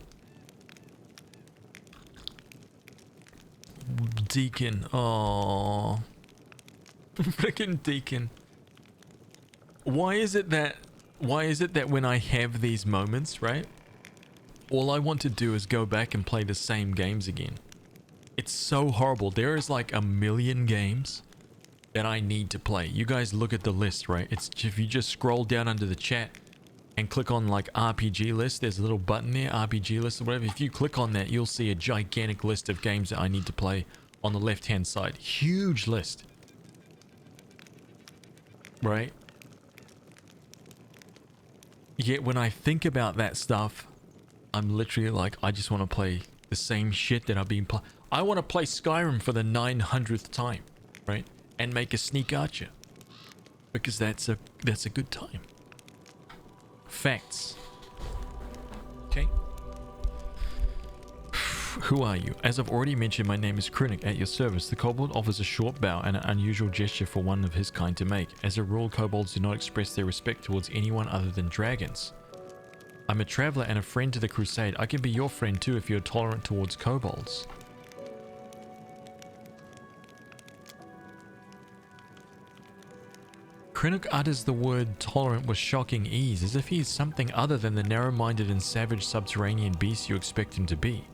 Deacon. Oh. Freaking Deacon. Why is it that when I have these moments, right? All I want to do is go back and play the same games again. It's so horrible. There is like a million games that I need to play. You guys look at the list, right? It's if you just scroll down under the chat and click on like RPG list, there's a little button there, RPG list or whatever. If you click on that, you'll see a gigantic list of games that I need to play on the left hand side. Huge list. Right? Yet when I think about that stuff, I'm literally like, I just want to play the same shit that I've been playing. I want to play Skyrim for the 900th time, right? And make a sneak archer. Because that's a good time. Facts. Okay. Who are you? As I've already mentioned, my name is Krinuk, at your service. The kobold offers a short bow and an unusual gesture for one of his kind to make. As a rule, kobolds do not express their respect towards anyone other than dragons. I'm a traveler and a friend to the crusade. I can be your friend too if you're tolerant towards kobolds. Krinuk utters the word tolerant with shocking ease, as if he is something other than the narrow-minded and savage subterranean beast you expect him to be.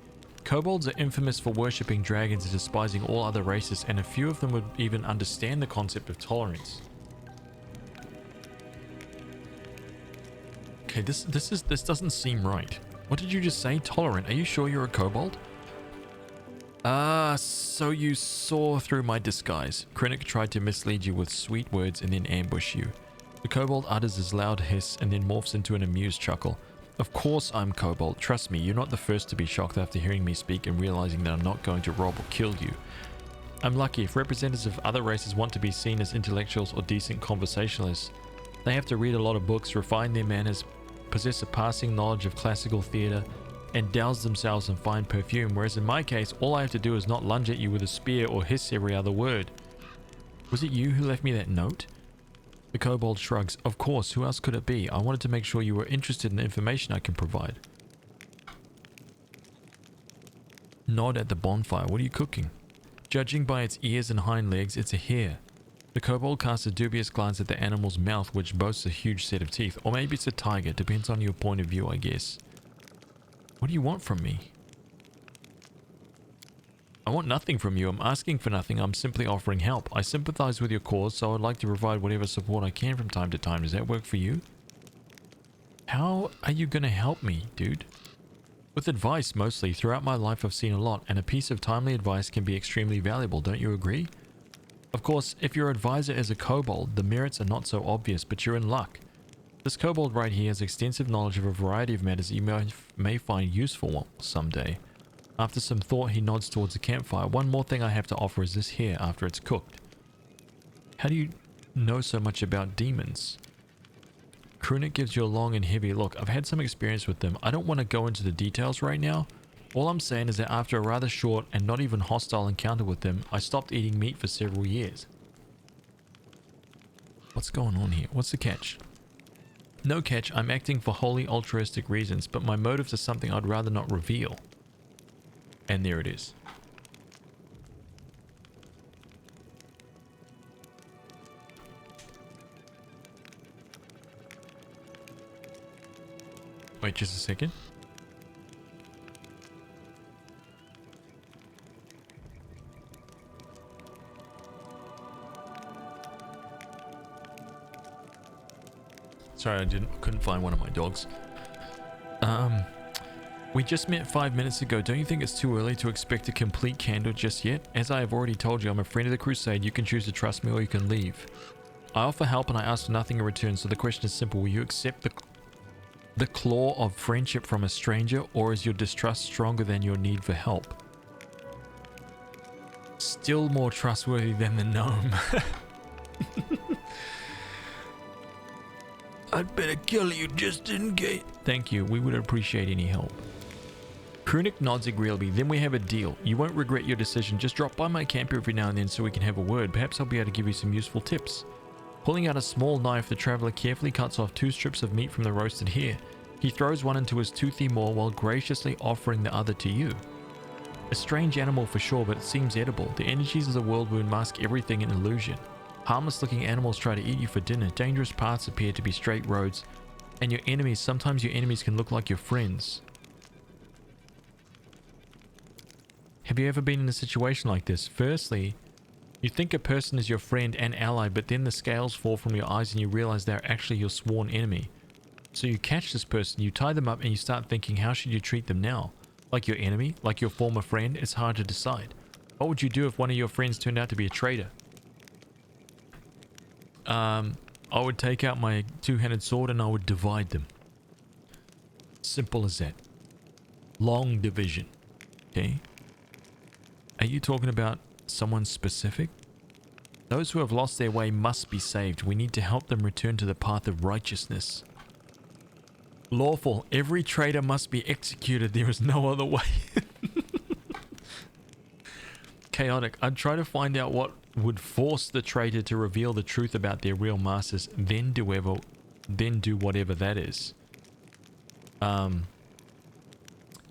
Kobolds are infamous for worshipping dragons and despising all other races, and a few of them would even understand the concept of tolerance. Okay, this doesn't seem right. What did you just say? Tolerant? Are you sure you're a kobold? Ah, so you saw through my disguise. Krinuk tried to mislead you with sweet words and then ambush you. The kobold utters his loud hiss and then morphs into an amused chuckle. Of course I'm kobold. Trust me, you're not the first to be shocked after hearing me speak and realizing that I'm not going to rob or kill you. I'm lucky. If representatives of other races want to be seen as intellectuals or decent conversationalists, they have to read a lot of books, refine their manners, possess a passing knowledge of classical theatre, and douse themselves in fine perfume, whereas in my case, all I have to do is not lunge at you with a spear or hiss every other word. Was it you who left me that note? The kobold shrugs. Of course, who else could it be? I wanted to make sure you were interested in the information I can provide. Nod at the bonfire. What are you cooking? Judging by its ears and hind legs, it's a hare. The kobold casts a dubious glance at the animal's mouth, which boasts a huge set of teeth. Or maybe it's a tiger. Depends on your point of view, I guess. What do you want from me? I want nothing from you. I'm asking for nothing. I'm simply offering help. I sympathize with your cause, so I'd like to provide whatever support I can from time to time. Does that work for you? How are you going to help me, dude? With advice, mostly. Throughout my life, I've seen a lot, and a piece of timely advice can be extremely valuable. Don't you agree? Of course, if your advisor is a kobold, the merits are not so obvious, but you're in luck. This kobold right here has extensive knowledge of a variety of matters you may find useful someday. After some thought, he nods towards the campfire. One more thing I have to offer is this here after it's cooked. How do you know so much about demons? Krunic gives you a long and heavy look. I've had some experience with them. I don't want to go into the details right now. All I'm saying is that after a rather short and not even hostile encounter with them, I stopped eating meat for several years. What's going on here? What's the catch? No catch. I'm acting for wholly altruistic reasons, but my motives are something I'd rather not reveal. And there it is. Wait just a second. Sorry, couldn't find one of my dogs. We just met 5 minutes ago. Don't you think it's too early to expect a complete candor just yet? As I have already told you, I'm a friend of the crusade. You can choose to trust me or you can leave. I offer help and I ask for nothing in return, so the question is simple. Will you accept the claw of friendship from a stranger, or is your distrust stronger than your need for help? Still more trustworthy than the gnome. I'd better kill you just in case. Thank you. We would appreciate any help. Krunic nods agreeably. Then we have a deal. You won't regret your decision. Just drop by my camp every now and then so we can have a word. Perhaps I'll be able to give you some useful tips. Pulling out a small knife, the traveler carefully cuts off 2 strips of meat from the roasted hare. He throws one into his toothy maw while graciously offering the other to you. A strange animal for sure, but it seems edible. The energies of the world wound mask everything in illusion. Harmless looking animals try to eat you for dinner. Dangerous paths appear to be straight roads. And your enemies, sometimes your enemies can look like your friends. Have you ever been in a situation like this? Firstly, you think a person is your friend and ally, but then the scales fall from your eyes and you realize they're actually your sworn enemy. So you catch this person, you tie them up, and you start thinking, how should you treat them now? Like your enemy? Like your former friend? It's hard to decide. What would you do if one of your friends turned out to be a traitor? I would take out my two-handed sword and I would divide them. Simple as that. Long division. Okay? Are you talking about someone specific? Those who have lost their way must be saved. We need to help them return to the path of righteousness. Lawful. Every traitor must be executed. There is no other way. Chaotic. I'd try to find out what would force the traitor to reveal the truth about their real masters, then do whatever that is.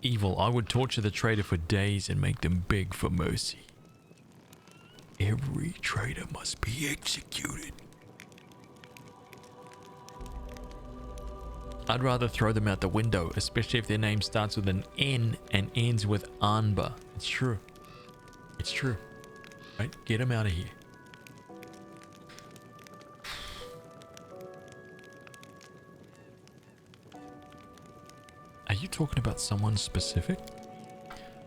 Evil. I would torture the traitor for days and make them beg for mercy. Every traitor must be executed. I'd rather throw them out the window, especially if their name starts with an N and ends with Anba. It's true. It's true. Right? Get them out of here. Are you talking about someone specific?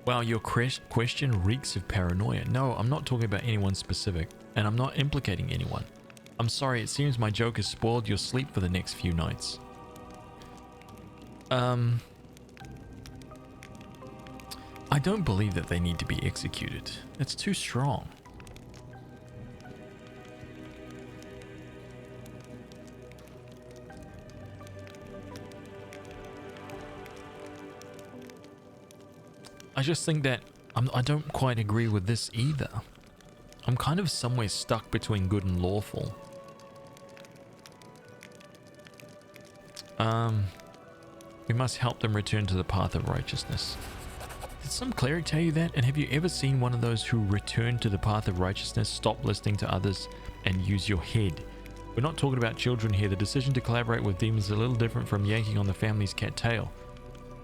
Wow, your question reeks of paranoia. No, I'm not talking about anyone specific, and I'm not implicating anyone. I'm sorry, it seems my joke has spoiled your sleep for the next few nights. I don't believe that they need to be executed. It's too strong. I just think that I don't quite agree with this either. I'm kind of somewhere stuck between good and lawful. We must help them return to the path of righteousness. Did some cleric tell you that? And have you ever seen one of those who return to the path of righteousness, stop listening to others, and use your head? We're not talking about children here. The decision to collaborate with demons is a little different from yanking on the family's cat tail.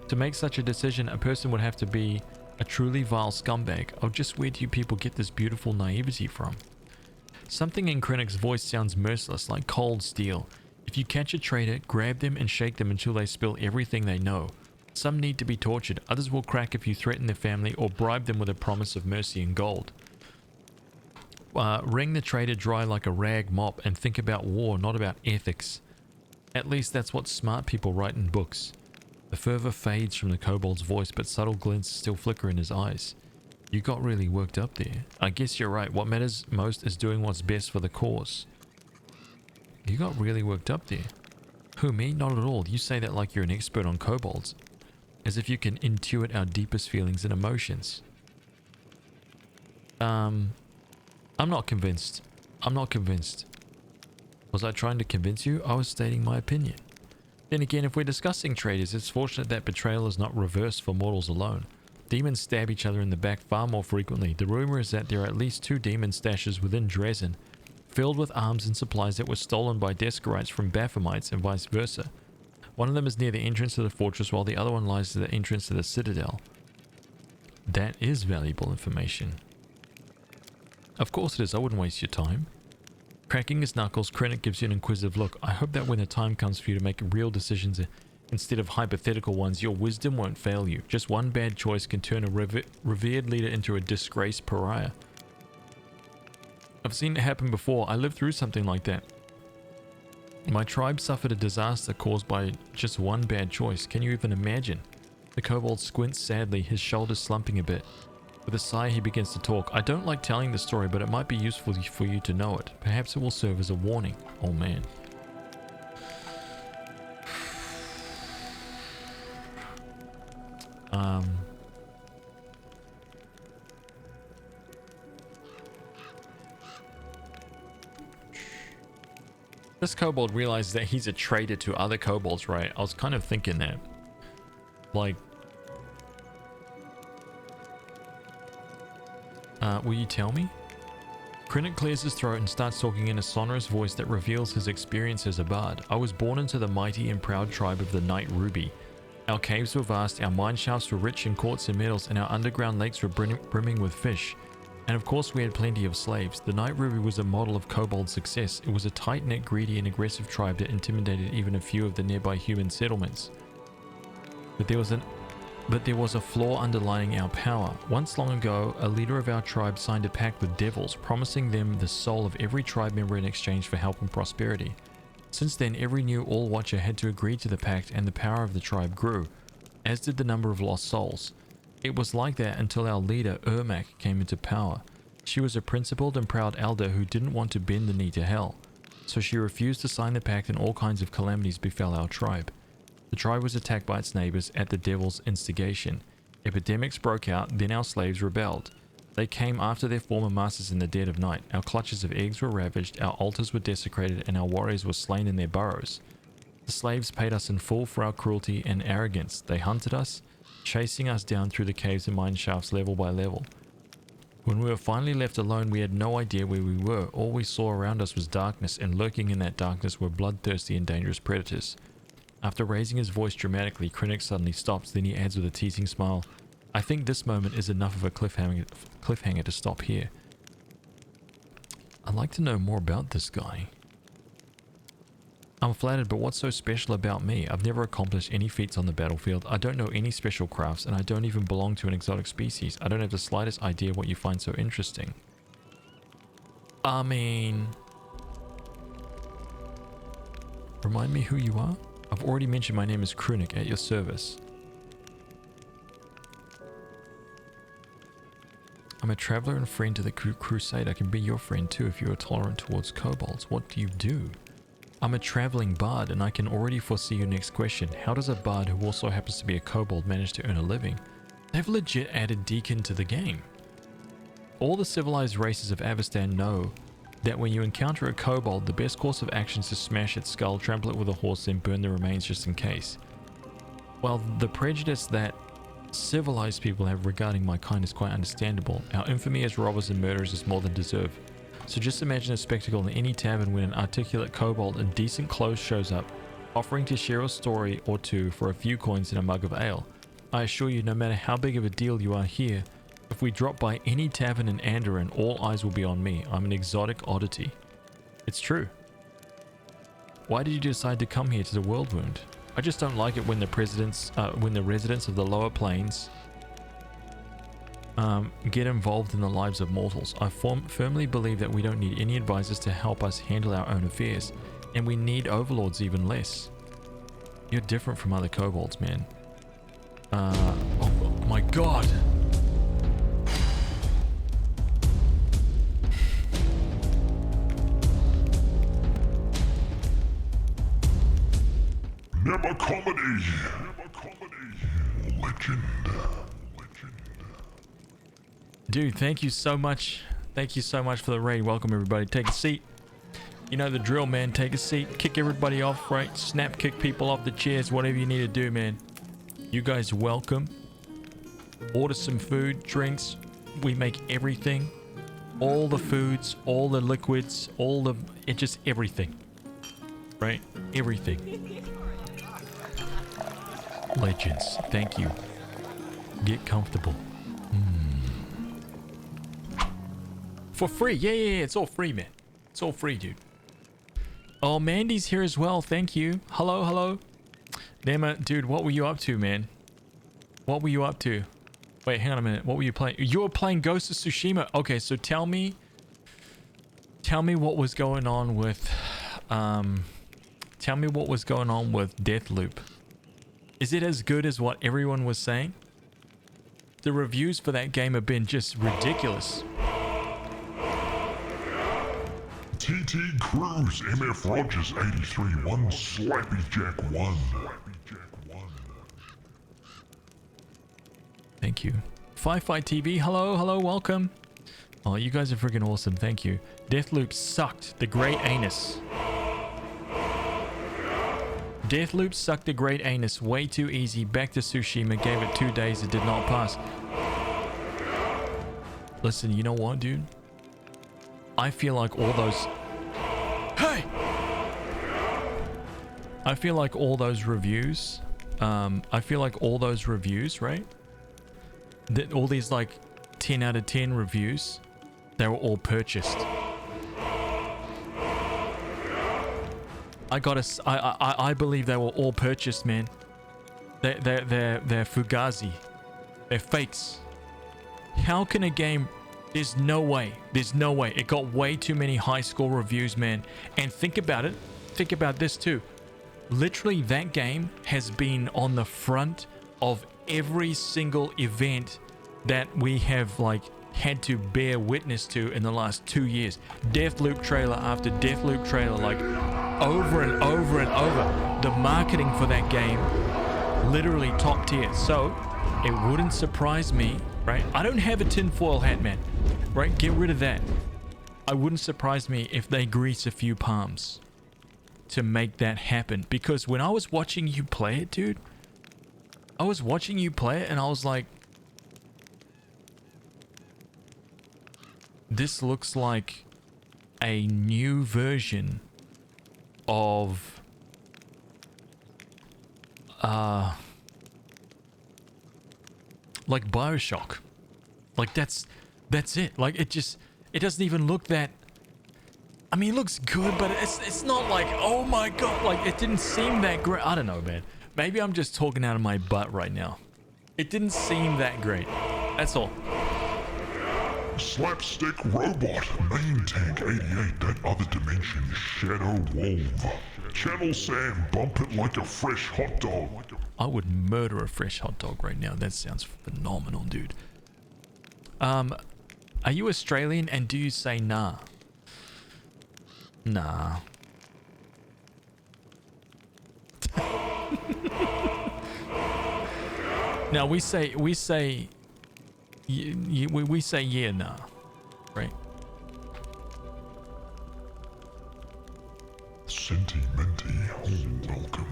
To make such a decision, a person would have to be A truly vile scumbag. Oh, just where do you people get this beautiful naivety from? Something in Krennic's voice sounds merciless, like cold steel. If you catch a traitor, grab them and shake them until they spill everything they know. Some need to be tortured, others will crack if you threaten their family or bribe them with a promise of mercy and gold. Wring the traitor dry like a rag mop and think about war, not about ethics. At least that's what smart people write in books. The fervor fades from the kobold's voice, but subtle glints still flicker in his eyes. You got really worked up there. I guess you're right. What matters most is doing what's best for the cause. You got really worked up there. Who, me? Not at all. You say that like you're an expert on kobolds. As if you can intuit our deepest feelings and emotions. I'm not convinced. I'm not convinced. Was I trying to convince you? I was stating my opinion. Then again, if we're discussing traitors, it's fortunate that betrayal is not reversed for mortals alone. Demons stab each other in the back far more frequently. The rumor is that there are at least 2 demon stashes within Dresden, filled with arms and supplies that were stolen by Deskerites from Baphomets and vice versa. One of them is near the entrance to the fortress, while the other one lies at the entrance to the citadel. That is valuable information. Of course it is. I wouldn't waste your time. Cracking his knuckles, Krennic gives you an inquisitive look. I hope that when the time comes for you to make real decisions instead of hypothetical ones, your wisdom won't fail you. Just one bad choice can turn a revered leader into a disgraced pariah. I've seen it happen before. I lived through something like that. My tribe suffered a disaster caused by just one bad choice. Can you even imagine? The kobold squints sadly, his shoulders slumping a bit. With a sigh, he begins to talk. I don't like telling the story, but it might be useful for you to know it. Perhaps it will serve as a warning. Oh man. This kobold realizes that he's a traitor to other kobolds, right? I was kind of thinking that. Like... will you tell me? Krennic clears his throat and starts talking in a sonorous voice that reveals his experience as a bard. I was born into the mighty and proud tribe of the Night Ruby. Our caves were vast, our mine shafts were rich in quartz and metals, and our underground lakes were brimming with fish. And of course we had plenty of slaves. The Night Ruby was a model of kobold success. It was a tight-knit, greedy and aggressive tribe that intimidated even a few of the nearby human settlements. But there was a flaw underlying our power. Once long ago, a leader of our tribe signed a pact with devils, promising them the soul of every tribe member in exchange for help and prosperity. Since then, every new All-Watcher had to agree to the pact, and the power of the tribe grew, as did the number of lost souls. It was like that until our leader, Ermac, came into power. She was a principled and proud elder who didn't want to bend the knee to hell, so she refused to sign the pact, and all kinds of calamities befell our tribe. The tribe was attacked by its neighbors at the devil's instigation. Epidemics broke out, then our slaves rebelled. They came after their former masters in the dead of night. Our clutches of eggs were ravaged, our altars were desecrated, and our warriors were slain in their burrows. The slaves paid us in full for our cruelty and arrogance. They hunted us, chasing us down through the caves and mine shafts level by level. When we were finally left alone, we had no idea where we were. All we saw around us was darkness, and lurking in that darkness were bloodthirsty and dangerous predators. After raising his voice dramatically, Krennic suddenly stops, then he adds with a teasing smile, I think this moment is enough of a cliffhanger to stop here. I'd like to know more about this guy. I'm flattered, but what's so special about me? I've never accomplished any feats on the battlefield. I don't know any special crafts, and I don't even belong to an exotic species. I don't have the slightest idea what you find so interesting. I mean... Remind me who you are? I've already mentioned my name is Krennic, at your service. I'm a traveler and friend to the crusade. I can be your friend too if you are tolerant towards kobolds. What do you do? I'm a traveling bard, and I can already foresee your next question. How does a bard who also happens to be a kobold manage to earn a living? They've legit added Deacon to the game. All the civilized races of Avestan know that when you encounter a kobold, the best course of action is to smash its skull, trample it with a horse, then burn the remains just in case. While the prejudice that civilized people have regarding my kind is quite understandable, our infamy as robbers and murderers is more than deserved. So just imagine a spectacle in any tavern when an articulate kobold in decent clothes shows up, offering to share a story or two for a few coins and a mug of ale. I assure you, no matter how big of a deal you are here, if we drop by any tavern in Andoran, all eyes will be on me. I'm an exotic oddity. It's true. Why did you decide to come here to the World Wound? I just don't like it when the residents of the lower planes get involved in the lives of mortals. I firmly believe that we don't need any advisors to help us handle our own affairs, and we need overlords even less. You're different from other kobolds, man. Oh my god! Never comedy. Legend. Dude, thank you so much. Thank you so much for the raid. Welcome everybody. Take a seat. You know the drill, man. Take a seat. Kick everybody off, right? Snap kick people off the chairs. Whatever you need to do, man. You guys welcome. Order some food, drinks. We make everything. All the foods, all the liquids, just everything. Right? Everything. Legends. Thank you. Get comfortable. For free. Yeah. It's all free, man. It's all free, dude. Oh, Mandy's here as well. Thank you. Hello. Damn, dude, what were you up to, man? What were you up to? Wait, hang on a minute. What were you playing? You were playing Ghost of Tsushima. Okay, so tell me what was going on with Deathloop. Is it as good as what everyone was saying? The reviews for that game have been just ridiculous. TT Cruz, MF Rogers 83, 1 Slappy Jack 1. Thank you. Firefight TV, hello, welcome. Oh, you guys are freaking awesome, thank you. Deathloop sucked the great anus. Deathloop sucked the great anus, way too easy. Back to Tsushima, gave it 2 days, it did not pass. Listen, you know what, dude? I feel like all those... Hey! I feel like all those reviews, right? That all these like 10 out of 10 reviews, they were all purchased. I believe they were all purchased, man. They're fugazi. They're fakes. How can a game... There's no way. It got way too many high score reviews, man. And think about it. Think about this too. Literally, that game has been on the front of every single event that we have like had to bear witness to in the last 2 years. Deathloop trailer after Deathloop trailer, like over and over and over. The marketing for that game, literally top tier. So it wouldn't surprise me, right? I don't have a tinfoil hat, man. Right? Get rid of that. I wouldn't surprise me if they grease a few palms to make that happen. Because when I was watching you play it, dude, I was watching you play it and I was like, this looks like a new version of like BioShock. Like that's it. Like it doesn't even look that... I mean, it looks good, but it's not like, oh my god, like it didn't seem that great. I don't know, man. Maybe I'm just talking out of my butt right now. It didn't seem that great. That's all. Slapstick Robot, Main Tank 88, that other dimension, Shadow Wolf. Channel Sam, bump it like a fresh hot dog. I would murder a fresh hot dog right now. That sounds phenomenal, dude. Are you Australian and do you say nah? Nah. Now we say yeah, nah, right? Sentimenty, oh, welcome.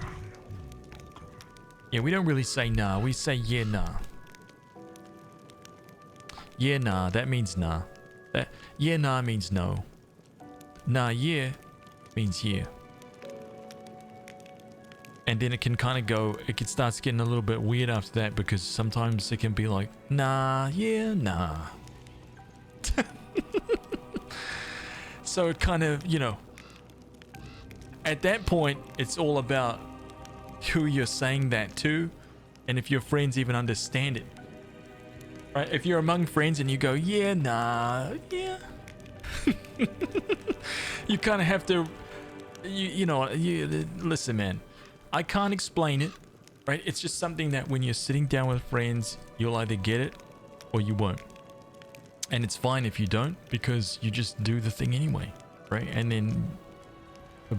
Yeah, we don't really say nah. We say yeah, nah. Yeah, nah. That means nah. That yeah, nah means no. Nah, yeah means yeah. And then it can kind of go, it starts getting a little bit weird after that, because sometimes it can be like, nah, yeah, nah. So it kind of, you know, at that point, it's all about who you're saying that to, and if your friends even understand it. Right? If you're among friends and you go, yeah, nah, yeah. You kind of have to, you know, listen, man. I can't explain it, right? It's just something that when you're sitting down with friends, you'll either get it or you won't. And it's fine if you don't, because you just do the thing anyway, right? And then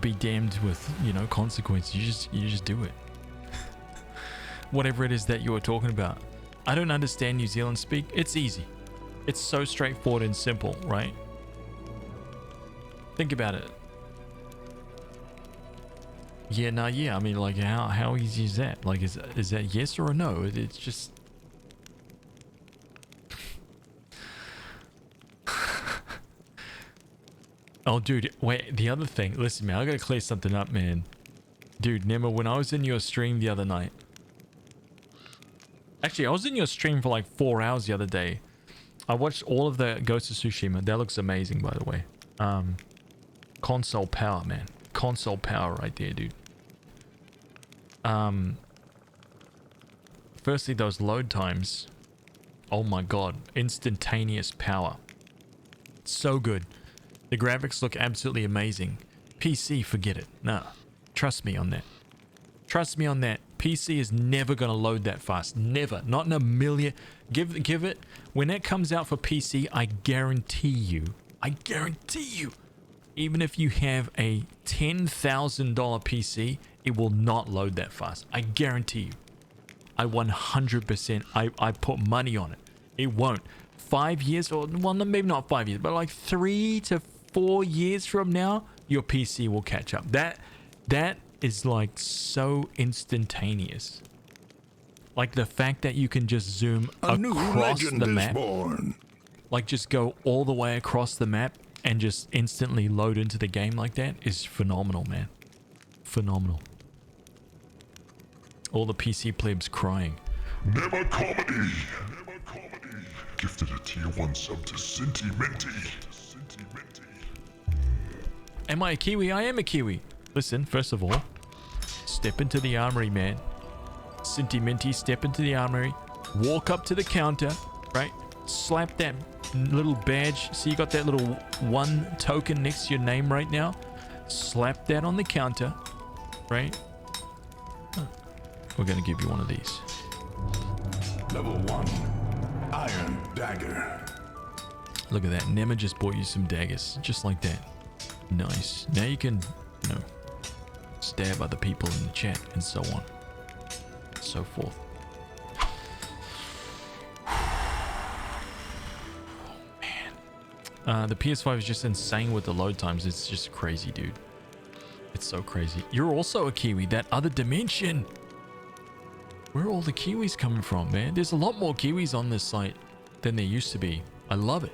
be damned with, you know, consequences. You just do it. Whatever it is that you were talking about. I don't understand New Zealand speak. It's easy. It's so straightforward and simple, right? Think about it. Yeah, no, yeah. I mean, like, how easy is that? Like, is that yes or a no? It's just... Oh, dude, wait, the other thing. Listen, man, I gotta clear something up, man. Dude, remember when I was in your stream the other night? Actually, I was in your stream for like 4 hours the other day. I watched all of the Ghost of Tsushima. That looks amazing, by the way. Console power, man. Console power right there, dude. Firstly, those load times. Oh my god. Instantaneous power. So good. The graphics look absolutely amazing. PC, forget it. Nah. Trust me on that. Trust me on that. PC is never going to load that fast. Never. Not in a million. Give it. When that comes out for PC, I guarantee you. Even if you have a $10,000 PC, it will not load that fast. I guarantee you. I 100%. I put money on it. It won't. 5 years, or well, maybe not 5 years, but like 3 to 4 years from now, your PC will catch up. That is like so instantaneous. Like the fact that you can just zoom across the map. Like just go all the way across the map and just instantly load into the game like that is phenomenal, man. Phenomenal. All the PC plebs crying. Never comedy. Gifted a tier 1 sub to Sentimenty. Am I a Kiwi? I am a Kiwi. Listen, first of all, step into the armory, man. Sentimenty, step into the armory. Walk up to the counter, right? Slap that little badge. See, you got that little 1 token next to your name right now? Slap that on the counter, right? We're going to give you one of these. Level 1. Iron Dagger. Look at that. Nema just bought you some daggers. Just like that. Nice. Now you can, you know, stab other people in the chat and so on. So forth. Man. The PS5 is just insane with the load times. It's just crazy, dude. It's so crazy. You're also a Kiwi. That other dimension. Where are all the Kiwis coming from, man? There's a lot more Kiwis on this site than there used to be. I love it.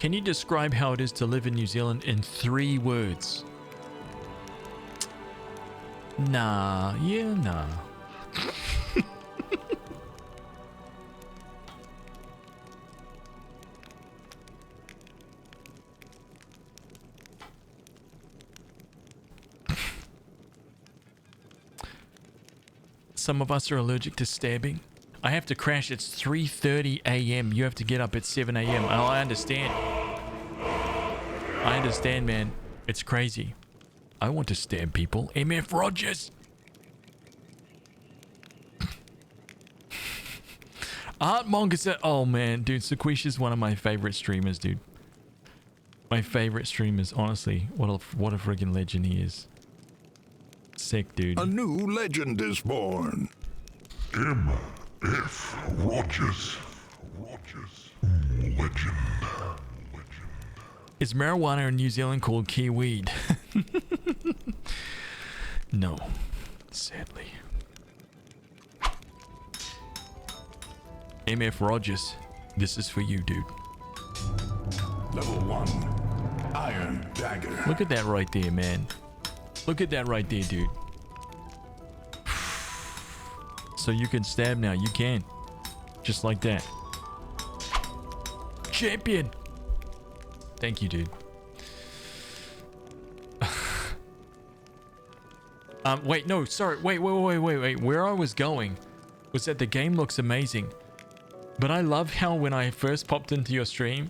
Can you describe how it is to live in New Zealand in 3 words? Nah. Yeah, nah. Some of us are allergic to stabbing. I have to crash. It's 3:30 a.m. You have to get up at 7 a.m. Oh, I understand. I understand, man. It's crazy. I want to stab people. MF Rogers. Art Monga said, oh man, dude, Sequisha is one of my favorite streamers, dude. My favorite streamers, honestly. What a friggin' legend he is. Sick, dude. A new legend is born. M.F. Rogers. Legend. Is marijuana in New Zealand called kiweed? No, sadly. MF Rogers, this is for you, dude. Level 1. Iron Dagger. Look at that right there, man. Look at that right there, dude. so you can stab now. You can. Just like that. Champion! Thank you, dude. Wait, no, sorry. Wait. Where I was going was that the game looks amazing. But I love how when I first popped into your stream,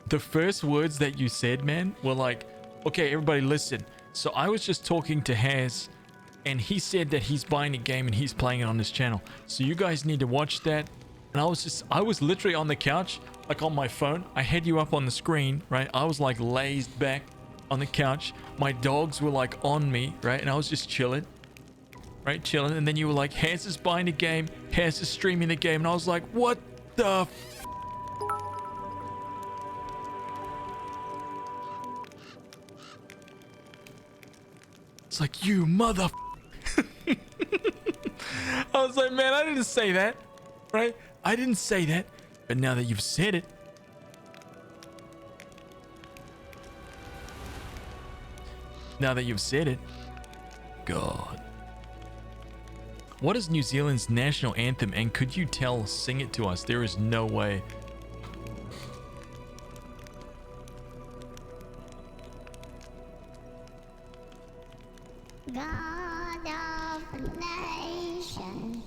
the first words that you said, man, were like, okay, everybody listen. So I was just talking to Haz, and he said that he's buying a game and he's playing it on his channel. So you guys need to watch that. And I was literally on the couch, like on my phone. I had you up on the screen, right? I was like lazed back on the couch. My dogs were like on me, right? And I was just chilling, right? Chilling. And then you were like, Haz is buying a game. Haz is streaming the game. And I was like, what the It's like, you mother. I was like, man, I didn't say that, right? I didn't say that. But now that you've said it. Now that you've said it. God. What is New Zealand's national anthem? And could you sing it to us? There is no way. God of nation.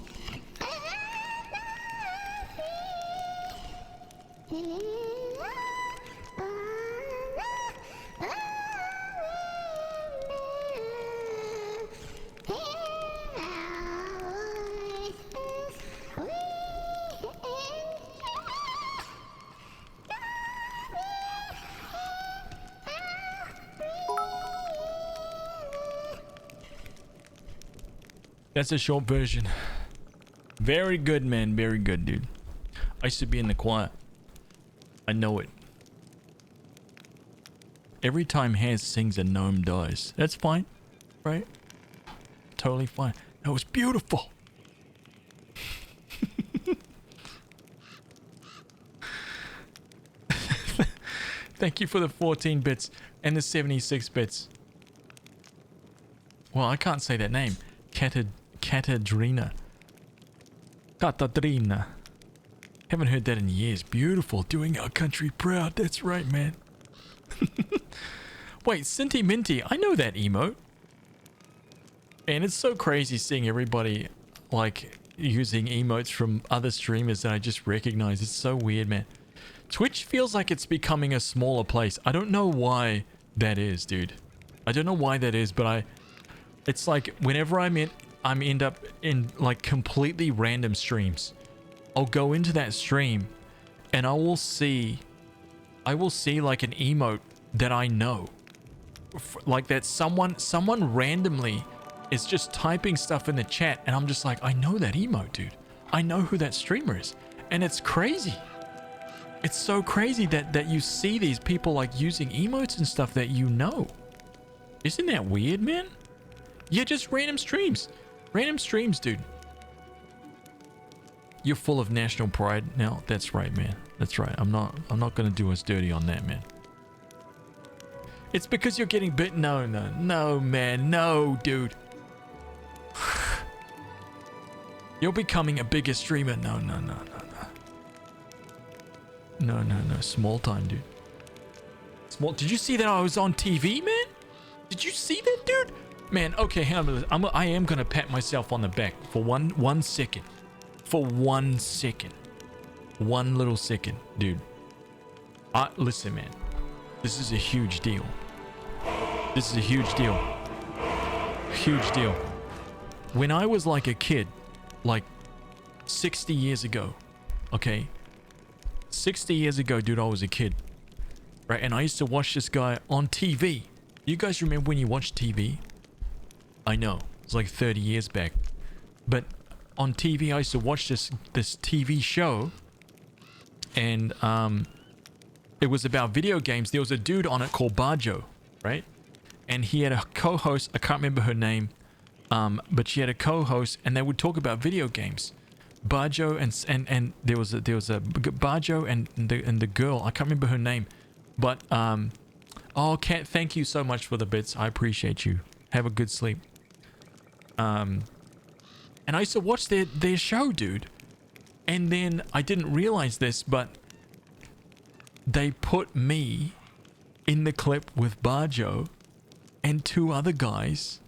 That's a short version. Very good, man. Very good, dude. I used to be in the choir. I know it. Every time Haz sings, a gnome dies. That's fine, right? Totally fine. That was beautiful. Thank you for the 14 bits and the 76 bits. Well, I can't say that name. Katadrina. Haven't heard that in years. Beautiful. Doing our country proud. That's right, man. Wait, Cinti Minty. I know that emote. And it's so crazy seeing everybody like using emotes from other streamers that I just recognize. It's so weird, man. Twitch feels like it's becoming a smaller place. I don't know why that is, dude. I don't know why that is, but it's like whenever I'm end up in like completely random streams. I'll go into that stream and I will see like an emote that I know. Like that someone randomly is just typing stuff in the chat and I'm just like, I know that emote, dude. I know who that streamer is. And it's crazy. It's so crazy that you see these people like using emotes and stuff that you know. Isn't that weird, man? Yeah, just random streams. Random streams, dude. You're full of national pride now. That's right, man. That's right. I'm not gonna do us dirty on that, man. It's because you're getting bit. No, man. No, dude. You're becoming a bigger streamer. No. No. Small time, dude. Small. Did you see that I was on TV, man? Did you see that, dude? Man, okay, I am gonna pat myself on the back for one second. For 1 second. 1 little second, dude. Listen, man. This is a huge deal. This is a huge deal. Huge deal. When I was like a kid, like 60 years ago, okay? 60 years ago, dude, I was a kid. Right? And I used to watch this guy on TV. You guys remember when you watched TV? I know. It's like 30 years back. But on TV, I used to watch this TV show. And it was about video games. There was a dude on it called Bajo, right? And he had a co-host. I can't remember her name. But she had a co-host and they would talk about video games. Bajo and there was a Bajo and the girl. I can't remember her name. But oh, Kat, thank you so much for the bits. I appreciate you. Have a good sleep. And I used to watch their show, dude. And then I didn't realize this, but they put me in the clip with Barjo and 2 other guys,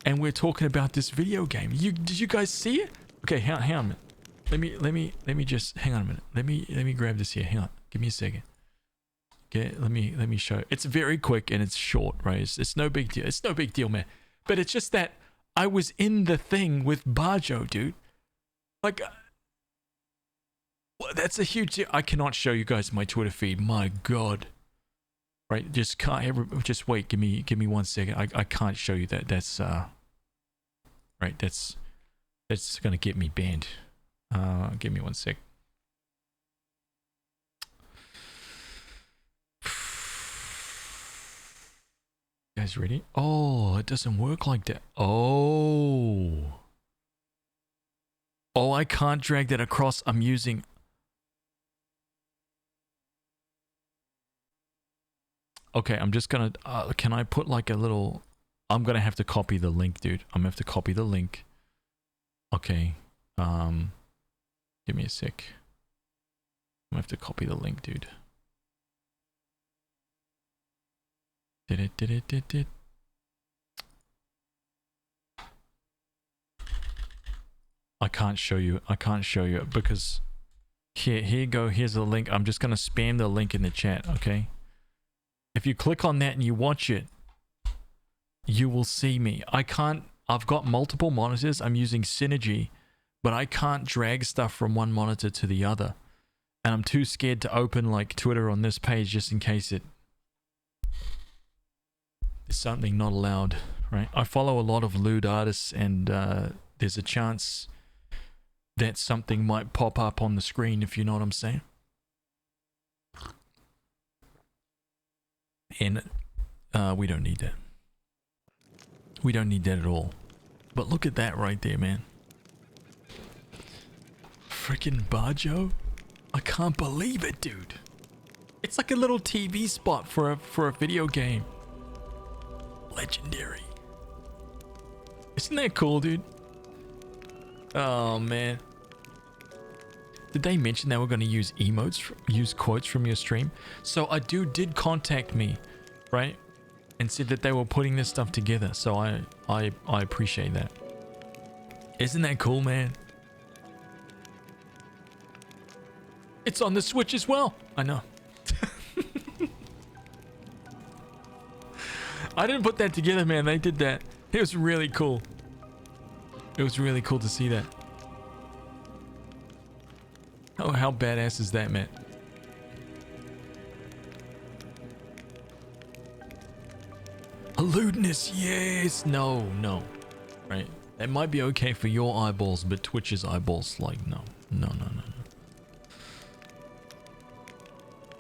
and we're talking about this video game. Did you guys see it? Okay, hang on a minute. Let me just hang on a minute. Let me grab this here. Hang on. Give me a second. Okay, let me show. It's very quick and it's short, right? It's no big deal. It's no big deal, man. But it's just that I was in the thing with Barjo, dude. Like, that's a huge deal. I cannot show you guys my Twitter feed. My God. Right? Just wait. Give me 1 second. I can't show you that. That's right. That's gonna get me banned. Give me 1 sec. You guys ready? Oh, it doesn't work like that. Oh, I can't drag that across. I'm using. Okay, I'm just gonna. Can I put like a little? I'm gonna have to copy the link, dude. I'm gonna have to copy the link. Okay. Give me a sec. I'm gonna have to copy the link, dude. Did it. I can't show you because here you go. Here's the link. I'm just gonna spam the link in the chat, okay? If you click on that and you watch it, you will see me. I've got multiple monitors. I'm using Synergy, but I can't drag stuff from one monitor to the other. And I'm too scared to open like Twitter on this page just in case it is something not allowed, right? I follow a lot of lewd artists, and there's a chance that something might pop up on the screen, if you know what I'm saying. And we don't need that. We don't need that at all. But look at that right there, man. Freaking Barjo. I can't believe it, dude. It's like a little TV spot for a video game. Legendary. Isn't that cool, dude? Oh, man. Did they mention they were going to use emotes, use quotes from your stream? So a dude did contact me, right? And said that they were putting this stuff together. So I appreciate that. Isn't that cool, man? It's on the Switch as well. I know. I didn't put that together, man. They did that. It was really cool. It was really cool to see that. Oh, how badass is that, man? A lewdness, yes. No. Right? That might be okay for your eyeballs, but Twitch's eyeballs, like, no.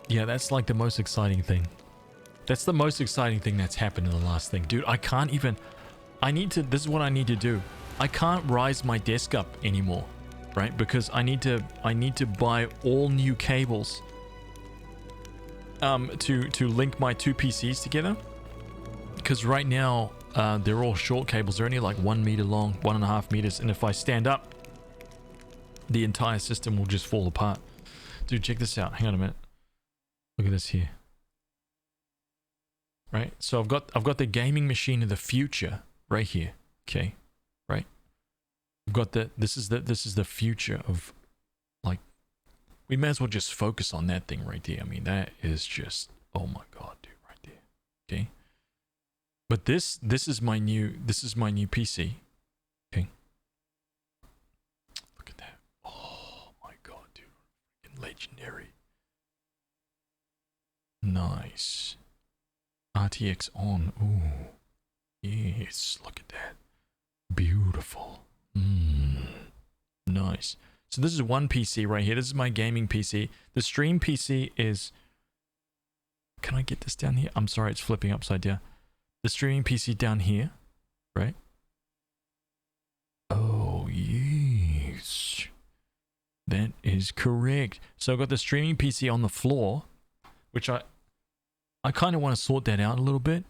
Yeah, that's like the most exciting thing. That's the most exciting thing that's happened in the last thing. Dude, I can't even... this is what I need to do. I can't rise my desk up anymore, right? Because I need to buy all new cables to link my 2 PCs together. Because right now, they're all short cables. They're only like 1 meter long, 1.5 meters. And if I stand up, the entire system will just fall apart. Dude, check this out. Hang on a minute. Look at this here. Right? So I've got the gaming machine of the future right here. Okay. Right? I've got this is the future of, like, we may as well just focus on that thing right there. I mean, that is just, oh my god, dude, right there. Okay? But this is my new PC. Okay? Look at that. Oh my god, dude. Freaking legendary. Nice. RTX on. Ooh. Yes, look at that. Beautiful. Nice. So this is one PC right here. This is my gaming PC. The stream PC is... Can I get this down here? I'm sorry, it's flipping upside down. The streaming PC down here, right? Oh, yes. That is correct. So I've got the streaming PC on the floor, which I kind of want to sort that out a little bit.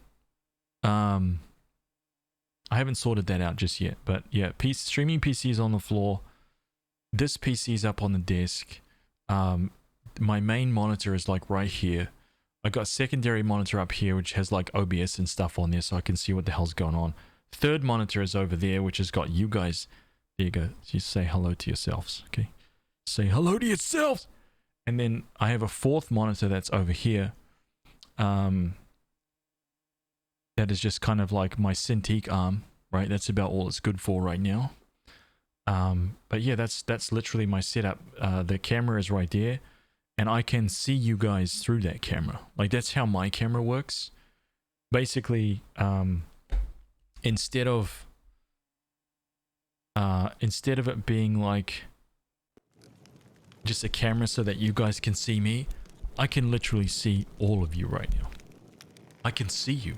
I I haven't sorted that out just yet. But yeah, streaming PC is on the floor. This PC is up on the desk. My main monitor is like right here. I got a secondary monitor up here, which has like OBS and stuff on there, so I can see what the hell's going on. Third monitor is over there, which has got you guys. There you go. Just say hello to yourselves, okay? Say hello to yourselves! And then I have a fourth monitor that's over here. That is just kind of like my Cintiq arm, right? That's about all it's good for right now. But yeah, that's literally my setup. The camera is right there, and I can see you guys through that camera. Like, that's how my camera works. Basically, instead of it being like just a camera so that you guys can see me, I can literally see all of you right now. I can see you.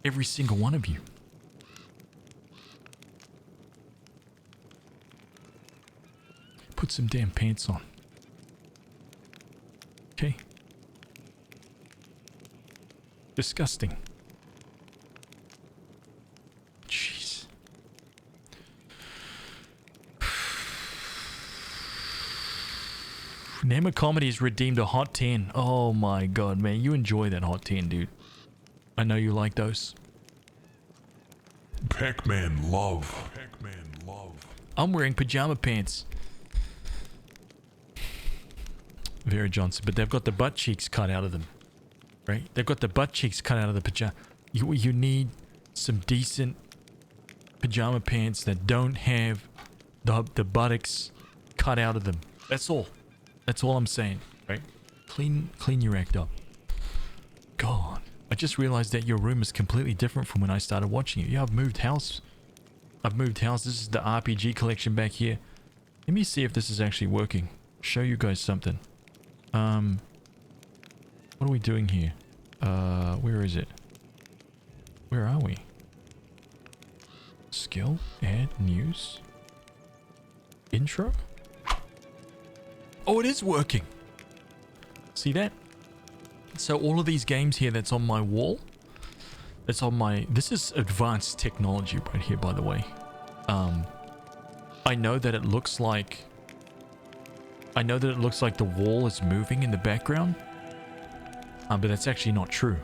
Every single one of you. Put some damn pants on. Okay. Disgusting. Jeez. Name of Comedy's redeemed a hot 10. Oh my god, man. You enjoy that hot 10, dude. I know you like those. Pac-Man love. Pac-Man love. I'm wearing pajama pants. Vera Johnson, but they've got the butt cheeks cut out of them. Right? They've got the butt cheeks cut out of the pajama. You need some decent pajama pants that don't have the buttocks cut out of them. That's all. That's all I'm saying, right? Clean your act up. God, I just realized that your room is completely different from when I started watching it. Yeah, I've moved house. This is the RPG collection back here. Let me see if this is actually working. Show you guys something. What are we doing here? Where is it? Where are we? Skill, add, news, intro? Oh, it is working. See that? So all of these games here that's on my wall, that's on my... This is advanced technology right here, by the way. I know that it looks like... the wall is moving in the background. But that's actually not true.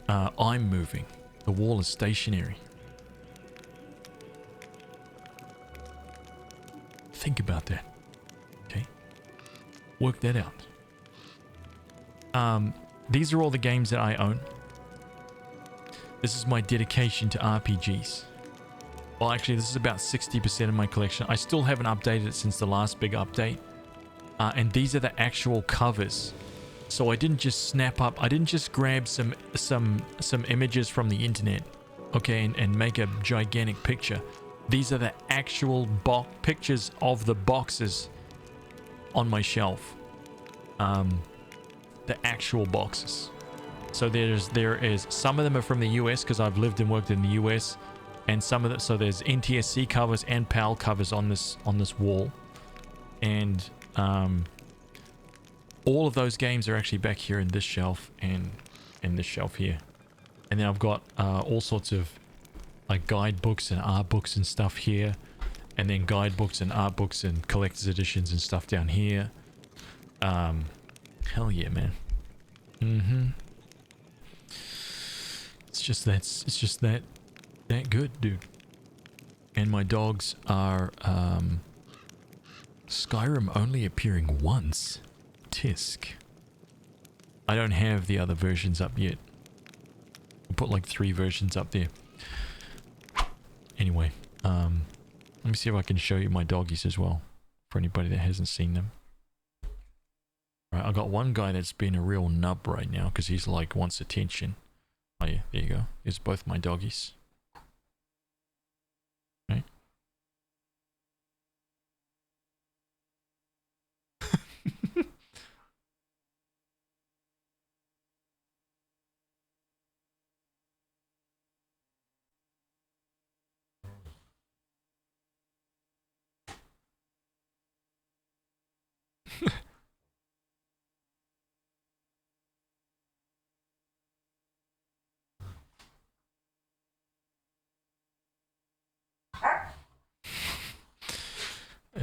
I'm moving. The wall is stationary. Think about that. Okay? Work that out. These are all the games that I own. This is my dedication to RPGs. Well, actually, this is about 60% of my collection. I still haven't updated it since the last big update. And these are the actual covers. So I didn't just snap up. I didn't just grab some images from the internet, okay, and make a gigantic picture. These are the actual pictures of the boxes on my shelf. The actual boxes. So there is some of them are from the US because I've lived and worked in the US, and some of them. So there's NTSC covers and PAL covers on this wall, and all of those games are actually back here in this shelf and in this shelf here. And then I've got all sorts of like guidebooks and art books and stuff here, and then guidebooks and art books and collector's editions and stuff down here. Hell yeah, man. It's just that good, dude. And my dogs are Skyrim only appearing once. Tisk. I don't have the other versions up yet. I'll put like 3 versions up there. Anyway, let me see if I can show you my doggies as well, for anybody that hasn't seen them. Right, I got one guy that's been a real nub right now because he's like wants attention. Oh yeah, there you go. Here's both my doggies. Right.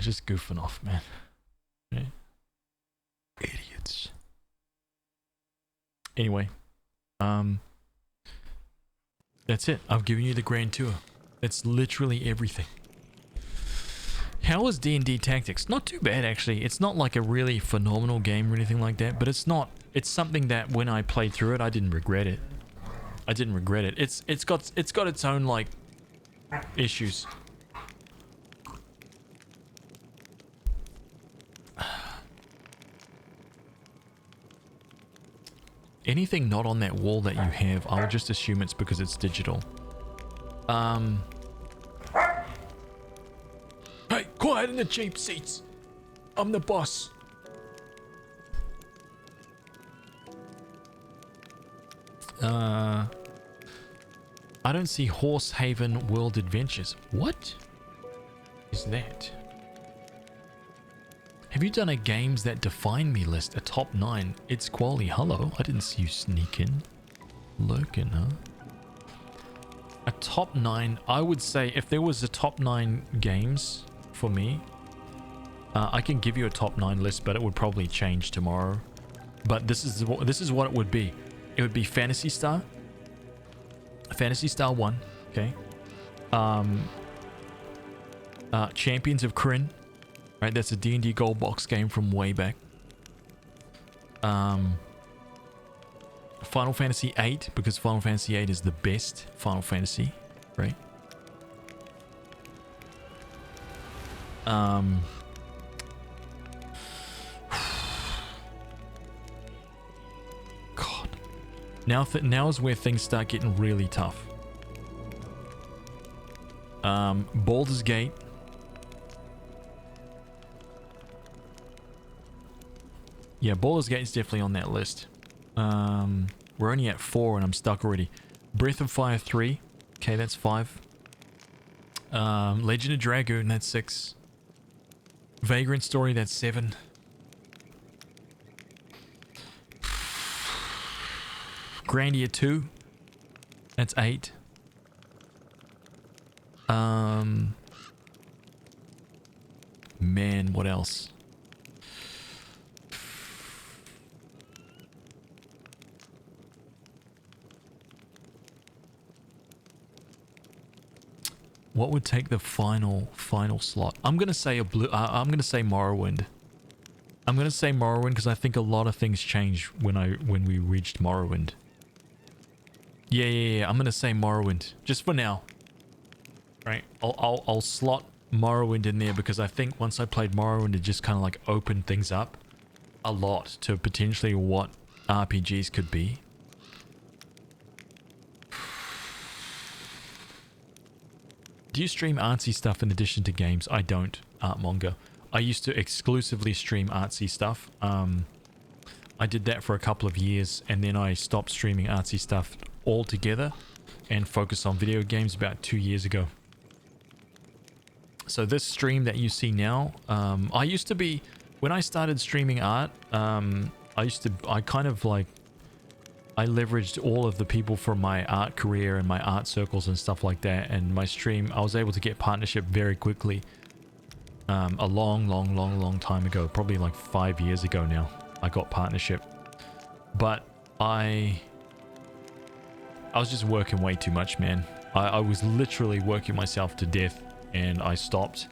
just goofing off, man. Yeah. Idiots. Anyway, that's it. I've given you the grand tour. That's literally everything. How was D&D Tactics? Not too bad, actually. It's not like a really phenomenal game or anything like that, but it's not. It's something that when I played through it, I didn't regret it. I didn't regret it. It's got its own like issues. Anything not on that wall that you have, I'll just assume it's because it's digital. Hey, quiet in the cheap seats. I'm the boss. I don't see Horse Haven World Adventures. What is that? Have you done a games that define me list? A top 9. It's quality. Hello. I didn't see you sneaking. Lurking, huh? A top 9. I would say if there was a top 9 games for me, I can give you a top 9 list, but it would probably change tomorrow. But this is what it would be. It would be Phantasy Star. Phantasy Star 1. Okay. Champions of Kryn. Right, that's a D&D gold box game from way back. Final Fantasy 8, because Final Fantasy 8 is the best Final Fantasy, right? God. Now is where things start getting really tough. Baldur's Gate. Yeah, Baldur's Gate is definitely on that list. We're only at 4 and I'm stuck already. Breath of Fire 3. Okay, that's 5. Legend of Dragoon, that's 6. Vagrant Story, that's 7. Grandia 2. That's 8. Man, what else? What would take the final slot? I'm gonna say I'm gonna say Morrowind. I'm gonna say Morrowind because I think a lot of things changed when we reached Morrowind. Yeah. I'm gonna say Morrowind just for now. Right? I'll slot Morrowind in there because I think once I played Morrowind, it just kind of like opened things up a lot to potentially what RPGs could be. Do you stream artsy stuff in addition to games? I don't, Artmonger. I used to exclusively stream artsy stuff. I did that for a couple of years and then I stopped streaming artsy stuff altogether and focused on video games about 2 years ago. So this stream that you see now, I used to be, when I started streaming art, I leveraged all of the people from my art career and my art circles and stuff like that, and my stream, I was able to get partnership very quickly. A long time ago, probably like 5 years ago now, I got partnership. But I was just working way too much, man. I was literally working myself to death, and I stopped.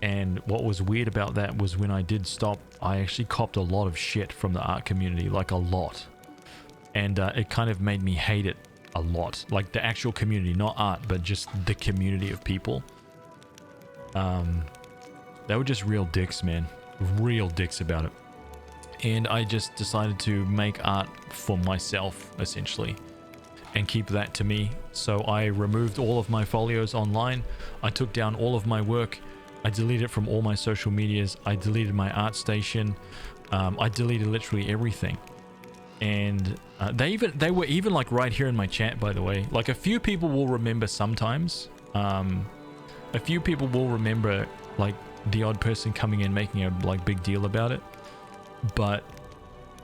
And what was weird about that was when I did stop, I actually copped a lot of shit from the art community, like a lot. And it kind of made me hate it a lot. Like the actual community, not art, but just the community of people. They were just real dicks, man. Real dicks about it. And I just decided to make art for myself, essentially. And keep that to me. So I removed all of my folios online. I took down all of my work. I deleted it from all my social medias. I deleted my art station. I deleted literally everything. And they were even like right here in my chat, by the way. Like a few people will remember sometimes. A few people will remember like the odd person coming in making a like big deal about it. But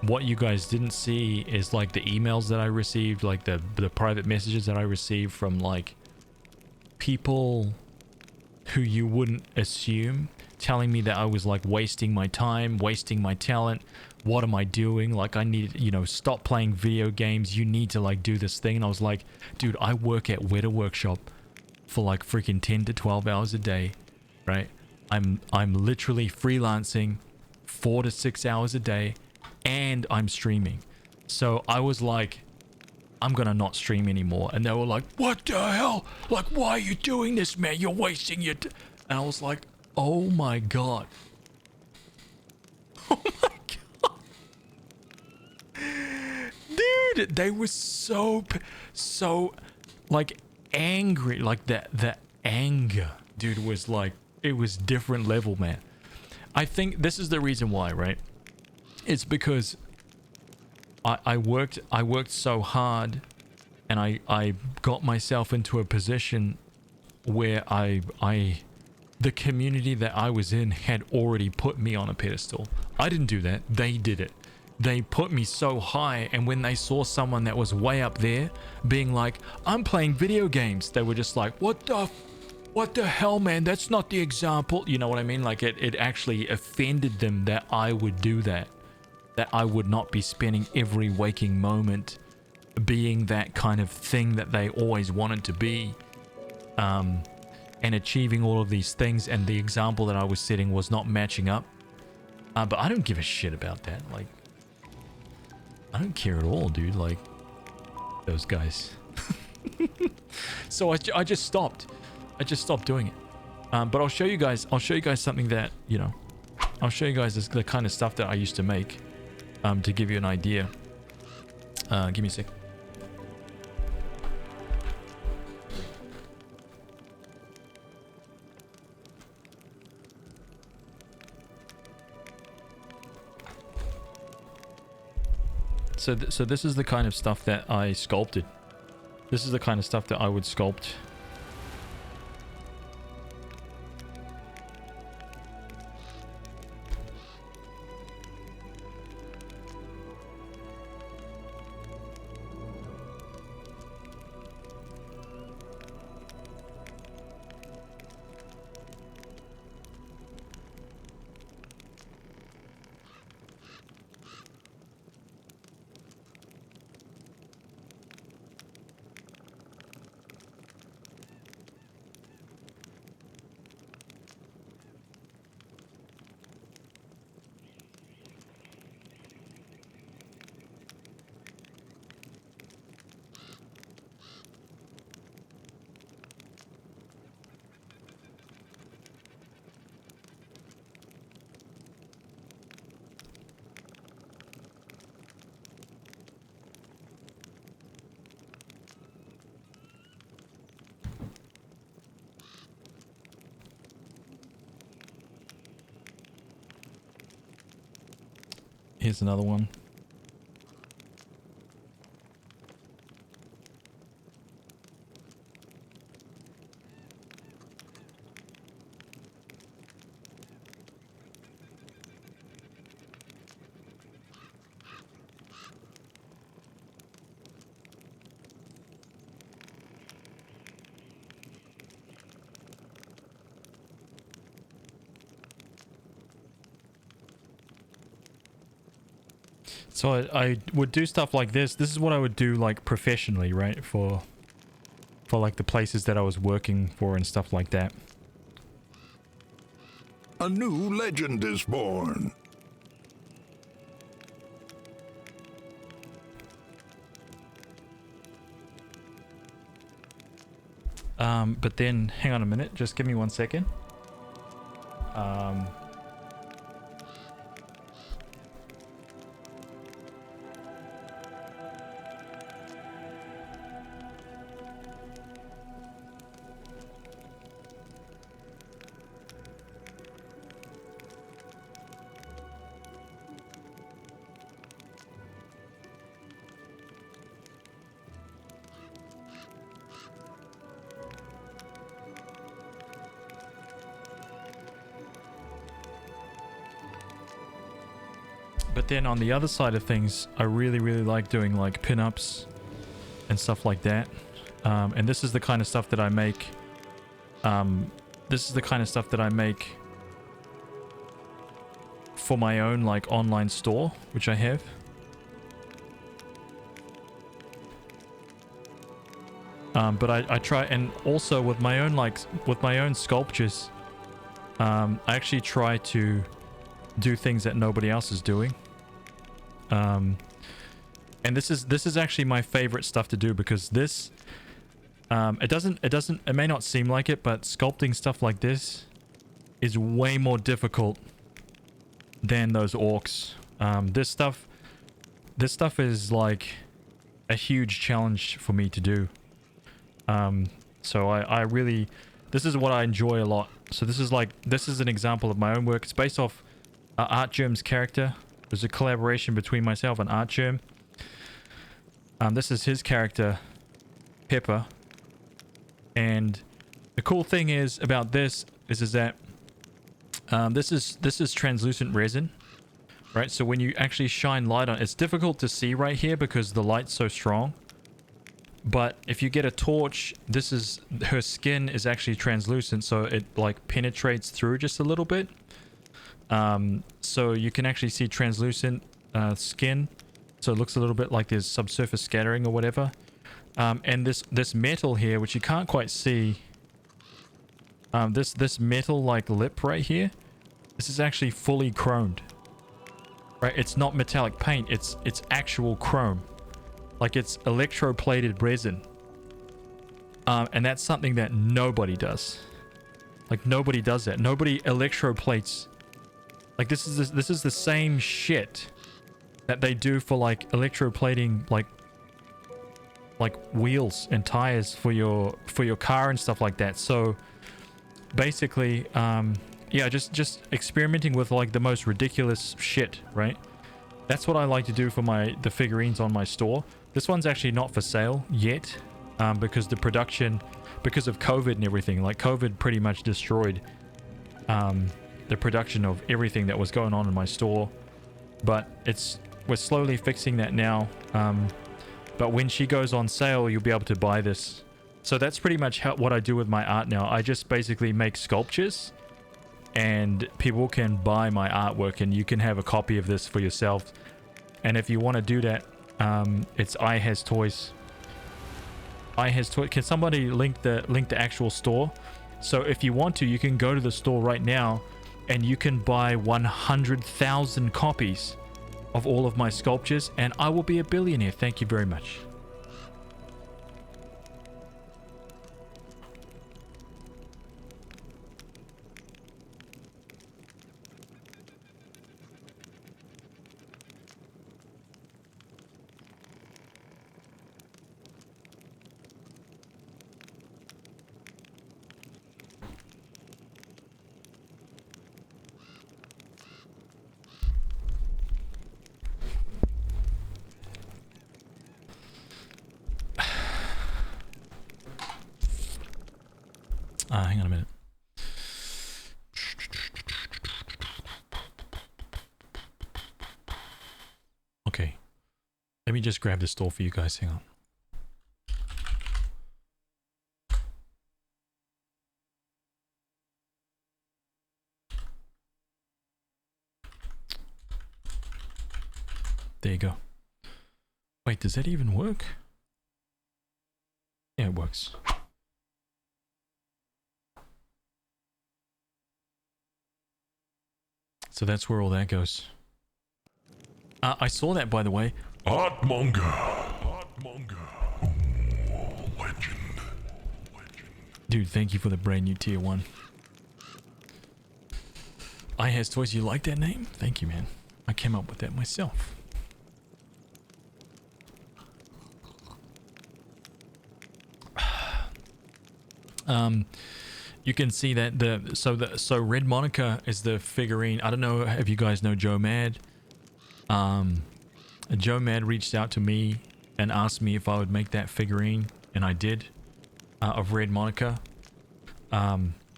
what you guys didn't see is like the emails that I received, like the private messages that I received from like people who you wouldn't assume telling me that I was like wasting my time, wasting my talent. What am I doing? Like, I need, you know, stop playing video games. You need to like do this thing. And I was like, dude, I work at Weta Workshop for like freaking 10 to 12 hours a day, right? I'm literally freelancing 4 to 6 hours a day, and I'm streaming. So I was like, I'm gonna not stream anymore. And they were like, what the hell? Like, why are you doing this, man? You're wasting your and I was like, oh my god. Oh my god. Dude, they were so like angry. Like the anger, dude, was like, it was different level, man. I think this is the reason why, right? It's because I worked so hard, and I got myself into a position where the community that I was in had already put me on a pedestal. I didn't do that. They did it. They put me so high, and when they saw someone that was way up there being like, I'm playing video games, they were just like, what the hell, man? That's not the example. You know what I mean? Like, it actually offended them that I would do that. That I would not be spending every waking moment being that kind of thing that they always wanted to be. And achieving all of these things, and the example that I was setting was not matching up. But I don't give a shit about that. Like, I don't care at all, dude. Like, those guys. So I just stopped. I just stopped doing it. But I'll show you guys something that, you know, I'll show you guys the kind of stuff that I used to make, to give you an idea. Give me a sec. So this is the kind of stuff that I sculpted. This is the kind of stuff that I would sculpt. Here's another one. So I would do stuff like this. This is what I would do like professionally, right? For like the places that I was working for and stuff like that. A new legend is born. But then, hang on a minute. Just give me 1 second. But then on the other side of things, I really like doing like pinups and stuff like that. And this is the kind of stuff that I make. This is the kind of stuff that I make for my own like online store, which I have. But I try, and also with my own sculptures, I actually try to do things that nobody else is doing. And this is actually my favorite stuff to do, because this it may not seem like it, but sculpting stuff like this is way more difficult than those orcs. This stuff is like a huge challenge for me to do. So I really, this is what I enjoy a lot. So this is an example of my own work. It's based off Artgerm's character. There's a collaboration between myself and Artgerm. This is his character, Pepper. And the cool thing is about this is that this is translucent resin, right? So when you actually shine light on it, it's difficult to see right here because the light's so strong. But if you get a torch, her skin is actually translucent, so it like penetrates through just a little bit. So you can actually see translucent skin, so it looks a little bit like there's subsurface scattering or whatever. And this metal here, which you can't quite see, this metal like lip right here, this is actually fully chromed. Right? It's not metallic paint, it's actual chrome. Like it's electroplated resin. And that's something that nobody does. Like nobody does that. Nobody electroplates. Like this is the same shit that they do for like electroplating like wheels and tires for your car and stuff like that. So basically, yeah, just experimenting with like the most ridiculous shit, right? That's what I like to do for the figurines on my store. This one's actually not for sale yet, because the production, because of COVID and everything, like COVID pretty much destroyed the production of everything that was going on in my store. But we're slowly fixing that now. But when she goes on sale, you'll be able to buy this. So that's pretty much what I do with my art now. I just basically make sculptures, and people can buy my artwork, and you can have a copy of this for yourself. And if you want to do that, it's HazToys. HazToys. Can somebody link the actual store? So if you want to, you can go to the store right now, and you can buy 100,000 copies of all of my sculptures, and I will be a billionaire. Thank you very much. Hang on a minute. Okay. Let me just grab the store for you guys. Hang on. There you go. Wait, does that even work? Yeah, it works. So that's where all that goes. I saw that, by the way. Artmonger. Artmonger. Oh, legend. Dude, thank you for the brand new tier 1. HazToys, you like that name? Thank you, man. I came up with that myself. You can see that so Red Monica is the figurine. I don't know if you guys know Joe Mad. Joe Mad reached out to me and asked me if I would make that figurine, and I did, of Red Monica.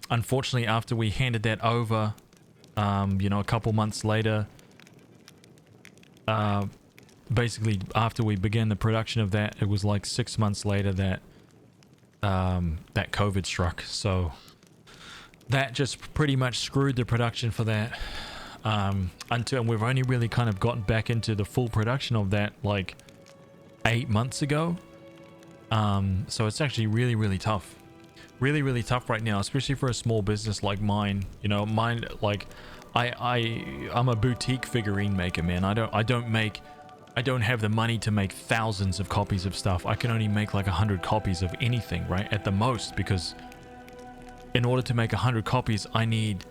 Unfortunately, after we handed that over, you know, a couple months later, basically after we began the production of that, it was like 6 months later that that COVID struck. So that just pretty much screwed the production for that. until we've only really kind of gotten back into the full production of that like 8 months ago. So it's actually really tough. Really tough right now, especially for a small business like mine. You know, mine, like I'm a boutique figurine maker, man. I don't have the money to make thousands of copies of stuff. I can only make like 100 copies of anything, right? At the most, because in order to make 100 copies, I need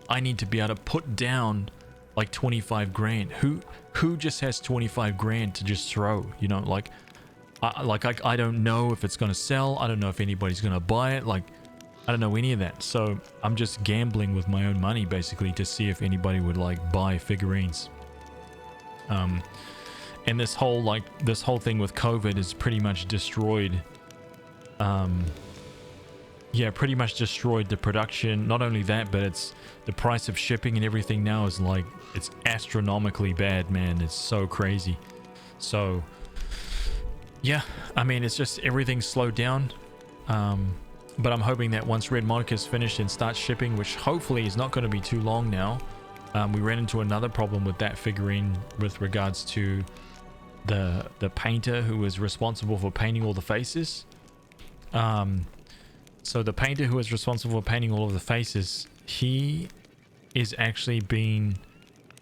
to be able to put down like 25 grand. Who just has 25 grand to just throw, you know, like I don't know if it's going to sell. I don't know if anybody's going to buy it. Like, I don't know any of that. So I'm just gambling with my own money basically to see if anybody would like buy figurines. And this whole thing with COVID is pretty much destroyed. Yeah, pretty much destroyed the production. Not only that, but it's the price of shipping and everything now is like, it's astronomically bad, man. It's so crazy. So yeah, I mean, it's just everything's slowed down. But I'm hoping that once Red Monica's finished and starts shipping, which hopefully is not going to be too long now. We ran into another problem with that figurine with regards to the painter who was responsible for painting all the faces. So the painter who was responsible for painting all of the faces, he is actually being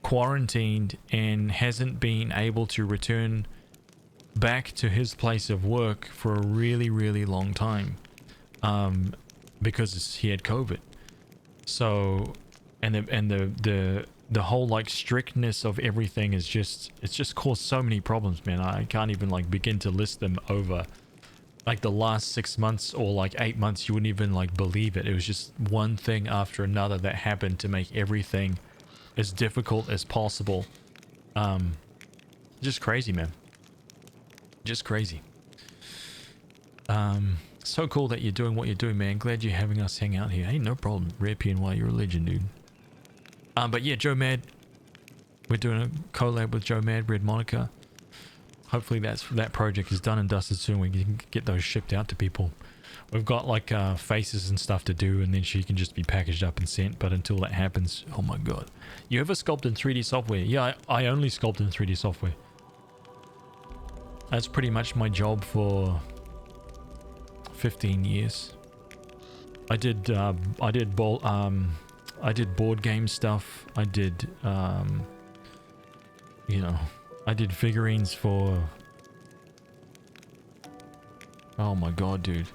quarantined and hasn't been able to return back to his place of work for a really long time, because he had COVID. So and the whole like strictness of everything is just, it's just caused so many problems, man. I can't even like begin to list them over like the last 6 months or like 8 months. You wouldn't even like believe it. It was just one thing after another that happened to make everything as difficult as possible. Just crazy, man. Just crazy. So cool that you're doing what you're doing, man. Glad you're having us hang out here. Hey, no problem. Rare PNY, you're a legend, dude. But yeah, Joe Mad. We're doing a collab with Joe Mad, Red Monica. Hopefully that project is done and dusted soon. We can get those shipped out to people. We've got like faces and stuff to do, and then she can just be packaged up and sent. But until that happens, oh my god. You ever sculpt in 3D software? Yeah, I only sculpt in 3D software. That's pretty much my job for 15 years. I did board game stuff. I did you know, I did figurines for, oh my god, dude,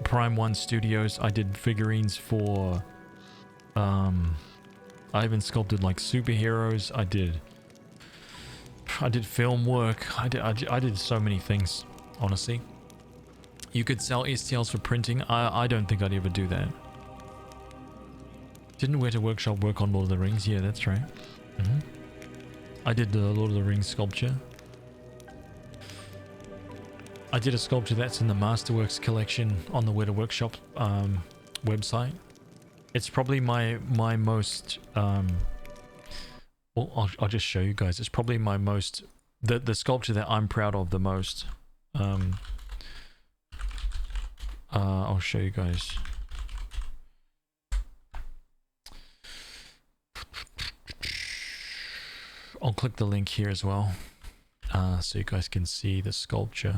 Prime 1 Studios. I did figurines for I even sculpted like superheroes. I did film work. I did so many things, honestly. You could sell STLs for printing. I don't think I'd ever do that. Didn't Weta Workshop work on Lord of the Rings? Yeah, that's right. I did the Lord of the Rings sculpture. I did a sculpture that's in the Masterworks collection on the Weta Workshop website. It's probably my most well, I'll just show you guys. It's probably my most, the sculpture that I'm proud of the most. I'll show you guys. I'll click the link here as well, so you guys can see the sculpture.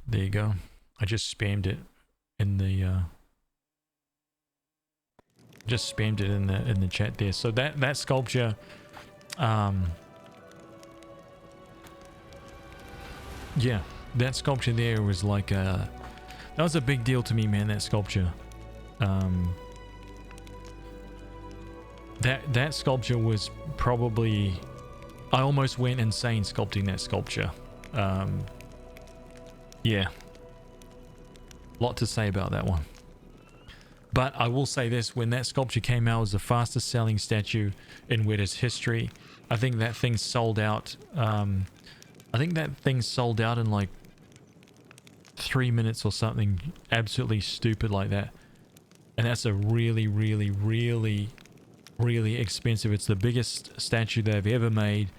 There you go. I just spammed it in the just spammed it in the chat there. So that sculpture, yeah, that sculpture there was like that was a big deal to me, man. That sculpture, that sculpture was probably, I almost went insane sculpting that sculpture. Yeah, a lot to say about that one. But I will say this, when that sculpture came out, it was the fastest selling statue in Weta's history. I think that thing sold out, I think that thing sold out in like 3 minutes or something absolutely stupid like that. And that's a really expensive, it's the biggest statue they've ever made.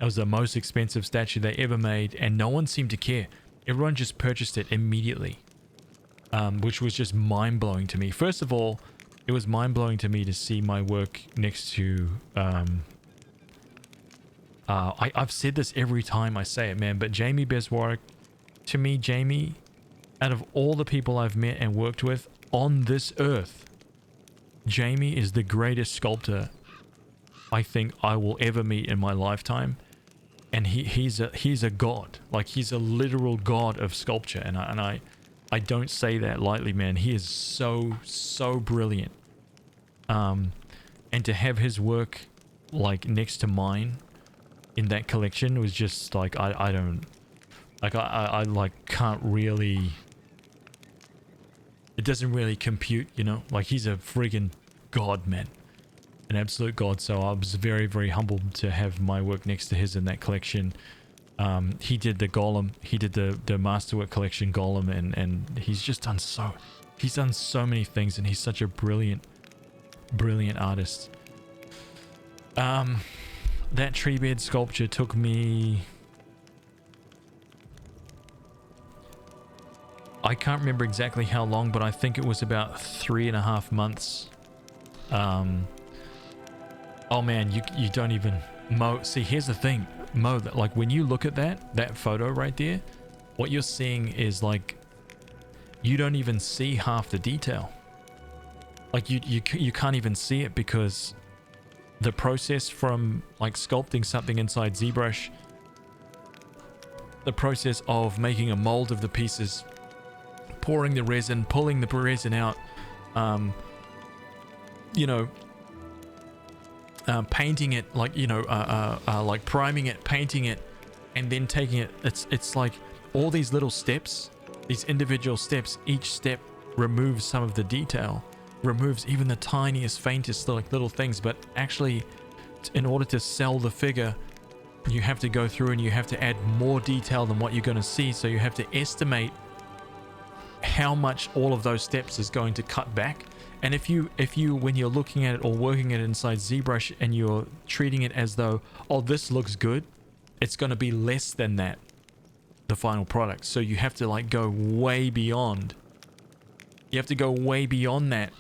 It was the most expensive statue they ever made, and no one seemed to care. Everyone just purchased it immediately, which was just mind-blowing to me. First of all, it was mind-blowing to me to see my work next to I've said this every time I say it, man, but Jamie Beswarek, to me, Jamie, out of all the people I've met and worked with on this earth, Jamie is the greatest sculptor I think I will ever meet in my lifetime. And he's a god. Like, he's a literal god of sculpture, and I don't say that lightly, man. He is so brilliant. And to have his work like next to mine in that collection was just like, I don't like, I like can't really, it doesn't really compute, you know. Like, he's a freaking god, man, an absolute god. So I was very humbled to have my work next to his in that collection. He did the Golem, he did the Masterwork collection Golem, and he's just done so many things, and he's such a brilliant artist. That tree bed sculpture took me, I can't remember exactly how long, but I think it was about 3.5 months. Oh man, you don't even, Mo, see, here's the thing, Mo, that like when you look at that photo right there, what you're seeing is like, you don't even see half the detail. Like you can't even see it, because the process from like sculpting something inside ZBrush, the process of making a mold of the pieces, pouring the resin, pulling the resin out, you know, painting it, like, you know, like priming it, painting it, and then taking it. It's like all these little steps, these individual steps. Each step removes some of the detail, removes even the tiniest, faintest like little things. But actually, in order to sell the figure, you have to go through and you have to add more detail than what you're going to see. So you have to estimate how much all of those steps is going to cut back. And if you when you're looking at it or working it inside ZBrush and you're treating it as though, oh, this looks good, it's going to be less than that, the final product. So you have to like go way beyond. You have to go way beyond that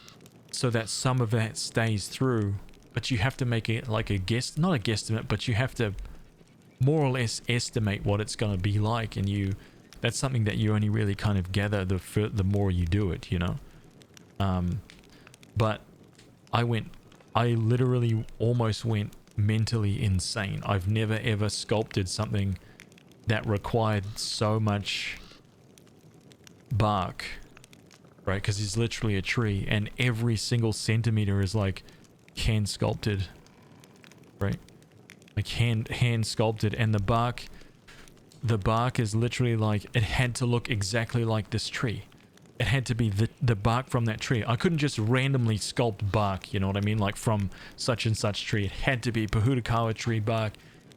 so that some of that stays through. But you have to make it like a guess, not a guesstimate, but you have to more or less estimate what it's going to be like. And that's something that you only really kind of gather the more you do it, you know. But I literally almost went mentally insane. I've never ever sculpted something that required so much bark, right? Because it's literally a tree, and every single centimeter is like hand sculpted, right? Like hand sculpted, and the bark is literally like, it had to look exactly like this tree. It had to be the bark from that tree. I couldn't just randomly sculpt bark, you know what I mean? Like from such and such tree. It had to be Pahudakawa tree bark.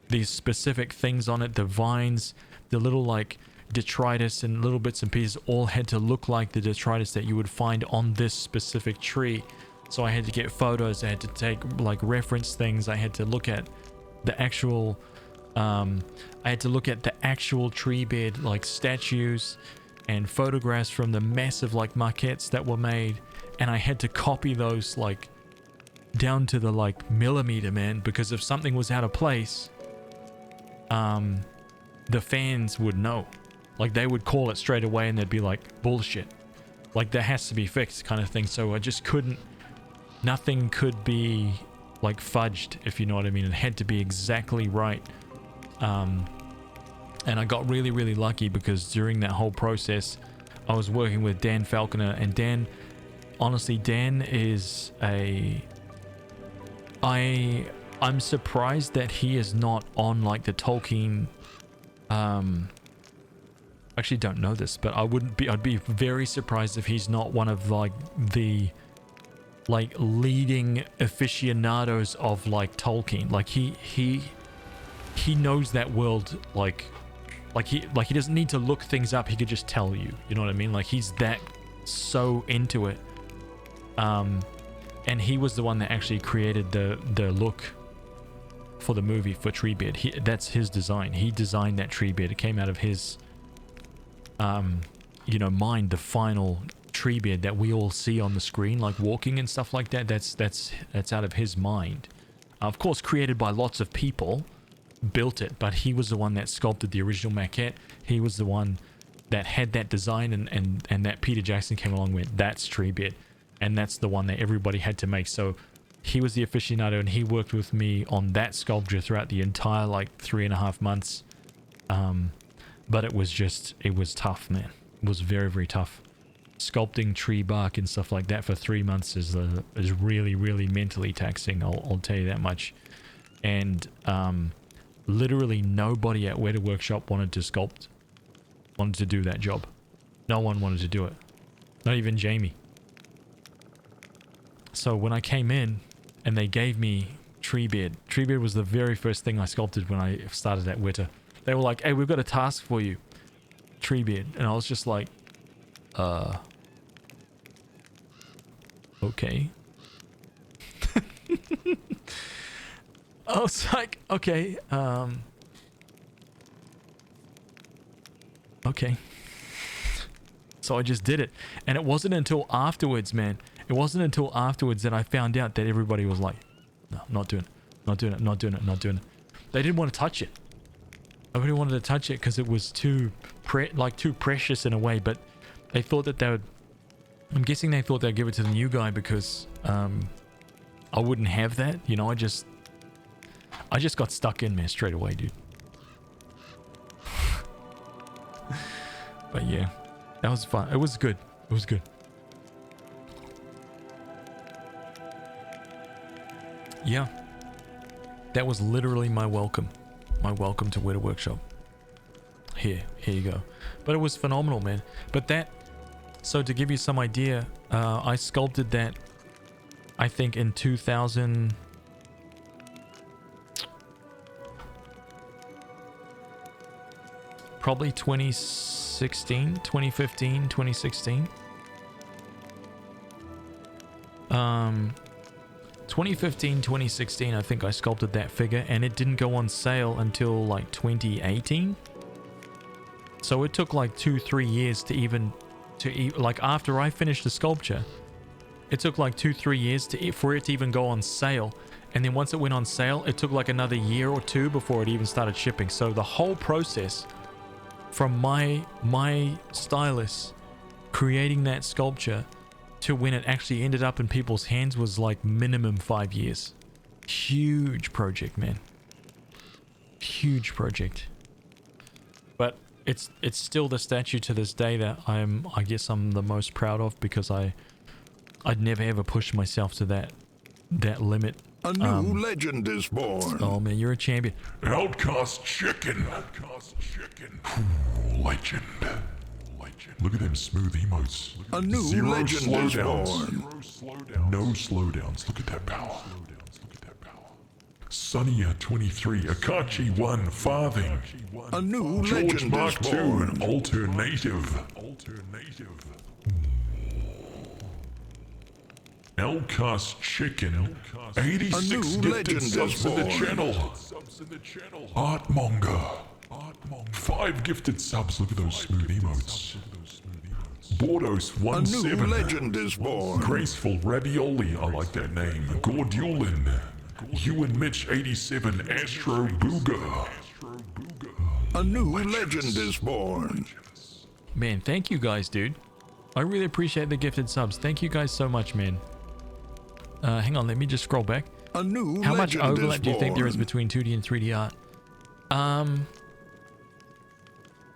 These specific things on it, the vines, the little like detritus and little bits and pieces all had to look like the detritus that you would find on this specific tree. So I had to get photos. I had to take like reference things. I had to look at the actual, tree bed, like statues and photographs from the massive like maquettes that were made, and I had to copy those like down to the like millimeter, man, because if something was out of place, the fans would know. Like they would call it straight away and they'd be like, bullshit, like that has to be fixed kind of thing. So I just couldn't, nothing could be like fudged, if you know what I mean. It had to be exactly right. And I got really lucky, because during that whole process I was working with Dan Falconer, and Dan, honestly, Dan is I'm surprised that he is not on like the Tolkien, actually don't know this, but I'd be very surprised if he's not one of like the like leading aficionados of like Tolkien. Like he knows that world like he doesn't need to look things up. He could just tell you, you know what I mean? Like he's that so into it. And he was the one that actually created the look for the movie for Treebed. That's his design. He designed that Treebed. It came out of his mind, the final Treebeard that we all see on the screen, like walking and stuff like that, that's out of his mind. Of course, created by lots of people, built it, but he was the one that sculpted the original maquette. He was the one that had that design, and that Peter Jackson came along with. That's Treebeard, and that's the one that everybody had to make. So he was the aficionado, and he worked with me on that sculpture throughout the entire, like, 3.5 months. But it was tough, man. It was very, very tough. Sculpting tree bark and stuff like that for 3 months is really, really mentally taxing. I'll tell you that much. And literally nobody at Weta Workshop wanted to do that job. No one wanted to do it. Not even Jamie. So when I came in and they gave me Treebeard was the very first thing I sculpted when I started at Weta. They were like, hey, we've got a task for you, Treebeard. And I was just like, okay. I was like, okay, okay. So I just did it. And it wasn't until afterwards, man. It wasn't until afterwards that I found out that everybody was like, no, not doing it, not doing it, not doing it, not doing it. They didn't want to touch it. Nobody wanted to touch it because it was too precious in a way, but they thought that they would, I'm guessing they thought they'd give it to the new guy because I wouldn't have that, you know. I just got stuck in, man, straight away, dude. But yeah, that was fun. It was good. It was good. Yeah, that was literally my welcome to Weta Workshop. Here you go. But it was phenomenal, man. But that, so to give you some idea, I sculpted that, I think in 2000, probably 2016, 2015, 2016. 2015, 2016, I think I sculpted that figure, and it didn't go on sale until like 2018. So it took like 2-3 years like after I finished the sculpture, it took like 2-3 years for it to even go on sale. And then once it went on sale, it took like another year or two before it even started shipping. So the whole process from my stylus creating that sculpture to when it actually ended up in people's hands was like minimum 5 years. Huge project, man. Huge project. But it's still the statue to this day that I guess I'm the most proud of, because I'd never ever pushed myself to that limit. A new legend is born. Oh man, you're a champion. Outcast chicken. Legend. Look at them smooth emotes. A new legend is born. No slowdowns. Look at that power. Sunnier 23, Akachi 1, Farthing. A new George legend Mark is born. 2, Alternative. Outcast Chicken. 86 gifted subs in the channel. Artmonger. 5 gifted subs. Look at those smooth emotes. Bordos 17. A new legend is born. Graceful Ravioli, I like that name. Gordulin. Ewan Mitch 87. Astro Booger. A new legend is born. Man, thank you guys, dude. I really appreciate the gifted subs. Thank you guys so much, man. Hang on, let me just scroll back. A new How much legend overlap is do you think there is born. between 2D and 3D art?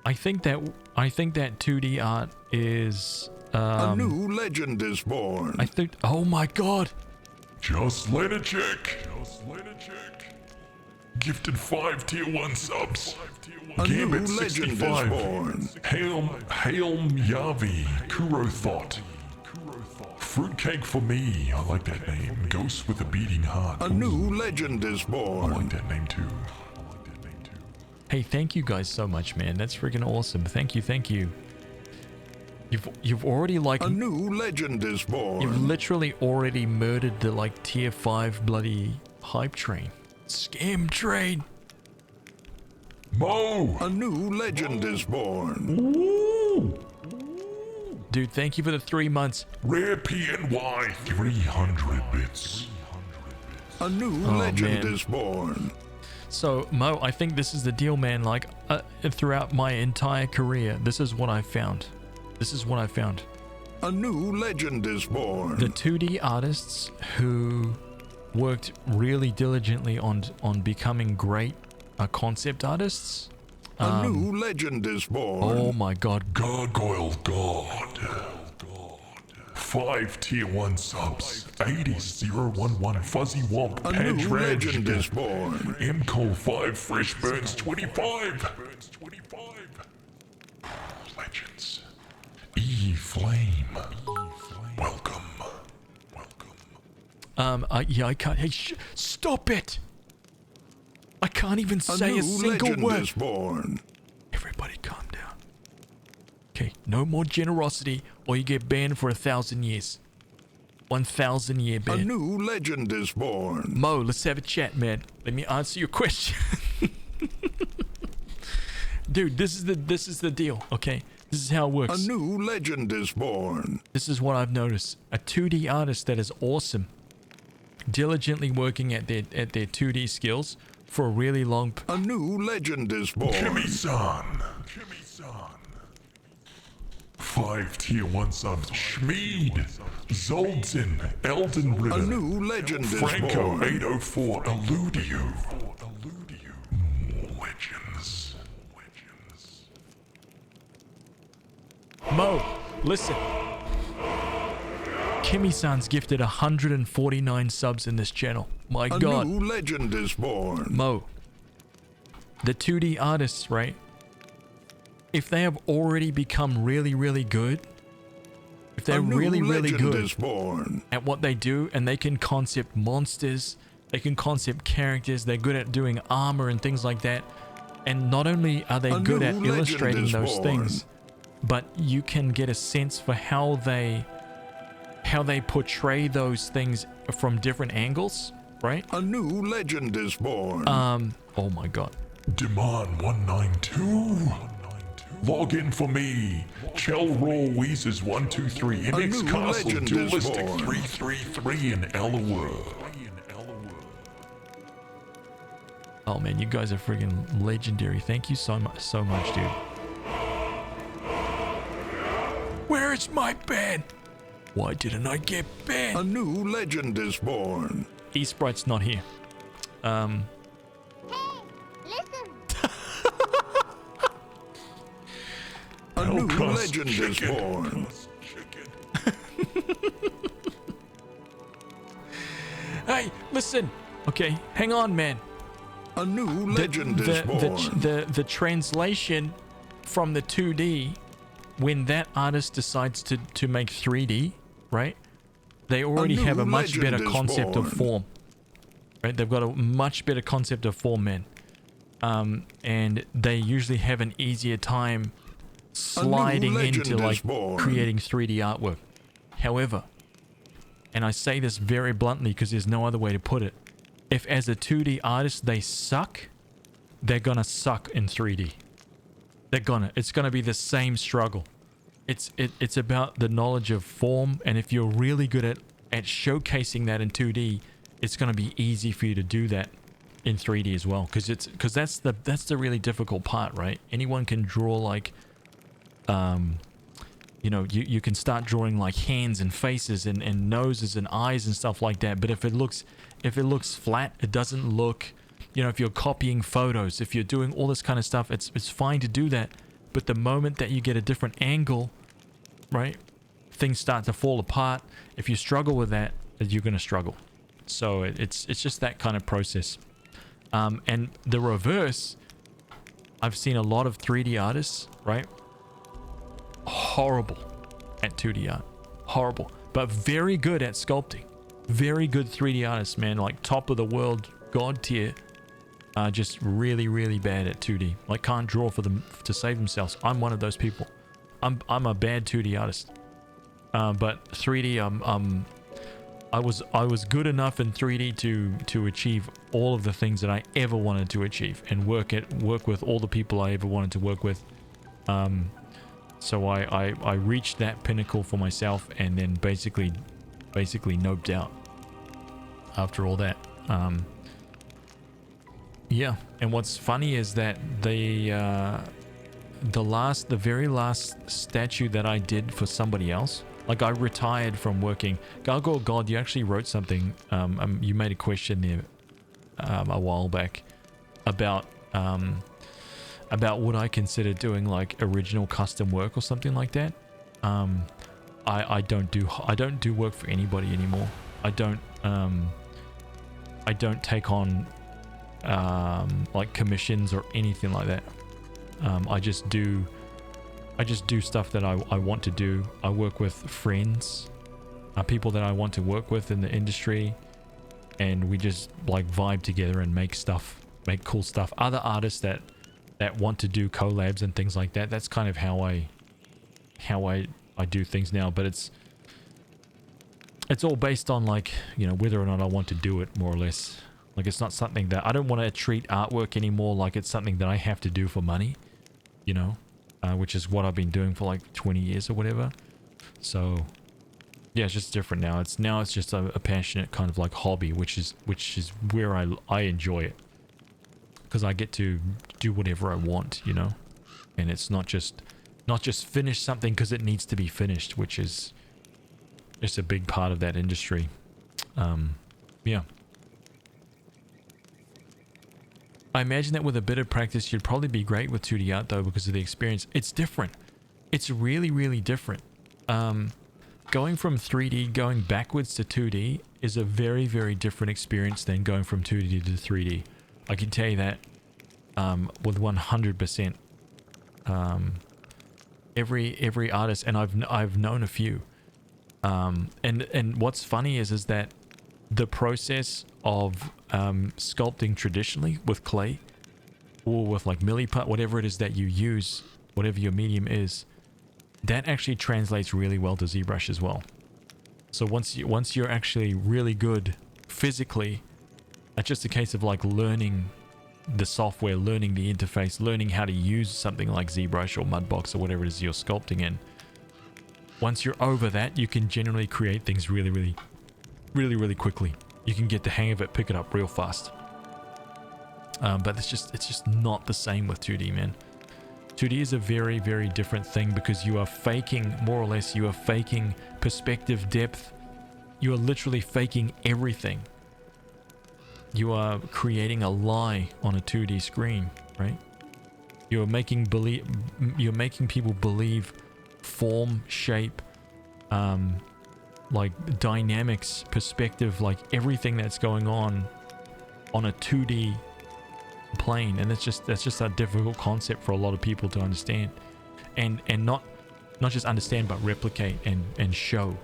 I think that 2D art is a new legend is born. I think, oh my god. Just let it check. Gifted 5 tier 1 subs. A new Gambit legend is 65. born. Hail Yavi. Kuro Thought. Fruitcake for me. I like that name. Ghost with a beating heart. A new legend is born. I like that name too. Hey, thank you guys so much, man. That's freaking awesome. Thank you. You've already like A new legend is born. You've literally already murdered the like tier 5 bloody hype train. Scam train. Mo! A new legend is born. Ooh. Dude, thank you for the 3 months. Rare PNY 300 bits. A new legend is born. So, Mo, I think this is the deal, man. Like, throughout my entire career, this is what I found. This is what I found. A new legend is born. The 2D artists who worked really diligently on becoming great concept artists. A new legend is born. Oh my god. Gargoyle God. 5 tier 1 subs. 80011 Fuzzy Womp. A new legend is born. MCall 5 Fresh Burns 25. Legends. E Flame. Welcome. Yeah, I can't. Hey, stop it! I can't even say a single word. Is born. Everybody calm down. Okay, no more generosity or you get banned for 1,000 years. 1,000 year ban. A new legend is born. Mo, let's have a chat, man. Let me answer your question. Dude, this is the deal, okay? This is how it works. A new legend is born. This is what I've noticed. A 2D artist that is awesome, diligently working at their 2D skills for a really long... A new legend is born. Kimmy-san. 5 tier 1 subs. Schmeed. Zoldson. Elden Ritter. A new legend Franco is born. 804. Eludio. Legends. Mo, listen. Kimmy-san's gifted 149 subs in this channel. My God. A new legend is born. Mo, the 2D artists, right? If they have already become really, really good, if they're really, really good at what they do, and they can concept monsters, they can concept characters, they're good at doing armor and things like that, and not only are they good at illustrating those things, but you can get a sense for how they portray those things from different angles, right? A new legend is born. Oh my God. Demand 192. Log in for me. Chell Raw Weezers 123. MX Castle Dualistic 333 in Elua. Oh man, you guys are freaking legendary. Thank you so much, dude. Where is my ban? Why didn't I get banned? A new legend is born. Eastbright's not here. A new legend is born. Hey, listen. Okay, hang on, man. A new legend is born. The translation from the 2D, when that artist decides to make 3D, right? They already have a much better concept of form. Right? They've got a much better concept of form, man. And they usually have an easier time sliding into like creating 3D artwork. However, and I say this very bluntly because there's no other way to put it, if as a 2D artist they suck, they're gonna suck in 3D. It's gonna be the same struggle. It's about the knowledge of form, and if you're really good at showcasing that in 2D, it's gonna be easy for you to do that in 3D as well, because that's the really difficult part, right? Anyone can draw like you know, you can start drawing like hands and faces and noses and eyes and stuff like that, but if it looks flat, it doesn't look, you know, if you're copying photos, if you're doing all this kind of stuff, it's fine to do that, but the moment that you get a different angle, right, things start to fall apart. If you struggle with that, you're going to struggle. So it's just that kind of process. And the reverse, I've seen a lot of 3D artists, right? Horrible at 2D art. Horrible. But very good at sculpting. Very good 3D artists, man. Like top of the world, god tier. Just really, really bad at 2D. Like can't draw for them to save themselves. I'm one of those people. I'm a bad 2D artist. But 3D, I was good enough in 3D to achieve all of the things that I ever wanted to achieve and work with all the people I ever wanted to work with. So I reached that pinnacle for myself, and then basically noped out after all that. Yeah, and what's funny is that the very last statue that I did for somebody else, like I retired from working. Gargoyle God, you actually wrote something. You made a question there a while back about would I consider doing like original custom work or something like that. I don't do work for anybody anymore. I don't take on like commissions or anything like that. I just do stuff that I want to do. I work with friends, people that I want to work with in the industry, and we just like vibe together and make cool stuff. Other artists that want to do collabs and things like that. That's kind of how I do things now. But it's all based on like, you know, whether or not I want to do it, more or less. Like, it's not something that I don't want to treat artwork anymore like it's something that I have to do for money, you know, which is what I've been doing for like 20 years or whatever. So yeah, it's just different now. It's just a passionate kind of like hobby, which is where I enjoy it, because I get to do whatever I want, you know, and it's not just finish something because it needs to be finished, which is just a big part of that industry. Yeah. I imagine that with a bit of practice, you'd probably be great with 2D art though, because of the experience. It's different. It's really, really different. Going from 3D, going backwards to 2D is a very, very different experience than going from 2D to 3D. I can tell you that with 100%. Every artist, and I've known a few. And what's funny is that the process of sculpting traditionally with clay or with like milliput, whatever it is that you use, whatever your medium is, that actually translates really well to ZBrush as well. So once you're actually really good physically, it's just a case of like learning the software, learning the interface, learning how to use something like ZBrush or Mudbox or whatever it is you're sculpting in. Once you're over that, you can generally create things really, really, really, really quickly. You can get the hang of it, pick it up real fast. But it's just not the same with 2D, man. 2D is a very, very different thing, because you are faking, more or less, you are faking perspective, depth. You are literally faking everything. You are creating a lie on a 2D screen, right? You're making people believe form, shape, like dynamics, perspective, like everything that's going on a 2D plane, and that's just a difficult concept for a lot of people to understand, and not just understand, but replicate and show.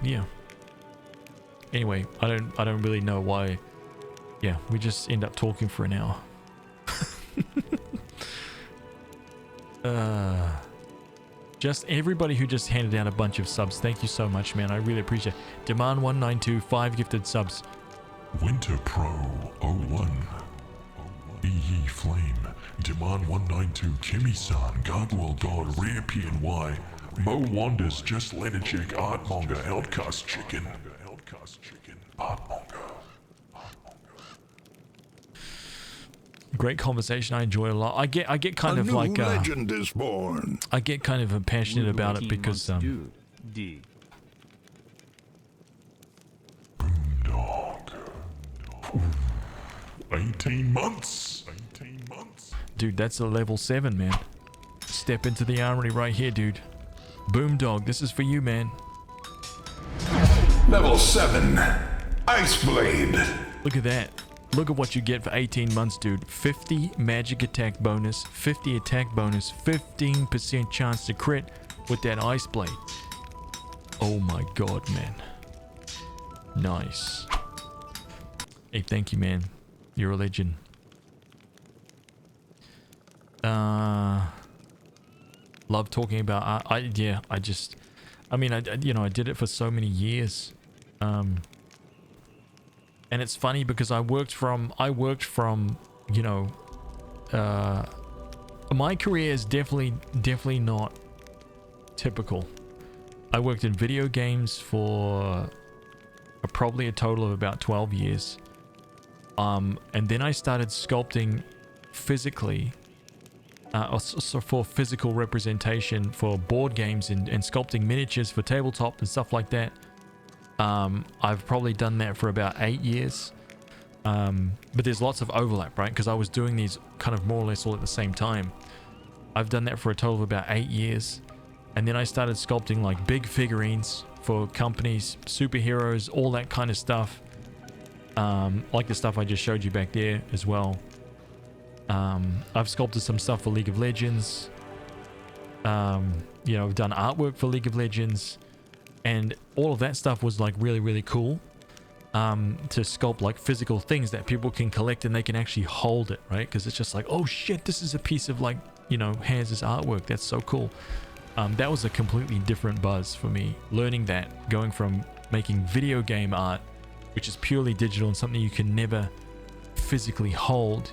Yeah. Anyway, I don't really know why. Yeah, we just end up talking for an hour. Just everybody who just handed out a bunch of subs, thank you so much, man. I really appreciate it. Demand 192, 5 gifted subs. Winter Pro 01. Be Ye Flame. Demand 192, Kimmy-san, Gargoyle God, Rare PNY. Mo Wanders, Just Let It Check, Artmonger, Outcast Chicken. Artmonger. Great conversation. I enjoy a lot. I get kind of like legend is born. I get kind of passionate about it because Boondog. 18 months. Dude, that's a level 7, man. Step into the armory right here, dude. Boondog, this is for you, man. Level 7. Ice Blade. Look at that. Look at what you get for 18 months, dude. 50 magic attack bonus, 50 attack bonus, 15% chance to crit with that Ice Blade. Oh my god, man. Nice. Hey, thank you, man. You're a legend. Love talking about art. I did it for so many years. And it's funny because I worked from, my career is definitely not typical. I worked in video games for probably a total of about 12 years. And then I started sculpting physically, so for physical representation for board games and sculpting miniatures for tabletop and stuff like that. I've probably done that for about 8 years. But there's lots of overlap, right? Because I was doing these kind of more or less all at the same time. I've done that for a total of about 8 years. And then I started sculpting like big figurines for companies, superheroes, all that kind of stuff. Like the stuff I just showed you back there as well. I've sculpted some stuff for League of Legends. You know, I've done artwork for League of Legends. And all of that stuff was like really, really cool. To sculpt like physical things that people can collect and they can actually hold it, right? Because it's just like, oh shit, this is a piece of like, you know, Haz's artwork. That's so cool. That was a completely different buzz for me. Learning that, going from making video game art, which is purely digital and something you can never physically hold,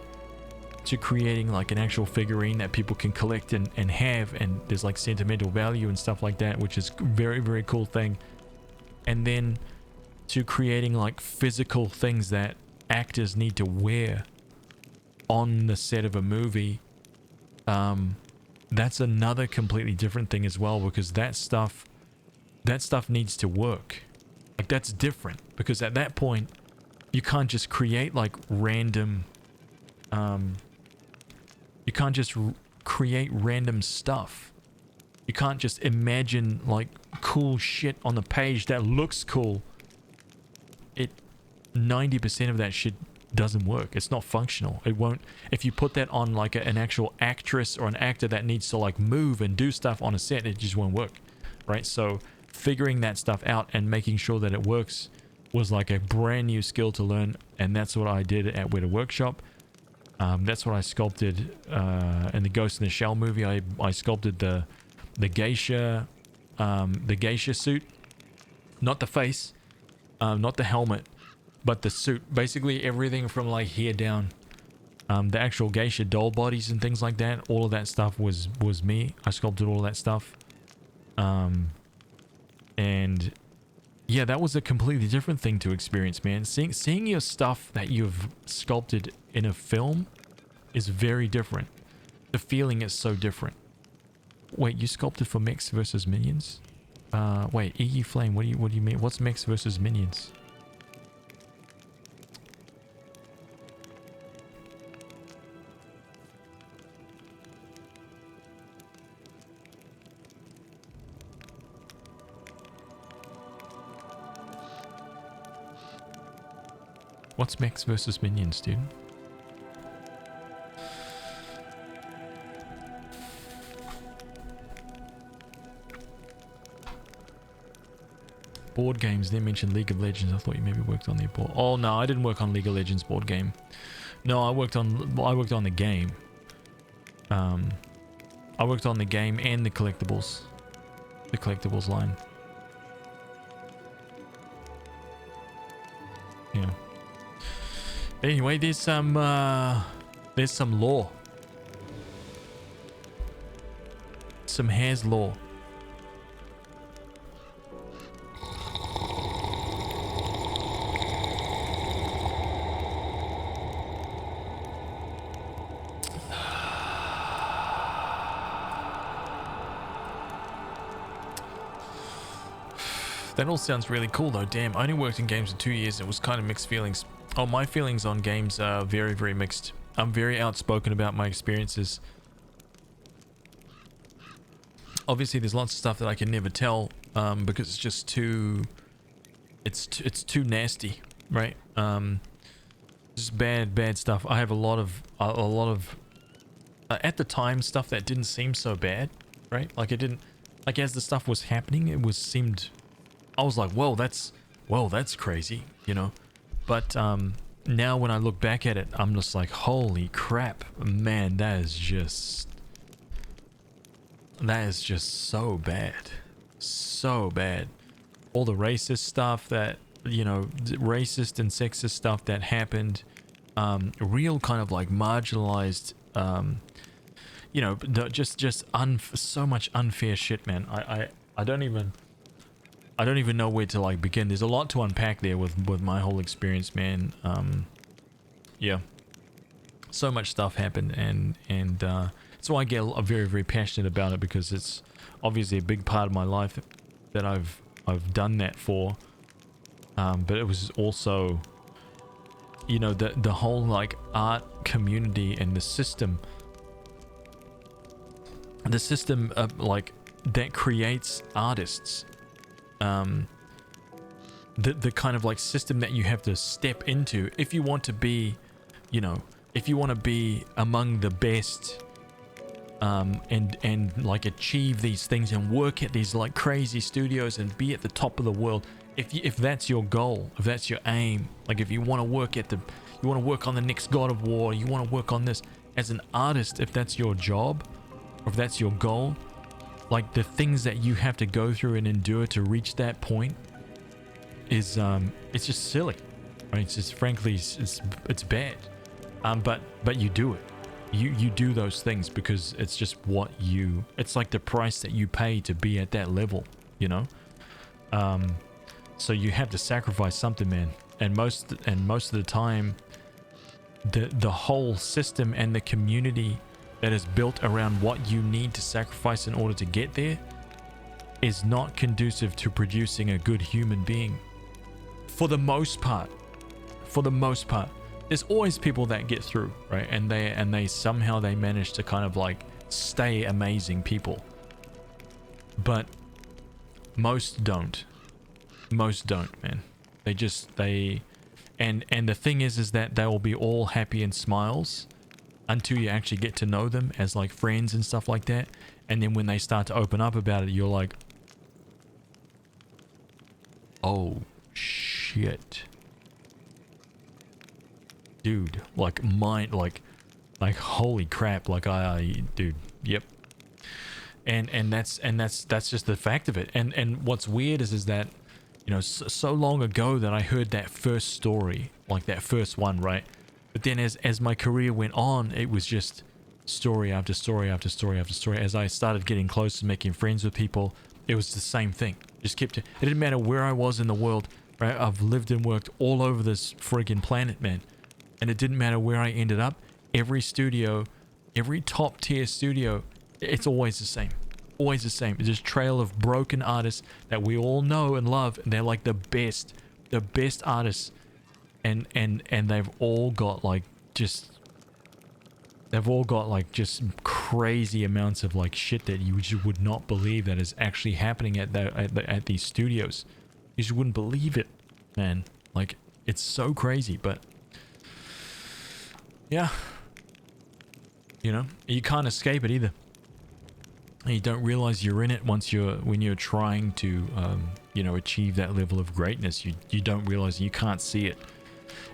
to creating like an actual figurine that people can collect and have, and there's like sentimental value and stuff like that, which is very, very cool thing. And then to creating like physical things that actors need to wear on the set of a movie. That's another completely different thing as well, because that stuff needs to work. Like that's different, because at that point you can't just create like random you can't just create random stuff. You can't just imagine like cool shit on the page that looks cool. 90% of that shit doesn't work. It's not functional. It won't. If you put that on like an actual actress or an actor that needs to like move and do stuff on a set, it just won't work, right? So figuring that stuff out and making sure that it works was like a brand new skill to learn, and that's what I did at Weta Workshop. That's what I sculpted in the Ghost in the Shell movie. I sculpted the geisha suit, not the face, not the helmet, but the suit. Basically everything from like here down. The actual geisha doll bodies and things like that, all of that stuff was me. I sculpted all of that stuff. And yeah, that was a completely different thing to experience, man. Seeing your stuff that you've sculpted in a film is very different. The feeling is so different. Wait, you sculpted for Mechs versus Minions? Wait, Iggy Flame, what do you mean? What's Mechs versus Minions? What's Mechs versus Minions, dude? Board games, they mentioned League of Legends. I thought you maybe worked on the board. Oh no, I didn't work on League of Legends board game. No, I worked on the game. I worked on the game and the collectibles. The collectibles line. Yeah. Anyway, there's some lore. Some Haz lore. That all sounds really cool though. Damn, I only worked in games for 2 years. It was kind of mixed feelings. Oh, my feelings on games are very, very mixed. I'm very outspoken about my experiences. Obviously, there's lots of stuff that I can never tell because it's just too... It's too nasty, right? Just bad stuff. I have a lot of at the time, stuff that didn't seem so bad, right? Like it didn't... Like as the stuff was happening, it seemed... I was like, whoa, that's crazy, you know? But now when I look back at it, I'm just like, holy crap, man, that is just so bad. So bad. All the racist stuff that, you know, racist and sexist stuff that happened, real kind of like marginalized, you know, so much unfair shit, man. I don't even know where to like begin. There's a lot to unpack there with my whole experience, man. Yeah, so much stuff happened, and that's why I get very, very passionate about it, because it's obviously a big part of my life that I've done that for. But it was also, you know, the whole like art community and the system like that creates artists. The kind of like system that you have to step into if you want to be, you know, if you want to be among the best, and like achieve these things and work at these like crazy studios and be at the top of the world. If that's your goal, if that's your aim, like if you want to work on the next God of War, you want to work on this as an artist, if that's your job, or if that's your goal, like the things that you have to go through and endure to reach that point is it's just silly, right? It's just, frankly, it's bad. But you do it. You do those things because it's just it's like the price that you pay to be at that level, you know? So you have to sacrifice something, man. And most of the time, the whole system and the community that is built around what you need to sacrifice in order to get there is not conducive to producing a good human being. For the most part. There's always people that get through, right? And they somehow they manage to kind of like stay amazing people. But most don't. Most don't, man. And the thing is that they will be all happy and smiles until you actually get to know them as like friends and stuff like that. And then when they start to open up about it, you're like, oh shit, dude, like holy crap, like dude, yep. And that's just the fact of it. And what's weird is that, you know, so long ago that I heard that first story, like that first one, right? But then as my career went on, it was just story after story after story after story. As I started getting close to making friends with people, it was the same thing. Just kept it. It didn't matter where I was in the world, right? I've lived and worked all over this friggin' planet, man. And it didn't matter where I ended up. Every studio, every top tier studio, it's always the same. Always the same. It's just a trail of broken artists that we all know and love, and they're like the best artists, and they've all got like just crazy amounts of like shit that you just would not believe that is actually happening at these studios. You just wouldn't believe it, man. Like, it's so crazy. But yeah, you know, you can't escape it either. And you don't realize you're in it when you're trying to, you know, achieve that level of greatness. You don't realize, you can't see it.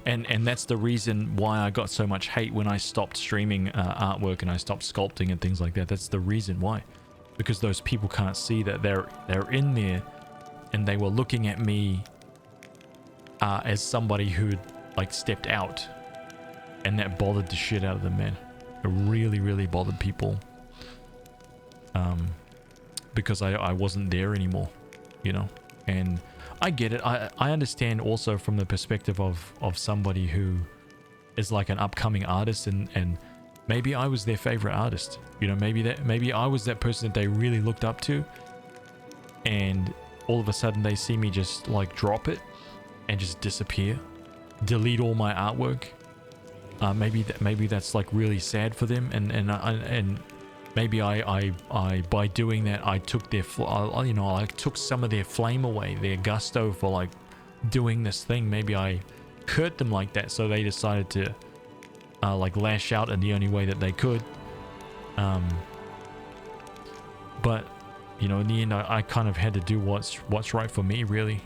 And that's the reason why I got so much hate when I stopped streaming artwork and I stopped sculpting and things like that. That's the reason why. Because those people can't see that they're in there, and they were looking at me as somebody who'd like stepped out, and that bothered the shit out of them, man. It really, really bothered people. Because I wasn't there anymore, you know. And I get it. I understand also from the perspective of somebody who is like an upcoming artist, and maybe I was their favorite artist, you know. Maybe I was that person that they really looked up to, and all of a sudden they see me just like drop it and just disappear, delete all my artwork. Maybe that's like really sad for them, and maybe I by doing that, I took their, you know, I took some of their flame away, their gusto for like doing this thing. Maybe I hurt them like that, so they decided to like lash out in the only way that they could. But you know, in the end, I kind of had to do what's right for me, really.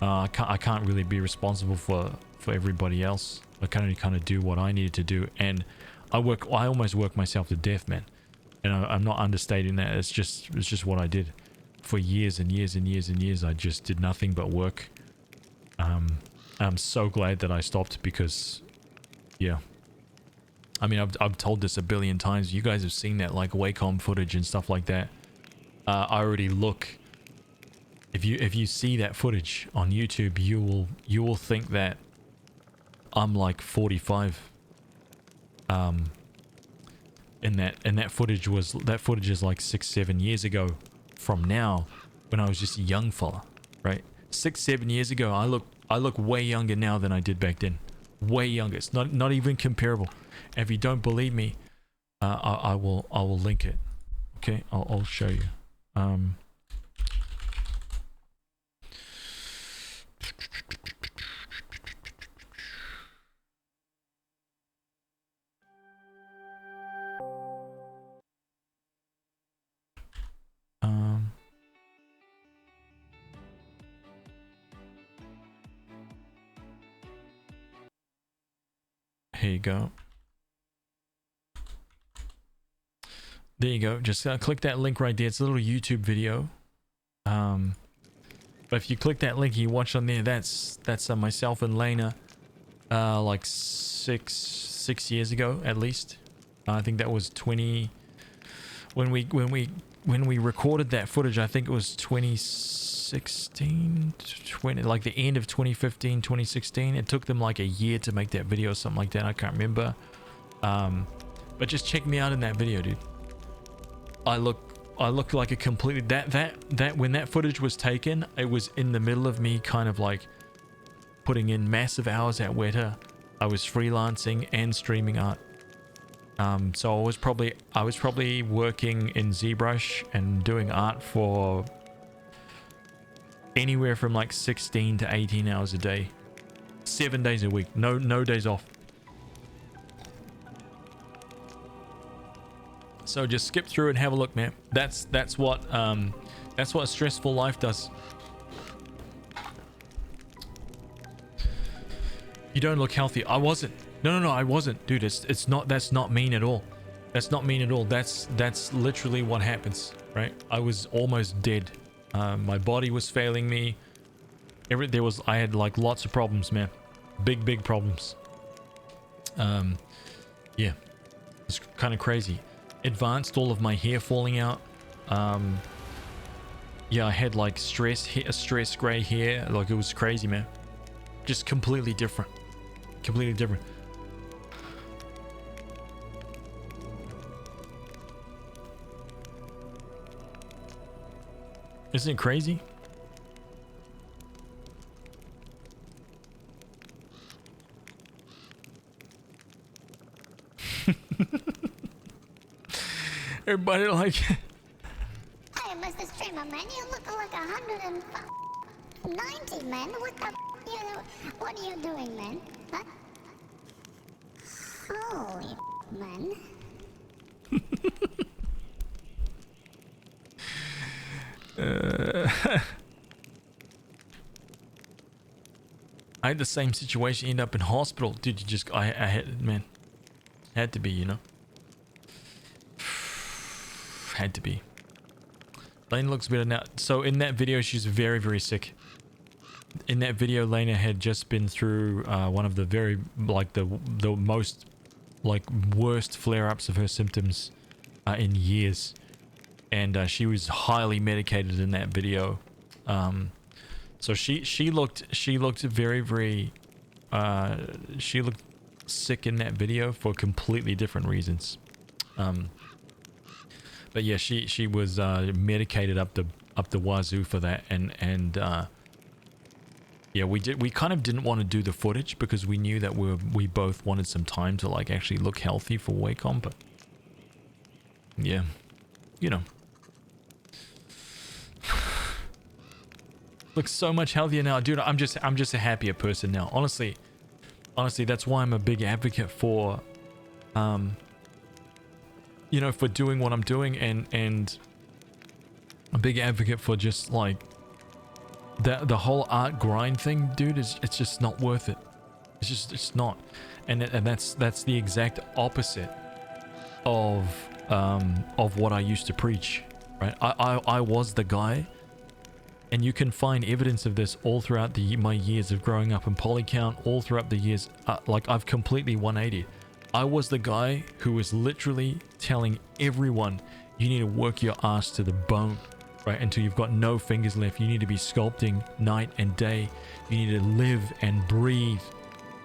I can't really be responsible for everybody else. I can only kind of do what I needed to do, and I almost work myself to death, man. And I'm not understating that. It's just what I did for years and years and years and years. I just did nothing but work. I'm so glad that I stopped, because, yeah, I mean, I've told this a billion times. You guys have seen that, like Wacom footage and stuff like that. I already look. If you see that footage on YouTube, you will think that I'm like 45. And that footage is like 6-7 years ago from now, when I was just a young fella, right? 6-7 years ago, I look way younger now than I did back then. Way younger. It's not even comparable. And if you don't believe me, I will link it. Okay, I'll show you. Here you go. There you go. Just click that link right there. It's a little YouTube video. But if you click that link and you watch on there, that's myself and Lena, like six years ago at least. I think that was 20. When we recorded that footage, I think it was 2016, like the end of 2015, 2016. It took them like a year to make that video, something like that. I can't remember. But just check me out in that video, dude. I look like a completely that when that footage was taken, it was in the middle of me kind of like putting in massive hours at Weta. I was freelancing and streaming art. So I was probably working in ZBrush and doing art for anywhere from like 16 to 18 hours a day, 7 days a week, no days off. So just skip through and have a look, man. That's what a stressful life does. You don't look healthy. I wasn't. No, I wasn't, dude. It's not. That's not mean at all. That's not mean at all. That's literally what happens, right? I was almost dead. My body was failing me. I had like lots of problems, man. Big problems. Yeah, it's kind of crazy. Advanced, all of my hair falling out. Yeah, I had like stress gray hair. Like it was crazy, man. Just completely different. Completely different. Isn't it crazy? Everybody like Hey, Mr. Streamer, man, you look like 190, man. What are you doing, man? Huh? Holy man. I had the same situation, end up in hospital. Dude, I had, man. Had to be, you know. Had to be. Lena looks better now. So in that video, she's very sick. In that video, Lena had just been through one of the very, like the most, like worst flare-ups of her symptoms in years. And she was highly medicated in that video. So she looked very she looked sick in that video for completely different reasons. But yeah, she was medicated up the wazoo for that, and yeah, we kind of didn't want to do the footage because we knew that we both wanted some time to like actually look healthy for Wacom, but yeah, you know. Looks so much healthier now, dude. I'm just a happier person now. Honestly, that's why I'm a big advocate for, you know, for doing what I'm doing, and a big advocate for just like the whole art grind thing, dude. It's just not worth it. It's not, and that's the exact opposite of what I used to preach, right? I was the guy. And you can find evidence of this all throughout my years of growing up in Polycount, all throughout the years. Like, I've completely 180. I was the guy who was literally telling everyone, you need to work your ass to the bone, right? Until you've got no fingers left. You need to be sculpting night and day. You need to live and breathe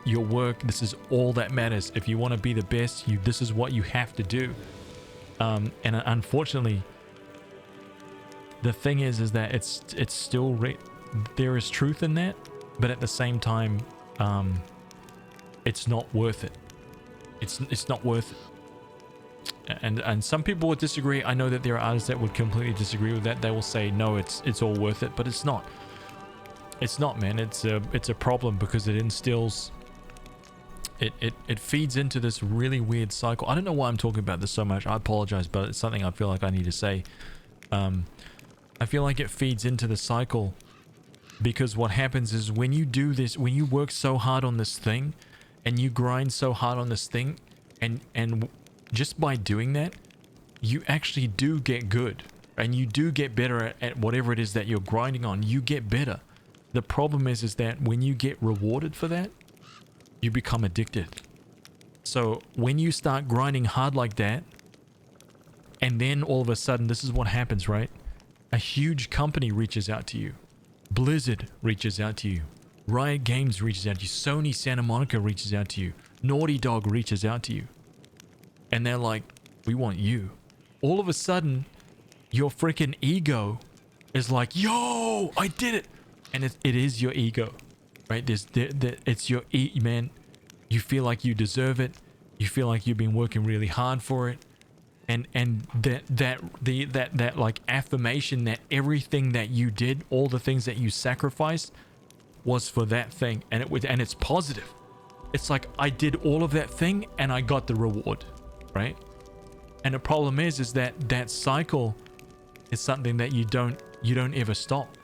your work. This is all that matters. If you want to be the best, this is what you have to do. And unfortunately, the thing is that it's still there is truth in that, but at the same time, it's not worth it. It's not worth it. And some people would disagree. I know that there are artists that would completely disagree with that. They will say no, it's all worth it, but it's not. It's not, man. It's a problem because it instills. It feeds into this really weird cycle. I don't know why I'm talking about this so much. I apologize, but it's something I feel like I need to say. I feel like it feeds into the cycle because what happens is when you do this, when you work so hard on this thing and you grind so hard on this thing and just by doing that, you actually do get good and you do get better at whatever it is that you're grinding on. You get better. The problem is that when you get rewarded for that, you become addicted. So when you start grinding hard like that, and then all of a sudden, this is what happens, right? A huge company reaches out to you. Blizzard reaches out to you. Riot Games reaches out to you. Sony Santa Monica reaches out to you. Naughty Dog reaches out to you. And they're like, we want you. All of a sudden, your freaking ego is like, yo, I did it. And it is your ego, right? It's your man. You feel like you deserve it. You feel like you've been working really hard for it. And that like affirmation that everything that you did, all the things that you sacrificed was for that thing. And it's positive. It's like I did all of that thing and I got the reward, right? And the problem is that cycle is something that you don't ever stop.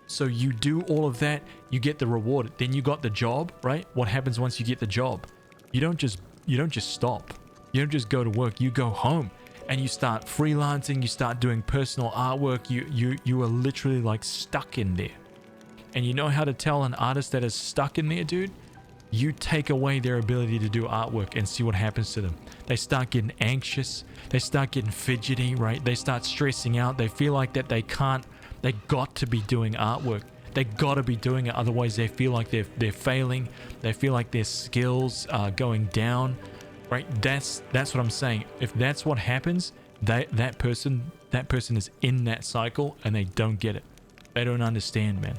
So you do all of that, you get the reward, then you got the job, right? What happens once you get the job? You don't just stop. You don't just go to work, you go home and you start freelancing, you start doing personal artwork, you are literally like stuck in there. And you know how to tell an artist that is stuck in there, dude? You take away their ability to do artwork and see what happens to them. They start getting anxious, they start getting fidgety, right? They start stressing out, they feel like that they got to be doing artwork. They got to be doing it, otherwise they feel like they're failing. They feel like their skills are going down, right? That's what I'm saying. If that's what happens, that person is in that cycle and they don't get it. They don't understand, man.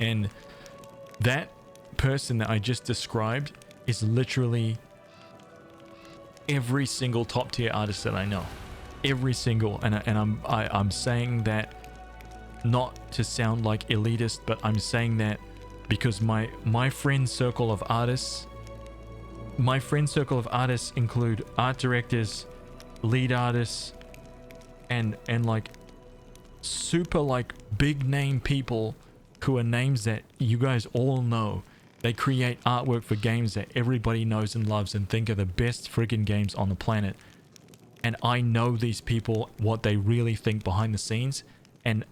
And that person that I just described is literally every single top tier artist that I know. Every single, and I'm saying that not to sound like elitist, but I'm saying that because my friend circle of artists include art directors, lead artists, and like super like big name people who are names that you guys all know. They create artwork for games that everybody knows and loves and think are the best friggin' games on the planet. And I know these people, what they really think behind the scenes, and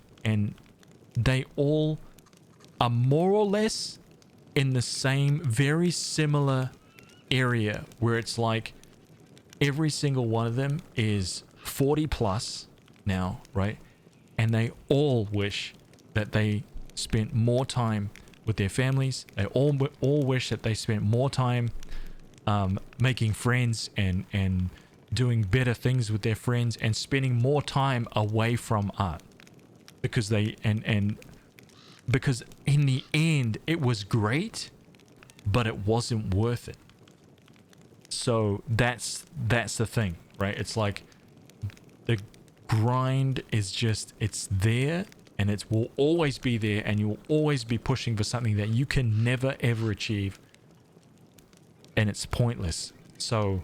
they all are more or less in the same, very similar area where it's like every single one of them is 40 plus now, right? And they all wish that they spent more time with their families. They all wish that they spent more time making friends and doing better things with their friends and spending more time away from art. Because because in the end it was great, but it wasn't worth it. So that's the thing, right? It's like the grind is just, it's there and it will always be there, and you will always be pushing for something that you can never ever achieve, and it's pointless. So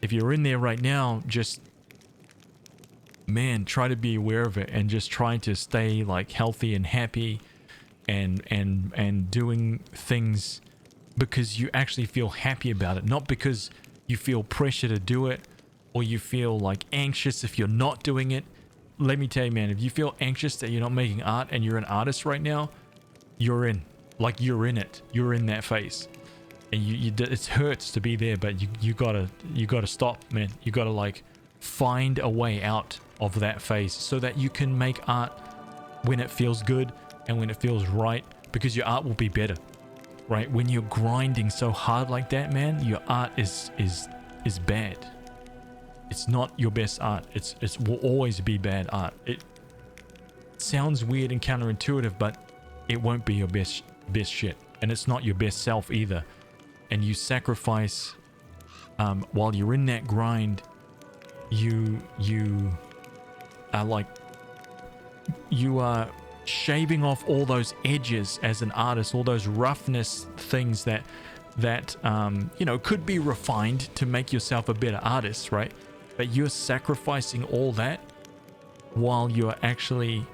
if you're in there right now, just man, try to be aware of it and just try to stay like healthy and happy and doing things because you actually feel happy about it, not because you feel pressure to do it or you feel like anxious if you're not doing it. Let me tell you, man, if you feel anxious that you're not making art and you're an artist right now, you're in. Like, you're in it. You're in that phase. and it hurts to be there, but you gotta stop, man. You gotta like find a way out of that phase so that you can make art when it feels good and when it feels right, because your art will be better, right? When you're grinding so hard like that, man, your art is bad. It's not your best art. It will always be bad art. It sounds weird and counterintuitive, but it won't be your best shit, and it's not your best self either. And you sacrifice while you're in that grind. You are shaving off all those edges as an artist, all those roughness things that could be refined to make yourself a better artist, right? But you're sacrificing all that while you're actually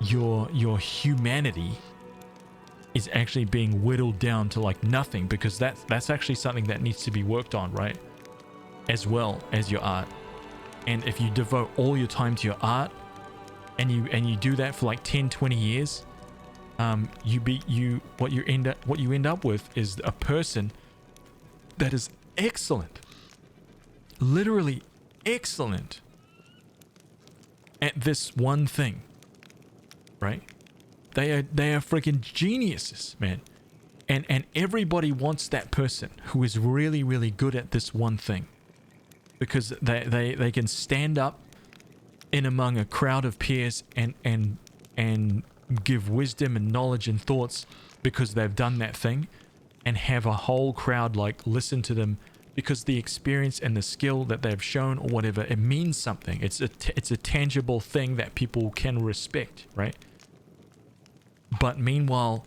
your humanity is actually being whittled down to like nothing, because that's actually something that needs to be worked on, right? As well as your art. And if you devote all your time to your art and you do that for like 10-20 years, what you end up with is a person that is excellent, literally excellent at this one thing, right? They are freaking geniuses, man. And everybody wants that person who is really, really good at this one thing, because they can stand up in among a crowd of peers and give wisdom and knowledge and thoughts because they've done that thing, and have a whole crowd like listen to them because the experience and the skill that they've shown or whatever, it means something. It's a tangible thing that people can respect, right? But meanwhile,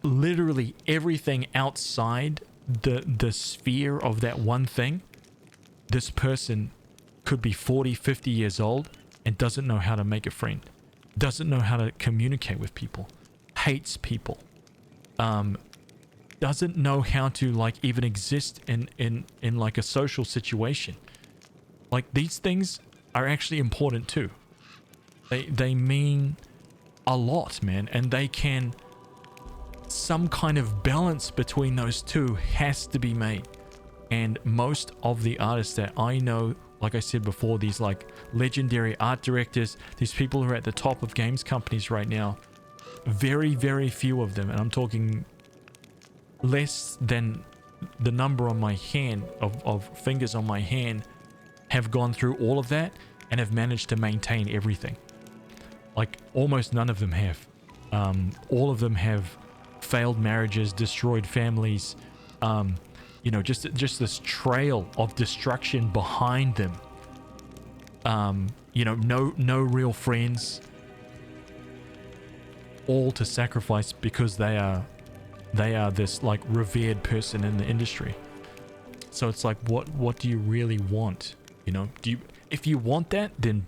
literally everything outside the sphere of that one thing, this person could be 40, 50 years old and doesn't know how to make a friend, doesn't know how to communicate with people, hates people, doesn't know how to like even exist in like a social situation. Like, these things are actually important too. They mean a lot, man, and they can, some kind of balance between those two has to be made. And most of the artists that I know, like I said before, these like legendary art directors, these people who are at the top of games companies right now, very, very few of them, and I'm talking less than the number on my hand, of fingers on my hand, have gone through all of that and have managed to maintain everything. Like, almost none of them have. All of them have failed marriages, destroyed families, just this trail of destruction behind them. No real friends, all to sacrifice because they are this like revered person in the industry. So it's like, what do you really want? If you want that, then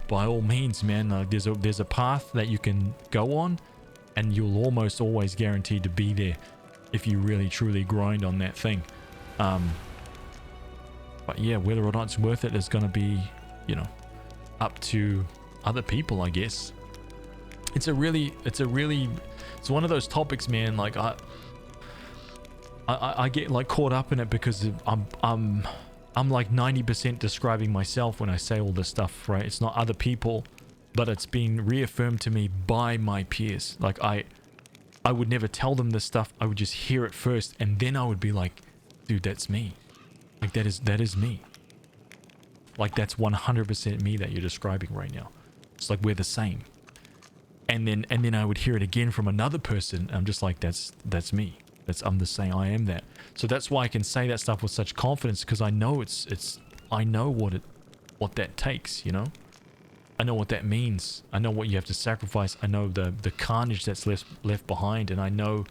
by all means, man, there's a path that you can go on, and you'll almost always guaranteed to be there if you really truly grind on that thing. But yeah, whether or not it's worth it is going to be, up to other people, I guess. It's one of those topics, man. Like, I get like caught up in it because I'm like 90% describing myself when I say all this stuff, right? It's not other people, but it's been reaffirmed to me by my peers. Like, I would never tell them this stuff. I would just hear it first, and then I would be like, dude, that's me. Like, that is me. Like, that's 100% me that you're describing right now. It's like, we're the same. And then I would hear it again from another person, and I'm just like, that's me. I'm the same. I am that. So that's why I can say that stuff with such confidence, because I know I know what that takes, I know what that means. I know what you have to sacrifice. I know the carnage that's left behind, and I know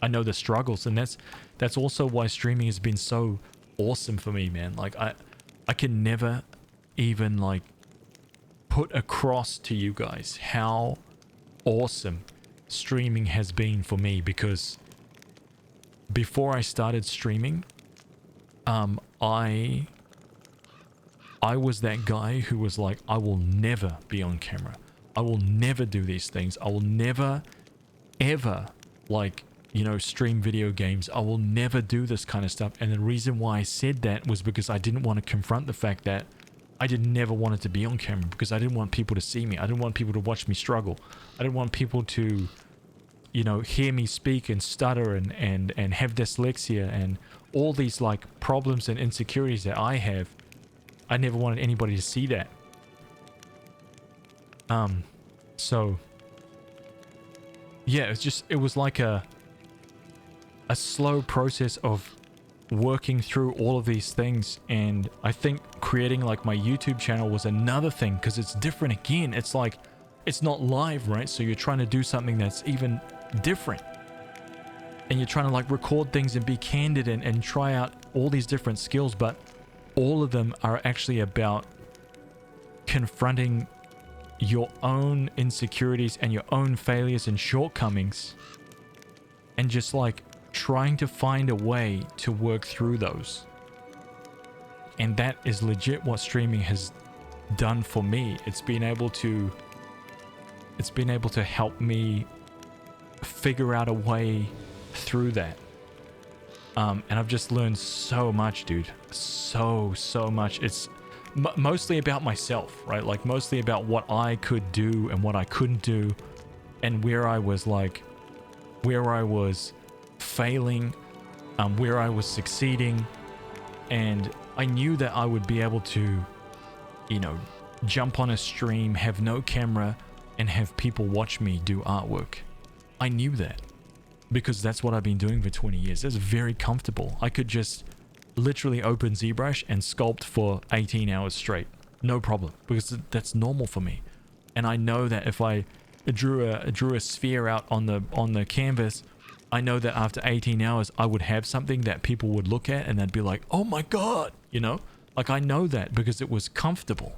the struggles, and that's also why streaming has been so awesome for me, man. Like, I can never even like put across to you guys how awesome streaming has been for me, because before I started streaming, I was that guy who was like, I will never be on camera. I will never do these things. I will never, ever, like, you know, stream video games. I will never do this kind of stuff. And the reason why I said that was because I didn't want to confront the fact that I never wanted to be on camera, because I didn't want people to see me. I didn't want people to watch me struggle. I didn't want people to, you know, hear me speak and stutter and have dyslexia and all these like problems and insecurities that I have. I never wanted anybody to see that. So yeah, it was like a slow process of working through all of these things. And I think creating like my YouTube channel was another thing, because it's different again. It's like, it's not live, right? So you're trying to do something that's even different, and you're trying to like record things and be candid and try out all these different skills, but all of them are actually about confronting your own insecurities and your own failures and shortcomings, and just like trying to find a way to work through those. And that is legit what streaming has done for me. It's been able to help me figure out a way through that. And I've just learned so much, dude. So much. It's mostly about myself, right? Like mostly about what I could do and what I couldn't do, and where I was failing, where I was succeeding. And I knew that I would be able to, you know, jump on a stream, have no camera, and have people watch me do artwork. I knew that because that's what I've been doing for 20 years. It's very comfortable. I could just literally open ZBrush and sculpt for 18 hours straight. No problem, because that's normal for me. And I know that if I drew a sphere out on the canvas, I know that after 18 hours, I would have something that people would look at and they'd be like, oh my God, you know? Like I know that because it was comfortable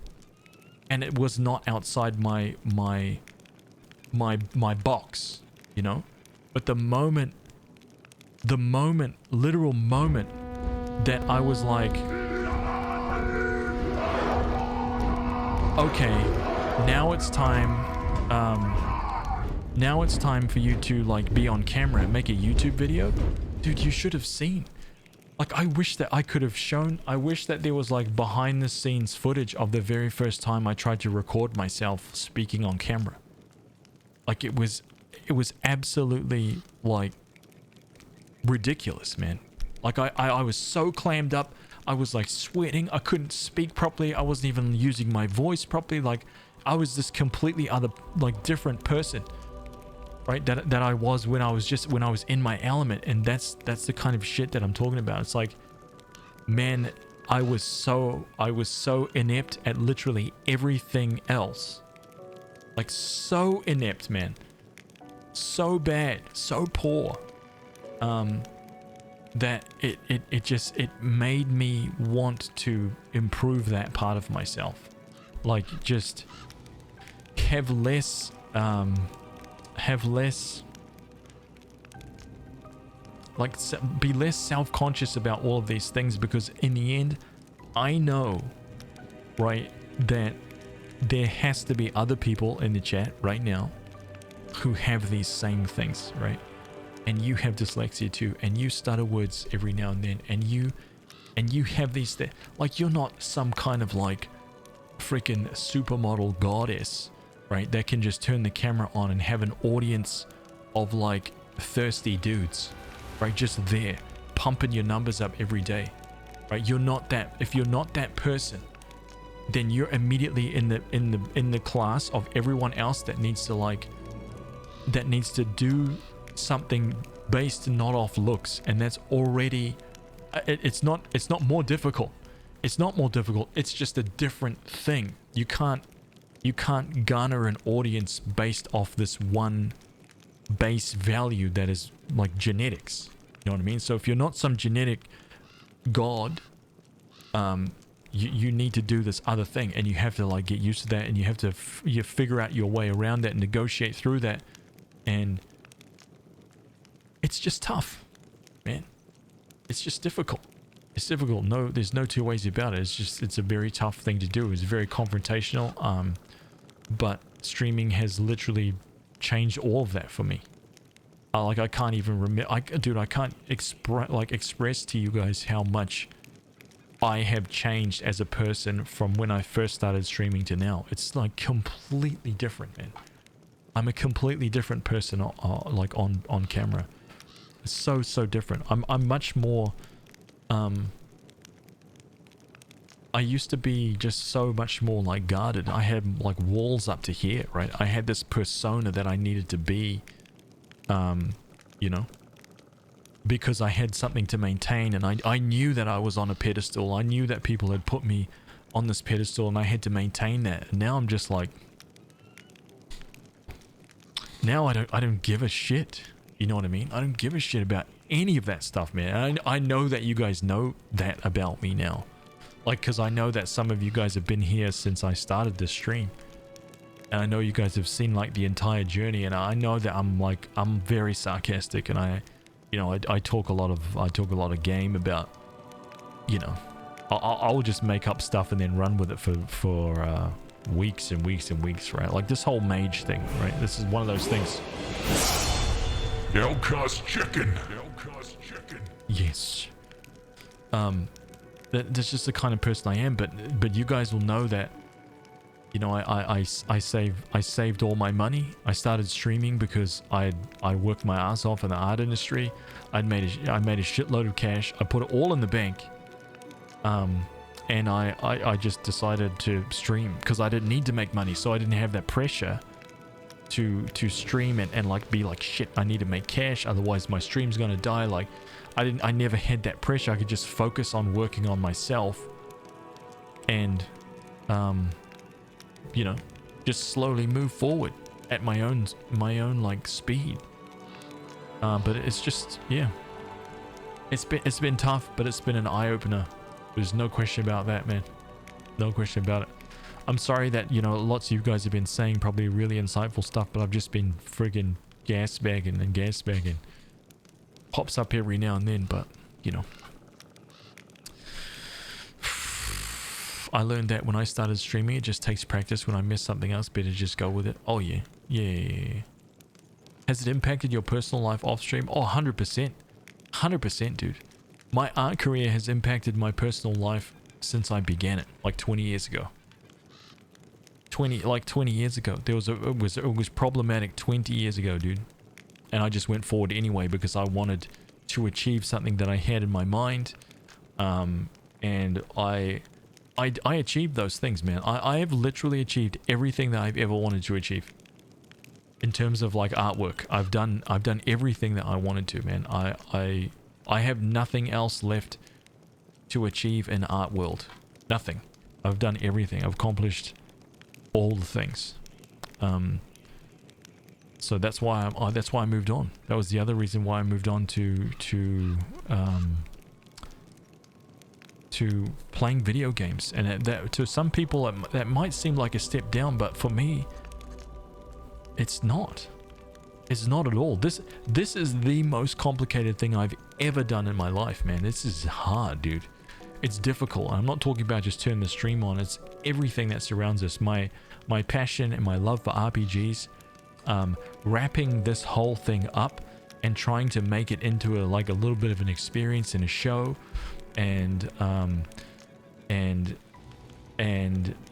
and it was not outside my box, you know? But the literal moment that I was like, okay, now it's time for you to like be on camera and make a YouTube video. Dude, you should have seen. Like, I wish that I could have shown. I wish that there was like behind the scenes footage of the very first time I tried to record myself speaking on camera. Like it was absolutely like ridiculous, man. Like I was so clammed up. I was like sweating. I couldn't speak properly. I wasn't even using my voice properly. Like I was this completely other, like different person, right? That I was when I was in my element. And that's the kind of shit that I'm talking about. It's like, man, I was so inept at literally everything else. Like so inept, man. So bad, so poor. That it made me want to improve that part of myself. Like just have less like be less self-conscious about all of these things, because in the end I know, right, that there has to be other people in the chat right now who have these same things, right? And you have dyslexia too, and you stutter words every now and then, and you have these like you're not some kind of like freaking supermodel goddess, right, that can just turn the camera on and have an audience of like thirsty dudes, right, just there pumping your numbers up every day, right? You're not that. If you're not that person, then you're immediately in the class of everyone else that needs to do something based not off looks. And that's already it's not more difficult. It's not more difficult. It's just a different thing. You can't garner an audience based off this one base value that is like genetics. You know what I mean? So if you're not some genetic god, you need to do this other thing, and you have to like get used to that, and you have to figure out your way around that and negotiate through that. And it's just tough, man. It's just difficult. It's difficult. No, there's no two ways about it. It's a very tough thing to do. It's very confrontational. But streaming has literally changed all of that for me. Like I can't even remember. Dude, I can't express to you guys how much I have changed as a person from when I first started streaming to now. It's like completely different, man. I'm a completely different person, like on camera. It's so different. I'm much more. I used to be just so much more like guarded. I had like walls up to here, right? I had this persona that I needed to be, you know, because I had something to maintain, and I knew that I was on a pedestal. I knew that people had put me on this pedestal, and I had to maintain that. And now I'm just like, now I don't give a shit. You know what I mean? I don't give a shit about any of that stuff, man. I know that you guys know that about me now. Like, because I know that some of you guys have been here since I started this stream. And I know you guys have seen, like, the entire journey. And I know that I'm very sarcastic. And I talk a lot of game about, you know, I'll just make up stuff and then run with it for weeks and weeks and weeks, right? Like this whole mage thing, right? This is one of those things. Outcast chicken. Yes. That's just the kind of person I am. But you guys will know that, you know, I saved all my money. I started streaming because I worked my ass off in the art industry. I made a shitload of cash. I put it all in the bank. And I just decided to stream because I didn't need to make money, so I didn't have that pressure to stream and like be like, shit, I need to make cash, otherwise my stream's gonna die. Like I never had that pressure. I could just focus on working on myself and you know, just slowly move forward at my own like speed. But it's just, yeah, it's been tough, but it's been an eye-opener. There's no question about that, man. No question about it. I'm sorry that, you know, lots of you guys have been saying probably really insightful stuff, but I've just been friggin' gasbagging. Pops up every now and then, but, you know. I learned that when I started streaming, it just takes practice. When I miss something else, better just go with it. Oh, yeah. Yeah. Has it impacted your personal life off stream? Oh, 100%. 100%, dude. My art career has impacted my personal life since I began it, like 20 years ago. 20 years ago. It was problematic 20 years ago, dude. And I just went forward anyway because I wanted to achieve something that I had in my mind. And I achieved those things, man. I have literally achieved everything that I've ever wanted to achieve. In terms of like artwork, I've done everything that I wanted to, man. I have nothing else left to achieve in art world. Nothing. I've done everything. I've accomplished all the things. So that's why I moved on. That was the other reason why I moved on to playing video games. And that to some people that might seem like a step down, but for me, it's not. It's not at all. This is the most complicated thing I've ever done in my life, man. This is hard, dude. It's difficult. I'm not talking about just turning the stream on. It's everything that surrounds us. My passion and my love for RPGs. Wrapping this whole thing up and trying to make it into a little bit of an experience in a show, and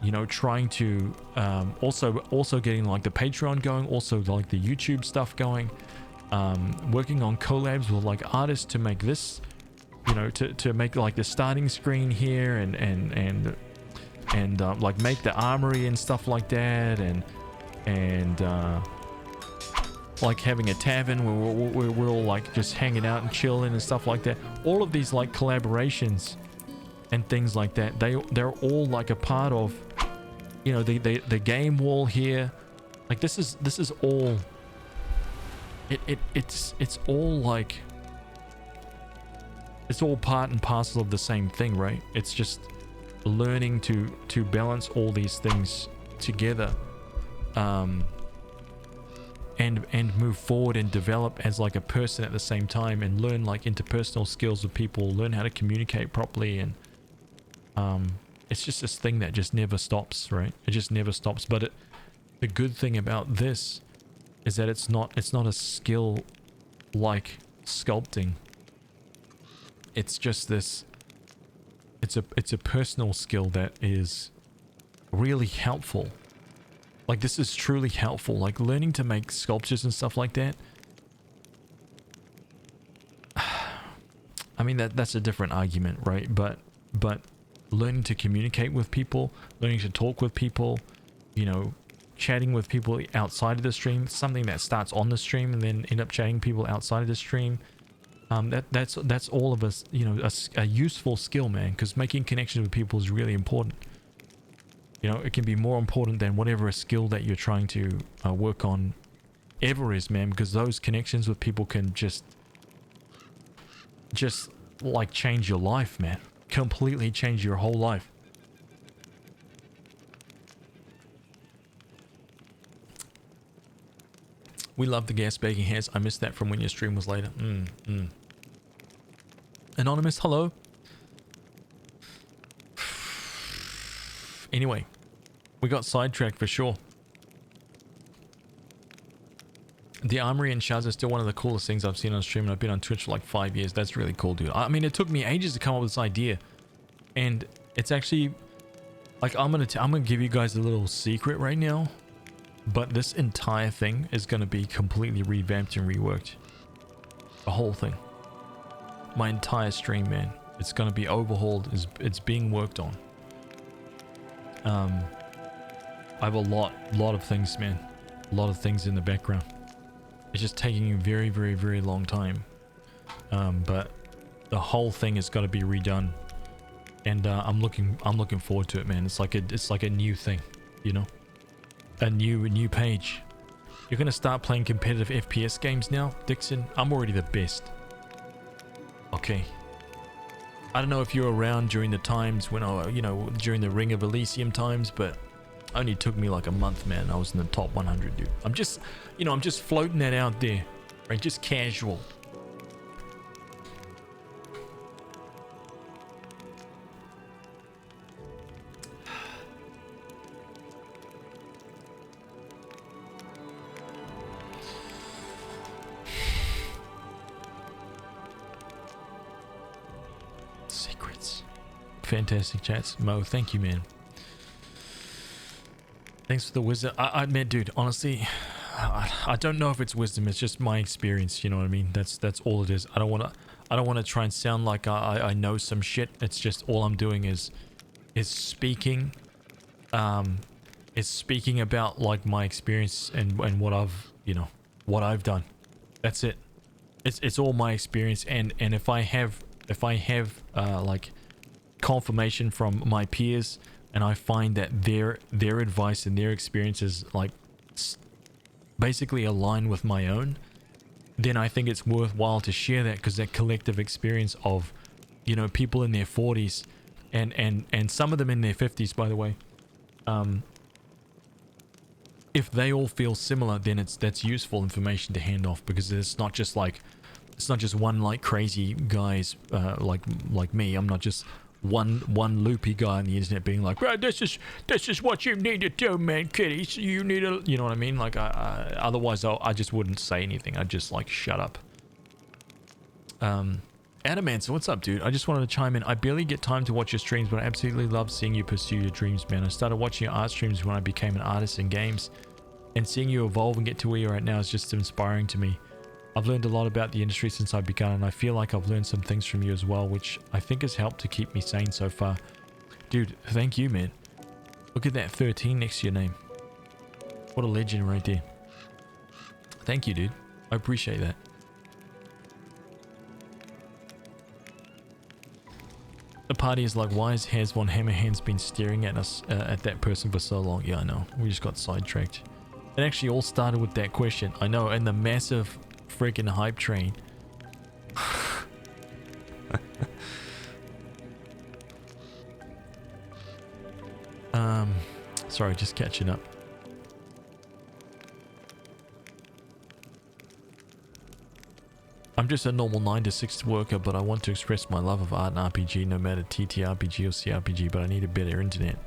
you know, trying to also getting like the Patreon going, also like the YouTube stuff going, working on collabs with like artists to make this, you know, to make like the starting screen here and like make the armory and stuff like that, and like having a tavern where we're all like just hanging out and chilling and stuff like that. All of these like collaborations and things like that, they're all like a part of, you know, the game wall here. Like this is all it's all like, it's all part and parcel of the same thing, right? It's just learning to balance all these things together, and move forward and develop as like a person at the same time, and learn like interpersonal skills with people, learn how to communicate properly, and it's just this thing that just never stops, right? It just never stops. But the good thing about this is that it's not a skill like sculpting. It's just this, it's a personal skill that is really helpful. Like, this is truly helpful. Like, learning to make sculptures and stuff like that. I mean, that's a different argument, right? But learning to communicate with people, learning to talk with people, you know, chatting with people outside of the stream, something that starts on the stream and then end up chatting people outside of the stream. That's all of us, you know, a useful skill, man, because making connections with people is really important. You know, it can be more important than whatever a skill that you're trying to work on ever is, man, because those connections with people can just like change your life, man. Completely change your whole life. We love the gas bagging hands. I missed that from when your stream was later. Anonymous, hello. Anyway, we got sidetracked for sure. The armory and shards are still one of the coolest things I've seen on stream, and I've been on Twitch for like 5 years. That's really cool, dude. I mean, it took me ages to come up with this idea, and it's actually like I'm gonna give you guys a little secret right now, but this entire thing is gonna be completely revamped and reworked. The whole thing, my entire stream, man. It's gonna be overhauled. It's being worked on. I have a lot of things, man. A lot of things in the background. It's just taking a very, very, very long time. But the whole thing has got to be redone, and I'm looking forward to it, man. It's like a new thing, you know, a new page. You're gonna start playing competitive FPS games now, Dixon. I'm already the best. Okay. I don't know if you're around during the times when during the Ring of Elysium times, but only took me like a month, man. I was in the top 100, dude. I'm just floating that out there, right? Just casual. Secrets. Fantastic chats. Mo, thank you, man. Thanks for the wisdom. I mean, dude, honestly, I don't know if it's wisdom. It's just my experience. You know what I mean? That's all it is. I don't want to try and sound like I know some shit. It's just all I'm doing is speaking, about like my experience and what I've done. That's it. It's all my experience. And if I have like confirmation from my peers, and I find that their advice and their experiences like basically align with my own, then I think it's worthwhile to share that, because that collective experience of, you know, people in their 40s and some of them in their 50s, by the way, if they all feel similar, then that's useful information to hand off, because it's not just one like crazy guys like me. I'm not just one loopy guy on the internet being like, right, this is what you need to do, man, kiddies. You need to, you know what I mean? Like, otherwise I just wouldn't say anything. I'd just like shut up. Adamancer, what's up, dude? I just wanted to chime in. I barely get time to watch your streams, but I absolutely love seeing you pursue your dreams, man. I started watching your art streams when I became an artist in games, and seeing you evolve and get to where you're at now is just inspiring to me. I've learned a lot about the industry since I began, and I feel like I've learned some things from you as well, which I think has helped to keep me sane so far. Dude, thank you, man. Look at that 13 next to your name. What a legend right there. Thank you, dude. I appreciate that. The party is like, why has Haz von Hammerhands been staring at us, at that person for so long? Yeah, I know. We just got sidetracked. It actually all started with that question. I know, and the massive freaking hype train. Sorry, just catching up. I'm just a normal 9 to 6 worker, but I want to express my love of art and RPG, no matter TTRPG or CRPG, but I need a better internet.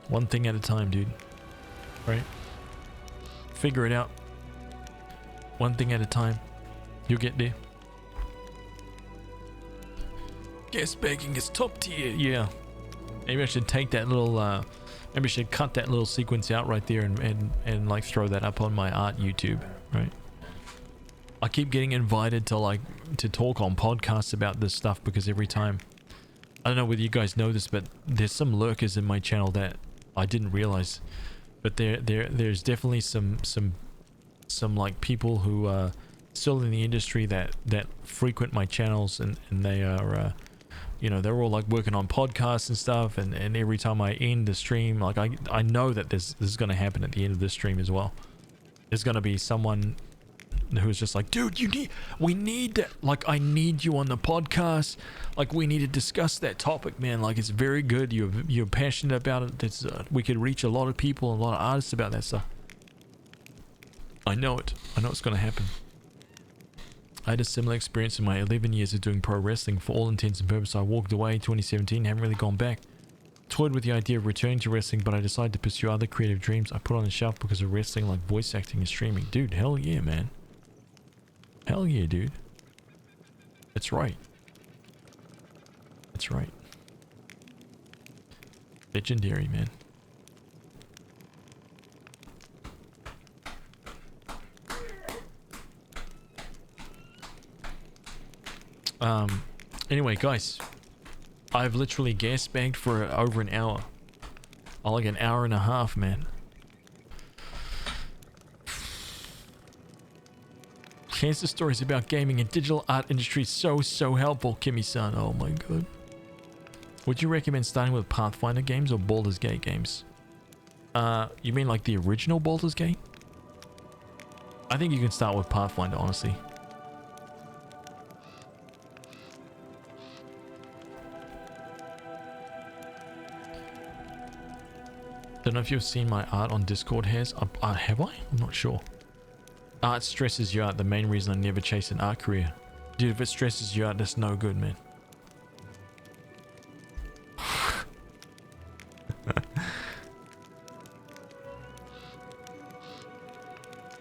One thing at a time, dude. Right? Figure it out. One thing at a time. You'll get there. Gas bagging is top tier. Yeah. Maybe I should take that little, maybe I should cut that little sequence out right there and like throw that up on my art YouTube, right? I keep getting invited to like, to talk on podcasts about this stuff because every time, I don't know whether you guys know this, but there's some lurkers in my channel that I didn't realize. But there's definitely some like people who are still in the industry that frequent my channels and they are, you know, they're all like working on podcasts and stuff, and every time I end the stream, like I know that this is going to happen at the end of this stream as well. There's going to be someone who's just like, dude, we need that, like, I need you on the podcast, like we need to discuss that topic, man, like it's very good, you're passionate about it, it's, we could reach a lot of people and a lot of artists about that stuff. I know it's going to happen. I had a similar experience in my 11 years of doing pro wrestling. For all intents and purposes, I walked away in 2017, haven't really gone back. Toyed with the idea of returning to wrestling, but I decided to pursue other creative dreams I put on the shelf because of wrestling, like voice acting and streaming. Dude, hell yeah, man. Hell yeah, dude. That's right. That's right. Legendary, man. Anyway, guys, I've literally gas bagged for over an hour. Oh, like an hour and a half, man. Cancer stories about gaming and digital art industry so helpful, Kimmy-san. Oh my god. Would you recommend starting with Pathfinder games or Baldur's Gate games? You mean like the original Baldur's Gate? I think you can start with Pathfinder, honestly. Don't know if you've seen my art on Discord, have I? I'm not sure. Art stresses you out. The main reason I never chase an art career. Dude, if it stresses you out, that's no good, man.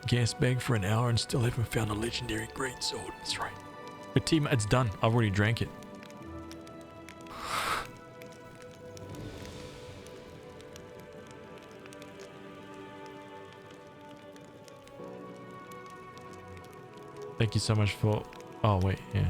Gas bag for an hour and still haven't found a legendary great sword. That's right. But team, it's done. I've already drank it. Thank you so much for... Oh, wait, yeah.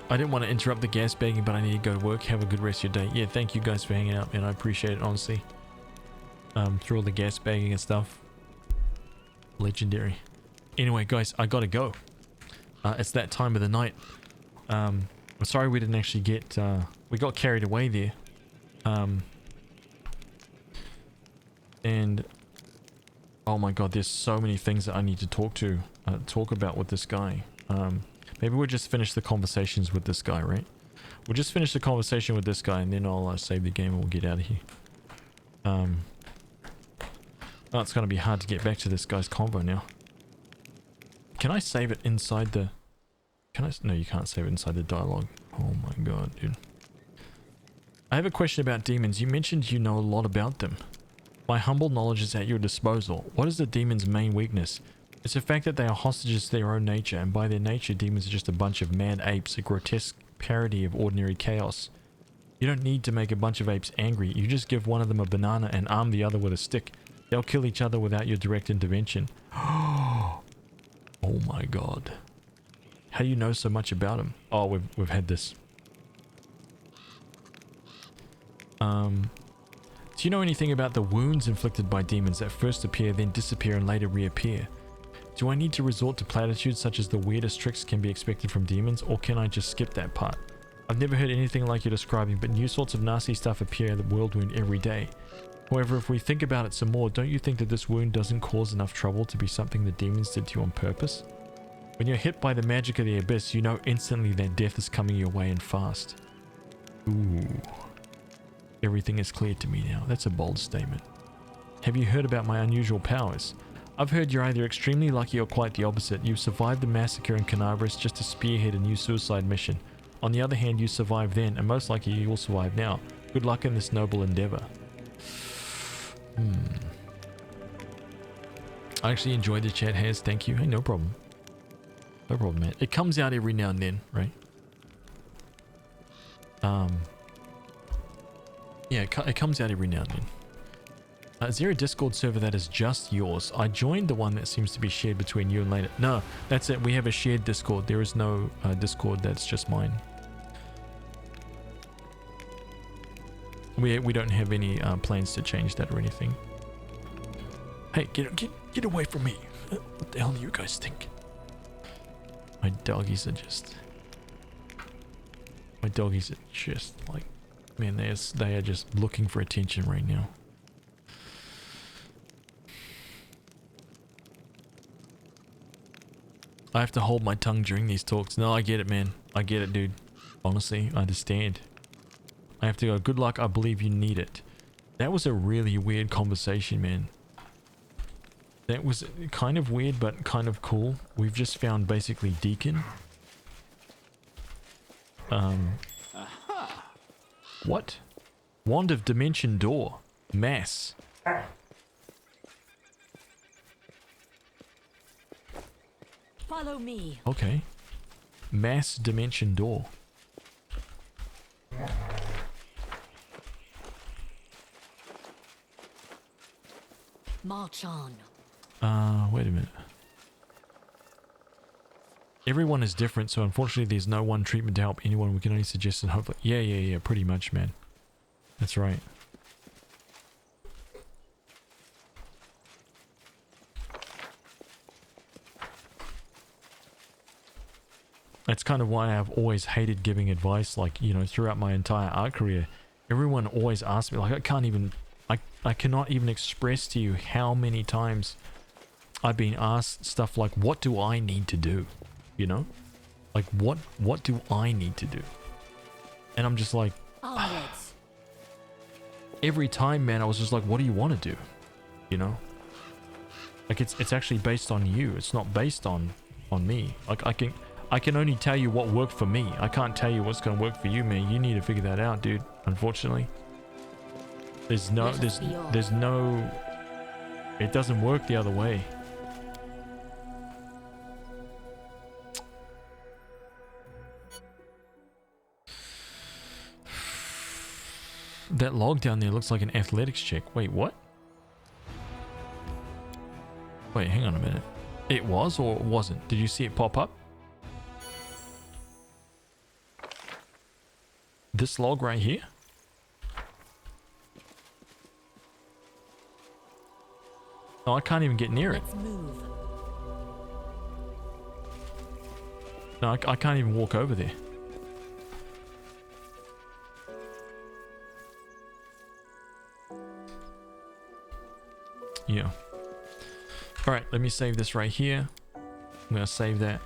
I didn't want to interrupt the gas bagging, but I need to go to work. Have a good rest of your day. Yeah, thank you guys for hanging out, man. I appreciate it, honestly. Through all the gas bagging and stuff. Legendary. Anyway, guys, I gotta go. It's that time of the night. I'm sorry we didn't actually get... we got carried away there. And oh my god, there's so many things that I need to talk about with this guy. Maybe we'll just finish the conversations with this guy, right? We'll just finish the conversation with this guy and then I'll save the game and we'll get out of here. Oh, it's gonna be hard to get back to this guy's convo now. Can I save it inside the... No, you can't save it inside the dialogue. Oh my god, dude. I have a question about demons. You mentioned you know a lot about them. My humble knowledge is at your disposal. What is the demon's main weakness? It's the fact that they are hostages to their own nature, and by their nature, demons are just a bunch of mad apes, a grotesque parody of ordinary chaos. You don't need to make a bunch of apes angry. You just give one of them a banana and arm the other with a stick. They'll kill each other without your direct intervention. Oh my god. How do you know so much about them? Oh, we've had this. Do you know anything about the wounds inflicted by demons that first appear, then disappear, and later reappear? Do I need to resort to platitudes such as the weirdest tricks can be expected from demons, or can I just skip that part? I've never heard anything like you're describing, but new sorts of nasty stuff appear in the world wound every day. However, if we think about it some more, don't you think that this wound doesn't cause enough trouble to be something the demons did to you on purpose? When you're hit by the magic of the abyss, you know instantly that death is coming your way and fast. Ooh. Everything is clear to me now. That's a bold statement. Have you heard about my unusual powers? I've heard you're either extremely lucky or quite the opposite. You've survived the massacre in Canaveras just to spearhead a new suicide mission. On the other hand, you survived then, and most likely you will survive now. Good luck in this noble endeavor. I actually enjoyed the chat, Haz. Thank you. Hey, no problem. No problem, man. It comes out every now and then, right? Yeah, it comes out every now and then. Is there a Discord server that is just yours? I joined the one that seems to be shared between you and Lena. No, that's it. We have a shared Discord. There is no Discord that's just mine. We don't have any plans to change that or anything. Hey, get away from me. What the hell do you guys think? My doggies are just like, man, they are just looking for attention right now. I have to hold my tongue during these talks. No, I get it, man. I get it, dude. Honestly, I understand. I have to go, good luck, I believe you need it. That was a really weird conversation, man. That was kind of weird, but kind of cool. We've just found basically Deacon. What? Wand of Dimension Door. Mass. Follow me. Okay. Mass Dimension Door. March on. Wait a minute. Everyone is different, so unfortunately there's no one treatment to help anyone. We can only suggest and hopefully... Yeah, pretty much, man. That's right. That's kind of why I've always hated giving advice, like, you know, throughout my entire art career. Everyone always asks me, like, I cannot even express to you how many times I've been asked stuff like, what do I need to do? You know? Like, what do I need to do? And I'm just like, every time, man, I was just like, what do you want to do? You know? Like, it's actually based on you. It's not based on me. Like, I can only tell you what worked for me. I can't tell you what's going to work for you, man. You need to figure that out, dude. Unfortunately. There's no, it doesn't work the other way. That log down there looks like an athletics check. Wait, what? Wait, hang on a minute. It was or it wasn't? Did you see it pop up? This log right here? Oh, I can't even get near it. Let's move. No, I can't even walk over there. Yeah. Alright, let me save this right here. I'm gonna save that.